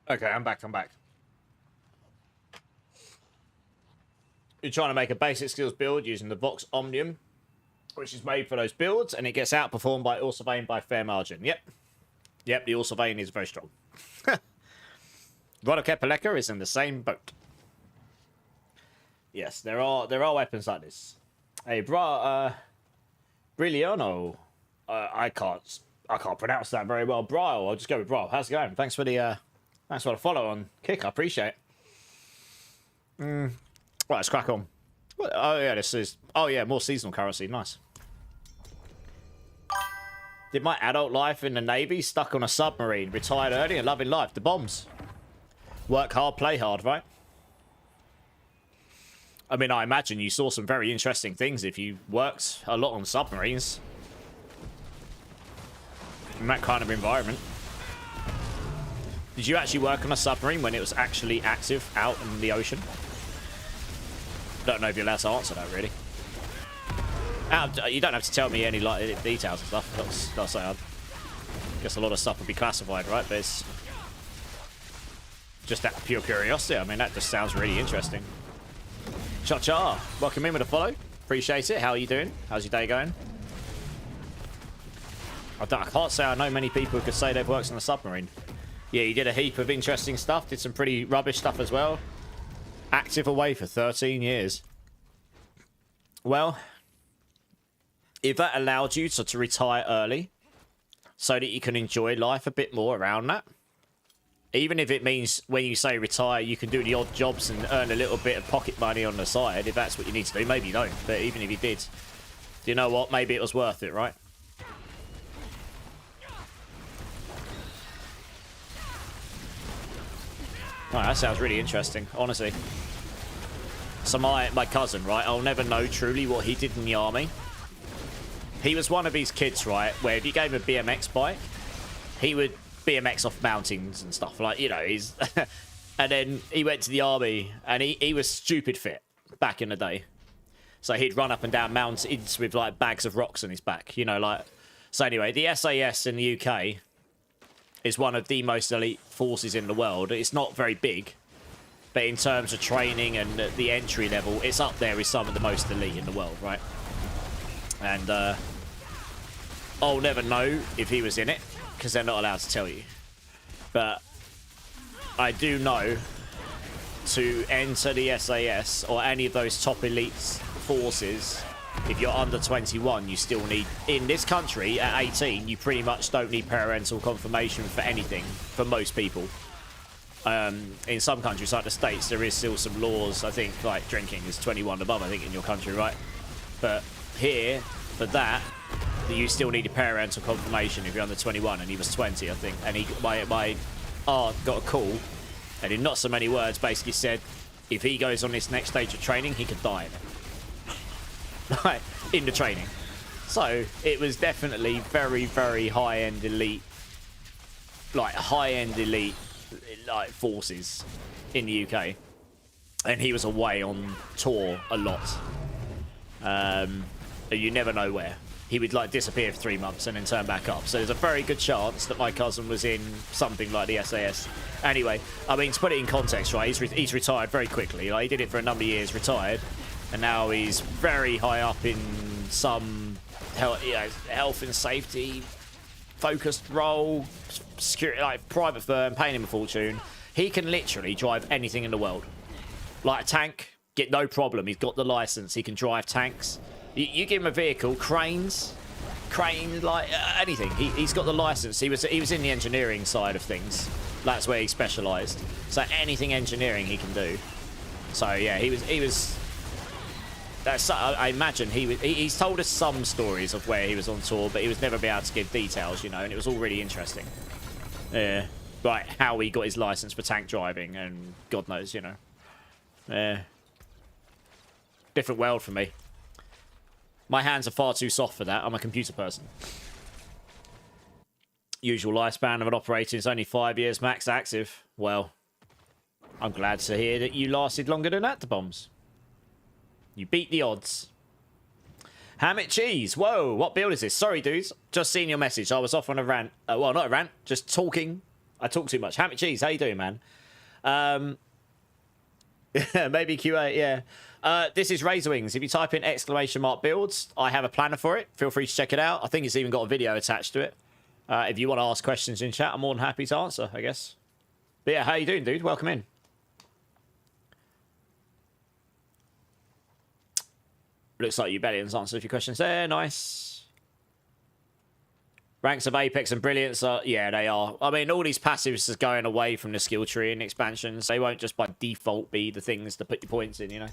[SPEAKER 1] Okay, I'm back. You're trying to make a basic skills build using the Vox Omnium, which is made for those builds, and it gets outperformed by Ursylvane by fair margin. Yep, the Ursylvane is very strong. Rodokepaleka is in the same boat. Yes, there are weapons like this. Hey, Brilliano. I can't pronounce that very well. Brile. I'll just go with Brile. How's it going? Thanks for the follow on Kick. I appreciate it. Right, let's crack on. Oh yeah, this is. Oh yeah, more seasonal currency. Nice. Did my adult life in the Navy, stuck on a submarine, retired early and loving life. The bombs. Work hard, play hard, right? I mean, I imagine you saw some very interesting things if you worked a lot on submarines. In that kind of environment. Did you actually work on a submarine when it was actually active out in the ocean? Don't know if you're allowed to answer that, really. You don't have to tell me any like details and stuff. That's say, I guess a lot of stuff would be classified, right? But it's just out of pure curiosity. I mean, that just sounds really interesting. Cha-cha. Welcome in with a follow. Appreciate it. How are you doing? How's your day going? I can't say I know many people who could say they've worked on a submarine. Yeah, you did a heap of interesting stuff. Did some pretty rubbish stuff as well. Active away for 13 years. Well, if that allowed you to retire early so that you can enjoy life a bit more around that, even if it means when you say retire, you can do the odd jobs and earn a little bit of pocket money on the side, if that's what you need to do. Maybe you don't, but even if you did, do you know what? Maybe it was worth it, right? Oh, that sounds really interesting, honestly. So my cousin, right, I'll never know truly what he did in the army. He was one of these kids, right, where if you gave him a BMX bike, he would BMX off mountains and stuff, like, you know, he's... And then he went to the army, and he was stupid fit back in the day. So he'd run up and down mountains with, like, bags of rocks on his back, you know, like... So anyway, the SAS in the UK is one of the most elite forces in the world. It's not very big, but in terms of training and the entry level, it's up there with some of the most elite in the world, right? And I'll never know if he was in it, because they're not allowed to tell you. But I do know to enter the SAS or any of those top elite forces, if you're under 21, you still need... In this country, at 18, you pretty much don't need parental confirmation for anything, for most people. In some countries, like the States, there is still some laws. I think, like, drinking is 21 above, I think, in your country, right? But here, for that, you still need a parental confirmation if you're under 21, and he was 20, I think. And my aunt got a call, and in not so many words, basically said, if he goes on this next stage of training, he could die in it. Like, in the training. So it was definitely very, very high-end elite, like forces in the UK, and he was away on tour a lot. And you never know where. He would like disappear for 3 months and then turn back up. So there's a very good chance that my cousin was in something like the SAS. Anyway, I mean, to put it in context, right, he's retired very quickly. Like, he did it for a number of years, retired, and now he's very high up in some health and safety focused role, security, like private firm, paying him a fortune. He can literally drive anything in the world. Like a tank, get no problem. He's got the license. He can drive tanks. You give him a vehicle, cranes, like anything. He's got the license. He was in the engineering side of things. That's where he specialised. So anything engineering he can do. So yeah, he was. I imagine he's told us some stories of where he was on tour, but he was never be able to give details, you know, and it was all really interesting. Yeah, like how he got his license for tank driving, and God knows, you know. Yeah, different world for me. My hands are far too soft for that. I'm a computer person. Usual lifespan of an operator is only 5 years max active. Well, I'm glad to hear that you lasted longer than that, the bombs. You beat the odds. Ham it cheese. Whoa, what build is this? Sorry, dudes. Just seen your message. I was off on a rant. Well, not a rant. Just talking. I talk too much. Hammock Cheese, how you doing, man? Maybe Q8, yeah. This is Razorwings. If you type in !builds, I have a planner for it. Feel free to check it out. I think it's even got a video attached to it. If you want to ask questions in chat, I'm more than happy to answer, I guess. But yeah, how you doing, dude? Welcome in. Looks like you Bellions answered a few questions there. Nice. Ranks of Apex and Brilliance are... Yeah, they are. I mean, all these passives are going away from the skill tree and expansions. They won't just by default be the things to put your points in, you know.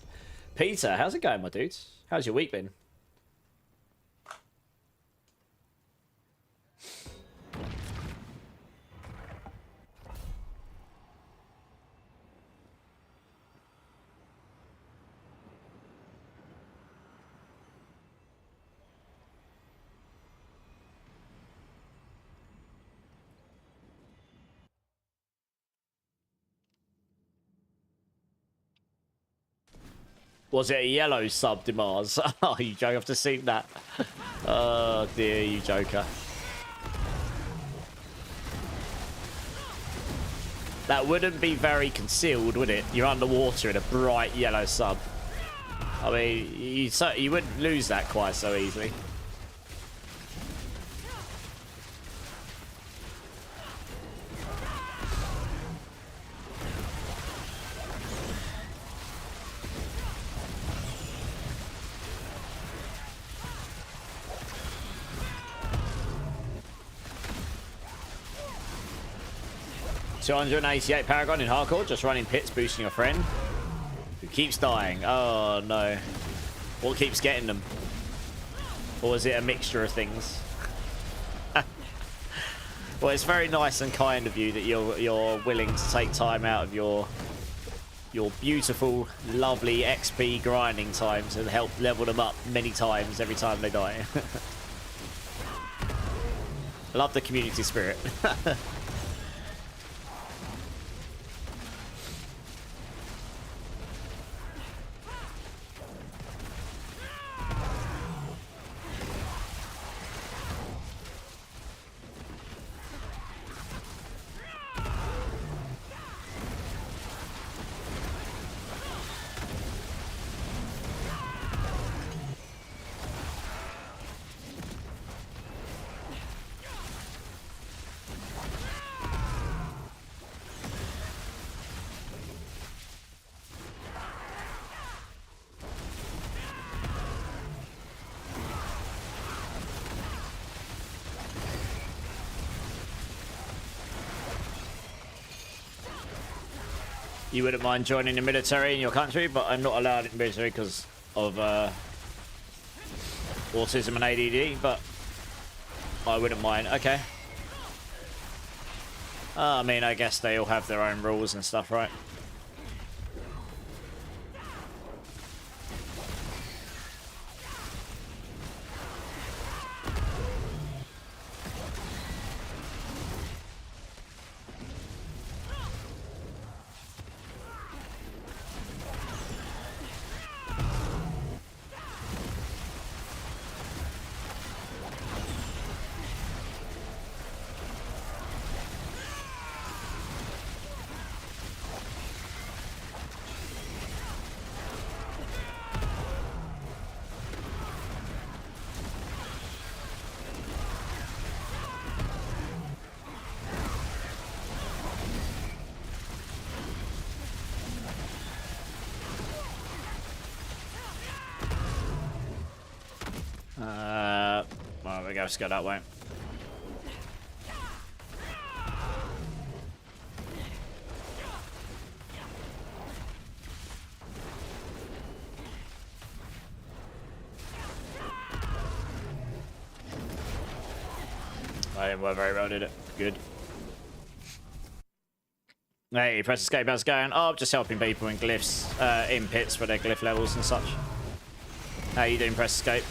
[SPEAKER 1] Peter, how's it going, my dudes? How's your week been? Was it a yellow sub, Demars? Oh, you joke. I've just seen that. Oh, dear, you joker. That wouldn't be very concealed, would it? You're underwater in a bright yellow sub. I mean, you wouldn't lose that quite so easily. 288 Paragon in hardcore, just running pits, boosting a friend who keeps dying. Oh no. What keeps getting them? Or is it a mixture of things? Well, it's very nice and kind of you that you're willing to take time out of your beautiful, lovely XP grinding time to help level them up many times every time they die. Love the community spirit. You wouldn't mind joining the military in your country, but I'm not allowed in the military because of autism and ADD, but I wouldn't mind. Okay. I mean, I guess they all have their own rules and stuff, right? Well, we go that way. I didn't work very well, did it? Good. Hey, press escape, how's it going? Oh, I'm just helping people in glyphs, in pits for their glyph levels and such. How you doing, press escape?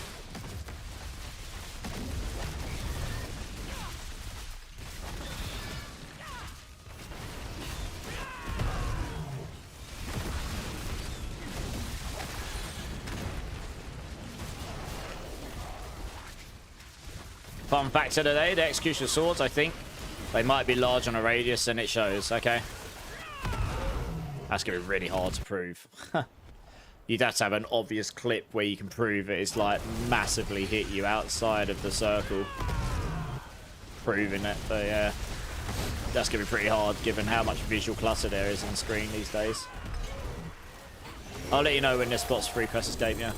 [SPEAKER 1] Fun fact of the day, the execution swords, I think, They might be large on a radius and it shows. Okay. That's going to be really hard to prove. You'd have to have an obvious clip where you can prove it is like massively hit you outside of the circle. Proving it, but yeah. That's going to be pretty hard given how much visual clutter there is on screen these days. I'll let you know when this spot's free, press escape, yeah.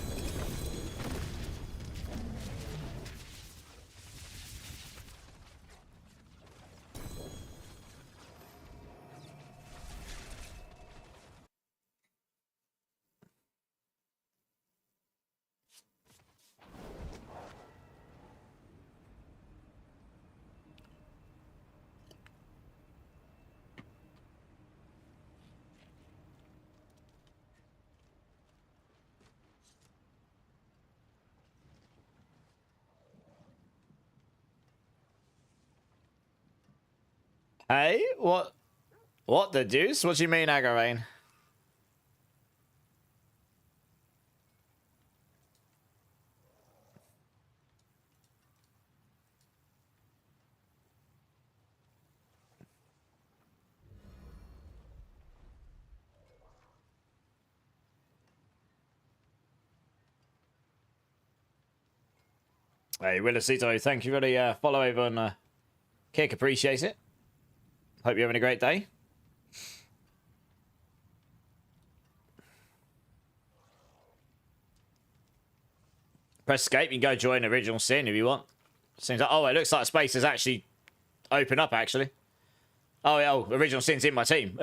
[SPEAKER 1] Hey, what? What the deuce? What do you mean, Agravain? Hey, Willisito, thank you for the follow over on Kick. Appreciate it. Hope you're having a great day. Press escape. You can go join Original Sin if you want. Seems like, oh, it looks like space has actually opened up, actually. Oh, yeah, Original Sin's in my team.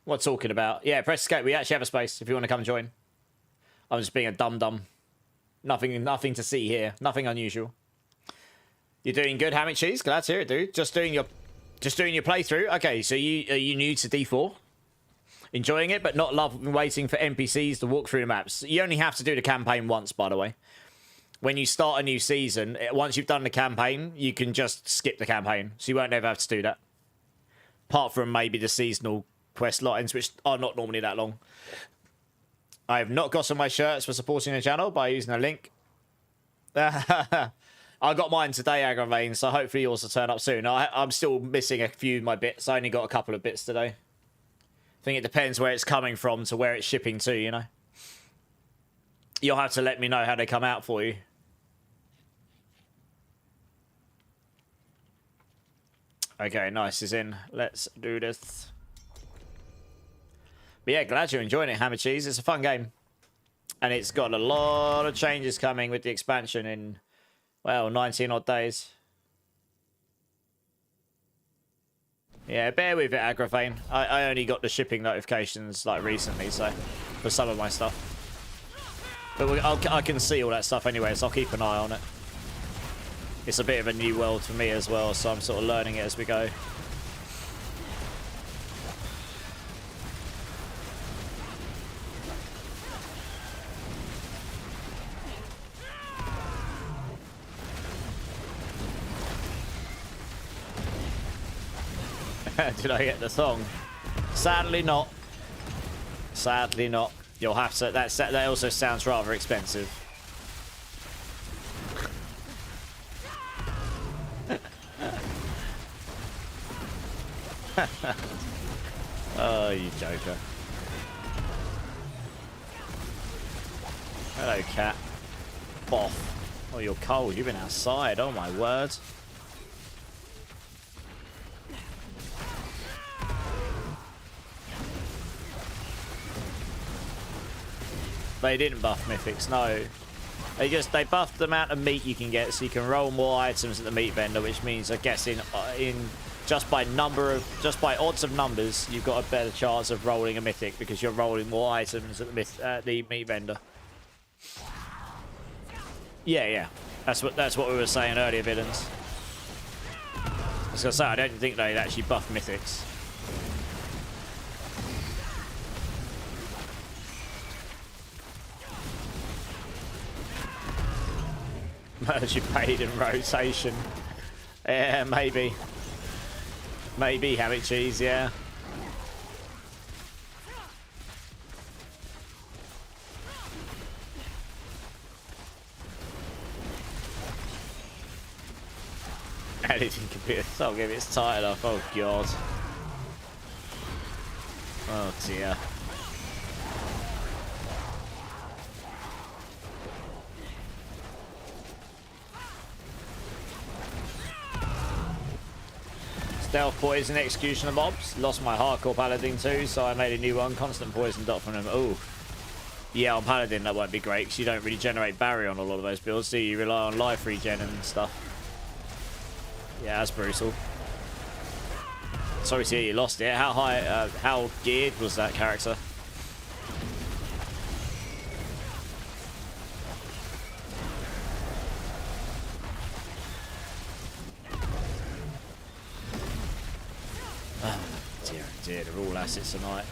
[SPEAKER 1] What talking about? Yeah, press escape. We actually have a space if you want to come join. I'm just being a dum-dum. Nothing to see here. Nothing unusual. You're doing good, Hammock Cheese. Glad to hear it, dude. Just doing your playthrough. Okay, so are you new to D4? Enjoying it, but not loving waiting for NPCs to walk through the maps. You only have to do the campaign once, by the way. When you start a new season, once you've done the campaign, you can just skip the campaign. So you won't ever have to do that. Apart from maybe the seasonal quest lines, which are not normally that long. I have not gotten my shirts for supporting the channel by using a link. I got mine today, Agravain, so hopefully yours will turn up soon. I'm still missing a few of my bits. I only got a couple of bits today. I think it depends where it's coming from to where it's shipping to, you know. You'll have to let me know how they come out for you. Okay, nice is in. Let's do this. But yeah, glad you're enjoying it, Hammer Cheese. It's a fun game. And it's got a lot of changes coming with the expansion in, well, 19 odd days. Yeah, bear with it, Agravain. I only got the shipping notifications, like, recently, so, for some of my stuff. But I can see all that stuff anyway, so I'll keep an eye on it. It's a bit of a new world for me as well, so I'm sort of learning it as we go. Did I get the song? Sadly not. Sadly not. You'll have to. That also sounds rather expensive. Oh, you joker. Hello, cat. Boff. Oh, you're cold. You've been outside. Oh, my word. They didn't buff mythics, no. They buffed the amount of meat you can get, so you can roll more items at the meat vendor, which means I guess just by odds of numbers, you've got a better chance of rolling a mythic because you're rolling more items at the meat vendor. Yeah. That's what we were saying earlier, villains. I was gonna say I don't think they'd actually buff mythics. Merge your paid in rotation. Yeah, maybe. Maybe Hammock Cheese, yeah. Anything can be. I'll give it tight enough. Oh god. Oh dear. Stealth poison, executioner mobs. Lost my hardcore paladin too, so I made a new one. Constant poison dot from them. Oh. Yeah, on paladin that won't be great because you don't really generate barrier on a lot of those builds, so you rely on life regen and stuff. Yeah, that's brutal. Sorry to hear you lost it. How high, how geared was that character? Oh, dear, dear, they're all assets tonight.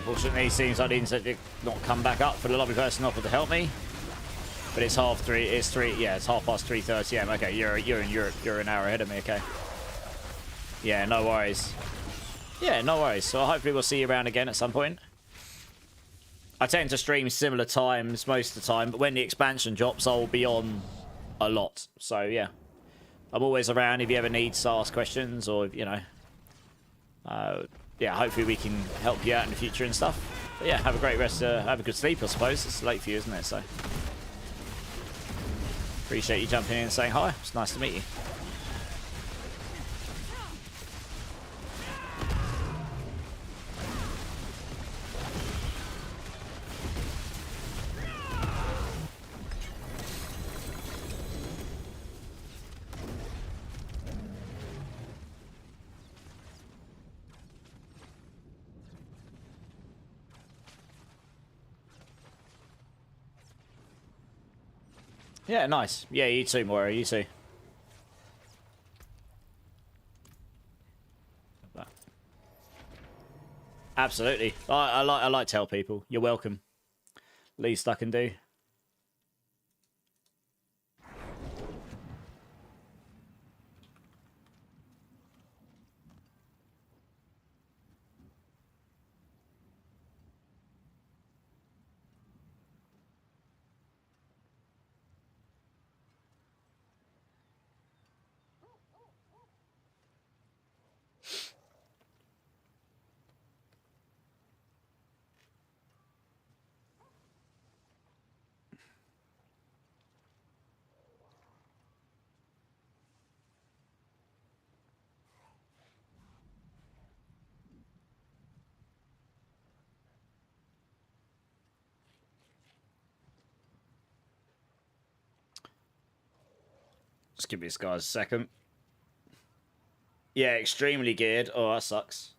[SPEAKER 1] Unfortunately, it seems like the internet did not come back up for the lovely person offered to help me. But it's half three. It's three. Yeah, it's 3:30 AM. Okay, you're in Europe. You're an hour ahead of me. Okay. Yeah, no worries. Yeah, no worries. So hopefully we'll see you around again at some point. I tend to stream similar times most of the time, but when the expansion drops, I'll be on a lot. So yeah, I'm always around if you ever need to ask questions or you know. Yeah, hopefully we can help you out in the future and stuff. But yeah, have a great rest. Have a good sleep, I suppose. It's late for you, isn't it? So appreciate you jumping in and saying hi. It's nice to meet you. Yeah, nice. Yeah, you too, Moira. You too. Absolutely. I like to tell people. You're welcome. Least I can do. Just give me this guy a second. Yeah, extremely geared. Oh, that sucks.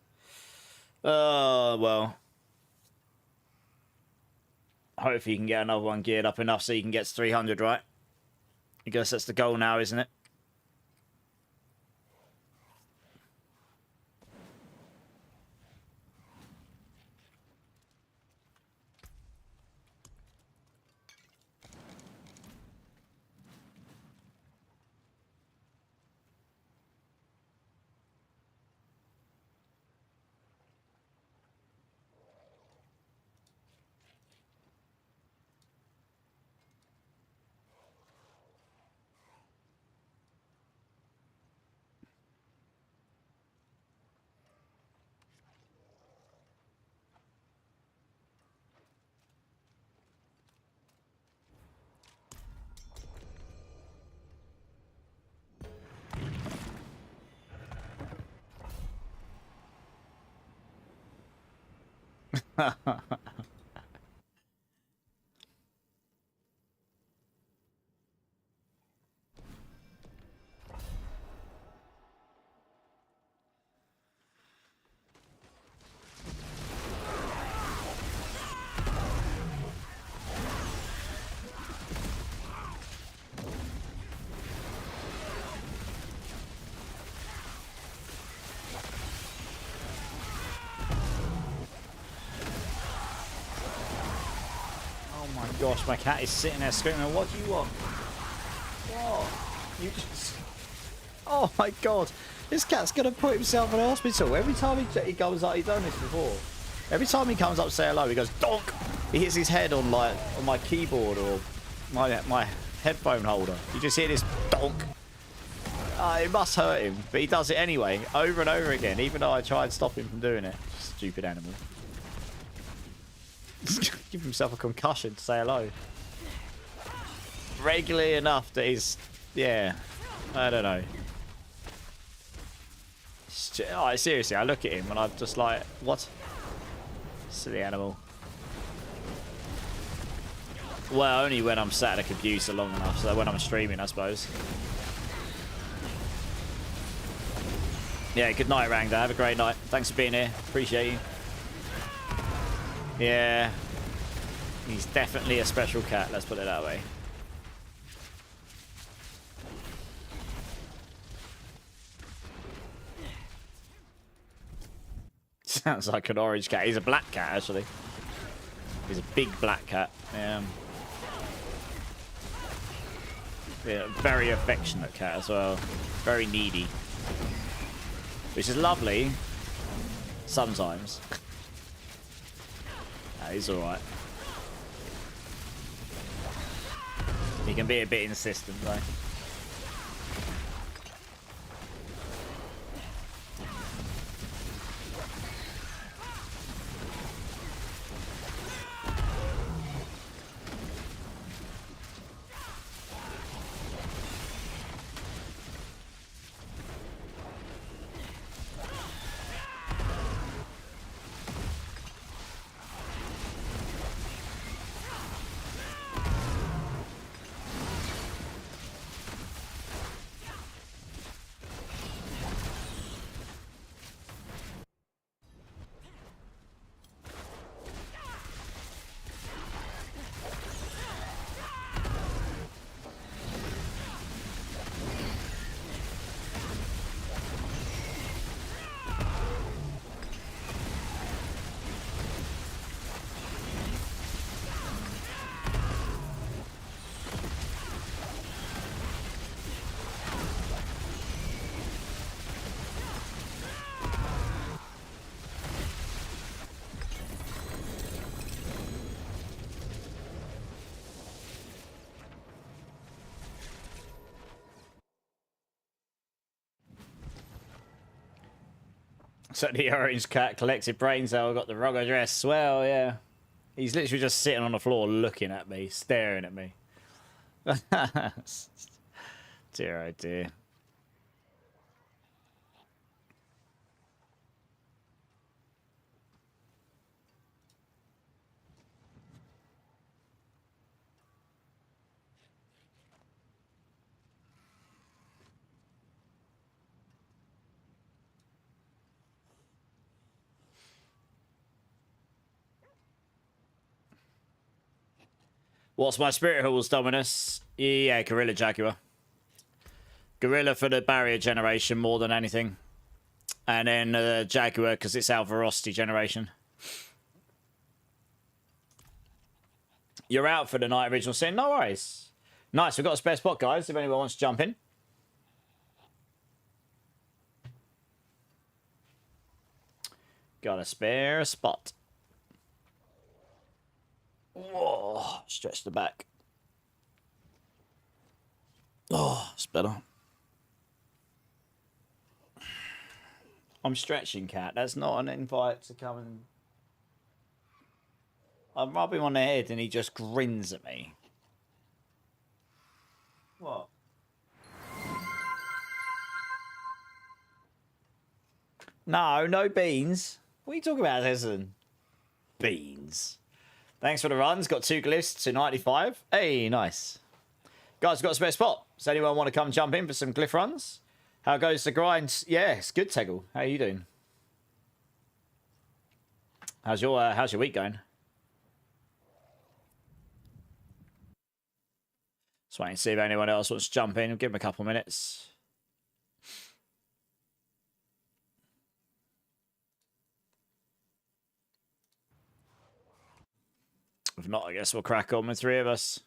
[SPEAKER 1] Oh, well. Hopefully you can get another one geared up enough so you can get to 300, right? I guess that's the goal now, isn't it?
[SPEAKER 2] gosh, my cat is sitting there screaming, what do you want? What? You just... Oh my god. This cat's going to put himself in hospital. Every time he goes up, he's done this before. Every time he comes up to say hello, he goes, donk! He hits his head on like on my keyboard or my headphone holder. You just hear this donk. It must hurt him, but he does it anyway, over and over again, even though I try and stop him from doing it. Stupid animal. Give himself a concussion to say hello. Regularly enough that he's... Yeah, I don't know. Oh, seriously, I look at him and I'm just like, what? Silly animal. Well, only when I'm sat at a computer long enough, so when I'm streaming, I suppose. Yeah, good night, Rangda. Have a great night. Thanks for being here. Appreciate you. Yeah. He's definitely a special cat, let's put it that way. Sounds like an orange cat. He's a black cat, actually. He's a big black cat. Yeah, very affectionate cat as well. Very needy. Which is lovely. Sometimes. No, he's alright. He can be a bit insistent, though. So the orange cat collected brain cell, got the wrong address. Well, yeah. He's literally just sitting on the floor looking at me, staring at me. Dear, oh dear. What's my spirit halls, Dominus? Yeah, Gorilla Jaguar. Gorilla for the barrier generation more than anything. And then Jaguar because it's our ferocity generation. You're out for the night, Original Sin. No worries. Nice, we've got a spare spot, guys, if anyone wants to jump in. Got a spare spot. Whoa, stretch the back. Oh, it's better. I'm stretching, cat. That's not an invite to come and... I rub him on the head and he just grins at me. What? No, no beans. What are you talking about, Hessen? Beans. Thanks for the runs. Got 2 glyphs to 95. Hey, nice. Guys, got a spare spot. Does anyone want to come jump in for some glyph runs? How goes the grind? Yeah, it's good, Tegel. How are you doing? How's your week going? Just waiting to see if anyone else wants to jump in. Give them a couple of minutes. If not, I guess we'll crack on with 3 of us.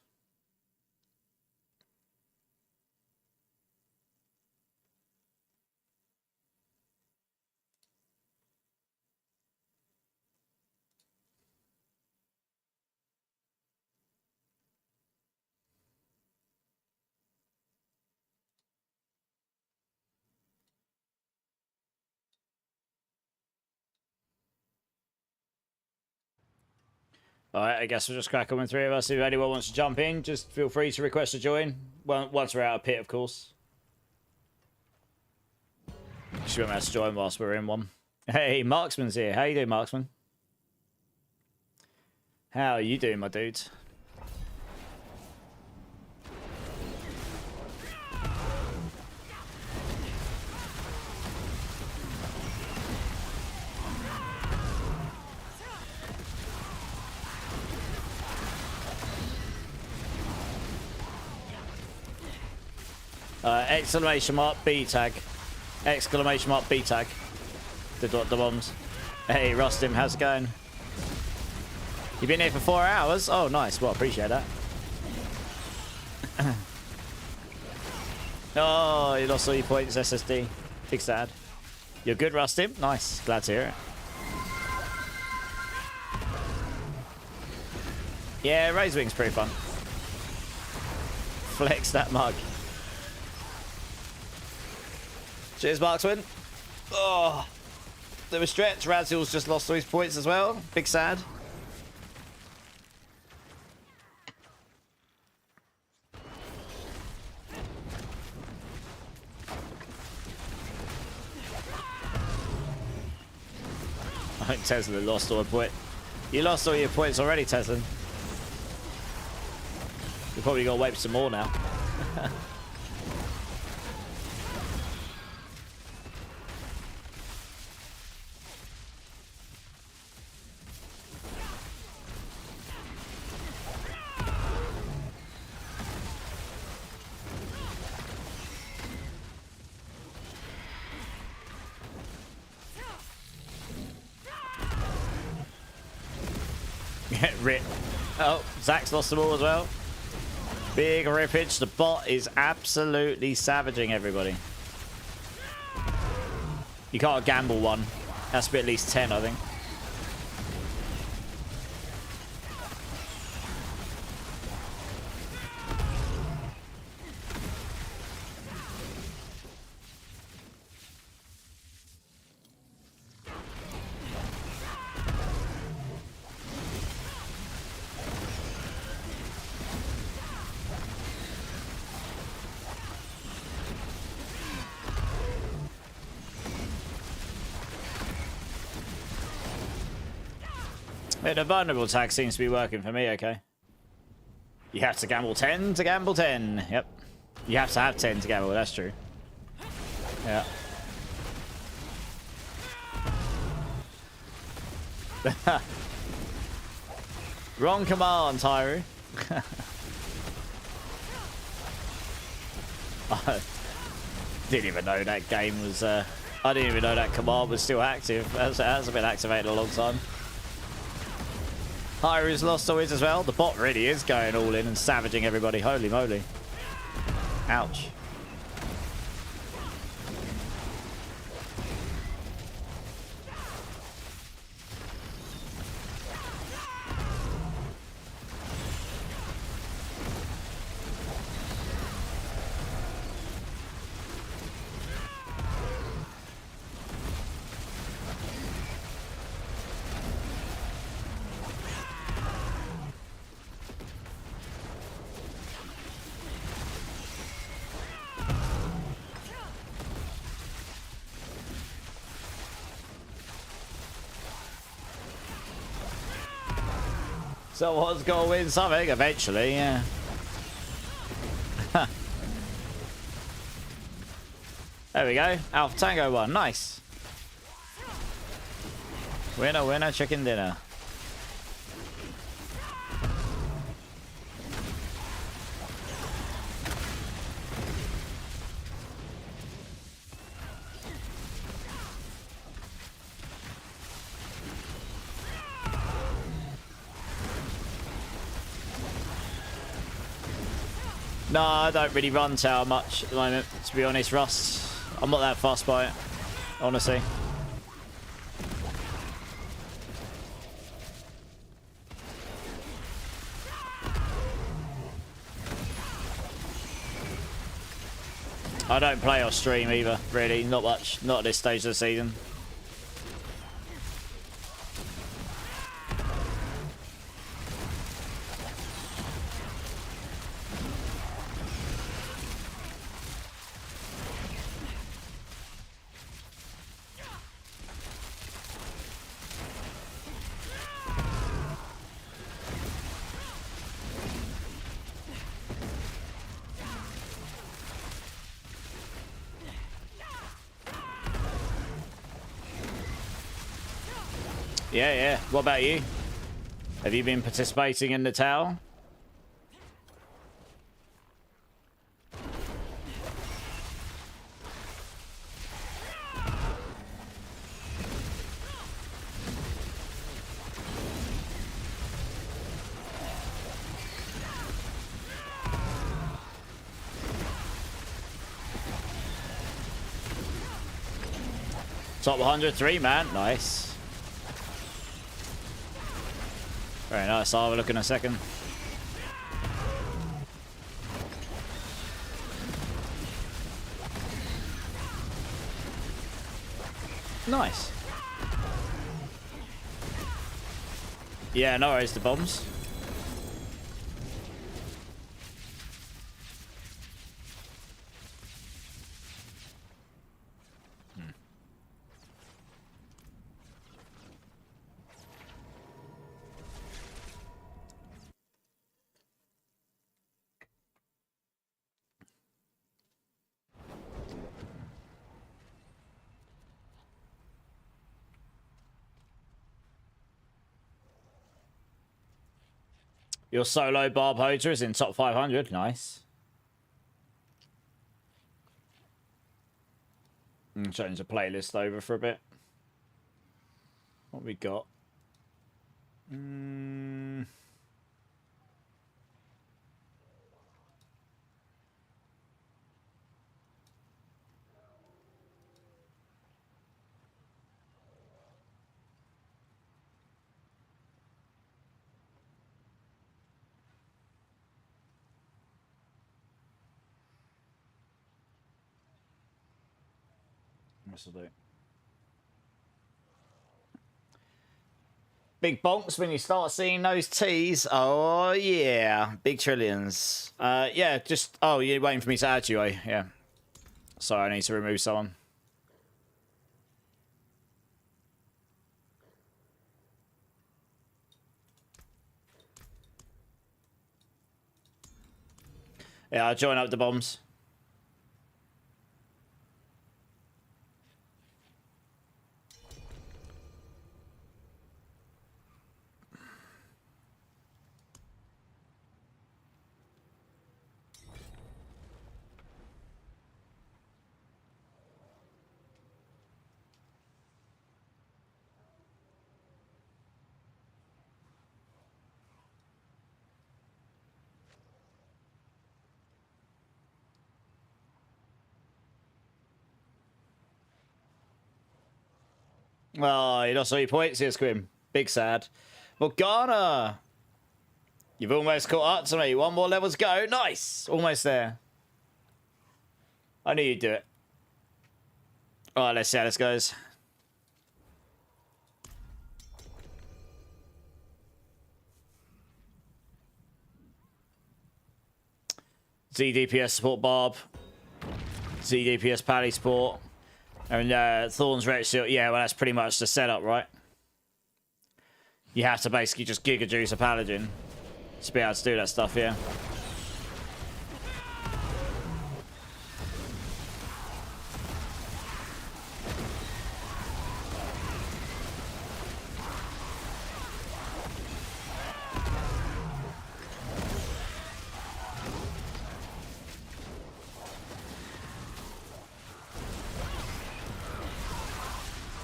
[SPEAKER 2] Alright, I guess we'll just crack on with 3 of us. If anyone wants to jump in, just feel free to request to join. Well, once we're out of pit, of course. She won't have to join whilst we're in one. Hey, Marksman's here. How you doing, Marksman? How are you doing, my dude? Exclamation mark B tag. Exclamation mark B tag. The bombs. Hey, Rustim, how's it going? You've been here for 4 hours? Oh, nice. Well, appreciate that. Oh, you lost all your points, SSD. Big sad. You're good, Rustim? Nice. Glad to hear it. Yeah, Razorwings pretty fun. Flex that mug. Cheers, Marksman. Oh, there was stretch. Razil's just lost all his points as well. Big sad. I think Tesla lost all her points. You lost all your points already, Tesla. You've probably got to wait for some more now. Rip. Oh, Zach's lost them all as well. Big rippage. The bot is absolutely savaging everybody. You can't gamble one. Has to be at least 10, I think. The vulnerable tag seems to be working for me, okay. You have to gamble 10 to gamble 10. Yep. You have to have 10 to gamble, that's true. Yeah. Wrong command, Tyru. I didn't even know that game was... I didn't even know that command was still active. That's been activated a long time. Hyru's lost always as well. The bot really is going all in and savaging everybody. Holy moly. Ouch. Someone's got to win something eventually, yeah. There we go. Alpha Tango 1. Nice. Winner, winner, chicken dinner. No, I don't really run tower much at the moment, to be honest, Rust. I'm not that fussed by it, honestly. I don't play or stream either, really. Not much. Not at this stage of the season. Yeah, yeah. What about you? Have you been participating in the tower? Top 103, man. Nice. Very nice. I'll have a look in a second. Nice. Yeah, no worries, the bombs. Your solo Barb Hoder is in top 500. Nice. Change the playlist over for a bit. What we got? What's it do? Big bonks when you start seeing those T's. Oh, yeah. Big trillions. Yeah, just... Oh, you're waiting for me to add you, eh? Yeah. Sorry, I need to remove someone. Yeah, I'll join up the bombs. Oh, you lost all your points here, Squim. Big sad. Morgana! You've almost caught up to me. One more level to go. Nice! Almost there. I knew you'd do it. Alright, let's see how this goes. ZDPS support Barb. ZDPS Pally support. And Thorns Ret Shield. Yeah, well, that's pretty much the setup, right? You have to basically just Giga Juice a Paladin to be able to do that stuff, yeah.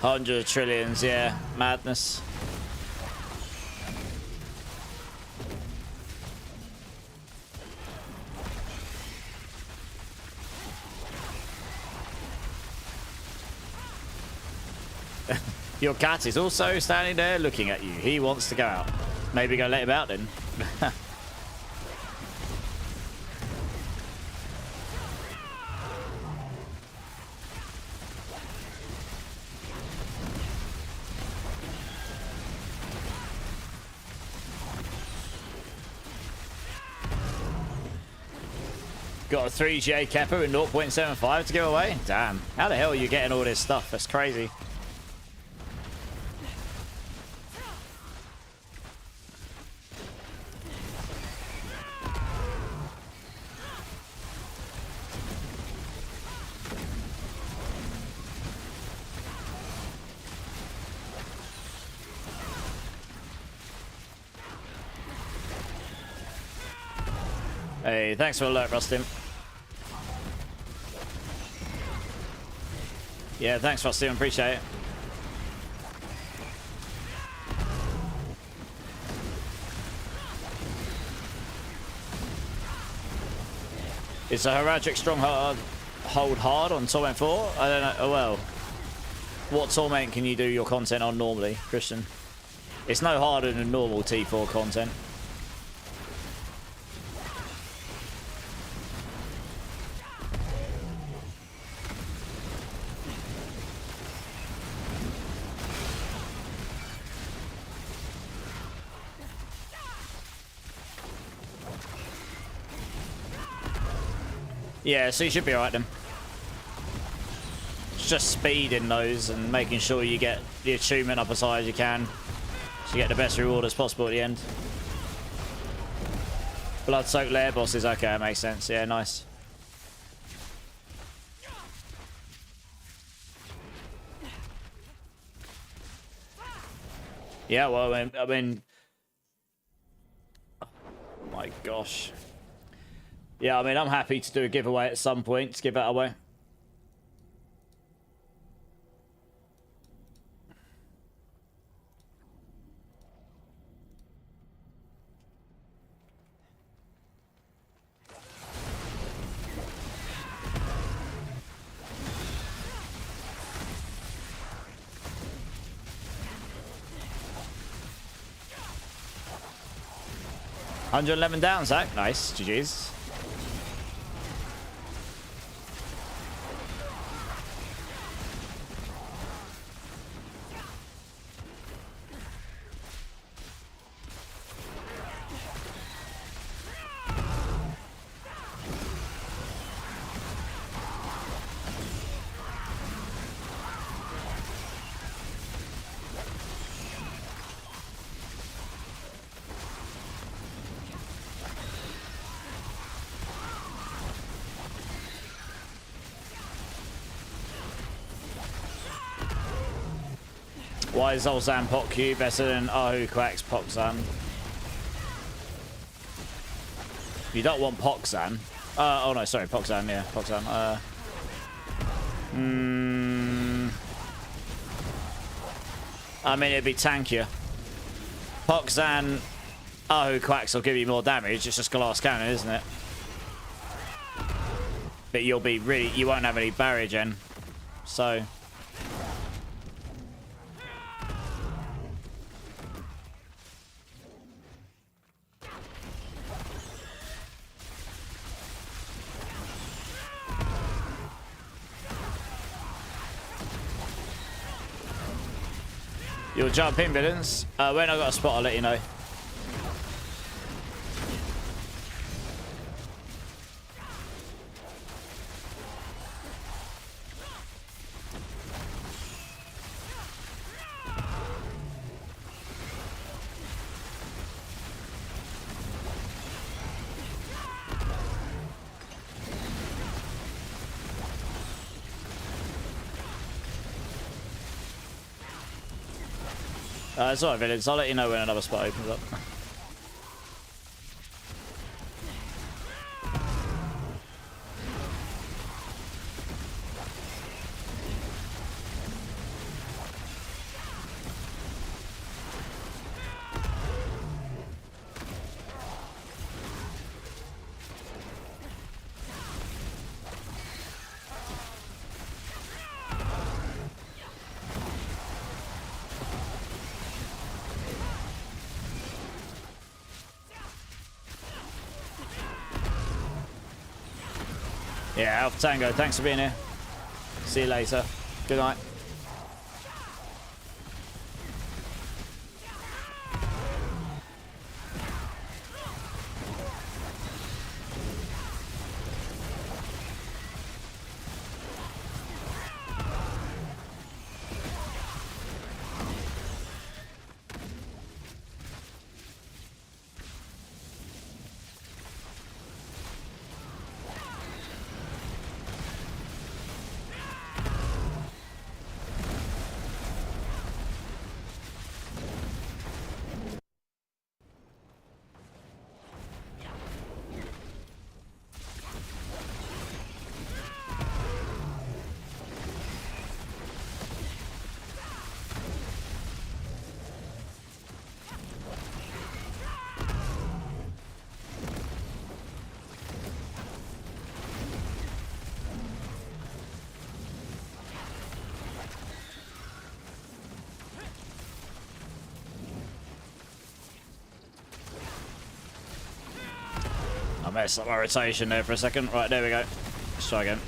[SPEAKER 2] Hundreds of trillions, yeah. Madness. Your cat is also standing there looking at you. He wants to go out. Maybe go let him out then. Got a 3J Kepper with 0.75 to give away? Damn. How the hell are you getting all this stuff? That's crazy. Hey, thanks for the alert, Rustin. Yeah, thanks, Rustin. Appreciate it. Is a Heraldic Stronghold hold hard on Torment 4? I don't know. Oh, well. What Torment can you do your content on normally, Christian? It's no harder than normal T4 content. Yeah, so you should be alright then. It's just speeding those and making sure you get the achievement up as high as you can, so you get the best reward as possible at the end. Blood-soaked lair bosses, okay, that makes sense. Yeah, nice. Yeah, well, I mean, oh my gosh. Yeah, I mean, I'm happy to do a giveaway at some point to give that away. $111 down, Zach. Nice. GG's. Why is Zolzan Pokyu better than Ahu Quack's Pokzan? You don't want Pokzan. Oh no, sorry, Pokzan, yeah, Pokzan. I mean, it'd be tankier. Pokzan, Ahu Quacks will give you more damage. It's just glass cannon, isn't it? But you'll be really, you won't have any barrier gen. So. You'll jump in, villains. When I got a spot, I'll let you know. It's alright, villains. I'll let you know when another spot opens up. Yeah, Alpha Tango, thanks for being here. See you later. Good night. I messed up my rotation there for a second. Right, there we go. Let's try again.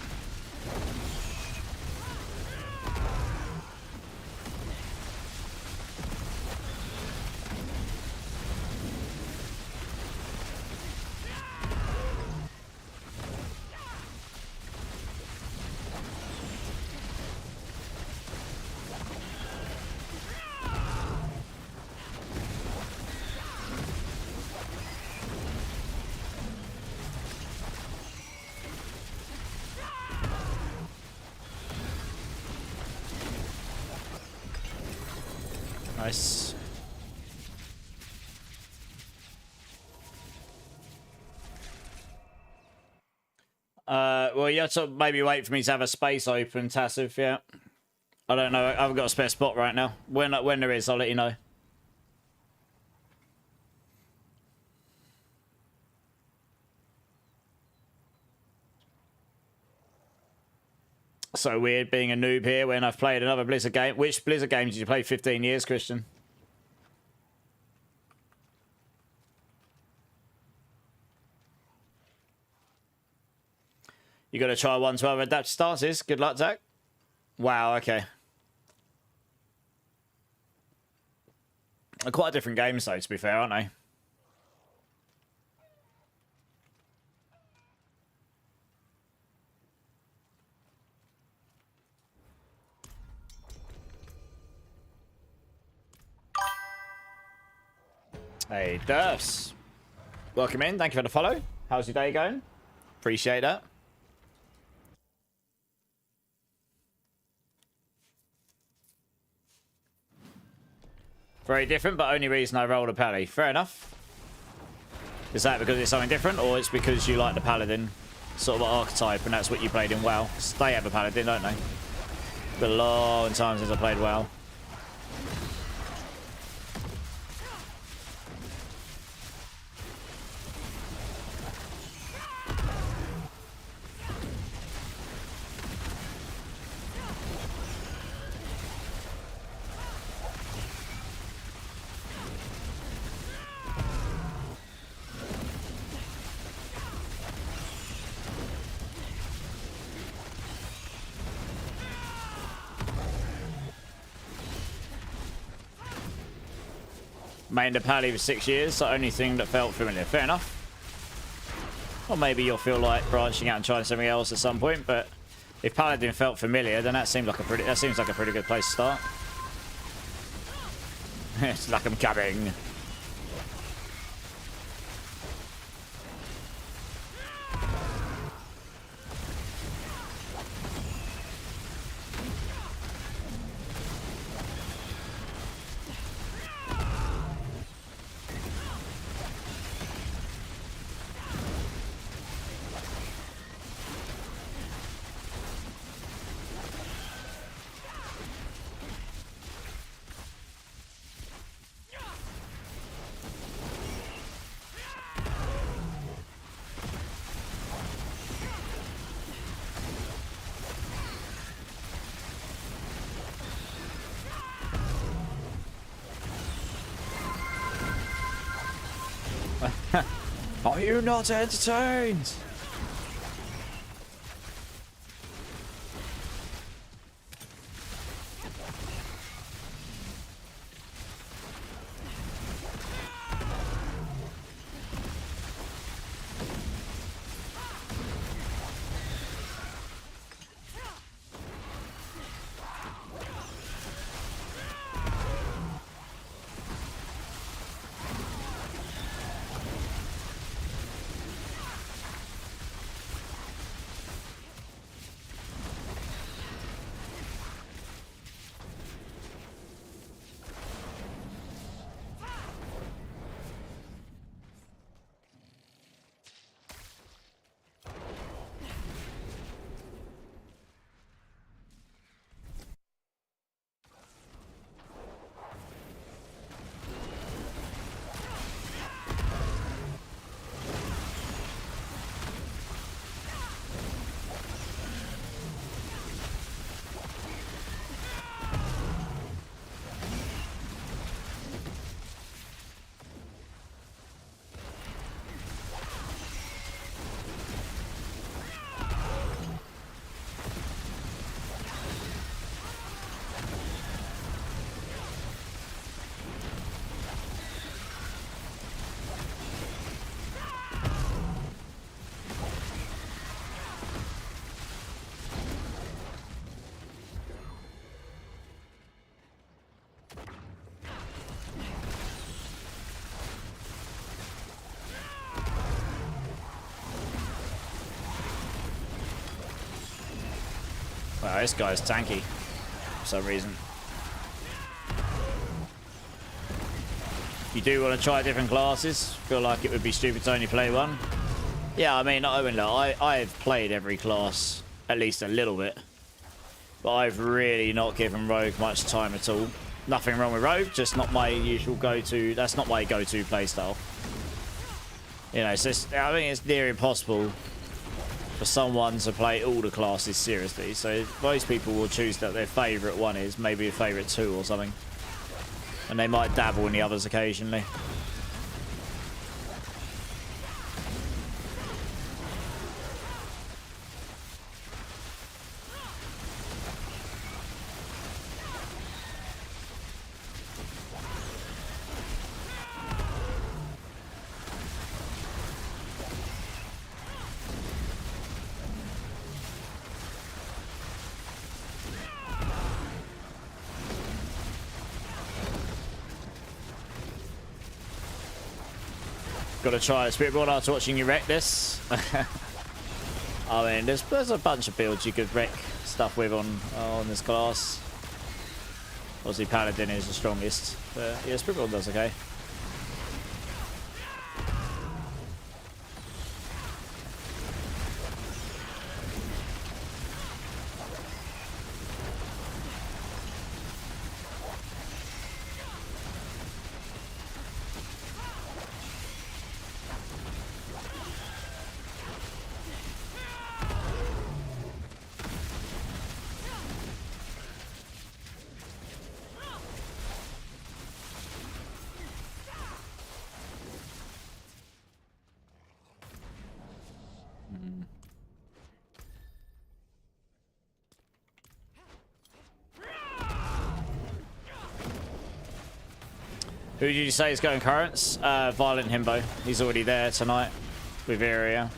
[SPEAKER 2] Nice. Well, you have to maybe wait for me to have a space open, Tassive, yeah. I don't know. I haven't got a spare spot right now. When there is, I'll let you know. So weird being a noob here when I've played another Blizzard game. Which Blizzard game did you play 15 years, Christian? You got to try 112 adaptive stances. Good luck, Zach. Wow, okay. They're quite different games, though, to be fair, aren't they? Hey, Durfs. Welcome in. Thank you for the follow. How's your day going? Appreciate that. Very different, but only reason I rolled a pally. Fair enough. Is that because it's something different, or it's because you like the paladin sort of archetype and that's what you played in WoW? They have a paladin, don't they? Been a long time since I played WoW. Mained a pally for 6 years, the only thing that felt familiar. Fair enough. Or maybe you'll feel like branching out and trying something else at some point, but if Paladin felt familiar, then that seems like a pretty good place to start. It's like I'm coming. Are you not entertained? Oh, this guy's tanky for some reason. You do want to try different classes. Feel like it would be stupid to only play one. Yeah, I mean, I've played every class at least a little bit, but I've really not given Rogue much time at all. Nothing wrong with Rogue, just not my usual go-to. That's not my go-to playstyle. You know, so I think it's near impossible for someone to play all the classes seriously. So most people will choose that their favourite one is maybe a favourite 2 or something, and they might dabble in the others occasionally. Got to try a Spiritborn after watching you wreck this. I mean, there's a bunch of builds you could wreck stuff with on this class. Obviously, Paladin is the strongest, but yeah, Spiritborn does okay. Who did you say is going currents? Violent Himbo. He's already there tonight with Area.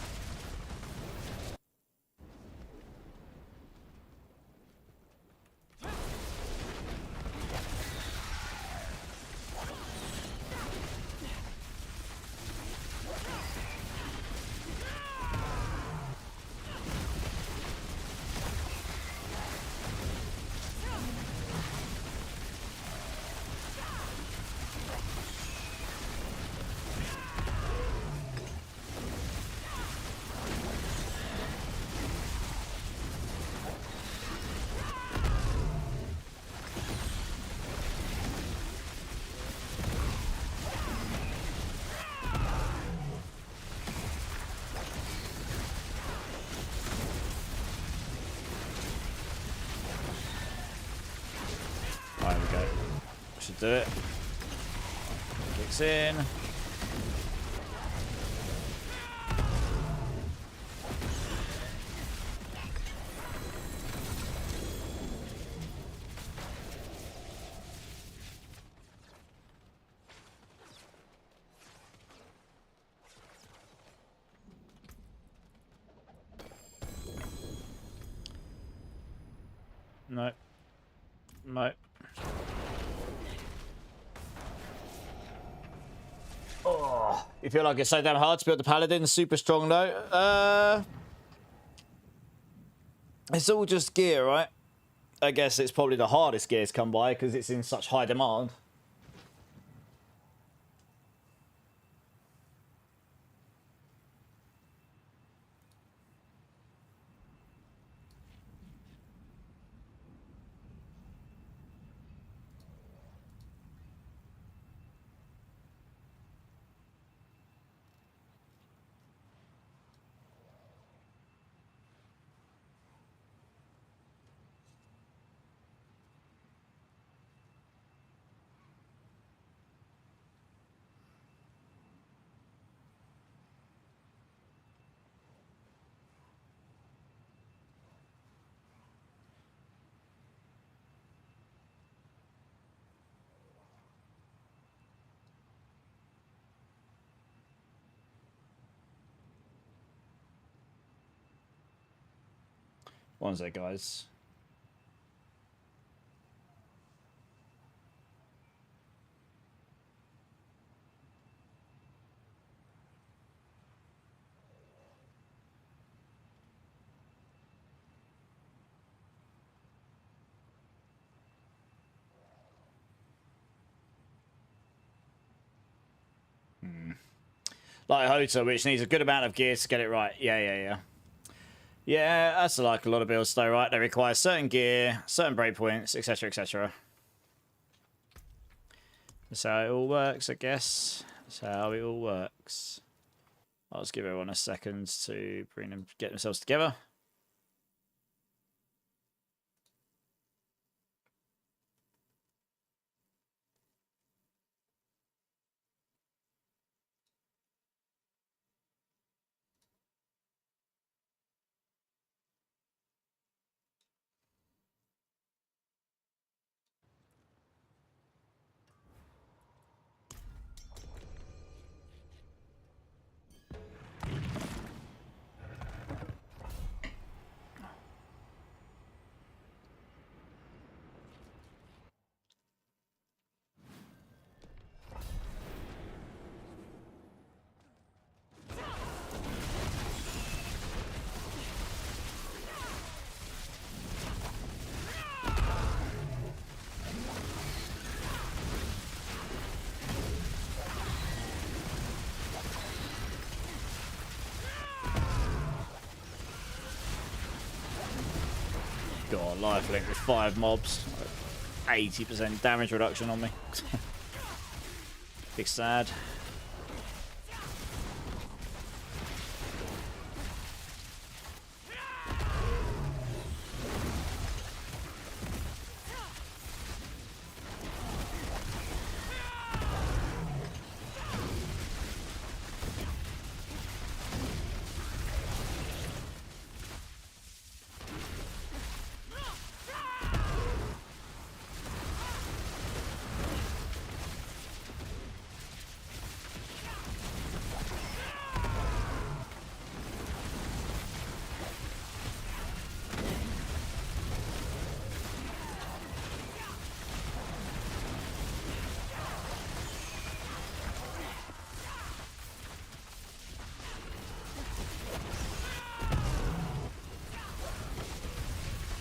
[SPEAKER 2] There we go. Should do it. Kicks in. No. No. Oh, you feel like it's so damn hard to build the Paladin? Super strong though. It's all just gear, right? I guess it's probably the hardest gear to come by because it's in such high demand. One sec, guys. Like Hota, which needs a good amount of gear to get it right. Yeah. Yeah, that's like a lot of builds though, right? They require certain gear, certain breakpoints, etc, etc. That's how it all works, I guess. That's how it all works. I'll just give everyone a second to bring them, get themselves together. God, lifelink with 5 mobs. 80% damage reduction on me. Big sad.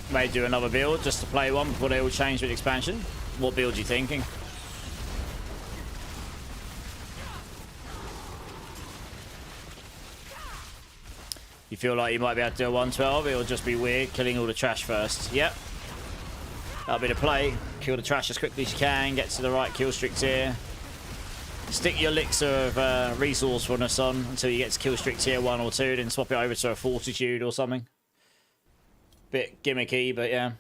[SPEAKER 2] May do another build just to play one before they all change with expansion. What build are you thinking? You feel like you might be able to do a 112? It'll just be weird, killing all the trash first. Yep. That'll be the play. Kill the trash as quickly as you can, get to the right kill streak tier. Stick your elixir of resourcefulness on until you get to kill streak tier 1 or 2, then swap it over to a fortitude or something. Bit gimmicky, but yeah.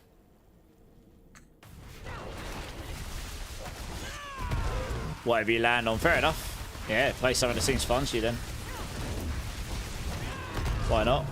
[SPEAKER 2] Whatever you land on, fair enough. Yeah, play something that seems fun to you then. Why not?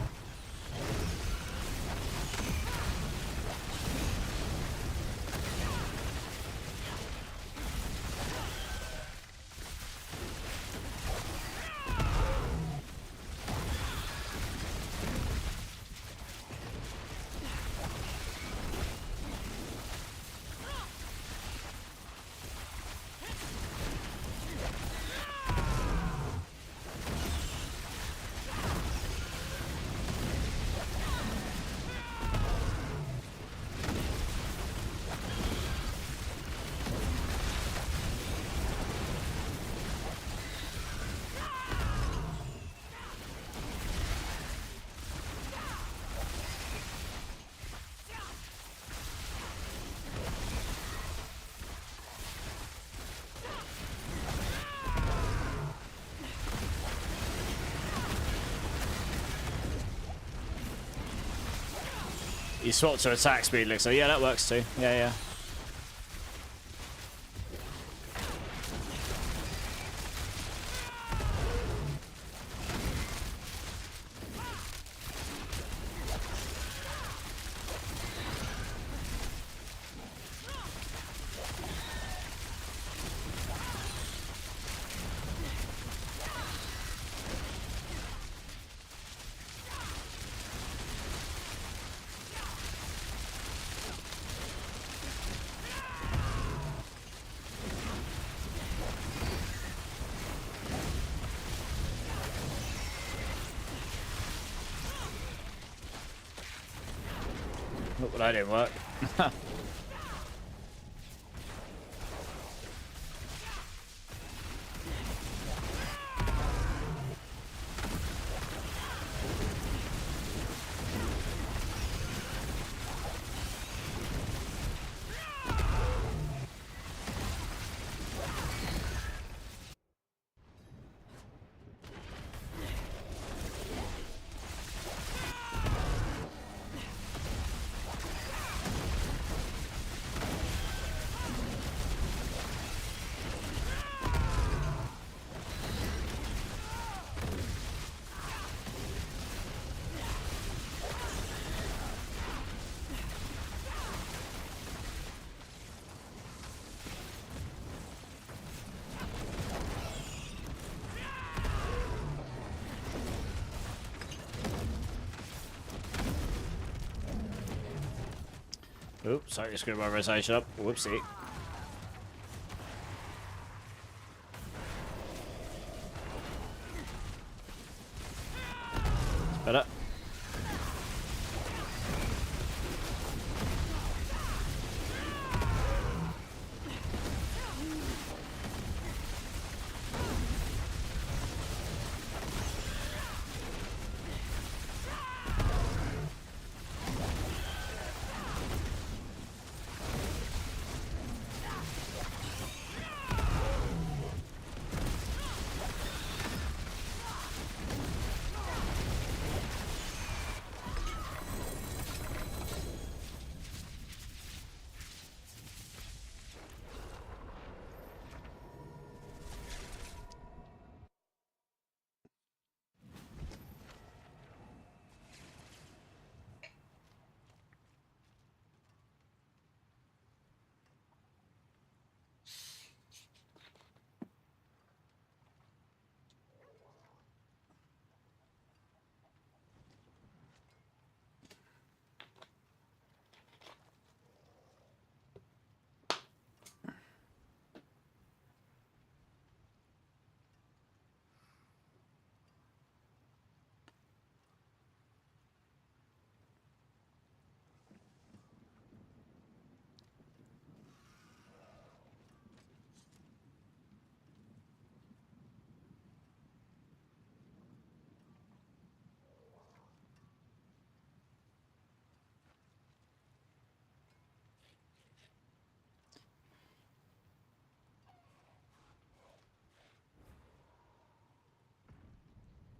[SPEAKER 2] You swap to attack speed elixir. Yeah, that works too. Yeah. Look, well, that didn't work. Oops, sorry, screwed my rotation up. Whoopsie. Better.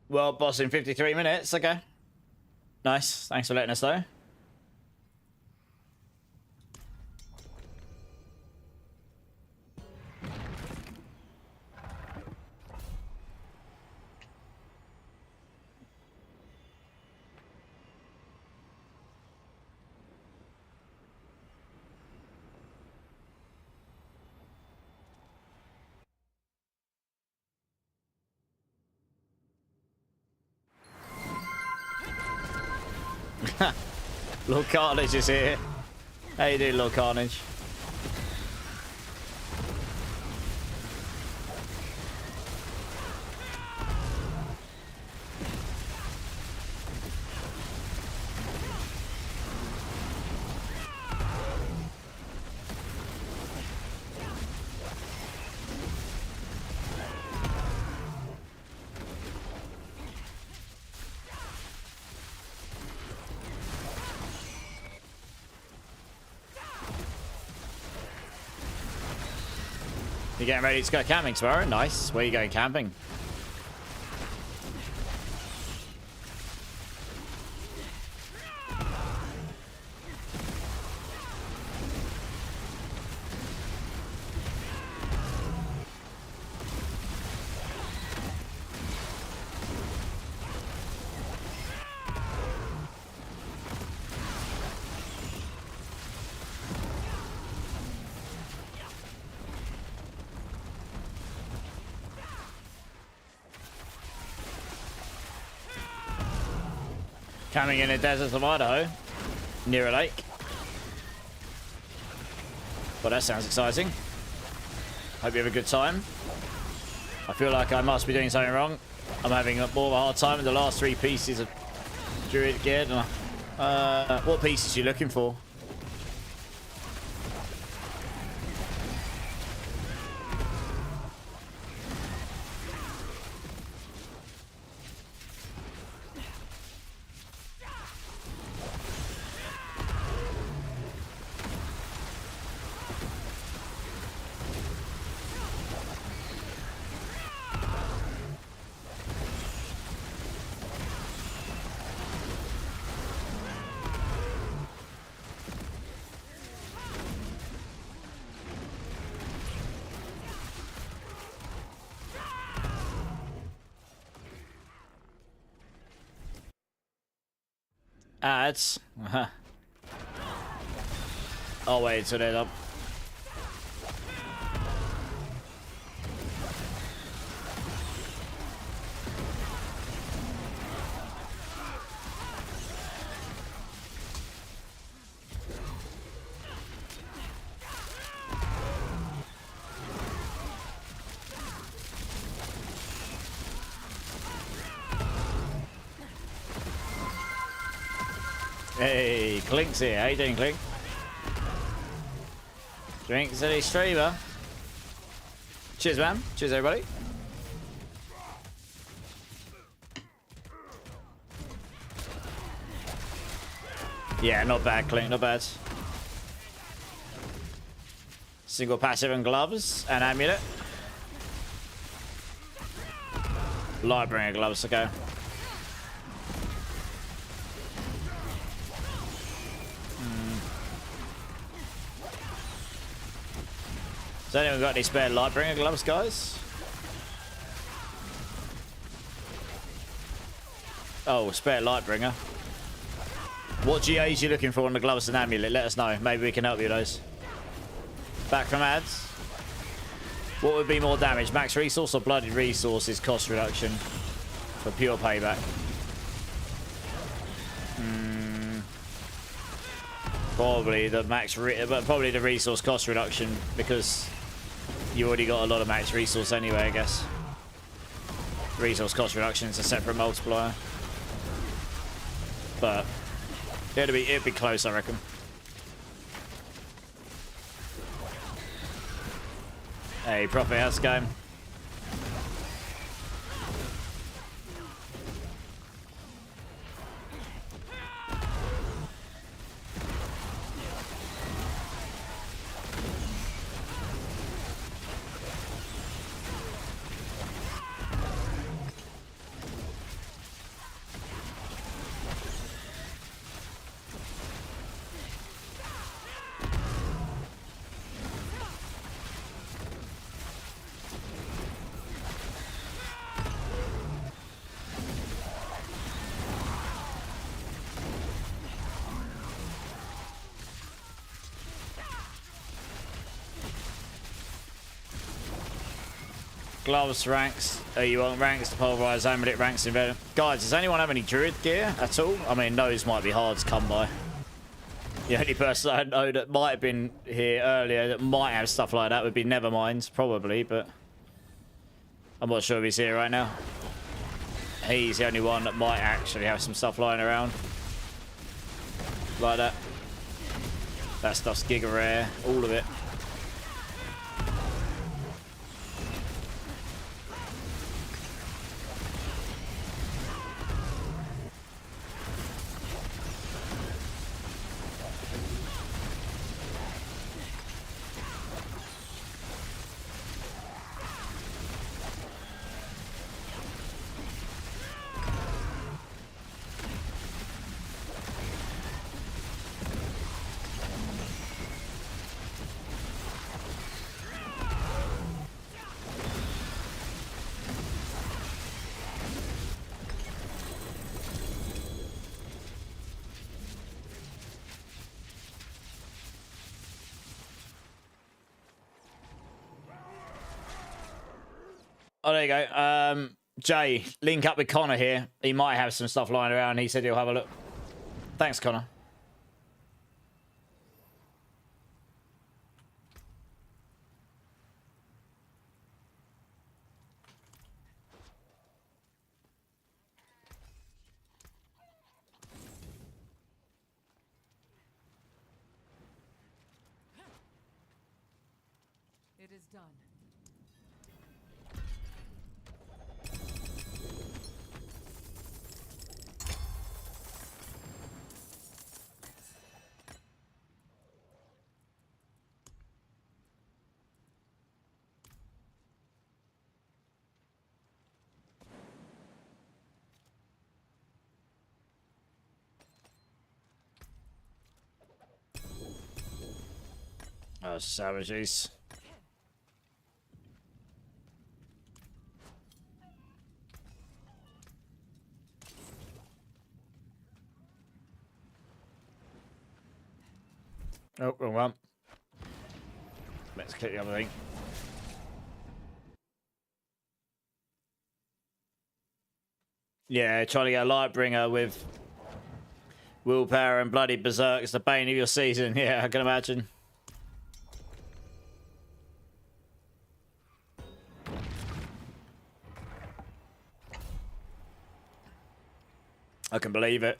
[SPEAKER 2] Well, boss in 53 minutes. Okay. Nice. Thanks for letting us know. Lord Carnage is here. How you doing, Lord Carnage? You getting ready to go camping tomorrow? Nice. Where are you going camping? Camping in the deserts of Idaho, near a lake. Well, that sounds exciting. Hope you have a good time. I feel like I must be doing something wrong. I'm having more of a hard time with the last 3 pieces of druid gear. What pieces are you looking for? Ads. Oh wait, so they're up. Hey, Clink's here. How you doing, Clink? Drink City Streamer. Cheers, man. Cheers, everybody. Yeah, not bad, Clink. Not bad. Single passive and gloves and amulet. Lightbringer gloves to go. Has anyone got any spare Lightbringer gloves, guys? Oh, spare Lightbringer. What GAs you looking for on the gloves and amulet? Let us know. Maybe we can help you with those. Back from ads. What would be more damage? Max resource or bloody resources cost reduction for pure payback? Probably the probably the resource cost reduction because you already got a lot of max resource anyway, I guess. Resource cost reduction is a separate multiplier. But it'd be close, I reckon. Hey, Prophet, how's it going? Gloves, ranks. You want ranks to pulverize, amulet ranks, invade. Guys, does anyone have any druid gear at all? I mean, those might be hard to come by. The only person I know that might have been here earlier that might have stuff like that would be Nevermind, probably, but I'm not sure if he's here right now. He's the only one that might actually have some stuff lying around. Like that. That stuff's giga rare, all of it. Oh, there you go. Jay, link up with Connor here. He might have some stuff lying around. He said he'll have a look. Thanks, Connor.
[SPEAKER 3] It is done.
[SPEAKER 2] Oh, savages. Oh, wrong one. Let's click the other thing. Yeah, trying to get a Lightbringer with willpower and bloody berserk is the bane of your season. Yeah, I can imagine. I can believe it.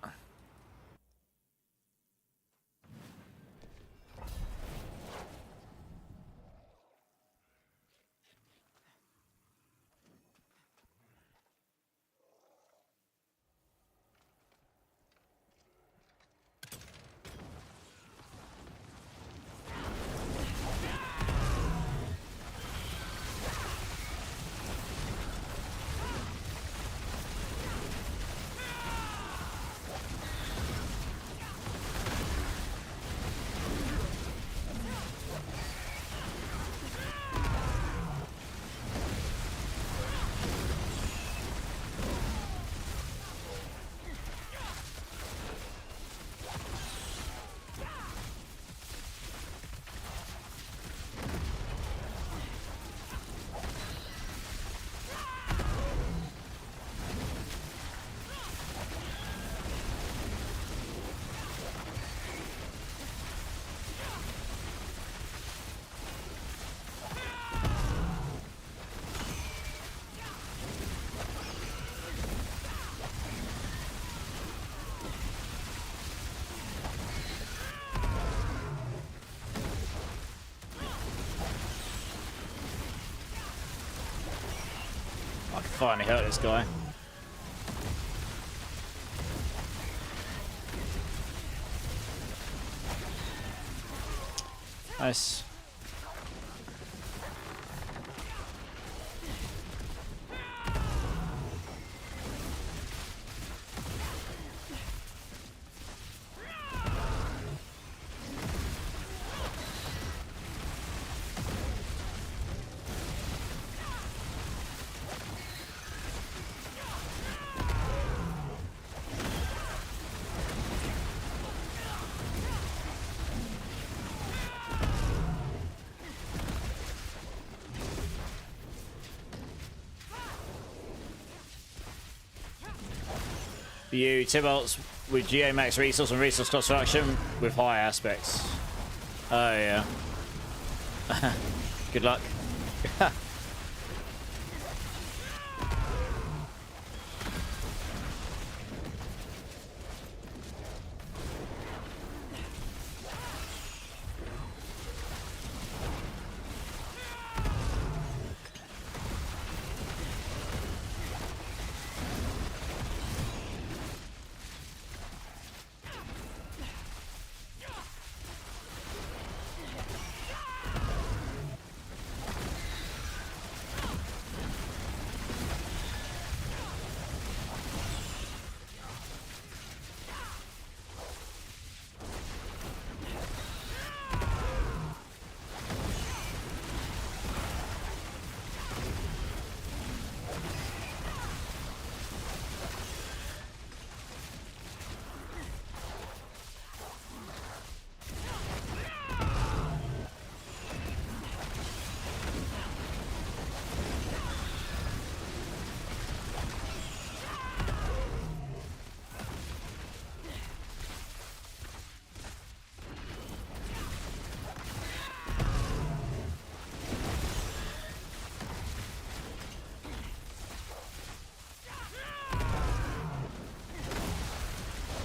[SPEAKER 2] finally hurt this guy. Nice. You Tibbolts with GA max resource and resource construction with high aspects. Oh yeah. Good luck.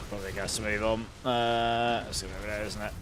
[SPEAKER 2] Probably got to move on. Let's see over there, isn't it?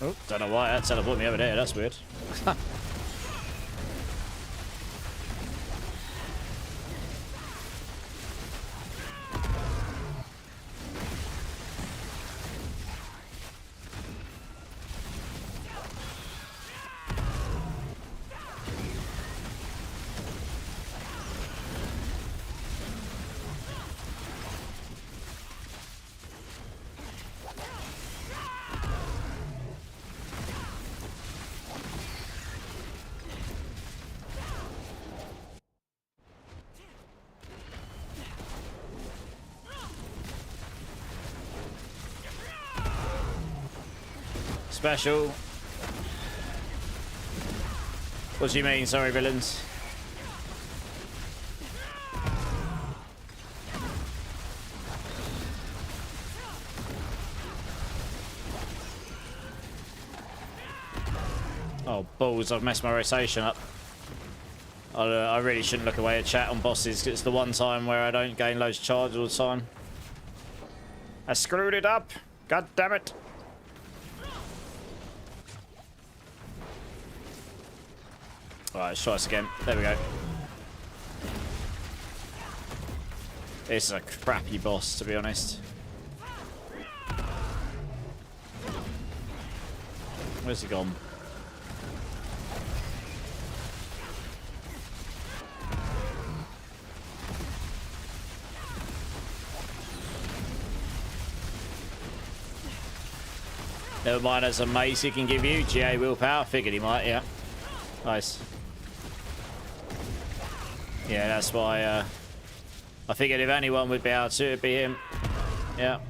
[SPEAKER 2] Oh, don't know why that teleported me over there. That's weird. Special. What do you mean? Sorry, villains. Oh, balls. I've messed my rotation up. I really shouldn't look away at chat on bosses. It's the one time where I don't gain loads of charge all the time. I screwed it up. God damn it. Alright, let's try this again. There we go. This is a crappy boss, to be honest. Where's he gone? Never mind, that's a mace he can give you. GA willpower. Figured he might, yeah. Nice. Yeah, that's why I figured if anyone would be able to, it'd be him. Yeah.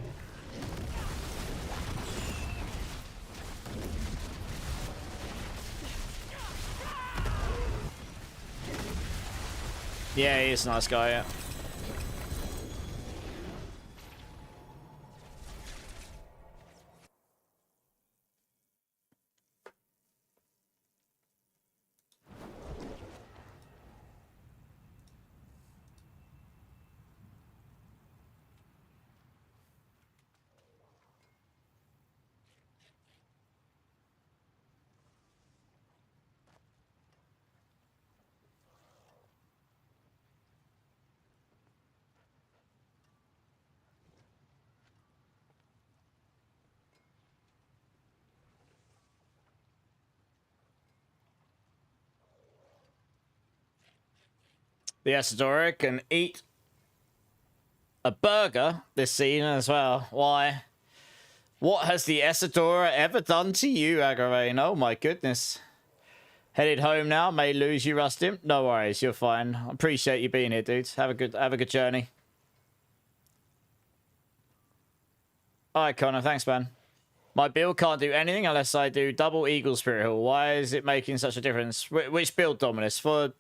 [SPEAKER 2] Yeah, he's a nice guy, yeah. The Asadora can eat a burger this season as well. Why? What has the Asadora ever done to you, Agravain? Oh my goodness. Headed home now. May lose you, Rustin. No worries, you're fine. I appreciate you being here, dude. Have a good journey. Alright, Connor, thanks, man. My build can't do anything unless I do double Eagle Spirit Hall. Why is it making such a difference? Which build, Dominus? For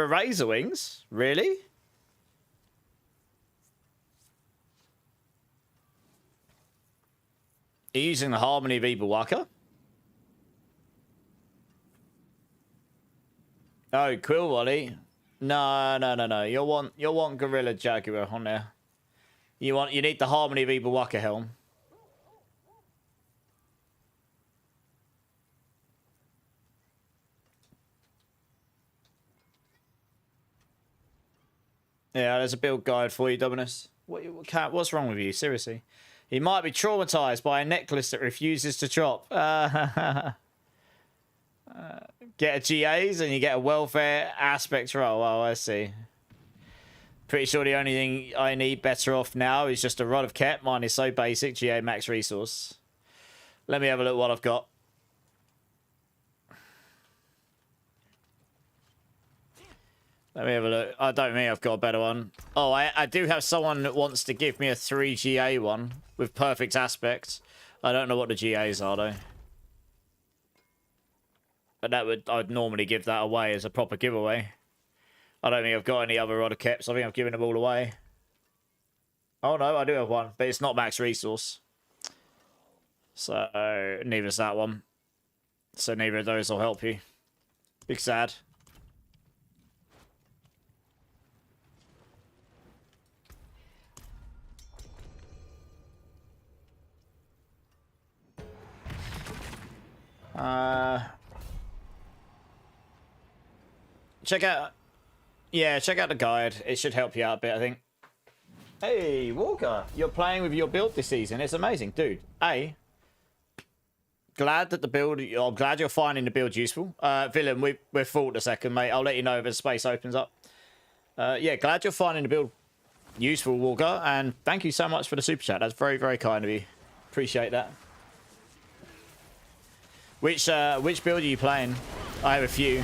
[SPEAKER 2] Razorwings? Really? Are you using the Harmony of Evil Waka? Oh, Quill Wally. No. You'll want Gorilla Jaguar on there. You need the Harmony of Evil Waka helm. Yeah, there's a build guide for you, Dominus. What's wrong with you? Seriously. He might be traumatized by a necklace that refuses to drop. Get a GAs and you get a welfare aspect roll. Oh, I see. Pretty sure the only thing I need better off now is just a Rod of Ket. Mine is so basic. GA max resource. Let me have a look what I've got. Let me have a look. I don't think I've got a better one. Oh, I do have someone that wants to give me a 3 GA one with perfect aspect. I don't know what the GAs are, though. But I'd normally give that away as a proper giveaway. I don't think I've got any other Rod of Keps. I think I've given them all away. Oh, no, I do have one. But it's not max resource. So, neither's that one. So, neither of those will help you. Big sad. Check out the guide. It should help you out a bit, I think. Hey, Walker, you're playing with your build this season. It's amazing, dude. I'm glad you're finding the build useful. Villain, we're full a second, mate. I'll let you know if the space opens up. Yeah, glad you're finding the build useful, Walker, and thank you so much for the super chat. That's very, very kind of you. Appreciate that. Which build are you playing? I have a few.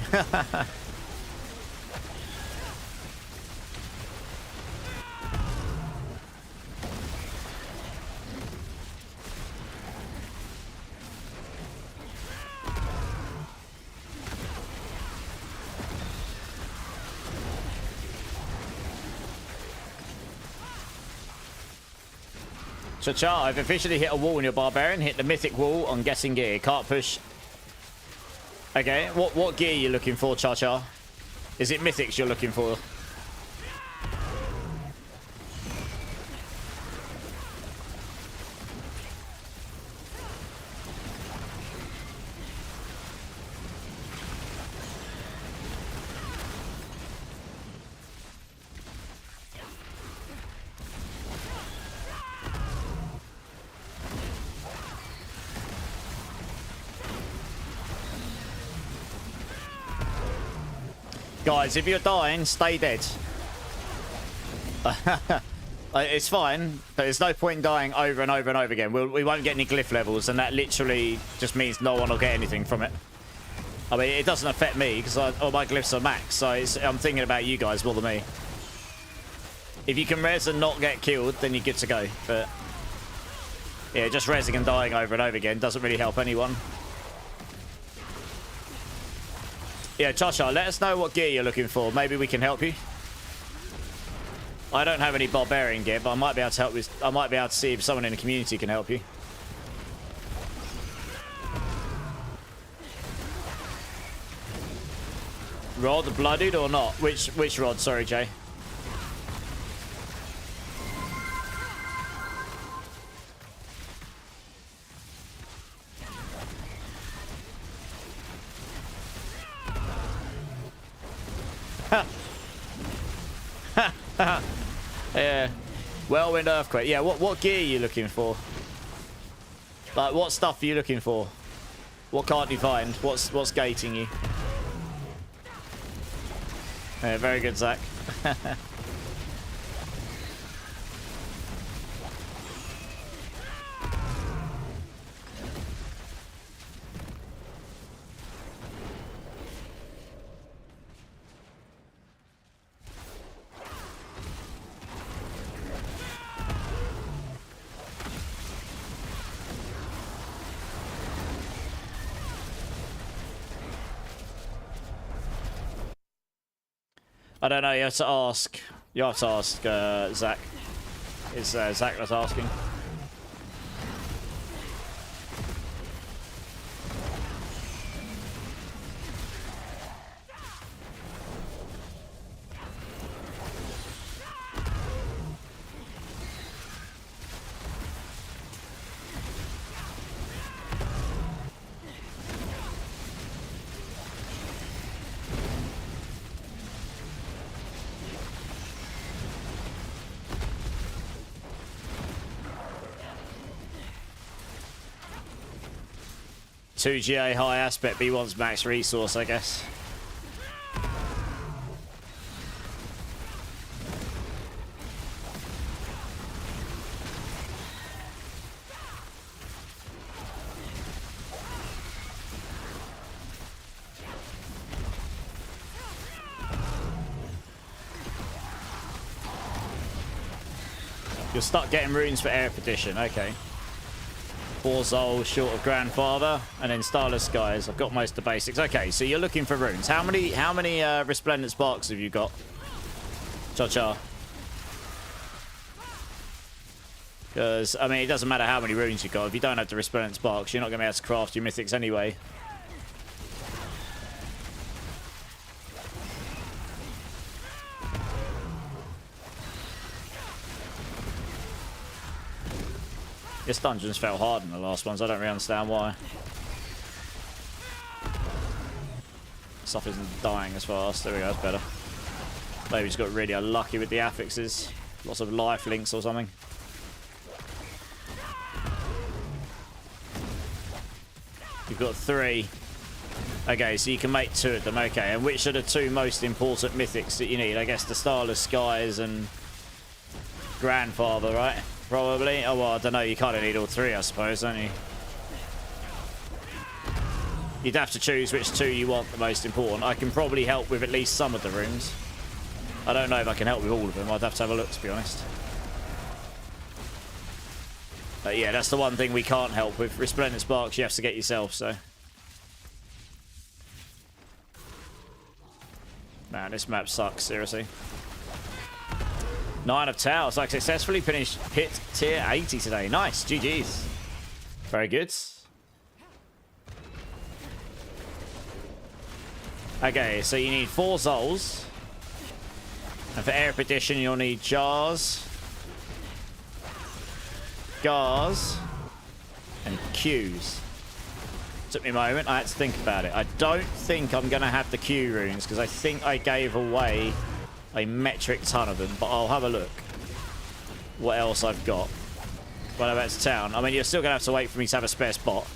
[SPEAKER 2] Cha-cha, I've officially hit a wall in your barbarian. Hit the mythic wall on guessing gear. Can't push. Okay, what gear are you looking for, Cha-cha? Is it mythics you're looking for? Guys, if you're dying, stay dead. It's fine, but there's no point in dying over and over and over again. We won't get any glyph levels, and that literally just means no one will get anything from it. I mean, it doesn't affect me, because all my glyphs are max, so I'm thinking about you guys more than me. If you can res and not get killed, then you're good to go. But yeah, just resing and dying over and over again doesn't really help anyone.
[SPEAKER 1] Yeah, Chasha, let us know what gear you're looking for. Maybe we can help you. I don't have any barbarian gear, but I might be able to help with. I might be able to see if someone in the community can help you. Rod blooded or not? Which rod? Sorry, Jay. Yeah. Whirlwind earthquake. Yeah, what gear are you looking for? Like, what stuff are you looking for? What can't you find? What's gating you? Yeah, very good, Zach. I don't know, you have to ask. You have to ask Zach. It's Zach that's asking. Two GA high aspect, but he wants max resource, I guess. You'll start getting runes for Air Petition, okay. 4 Zol short of Grandfather, and then Starless Skies. I've got most of the basics. Okay, so you're looking for runes. How many Resplendent Sparks have you got? Cha-cha. Because, I mean, it doesn't matter how many runes you've got. If you don't have the Resplendent Sparks, you're not going to be able to craft your mythics anyway. This dungeon's felt hard in the last ones. I don't really understand why. Stuff isn't dying as fast. There we go, that's better. Maybe just got really unlucky with the affixes. Lots of life links or something. You've got 3. Okay, so you can make 2 of them. Okay, and which are the 2 most important mythics that you need? I guess the Starless Skies and Grandfather, right? Probably. Oh, well, I don't know. You kind of need all 3, I suppose, don't you? You'd have to choose which 2 you want the most important. I can probably help with at least some of the runes. I don't know if I can help with all of them. I'd have to have a look, to be honest. But yeah, that's the one thing we can't help with. Resplendent Sparks, you have to get yourself, so. Man, this map sucks, seriously. 9 of Tails. I successfully finished hit tier 80 today. Nice. GG's. Very good. Okay, so you need 4 Zols. And for Air Petition, you'll need Jars, Gars, and Qs. Took me a moment. I had to think about it. I don't think I'm going to have the Q runes because I think I gave away a metric ton of them, but I'll have a look what else I've got when I'm back to town. I mean, you're still gonna have to wait for me to have a spare spot,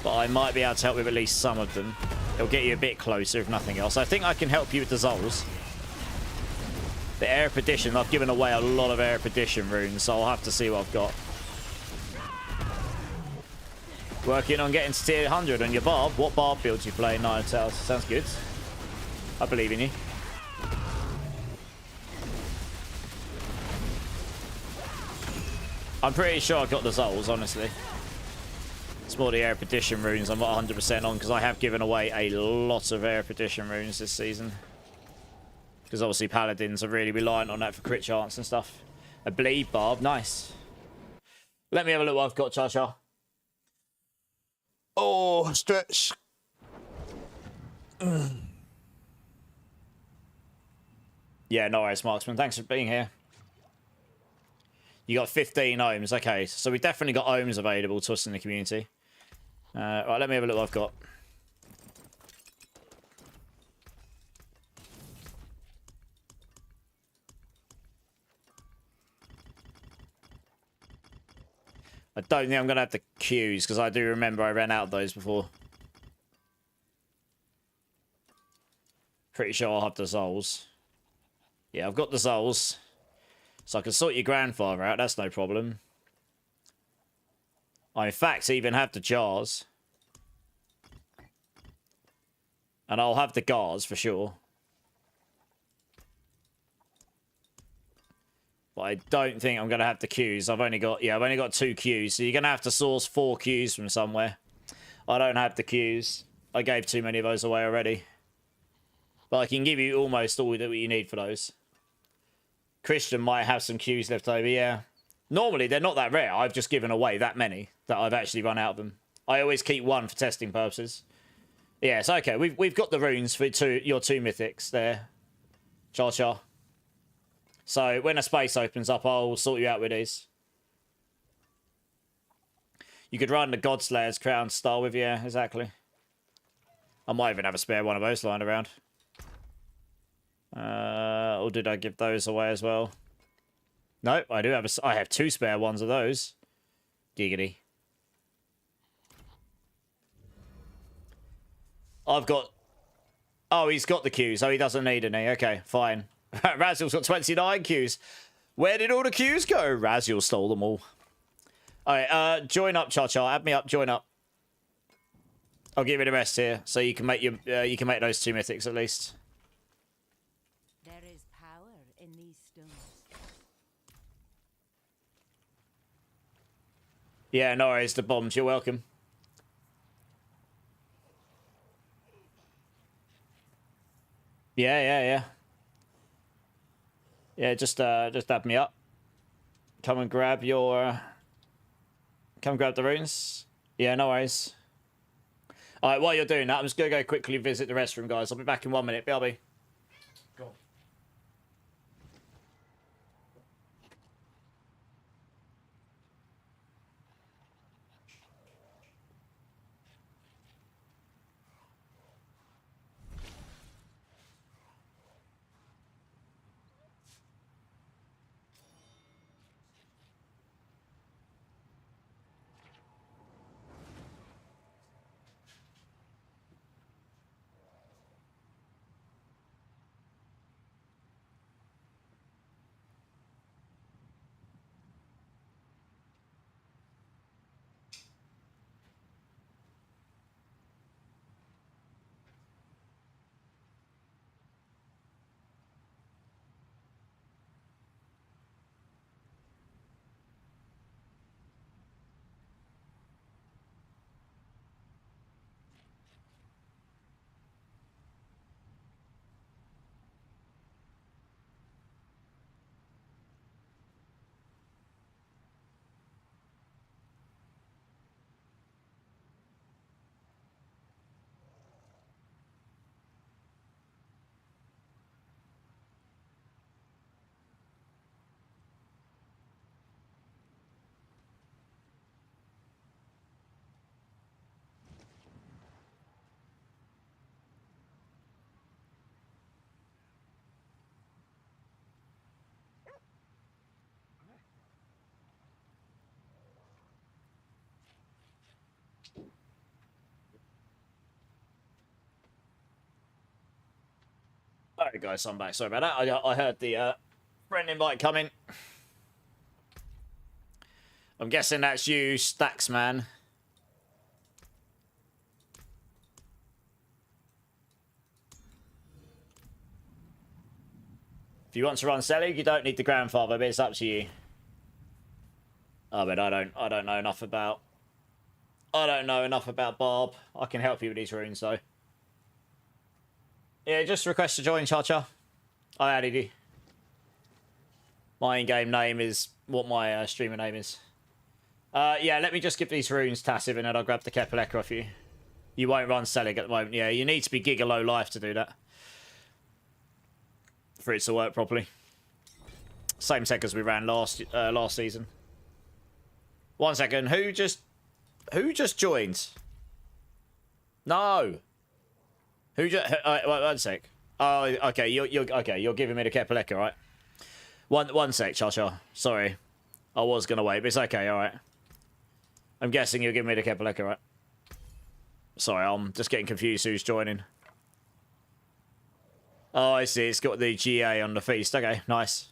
[SPEAKER 1] but I might be able to help with at least some of them. It'll get you a bit closer if nothing else. I think I can help you with the Zols. The Air Petition, I've given away a lot of Air Petition runes, so I'll have to see what I've got. Working on getting to tier 100 on your Barb. What Barb build do you play? 9 of Tails. Sounds good. I believe in you. I'm pretty sure I got the Zols, honestly. It's more the Erudition runes I'm not 100% on, because I have given away a lot of Erudition runes this season. Because obviously Paladins are really reliant on that for crit chance and stuff. A Bleed Barb, nice. Let me have a look what I've got, Cha-Cha. Oh, stretch. Yeah, no worries, Marksman. Thanks for being here. You got 15 ohms. Okay, so we definitely got ohms available to us in the community. Right, let me have a look what I've got. I don't think I'm going to have the Qs, because I do remember I ran out of those before. Pretty sure I'll have the Zols. Yeah, I've got the Zols. So I can sort your grandfather out, that's no problem. I, in fact, even have the jars. And I'll have the guards for sure. But I don't think I'm going to have the Qs. I've only got 2 Qs. So you're going to have to source 4 Qs from somewhere. I don't have the Qs. I gave too many of those away already. But I can give you almost all that you need for those. Christian might have some Qs left over, yeah. Normally, they're not that rare. I've just given away that many that I've actually run out of them. I always keep 1 for testing purposes. Yeah, it's okay. We've got the runes for your 2 mythics there. Cha-cha. So, when a space opens up, I'll sort you out with these. You could run the Godslayer's Crown style with you, yeah, exactly. I might even have a spare one of those lying around. Or did I give those away as well? No, I do have I have 2 spare ones of those. Giggity. I've got... Oh, he's got the Qs, so he doesn't need any. Okay, fine. Raziel's got 29 Qs. Where did all the Qs go? Raziel stole them all. Alright, join up, Cha-Cha. Add me up, join up. I'll give you the rest here, so you can make you can make those 2 mythics at least.
[SPEAKER 3] There is power in these stones.
[SPEAKER 1] Yeah, no worries, the bombs. You're welcome. Yeah. Yeah, just add me up. Come and grab your... come grab the runes. Yeah, no worries. Alright, while you're doing that, I'm just going to go quickly visit the restroom, guys. I'll be back in 1 minute. BRB. Go on. Alright, guys, I'm back. Sorry about that. I heard the friend invite coming. I'm guessing that's you, Stacks Man. If you want to run Selig, you don't need the grandfather, but it's up to you. Oh, but I don't know enough about I don't know enough about Barb. I can help you with these runes, though. Yeah, just request to join, Cha-Cha. I added you. My in-game name is what my streamer name is. Yeah, let me just give these runes Tassive, and then I'll grab the Kepaleka off you. You won't run Selig at the moment. Yeah, you need to be giga low life to do that. For it to work properly. Same tech as we ran last season. 1 second. Who just joined? No. Who just? 1 sec. Oh, okay. You're giving me the Kepaleka, right? One sec, Cha-Cha. Sorry, I was gonna wait, but it's okay. All right. I'm guessing you're giving me the Kepaleka, right? Sorry, I'm just getting confused. Who's joining? Oh, I see. It's got the GA on the feast. Okay, nice.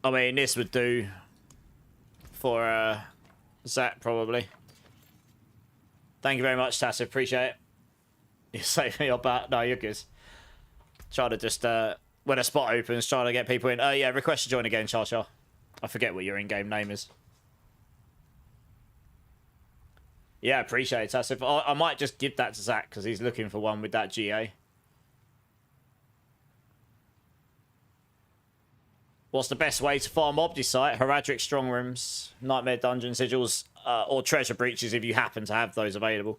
[SPEAKER 1] I mean, this would do for Zach, probably. Thank you very much, Tassive. Appreciate it. You saved me your bat. No, you're good. Try to just, when a spot opens, try to get people in. Oh, yeah, request to join again, Cha-Cha. I forget what your in-game name is. Yeah, appreciate it, Tassive. I might just give that to Zach, because he's looking for one with that GA. What's the best way to farm Obdicite? Heraldric Strong Rooms, Nightmare Dungeon Sigils, or Treasure Breaches if you happen to have those available.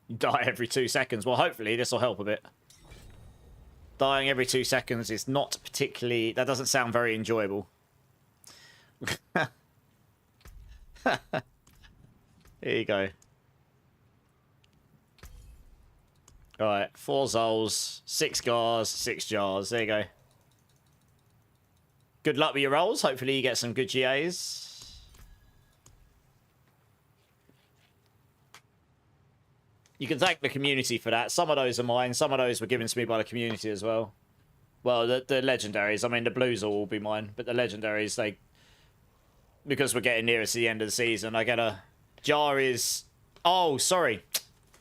[SPEAKER 1] You die every 2 seconds. Well, hopefully this will help a bit. Dying every 2 seconds is not particularly... That doesn't sound very enjoyable. Here you go. Alright, 4 Zols, 6 Gars, 6 Jars. There you go. Good luck with your rolls. Hopefully you get some good GAs. You can thank the community for that. Some of those are mine. Some of those were given to me by the community as well. Well, the legendaries. I mean, the blues will all be mine. But the legendaries, they... Because we're getting nearer to the end of the season, I get a... Jar is... Oh, sorry.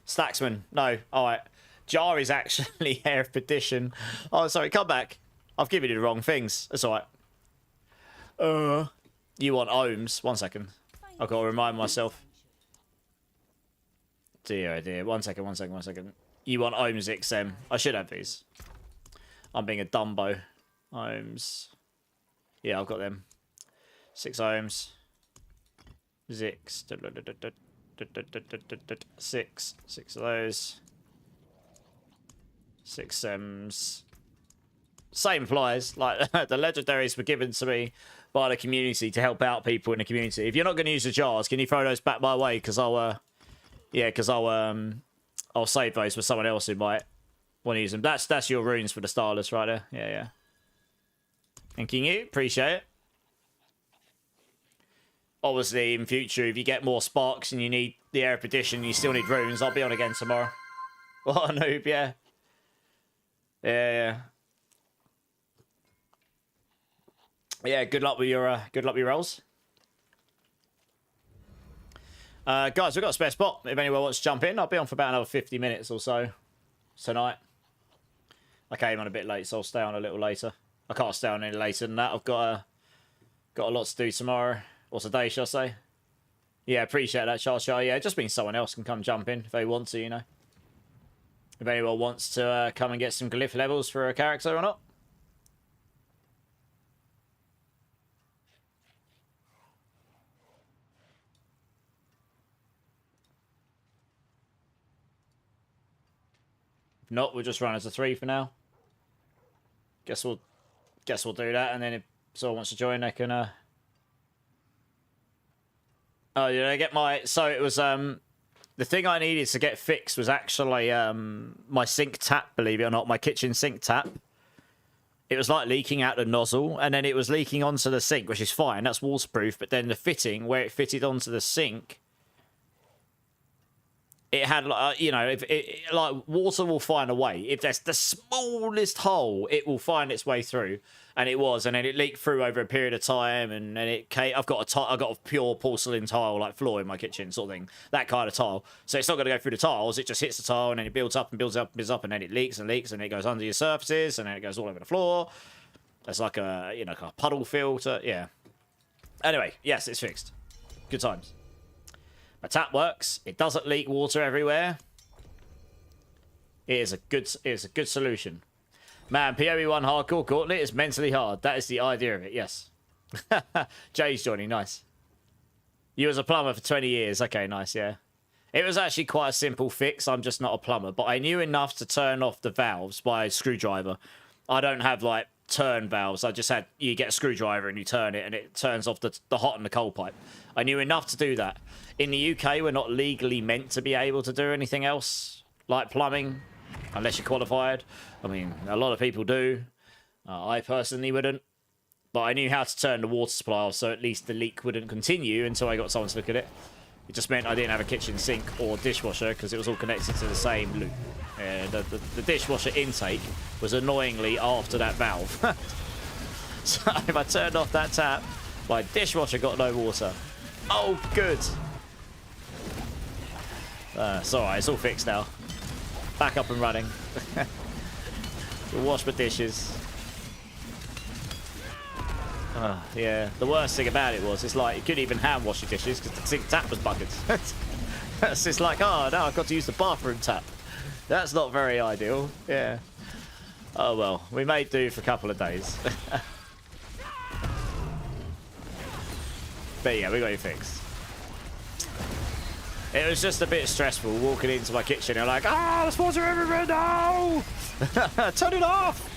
[SPEAKER 1] Stacksman. No. Alright. Jar is actually Hair of Perdition. Oh, sorry. Come back. I've given you the wrong things. That's alright. You want ohms. 1 second. I've got to remind myself. Dear, oh dear. 1 second, 1 second, 1 second. You want ohms XM. I should have these. I'm being a Dumbo. Ohms. Yeah, I've got them. 6 ohms. Zix. 6 of those. 6 Sems. Same applies. Like, the legendaries were given to me by the community to help out people in the community. If you're not going to use the jars, can you throw those back my way? Because I'll, yeah, because I'll save those for someone else who might want to use them. That's your runes for the Starless right there. Yeah, yeah. Thanking you. Appreciate it. Obviously, in future, if you get more sparks and you need the Air of Perdition, you still need runes, I'll be on again tomorrow. What a noob, yeah. Yeah, yeah. Yeah, good luck with your rolls. Guys, we've got a spare spot. If anyone wants to jump in, I'll be on for about another 50 minutes or so tonight. I came on a bit late, so I'll stay on a little later. I can't stay on any later than that. I've got a lot to do tomorrow. Or today, shall I say? Yeah, appreciate that, Charles. Yeah, it just means someone else can come jump in if they want to, you know. If anyone wants to come and get some glyph levels for a character or not. If not, we'll just run as a 3 for now. Guess we'll do that, and then if someone wants to join, they can. Oh, did I get my... So it was, the thing I needed to get fixed was actually, my sink tap, believe it or not, my kitchen sink tap. It was, like, leaking out the nozzle, and then it was leaking onto the sink, which is fine, that's waterproof, but then the fitting, where it fitted onto the sink, it had like you know, if it like water will find a way. If there's the smallest hole, it will find its way through. And it was, and then it leaked through over a period of time, and then it came. I've got a pure porcelain tile like floor in my kitchen, sort of thing, that kind of tile. So it's not going to go through the tiles. It just hits the tile, and then it builds up and builds up and builds up, and then it leaks and leaks, and it goes under your surfaces, and then it goes all over the floor. It's like a like a puddle filter, yeah. Anyway, yes, it's fixed. Good times. My tap works. It doesn't leak water everywhere. It is a good solution. Man, PoE1 hardcore Gauntlet is mentally hard. That is the idea of it, yes. Jay's joining, nice. You was a plumber for 20 years. Okay, nice, yeah. It was actually quite a simple fix. I'm just not a plumber. But I knew enough to turn off the valves by a screwdriver. I don't have, like, turn valves. I just had, you get a screwdriver and you turn it, and it turns off the hot and the cold pipe. I knew enough to do that. In the UK, we're not legally meant to be able to do anything else, like plumbing, unless you're qualified. I mean, a lot of people do. I personally wouldn't. But I knew how to turn the water supply off, so at least the leak wouldn't continue until I got someone to look at it. It just meant I didn't have a kitchen sink or dishwasher because it was all connected to the same loop. The dishwasher intake was annoyingly after that valve. So if I turned off that tap, my dishwasher got no water. Oh, good. It's alright, it's all fixed now. Back up and running. Wash my dishes. Yeah, the worst thing about it was, it's like, you couldn't even hand wash your dishes because the sink tap was bugged. It's just like, oh, now I've got to use the bathroom tap. That's not very ideal, yeah. Oh well, we may do for a couple of days. But yeah, we got it fixed. It was just a bit stressful walking into my kitchen and like, there's water everywhere now! Turn it off!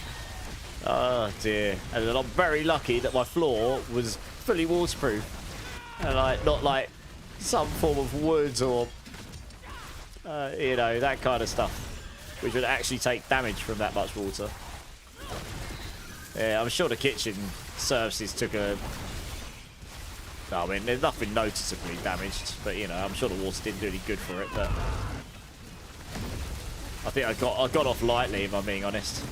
[SPEAKER 1] Oh dear. And I'm very lucky that my floor was fully waterproof. And like, not like some form of wood or, you know, that kind of stuff. Which would actually take damage from that much water. Yeah, I'm sure the kitchen services took a... I mean, there's nothing noticeably damaged, but you know, I'm sure the water didn't do any good for it, but I think I got off lightly, if I'm being honest.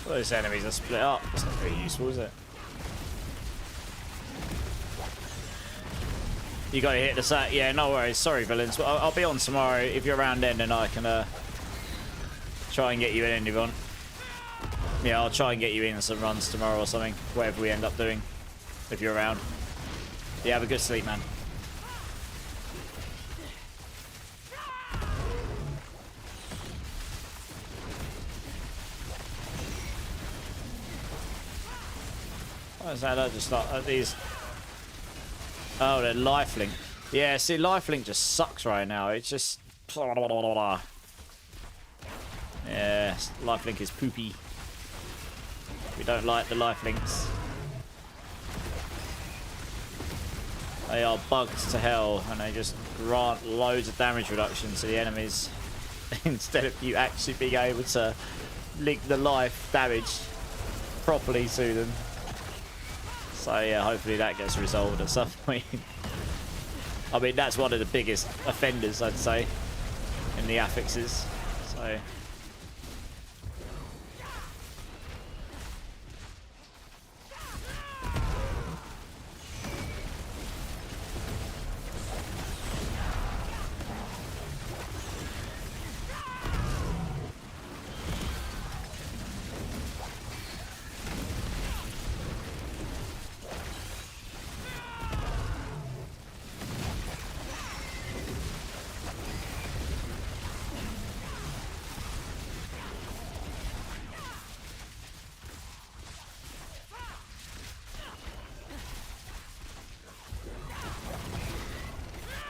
[SPEAKER 1] Well, those enemies are split up. It's not very useful, is it? You gotta hit the sat. Yeah, no worries. Sorry, villains. Well, I'll be on tomorrow. If you're around then I can try and get you in if you want. Yeah, I'll try and get you in some runs tomorrow or something. Whatever we end up doing. If you're around. Yeah, have a good sleep, man. What is that? I just like these. Oh, they're lifelink. Yeah, see, lifelink just sucks right now. It's just. Yeah, lifelink is poopy. We don't like the lifelinks. They are bugs to hell, and they just grant loads of damage reduction to the enemies instead of you actually being able to link the life damage properly to them. So yeah, hopefully that gets resolved at some point. I mean, that's one of the biggest offenders, I'd say, in the affixes. So.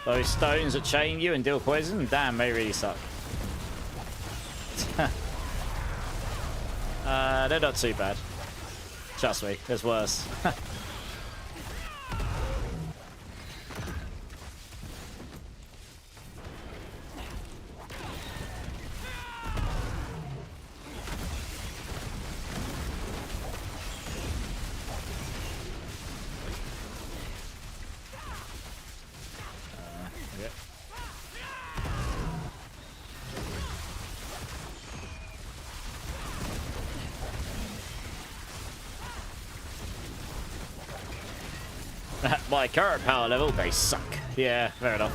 [SPEAKER 2] Those stones that chain you and deal poison, damn, they really suck. They're not too bad. Trust me, there's worse. At my current power level, they suck. Yeah, fair enough.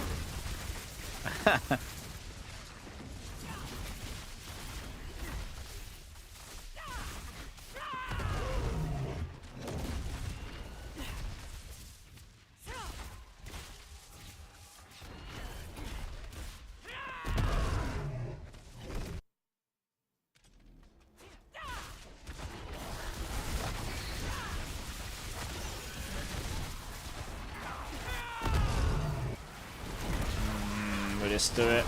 [SPEAKER 2] We'll just do it.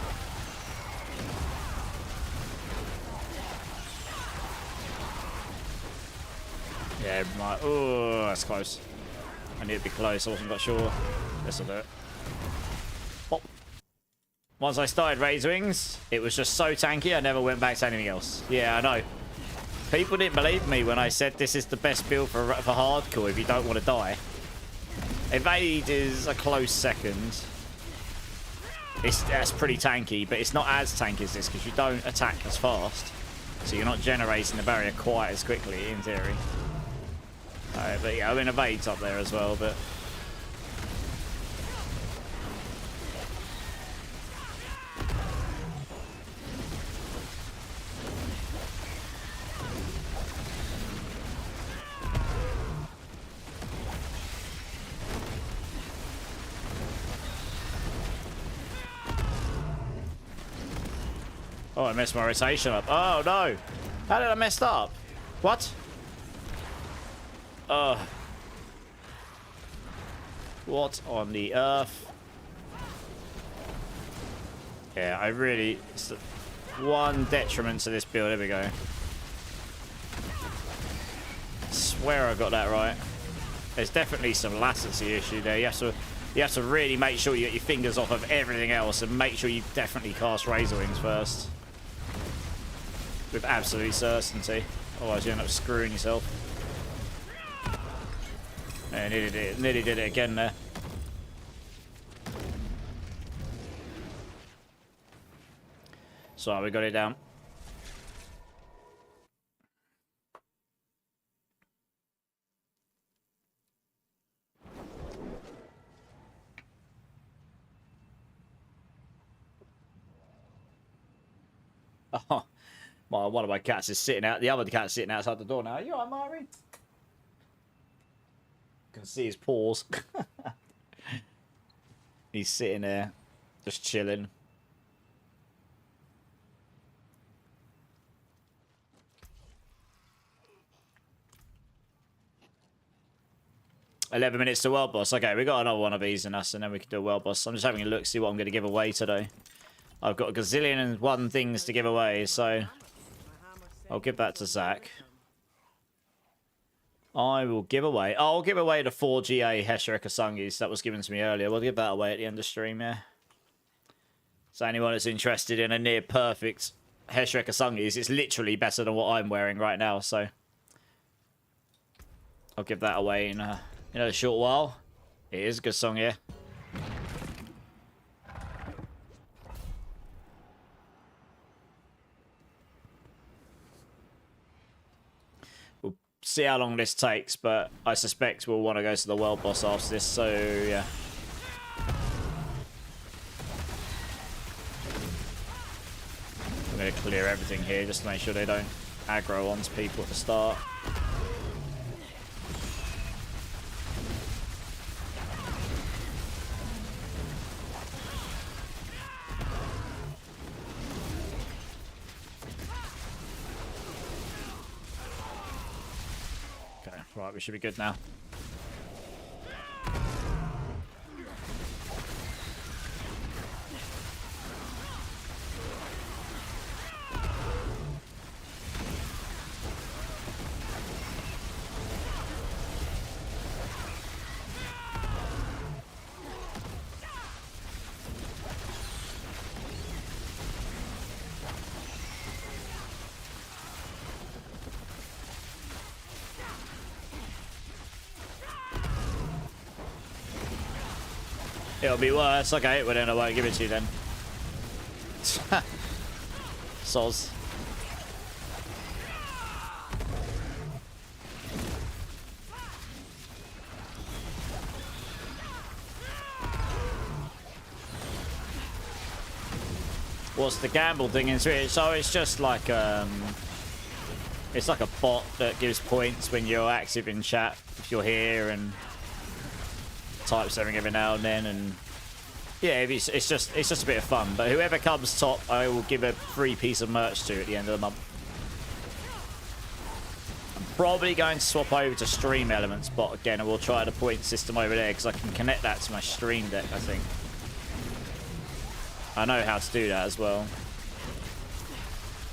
[SPEAKER 2] Yeah, my, oh, that's close. I need to be close. I wasn't quite sure. This will do it. Pop. Once I started Razorwings, it was just so tanky, I never went back to anything else. Yeah, I know. People didn't believe me when I said this is the best build for hardcore if you don't want to die. Evade is a close second. That's pretty tanky, but it's not as tanky as this because you don't attack as fast. So you're not generating the barrier quite as quickly, in theory. But yeah, I mean, Evade's up there as well, but... Oh, I messed my rotation up. Oh, no. How did I mess up? What? What on the earth? Yeah, I really... It's the one detriment to this build. There we go. I swear I got that right. There's definitely some latency issue there. You have to really make sure you get your fingers off of everything else and make sure you definitely cast Razorwings first. With absolute certainty. Otherwise you end up screwing yourself. Yeah, nearly did it again there. So we got it down. Oh, one of my cats is sitting out. The other cat's sitting outside the door now. You alright, Mari? Can see his paws. He's sitting there, just chilling. $11 minutes to world boss. Okay, we got another one of these in us, and then we can do a world boss. I'm just having a look, see what I'm going to give away today. I've got a gazillion and one things to give away, so I'll give that to Zach. I will give away... Oh, I'll give away the 4GA Heshira Kasungis that was given to me earlier. We'll give that away at the end of stream, yeah. So anyone that's interested in a near perfect Heshira Kasungis, it's literally better than what I'm wearing right now, so... I'll give that away in a short while. It is a good song, yeah. See how long this takes, but I suspect we'll want to go to the world boss after this, so yeah. I'm going to clear everything here just to make sure they don't aggro onto people at the start. Right, we should be good now.
[SPEAKER 1] It'll be worse. Okay, well then I won't give it to you then. Soz. What's the gamble thing in Switch? So it's just like it's like a bot that gives points when you're active in chat. If you're here and type something every now and then, and yeah, it's just a bit of fun. But whoever comes top, I will give a free piece of merch to at the end of the month. I'm probably going to swap over to Stream Elements bot again, and we'll try the point system over there because I can connect that to my Stream Deck. I think I know how to do that as well.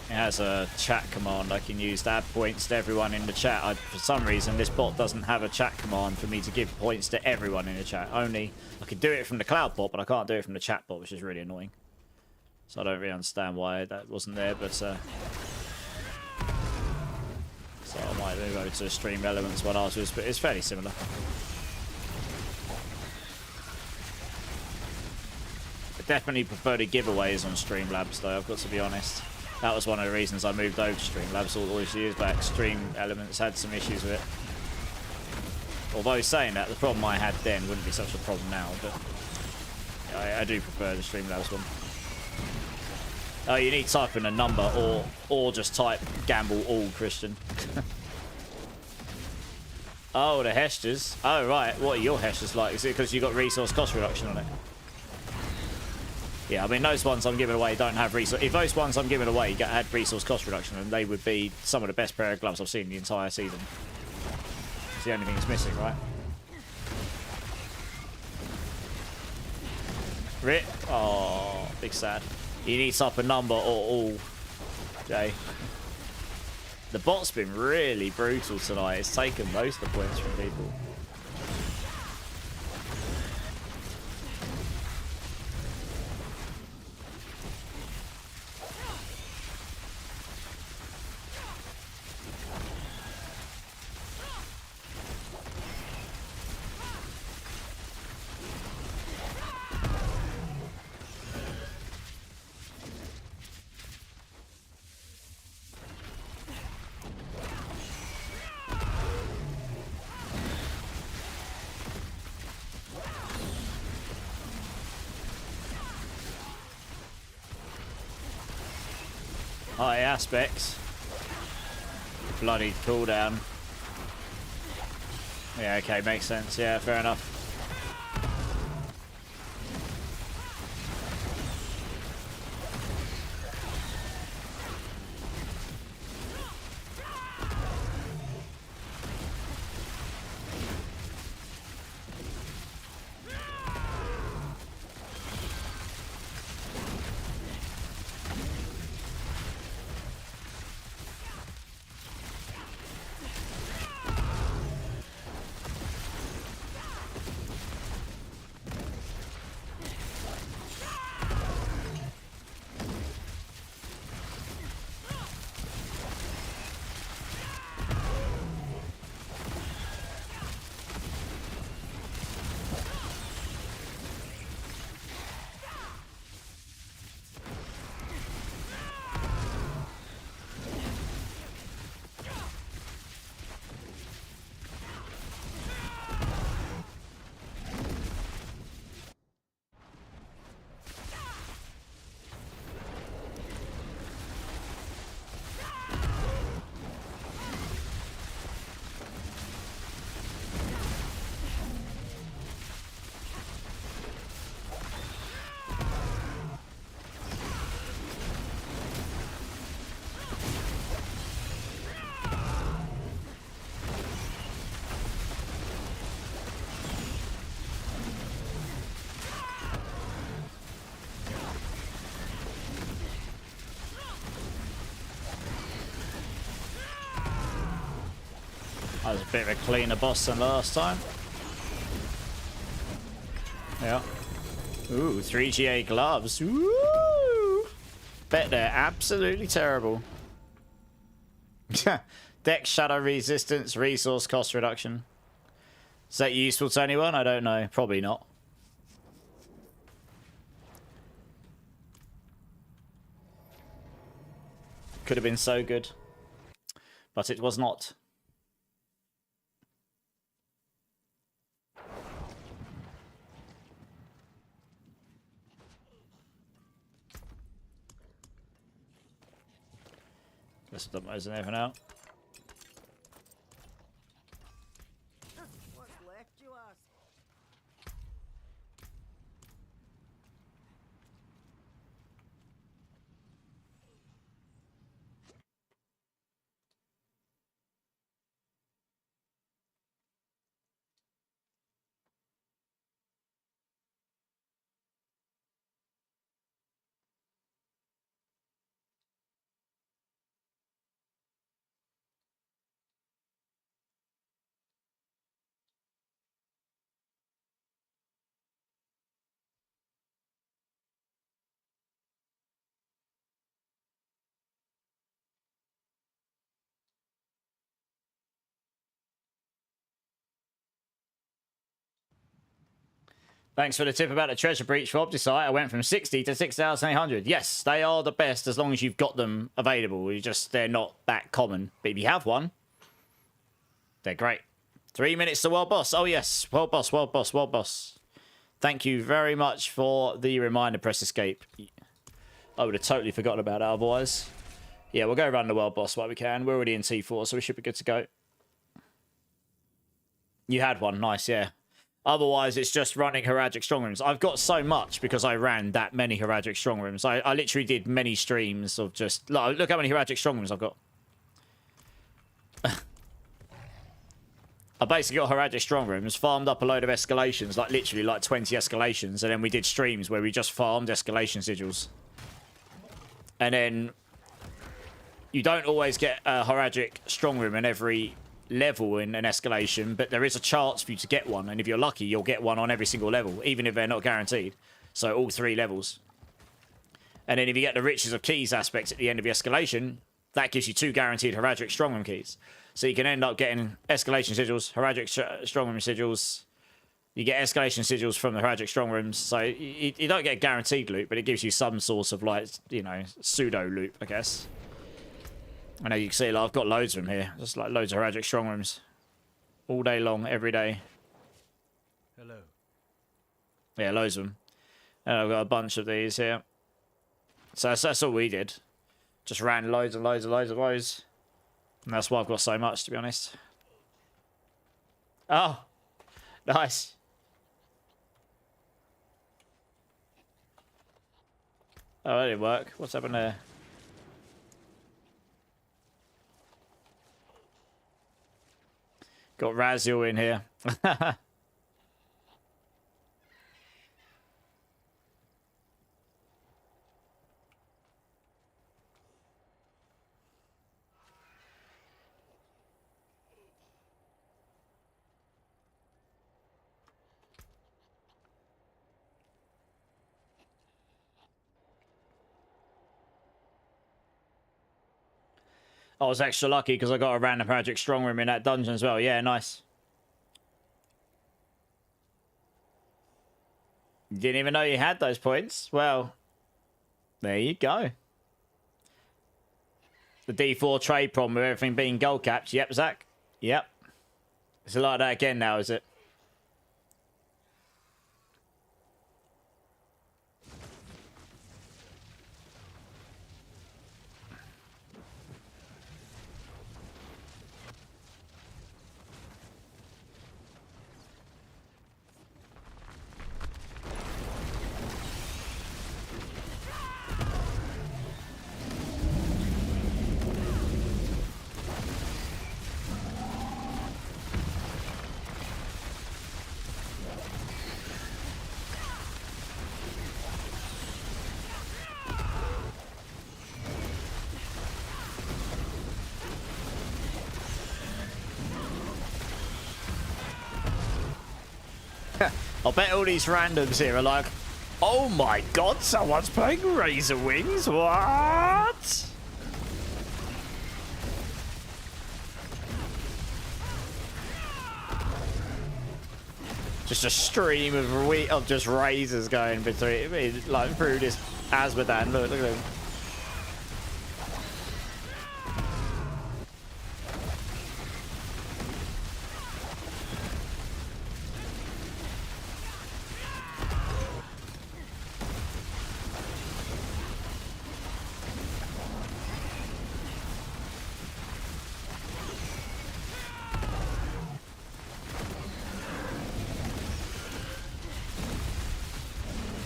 [SPEAKER 1] It has a chat command I can use to add points to everyone in the chat. For some reason, this bot doesn't have a chat command for me to give points to everyone in the chat. Only I could do it from the cloud bot, but I can't do it from the chat bot, which is really annoying. So I don't really understand why that wasn't there, but so I might move over to Stream Elements one afterwards, but it's fairly similar. I definitely prefer the giveaways on Streamlabs, though, I've got to be honest. That was one of the reasons I moved over to Streamlabs all those years back. Stream Elements had some issues with it. Although saying that, the problem I had then wouldn't be such a problem now, but I do prefer the Streamlabs one. Oh, you need to type in a number or just type gamble all, Christian. Oh, the Heshters. Oh, right. What are your Heshters like? Is it because you got resource cost reduction on it? Yeah, I mean, those ones I'm giving away don't have resource. If those ones I'm giving away had resource cost reduction, then they would be some of the best pair of gloves I've seen the entire season. It's the only thing that's missing, right? Rit? Oh, big sad. You need to up a number or all, Jay. The bot's been really brutal tonight. It's taken most of the points from people. High aspects. Bloody cooldown. Yeah, okay, makes sense. Yeah, fair enough. That was a bit of a cleaner boss than last time. Yeah. Ooh, 3GA gloves. Ooh. Bet they're absolutely terrible. Dex shadow resistance, resource cost reduction. Is that useful to anyone? I don't know. Probably not.
[SPEAKER 2] Could have been so good. But it was not. Just dump those in there for now.
[SPEAKER 4] What's left, you ask?
[SPEAKER 2] Thanks for the tip about the treasure breach for Opticite. I went from 60 to 6,800. Yes, they are the best as long as you've got them available. They're not that common. But if you have one, they're great. 3 minutes to world boss. Oh yes, world boss, world boss, world boss. Thank you very much for the reminder. Press escape. I would have totally forgotten about it otherwise. Yeah, we'll go run the world boss while we can. We're already in T4, so we should be good to go. You had one. Nice, yeah. Otherwise, it's just running Heraldic Strong Rooms. I've got so much because I ran that many Heraldic Strong Rooms. I literally did many streams of just... Look how many Heraldic Strong Rooms I've got. I basically got Heraldic Strong Rooms, farmed up a load of escalations, like literally like 20 escalations, and then we did streams where we just farmed escalation sigils. And then you don't always get a Heraldic Strong Room in every level in an escalation, but there is a chance for you to get one, and if you're lucky you'll get one on every single level, even if they're not guaranteed. So all 3 levels. And then if you get the Riches of Keys aspect at the end of the escalation, that gives you 2 guaranteed Heraldic Strongroom keys. So you can end up getting escalation sigils, Heraldic Strongroom sigils. You get escalation sigils from the Heraldic Strongrooms. So you don't get guaranteed loot, but it gives you some sort of, like, you know, pseudo loot, I guess. I know you can see, like, I've got loads of them here. Just like loads of Heraldic Strongrooms. All day long, every day.
[SPEAKER 5] Hello.
[SPEAKER 2] Yeah, loads of them. And I've got a bunch of these here. So that's all we did. Just ran loads and loads and loads of those. And that's why I've got so much, to be honest. Oh! Nice. Oh, that didn't work. What's happened there? Got Razio in here. I was extra lucky because I got a random Heraldic Strong Room in that dungeon as well. Yeah, nice. Didn't even know you had those points. Well, there you go. The D4 trade problem with everything being gold capped. Yep, Zach. Yep. It's like that again now, is it? I bet all these randoms here are like, oh my god, someone's playing Razorwings, what? Just a stream of just razors going between, like, through this Asmodan. Look at him.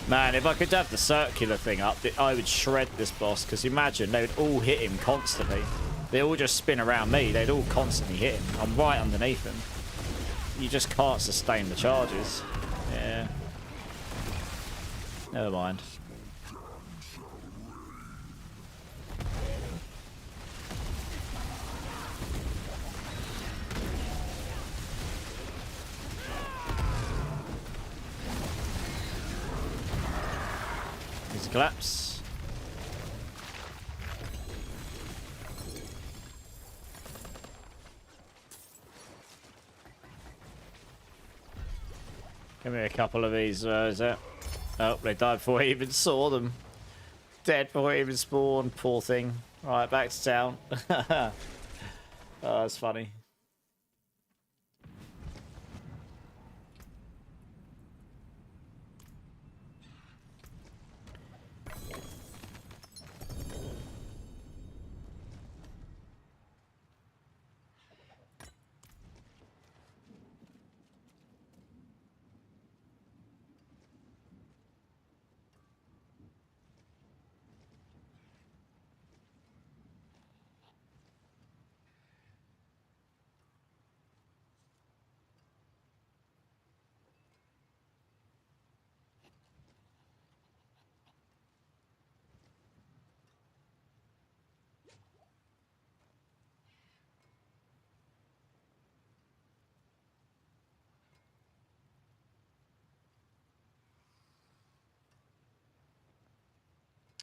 [SPEAKER 2] Man, if I could have the circular thing up, I would shred this boss, because imagine, they would all hit him constantly. They all just spin around me. They'd all constantly hit him. I'm right underneath him. You just can't sustain the charges. Yeah. Never mind. Here's a collapse. Give me a couple of these, is it? Oh, they died before I even saw them. Dead before I even spawned, poor thing. Right, back to town. Oh, that's funny.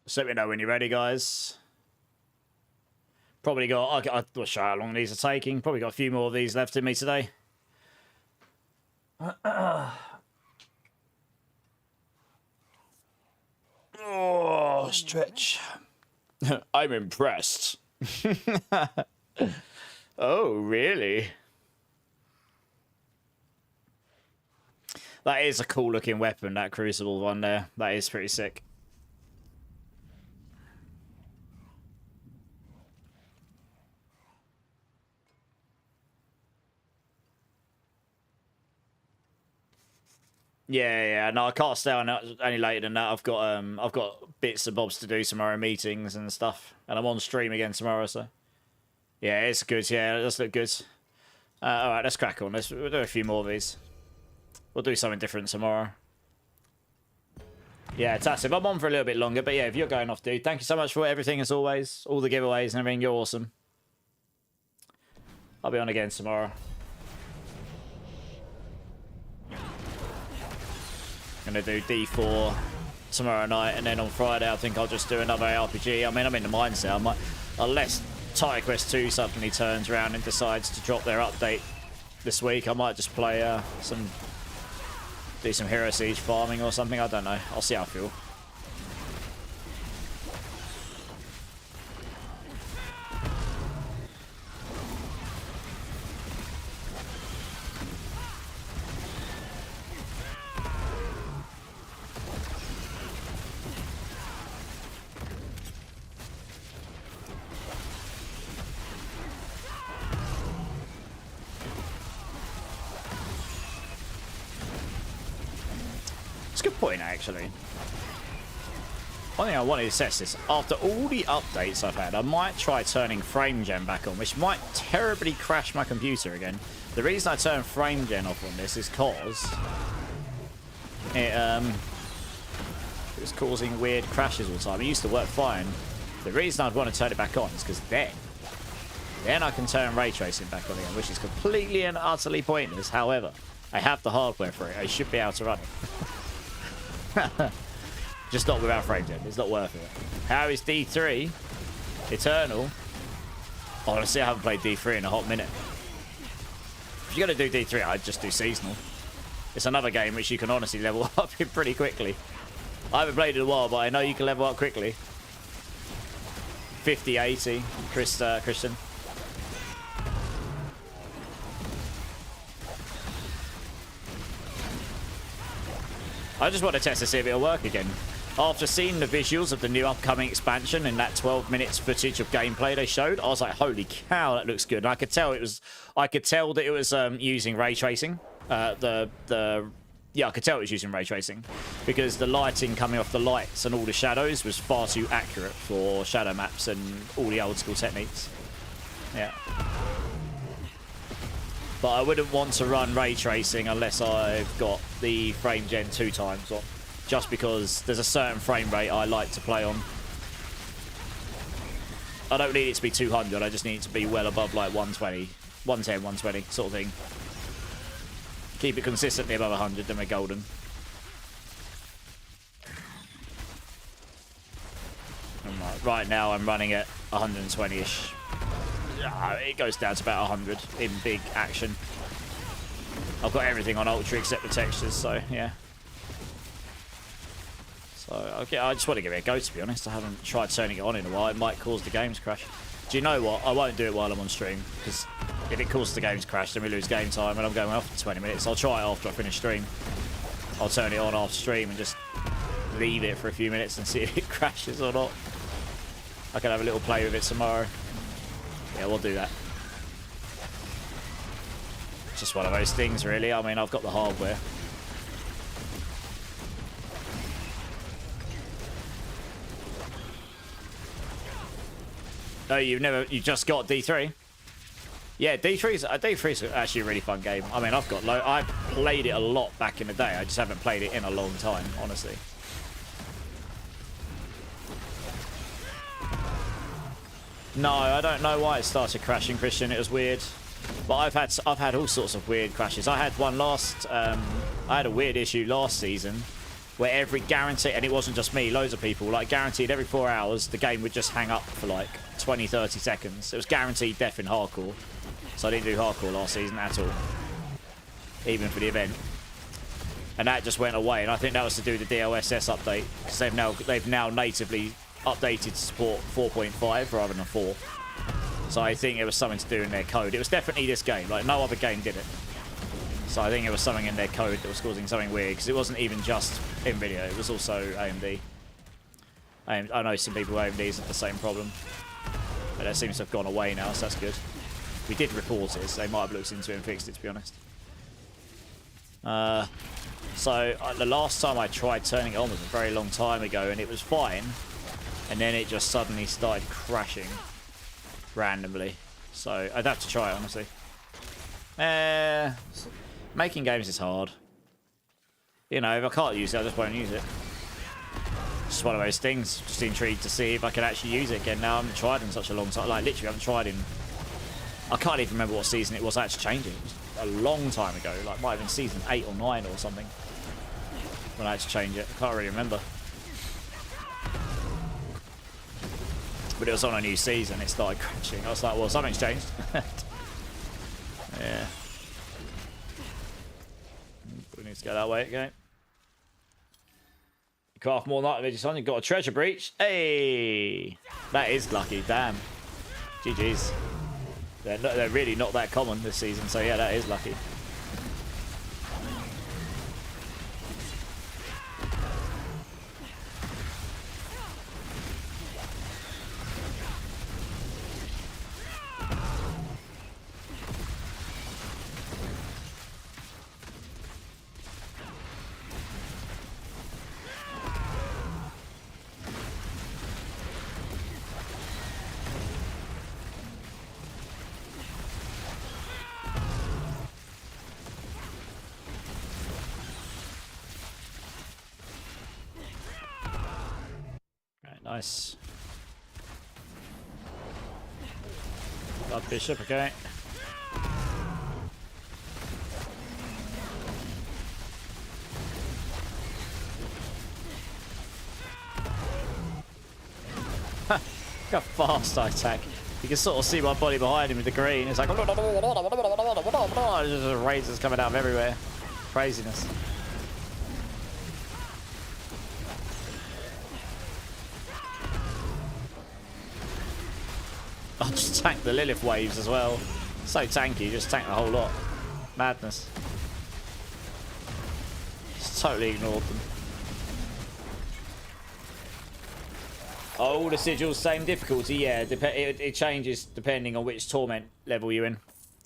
[SPEAKER 2] Just let me know when you're ready, guys. Probably got, I'm not sure how long these are taking. Probably got a few more of these left in me today. Oh, stretch. I'm impressed. Oh, really? That is a cool looking weapon, that Crucible one there. That is pretty sick. Yeah. No, I can't stay on any later than that. I've got bits and bobs to do tomorrow, meetings and stuff, and I'm on stream again tomorrow. So, yeah, it's good. Yeah, it does look good. All right, let's crack on. We'll do a few more of these. We'll do something different tomorrow. Yeah, Tassive, I'm on for a little bit longer, but yeah, if you're going off, dude, thank you so much for everything as always, all the giveaways and everything. You're awesome. I'll be on again tomorrow. Gonna do D4 tomorrow night, and then on Friday I think I'll just do another RPG. I mean, I'm in the mindset. Unless Tiger Quest 2 suddenly turns around and decides to drop their update this week, I might just play do some Hero Siege farming or something. I don't know. I'll see how I feel. Point actually. One thing I wanted to test is after all the updates I've had, I might try turning frame gen back on, which might terribly crash my computer again. The reason I turned frame gen off on this is cause it was causing weird crashes all the time. It used to work fine. The reason I'd want to turn it back on is because then I can turn ray tracing back on again, which is completely and utterly pointless. However, I have the hardware for it. I should be able to run it. Just not without frame gen. It's not worth it. How is D3 Eternal? Honestly, I haven't played D3 in a hot minute. If you're going to do D3, I'd just do seasonal. It's another game which you can honestly level up in pretty quickly. I haven't played it in a while, but I know you can level up quickly. 50, 80, Christian. I just want to test to see if it'll work again. After seeing the visuals of the new upcoming expansion and that 12 minutes footage of gameplay they showed, I was like, "Holy cow, that looks good!" And I could tell that it was using ray tracing. The yeah, I could tell it was using ray tracing because the lighting coming off the lights and all the shadows was far too accurate for shadow maps and all the old school techniques. Yeah. But I wouldn't want to run ray tracing unless I've got the frame gen 2 times on, just because there's a certain frame rate I like to play on. I don't need it to be 200, I just need it to be well above like 120, 110, 120 sort of thing. Keep it consistently above 100, then we're golden. Right now I'm running at 120-ish. It goes down to about 100 in big action. I've got everything on ultra except the textures, so yeah. So okay, I just want to give it a go, to be honest. I haven't tried turning it on in a while. It might cause the games crash. Do you know what? I won't do it while I'm on stream, because if it causes the games crash, then we lose game time and I'm going off for 20 minutes. I'll try it after I finish stream. I'll turn it on after stream and just leave it for a few minutes and see if it crashes or not. I can have a little play with it tomorrow. Yeah, we'll do that. It's just one of those things, really. I mean, I've got the hardware. Oh, you just got D3? Yeah, D3's actually a really fun game. I mean, I played it a lot back in the day. I just haven't played it in a long time, honestly. No, I don't know why it started crashing, Christian. It was weird. But I've had all sorts of weird crashes. I had one I had a weird issue last season where every guarantee, and it wasn't just me, loads of people, like guaranteed every 4 hours the game would just hang up for like 20-30 seconds. It was guaranteed death in hardcore. So I didn't do hardcore last season at all, even for the event. And that just went away, and I think that was to do with the DLSS update, because they've now natively updated to support 4.5 rather than 4. So I think it was something to do in their code. It was definitely this game, like no other game did it. So I think it was something in their code that was causing something weird, because it wasn't even just NVIDIA, it was also AMD. I know some people with AMDs have the same problem, but that seems to have gone away now, so that's good. We did report it, so they might have looked into it and fixed it, to be honest. So the last time I tried turning it on was a very long time ago, and it was fine. And then it just suddenly started crashing randomly. So I'd have to try it, honestly. Making games is hard. You know, if I can't use it, I just won't use it. It's just one of those things. Just intrigued to see if I can actually use it again. Now I haven't tried in such a long time. Like, literally, I haven't tried in... I can't even remember what season it was I had to change it. It was a long time ago. Like, might have been season 8 or 9 or something. When I had to change it. I can't really remember. But it was on a new season, it started crashing. I was like, well, something's changed. Yeah. We need to go that way again. Craft more night vision on, you've got a treasure breach. Hey! That is lucky, damn. GG's. They're really not that common this season, so yeah, that is lucky. Nice. Blood Bishop, okay. Look how fast I attack. You can sort of see my body behind him with the green. It's like... There's just razors coming out of everywhere. Craziness. I'll just tank the Lilith waves as well. So tanky, just tank the whole lot. Madness. Just totally ignored them. Oh, the sigils, same difficulty, yeah. It changes depending on which torment level you're in.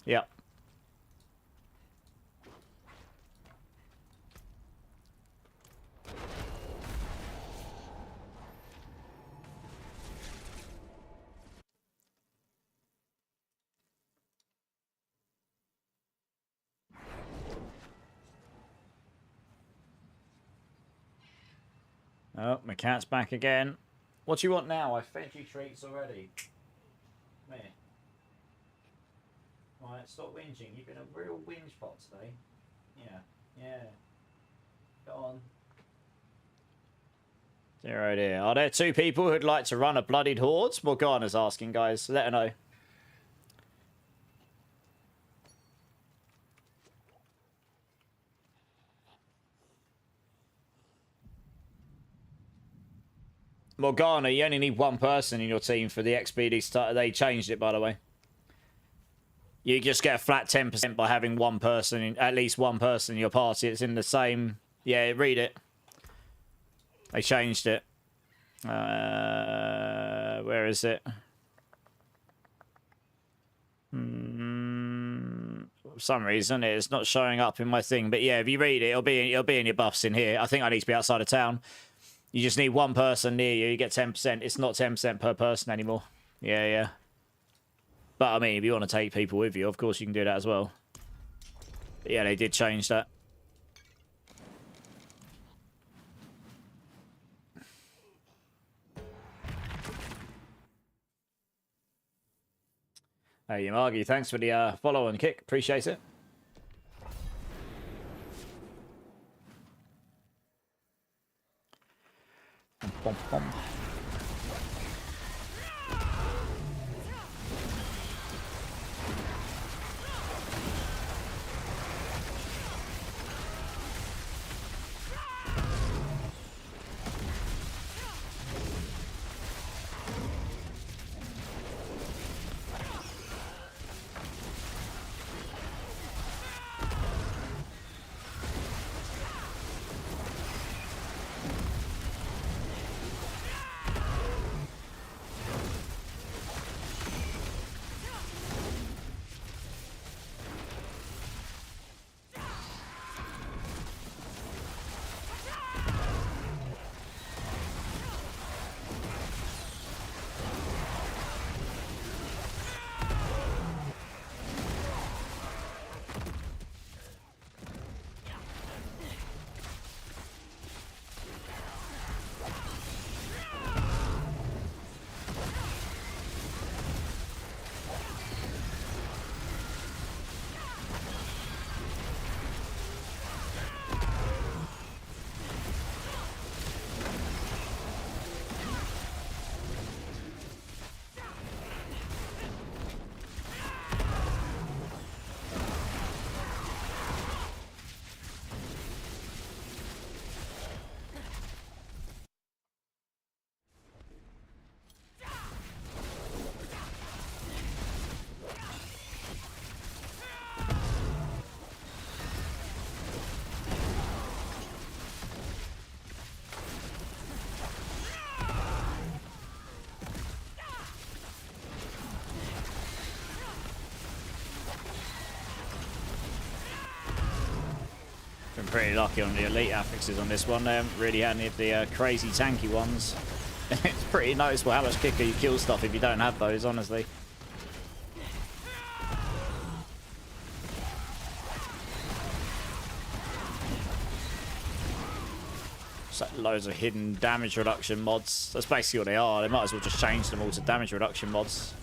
[SPEAKER 2] Yep. Oh, my cat's back again. What do you want now? I fed you treats already. Come here. Right, stop whinging. You've been a real whinge pot today. Yeah. Go on. Zero dear. Are there 2 people who'd like to run a bloodied horde? Morgana's asking, guys. Let her know. Morgana, you only need 1 person in your team for the XPD start. They changed it, by the way. You just get a flat 10% by having 1 person, at least 1 person in your party. It's in the same... Yeah, read it. They changed it. Where is it? For some reason, it's not showing up in my thing. But yeah, if you read it, it'll be in your buffs in here. I think I need to be outside of town. You just need 1 person near you. You get 10%. It's not 10% per person anymore. Yeah. But, I mean, if you want to take people with you, of course you can do that as well. But yeah, they did change that. Hey, Yamagi, thanks for the follow and kick. Appreciate it. Bum, bum. Been pretty lucky on the elite affixes on this one. They haven't really had any of the crazy tanky ones. It's pretty noticeable how much quicker you kill stuff if you don't have those, honestly. It's like loads of hidden damage reduction mods. That's basically what they are. They might as well just change them all to damage reduction mods.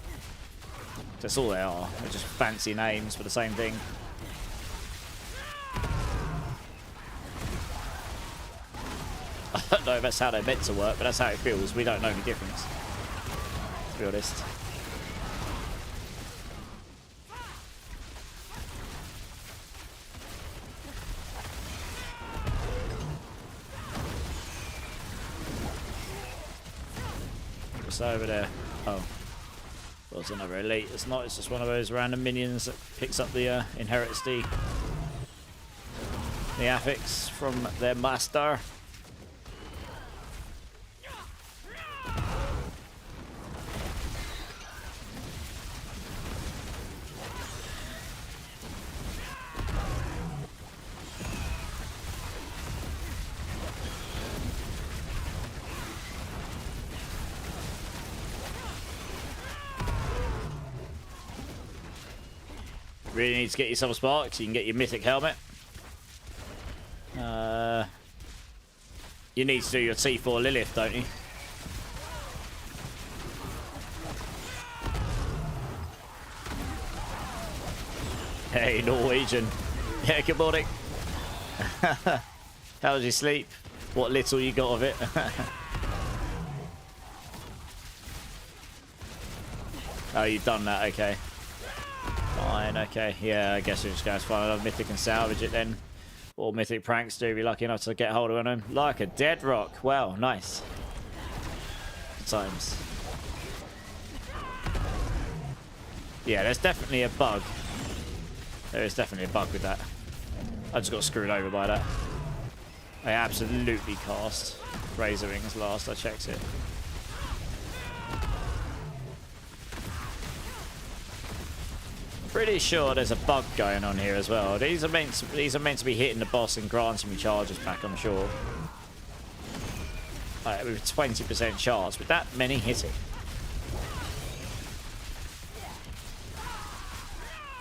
[SPEAKER 2] That's all they are. They're just fancy names for the same thing. I don't know if that's how they're meant to work, but that's how it feels. We don't know the difference, to be honest. What's over there? Oh. Well, it's another elite. It's not. It's just one of those random minions that picks up the inherits the affix from their master. Really need to get yourself a spark so you can get your mythic helmet.
[SPEAKER 1] You need to do your T4 Lilith, don't you? Hey, Norwegian. Yeah, good morning. How was your sleep? What little you got of it? Oh, you've done that, okay. Fine, okay. Yeah, I guess we're just going to find another Mythic and salvage it then. Or Mythic Prankster, if you're lucky enough to get hold of him. Like a dead rock. Wow, nice. Good times. Yeah, there's definitely a bug. There is definitely a bug with that. I just got screwed over by that. I absolutely cast Razorwings last I checked it. Pretty sure there's a bug going on here as well. These are meant to be hitting the boss and granting me charges back, I'm sure. Right, with 20% chance, but that many hitting.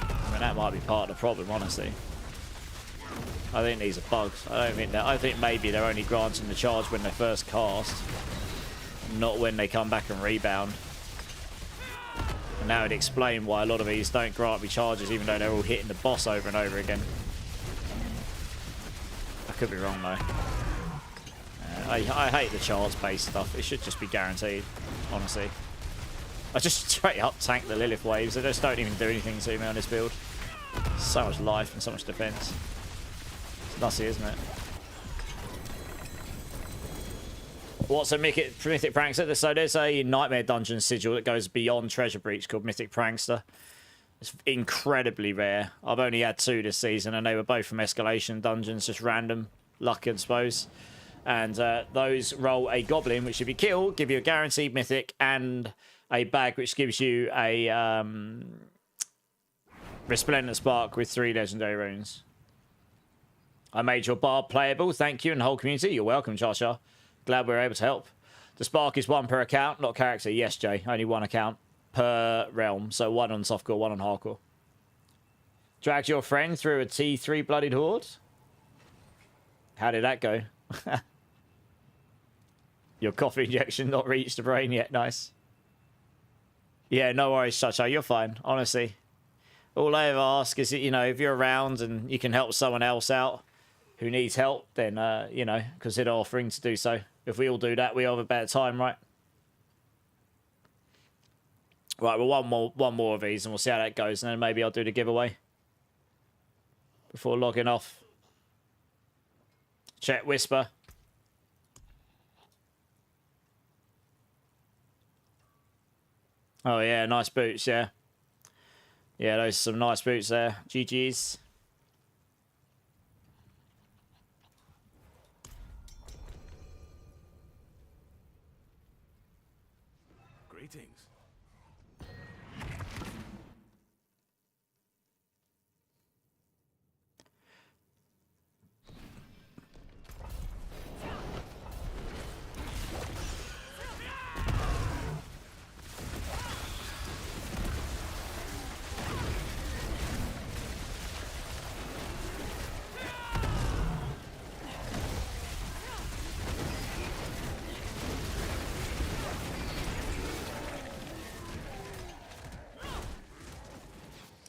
[SPEAKER 1] I mean, that might be part of the problem, honestly. I think these are bugs. I don't think that. I think maybe they're only granting the charge when they first cast, not when they come back and rebound. And that would explain why a lot of these don't grant me charges, even though they're all hitting the boss over and over again. I could be wrong though. I hate the charge-based stuff. It should just be guaranteed, honestly. I just straight up tank the Lilith waves. They just don't even do anything to me on this build. So much life and so much defense. It's nutsy, isn't it? What's a Mythic Prankster? So there's a Nightmare Dungeon sigil that goes beyond Treasure Breach called Mythic Prankster. It's incredibly rare. I've only had 2 this season, and they were both from Escalation Dungeons, just random luck, I suppose. And those roll a Goblin, which if you kill, give you a guaranteed Mythic, and a bag which gives you a Resplendent Spark with 3 Legendary Runes. I made your Barb playable. Thank you, and the whole community. You're welcome, Char Char. Glad we were able to help. The Spark is 1 per account, not character. Yes, Jay. Only 1 account per realm. So 1 on softcore, 1 on hardcore. Dragged your friend through a T3 Bloodied Horde? How did that go? Your coffee injection not reached the brain yet. Nice. Yeah, no worries, Chacha. You're fine, honestly. All I ever ask is that, you know, if you're around and you can help someone else out who needs help, then, you know, consider offering to do so. If we all do that, we have a better time, right? Right, well, one more of these, and we'll see how that goes, and then maybe I'll do the giveaway before logging off. Check Whisper. Oh, yeah, nice boots, yeah. Yeah, those are some nice boots there. GG's.
[SPEAKER 5] Greetings.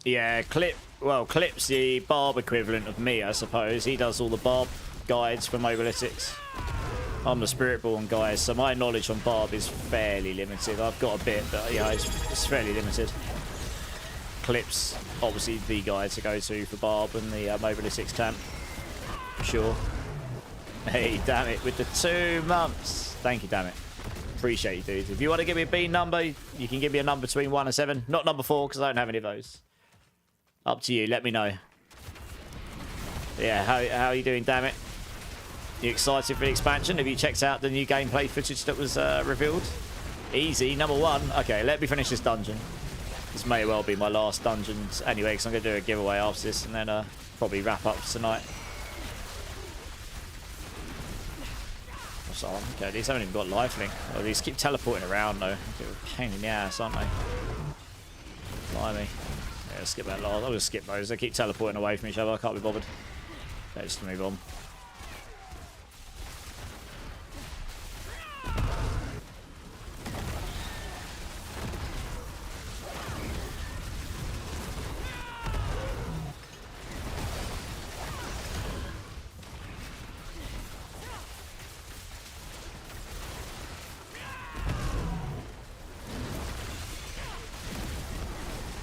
[SPEAKER 1] Yeah, Clip's the Barb equivalent of me, I suppose. He does all the Barb guides for Mobalytics. I'm the Spiritborn guy, so my knowledge on Barb is fairly limited. I've got a bit, but yeah, it's fairly limited. Clip's obviously the guy to go to for Barb and the Mobalytics camp. Sure. Hey, damn it, with the 2 months. Thank you, damn it. Appreciate you, dude. If you want to give me a B number, you can give me a number between 1 and 7. Not number 4, because I don't have any of those. Up to you, let me know. Yeah, how are you doing, damn it? You excited for the expansion? Have you checked out the new gameplay footage that was revealed? Easy, number 1. Okay, let me finish this dungeon. This may well be my last dungeon anyway, because I'm going to do a giveaway after this, and then probably wrap up tonight. So, okay, these haven't even got lifelink. Oh, these keep teleporting around, though. They're a pain in the ass, aren't they? Blimey. Yeah, skip that last. I'll just skip those. They keep teleporting away from each other. I can't be bothered. Okay, just move on.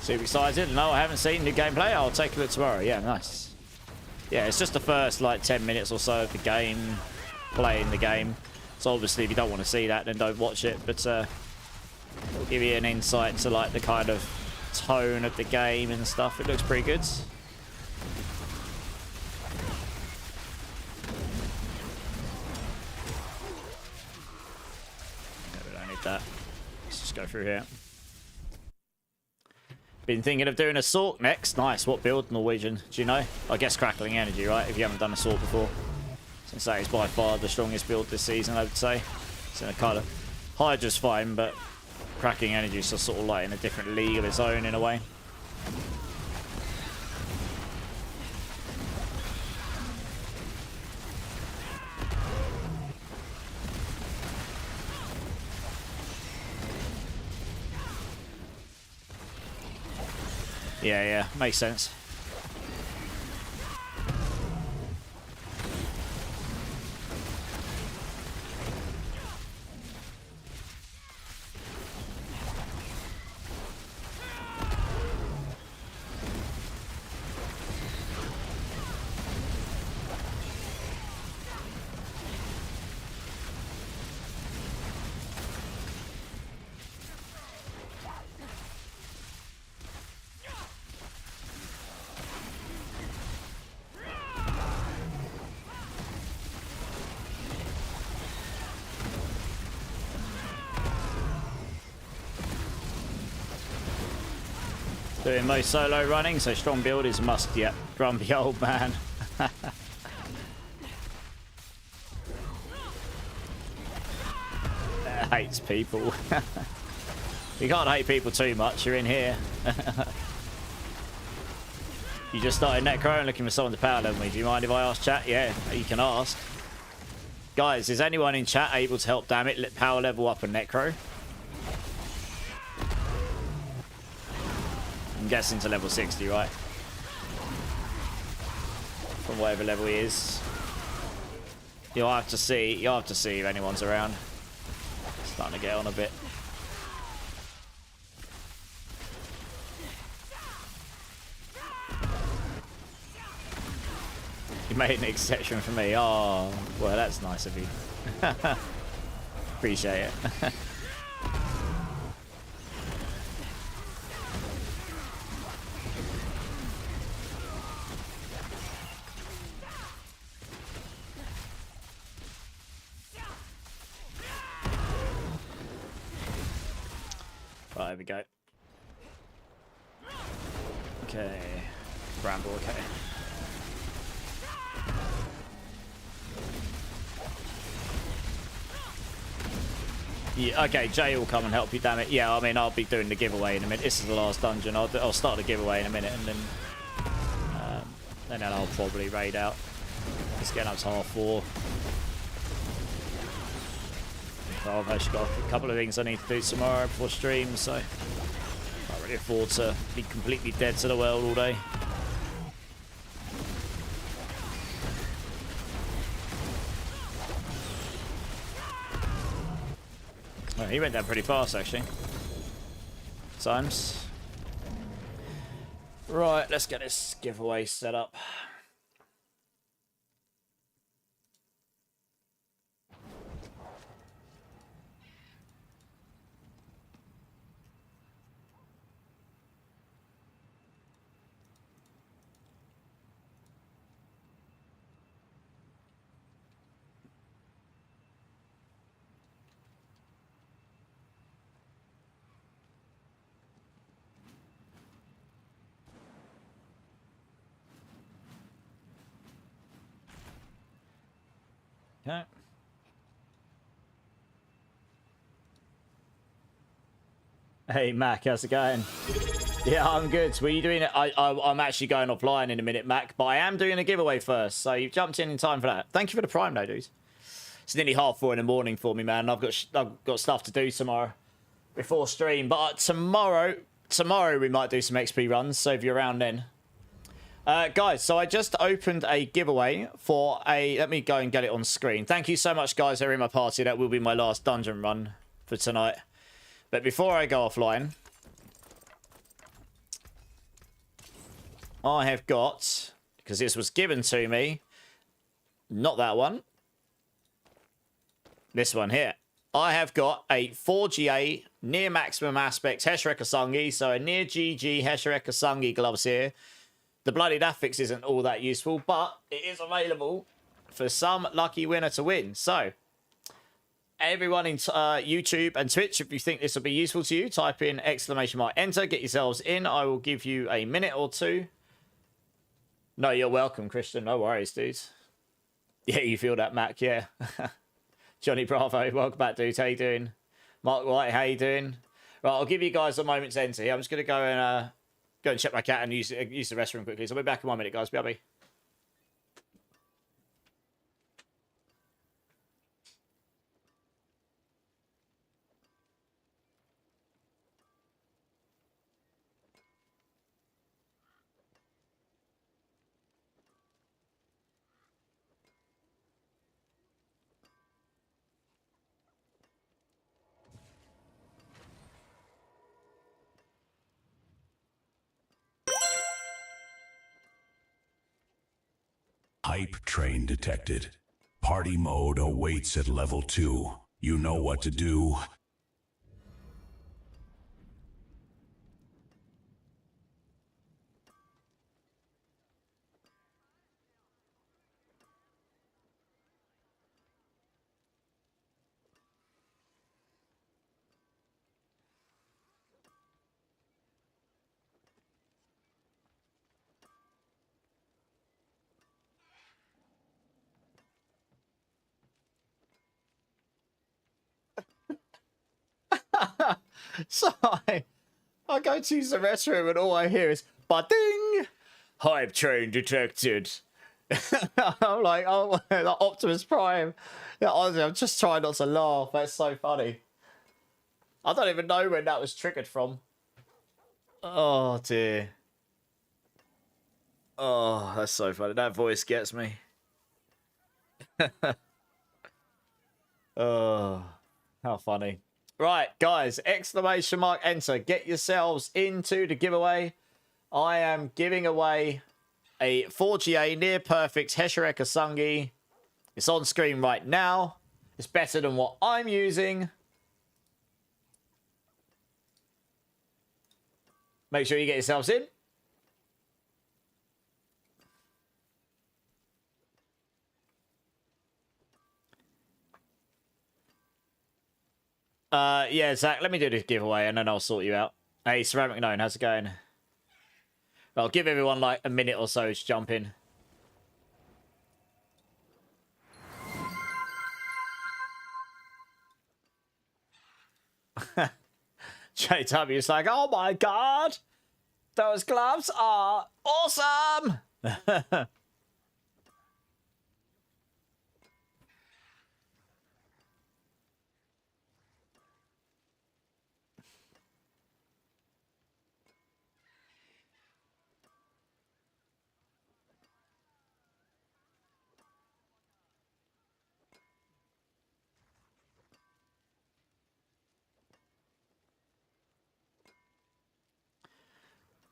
[SPEAKER 2] Super excited. No, I haven't seen new gameplay. I'll take a look tomorrow. Yeah, nice. Yeah, it's just the first like 10 minutes or so of the game, playing the game. So obviously if you don't want to see that, then don't watch it. But it'll give you an insight to like the kind of tone of the game and stuff. It looks pretty good. That. Let's just go through here. Been thinking of doing a Sork next. Nice. What build, Norwegian? Do you know? I guess Crackling Energy, right? If you haven't done a Sork before. Since that is by far the strongest build this season, I would say. So kind of Hydra's fine, but Crackling Energy is just sort of like in a different league of its own in a way. Yeah, makes sense. Doing most solo running, so strong build is must. Yep, grumpy old man. Hates people. You can't hate people too much. You're in here. You just started Necro and looking for someone to power level me. Do you mind if I ask chat? Yeah, you can ask. Guys, is anyone in chat able to help Dammit power level up a Necro? I'm guessing to level 60, right? From whatever level he is. You'll have to see if anyone's around. Starting to get on a bit. You made an exception for me. Oh, well, that's nice of you. Appreciate it. Right, there we go. Okay. Bramble, okay. Yeah, okay, Jay will come and help you, damn it. Yeah, I mean, I'll be doing the giveaway in a minute. This is the last dungeon. I'll start the giveaway in a minute, and then I'll probably raid out. It's getting up to 4:30. So I've actually got a couple of things I need to do tomorrow before stream, so can't really afford to be completely dead to the world all day. Oh, he went down pretty fast, actually. Times. Right, let's get this giveaway set up. Okay. Hey Mac, how's it going? Yeah, I'm good. Were you doing it? I'm actually going offline in a minute, Mac, but I am doing a giveaway first, so you've jumped in time for that. Thank you for the prime, though, dude. It's nearly 4:30 in the morning for me, man. I've got stuff to do tomorrow before stream, but tomorrow we might do some XP runs. So if you're around then. Guys, so I just opened a giveaway for a... Let me go and get it on screen. Thank you so much, guys, who are in my party. That will be my last dungeon run for tonight. But before I go offline, I have got, because this was given to me, not that one, this one here. I have got a 4GA near maximum aspect Hesherek Asungi, so a near GG Hesherek Asungi gloves here. The bloody Daffix isn't all that useful, but it is available for some lucky winner to win. So, everyone in YouTube and Twitch, if you think this will be useful to you, type in ! Enter, get yourselves in. I will give you a minute or two. No, you're welcome, Christian. No worries, dudes. Yeah, you feel that, Mac, yeah. Johnny Bravo, welcome back, dude. How you doing? Mark White, how you doing? Right, I'll give you guys a moment to enter here. I'm just going to go and check my cat and use the restroom quickly. So I'll be back in 1 minute, guys. BRB.
[SPEAKER 5] Hype train detected. Party mode awaits at level 2. You know what to do.
[SPEAKER 2] So I go to use the restroom and all I hear is ba-ding! Hype train detected. I'm like, oh, like Optimus Prime. Yeah, honestly, I'm just trying not to laugh. That's so funny. I don't even know when that was triggered from. Oh, dear. Oh, that's so funny. That voice gets me. Oh, how funny. Right, guys, ! Enter. Get yourselves into the giveaway. I am giving away a 4GA near perfect Hesherek Asungi. It's on screen right now. It's better than what I'm using. Make sure you get yourselves in. Yeah, Zach, let me do this giveaway and then I'll sort you out. Hey, Ceramic Gnome, how's it going? I'll give everyone like a minute or so to jump in. JW's like, oh my god, those gloves are awesome!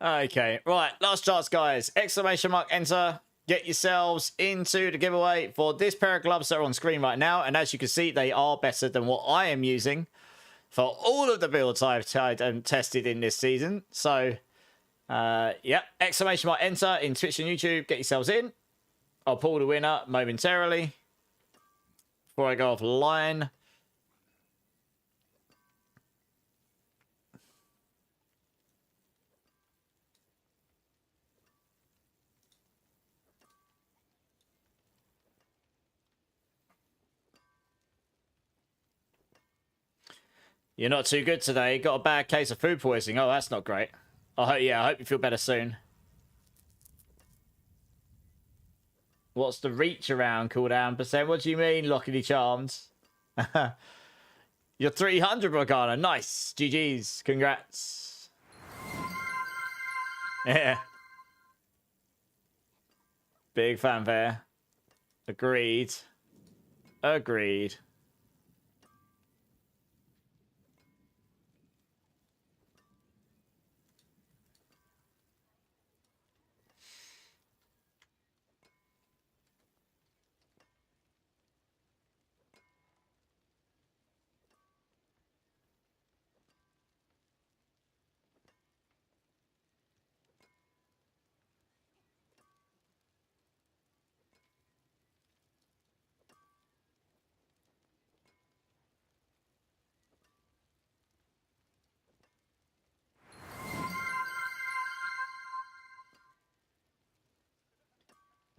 [SPEAKER 2] Okay, right, last chance, guys. ! Enter. Get yourselves into the giveaway for this pair of gloves that are on screen right now. And as you can see, they are better than what I am using for all of the builds I've tried and tested in this season. So, yeah, ! Enter in Twitch and YouTube. Get yourselves in. I'll pull the winner momentarily before I go offline. You're not too good today. Got a bad case of food poisoning. Oh, that's not great. I hope you feel better soon. What's the reach around cooldown percent? What do you mean, Lockety Charms? You're 300, Morgana. Nice. GG's. Congrats. Yeah. Big fanfare. Agreed. Agreed.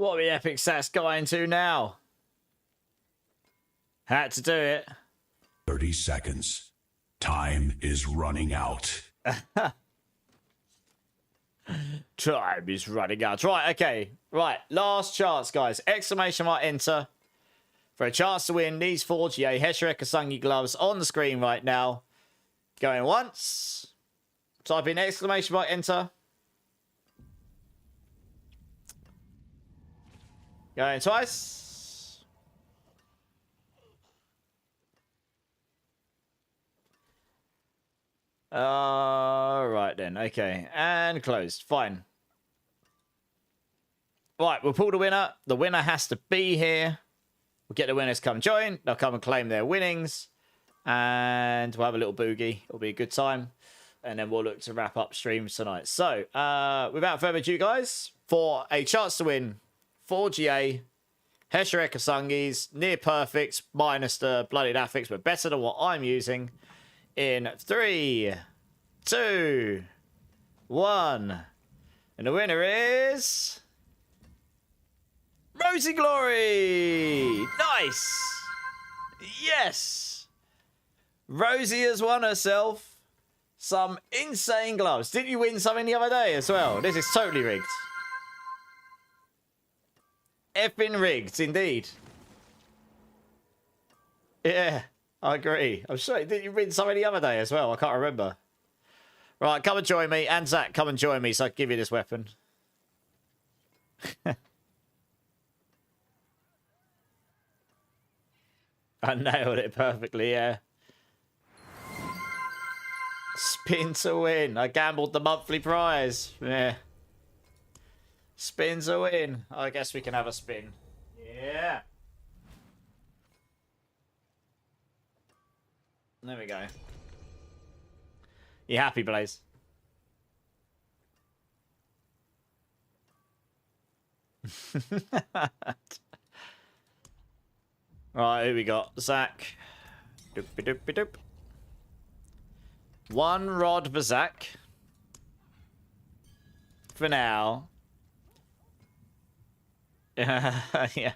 [SPEAKER 2] What are the epic stats going to now? Had to do it.
[SPEAKER 5] 30 seconds. Time is running out.
[SPEAKER 2] Time is running out. Right, okay. Right, last chance, guys. Exclamation mark enter. For a chance to win these 4 GA Heshere Kasungi gloves on the screen right now. Going once. Type in exclamation mark enter. Going twice. Right then. Okay. And closed. Fine. Right, we'll pull the winner. The winner has to be here. We'll get the winners to come join. They'll come and claim their winnings. And we'll have a little boogie. It'll be a good time. And then we'll look to wrap up streams tonight. So, without further ado, guys, for a chance to win 4GA Heshere Kasungis, near perfect, minus the bloodied affix, but better than what I'm using. In 3, 2, 1. And the winner is Rosie Glory! Nice! Yes! Rosie has won herself some insane gloves. Didn't you win something the other day as well? This is totally rigged. Effing rigged, indeed. Yeah, I agree. I'm sure. Didn't you win something the other day as well? I can't remember. Right, come and join me. And Zach, come and join me so I can give you this weapon. I nailed it perfectly, yeah. Spin to win. I gambled the monthly prize. Yeah. Spin to win. I guess we can have a spin. Yeah. There we go. You happy, Blaze? Right, who we got? Zach. Doopy doopy doop. 1 rod for Zach. For now. Yeah.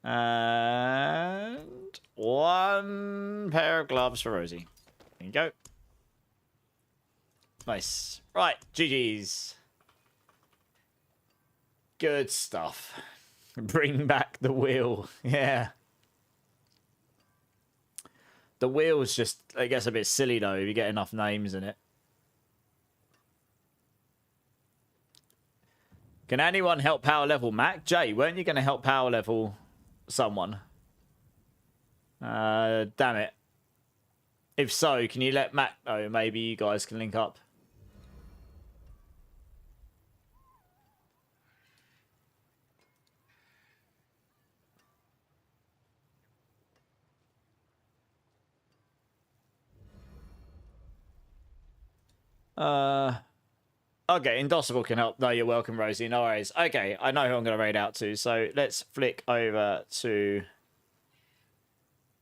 [SPEAKER 2] And 1 pair of gloves for Rosie. There you go. Nice. Right, GG's. Good stuff. Bring back the wheel. Yeah. The wheel's just, it gets a bit silly though if you get enough names in it. Can anyone help power level Mac? Jay, weren't you going to help power level someone? Damn it. If so, can you let Mac know? Maybe you guys can link up. Okay, Indossable can help. No, you're welcome, Rosie. No worries. Okay, I know who I'm going to raid out to. So let's flick over to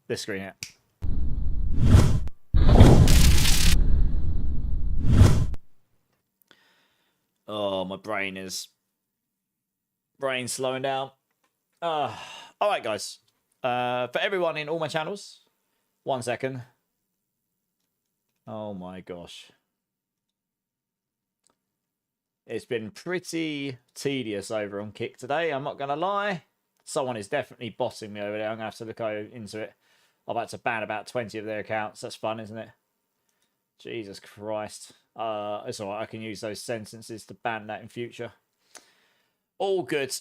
[SPEAKER 2] this screen here. Oh, my brain slowing down. All right, guys. For everyone in all my channels, 1 second. Oh my gosh. It's been pretty tedious over on Kick today, I'm not going to lie. Someone is definitely bossing me over there. I'm going to have to look into it. I've had to ban about 20 of their accounts. That's fun, isn't it? Jesus Christ. It's alright, I can use those sentences to ban that in future. All good.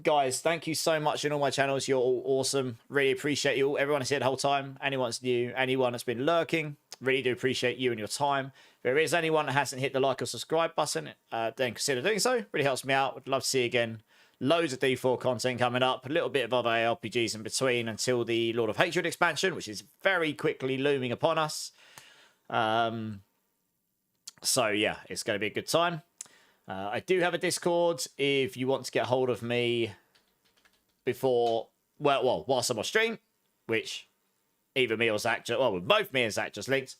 [SPEAKER 2] Guys, thank you so much in all my channels. You're all awesome. Really appreciate you all. Everyone is here the whole time. Anyone that's new, anyone that's been lurking, really do appreciate you and your time. If there is anyone that hasn't hit the like or subscribe button, then consider doing so. Really helps me out. Would love to see you again. Loads of D4 content coming up. A little bit of other ARPGs in between until the Lord of Hatred expansion, which is very quickly looming upon us. So yeah, it's going to be a good time. I do have a Discord if you want to get hold of me before, well, whilst I'm on stream, which either me or Zach, both me and Zach just linked.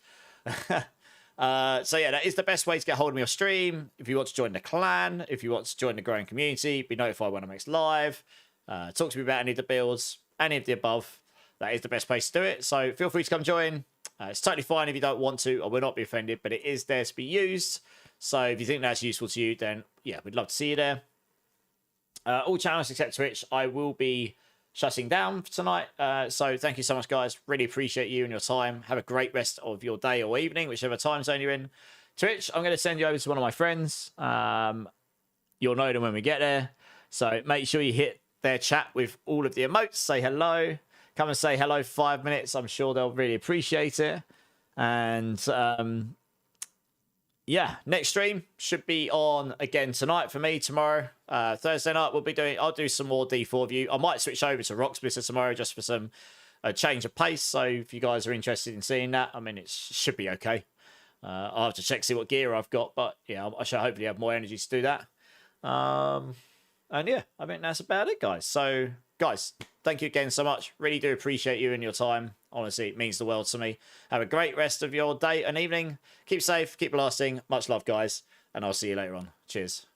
[SPEAKER 1] So yeah, that is the best way to get hold of me on stream. If you want to join the clan, if you want to join the growing community, be notified when I'm next live, talk to me about any of the builds, any of the above, that is the best place to do it. So feel free to come join. It's totally fine if you don't want to. I will not be offended, but it is there to be used. So if you think that's useful to you, then yeah, we'd love to see you there. All channels except Twitch, I will be shutting down for tonight. So thank you so much, guys. Really appreciate you and your time. Have a great rest of your day or evening, whichever time zone you're in. Twitch, I'm going to send you over to one of my friends. You'll know them when we get there. So make sure you hit their chat with all of the emotes. Say hello. Come and say hello for 5 minutes. I'm sure they'll really appreciate it. And yeah, next stream should be on again tonight for me. Tomorrow, Thursday night, I'll do some more D4 view. I might switch over to Rocksplitter tomorrow just for some change of pace. So if you guys are interested in seeing that, I mean, it should be okay. I'll have to check, see what gear I've got, but yeah, I shall hopefully have more energy to do that. And yeah, I think that's about it, guys. So guys, thank you again so much. Really do appreciate you and your time. Honestly, it means the world to me. Have a great rest of your day and evening. Keep safe, keep blasting. Much love, guys. And I'll see you later on. Cheers.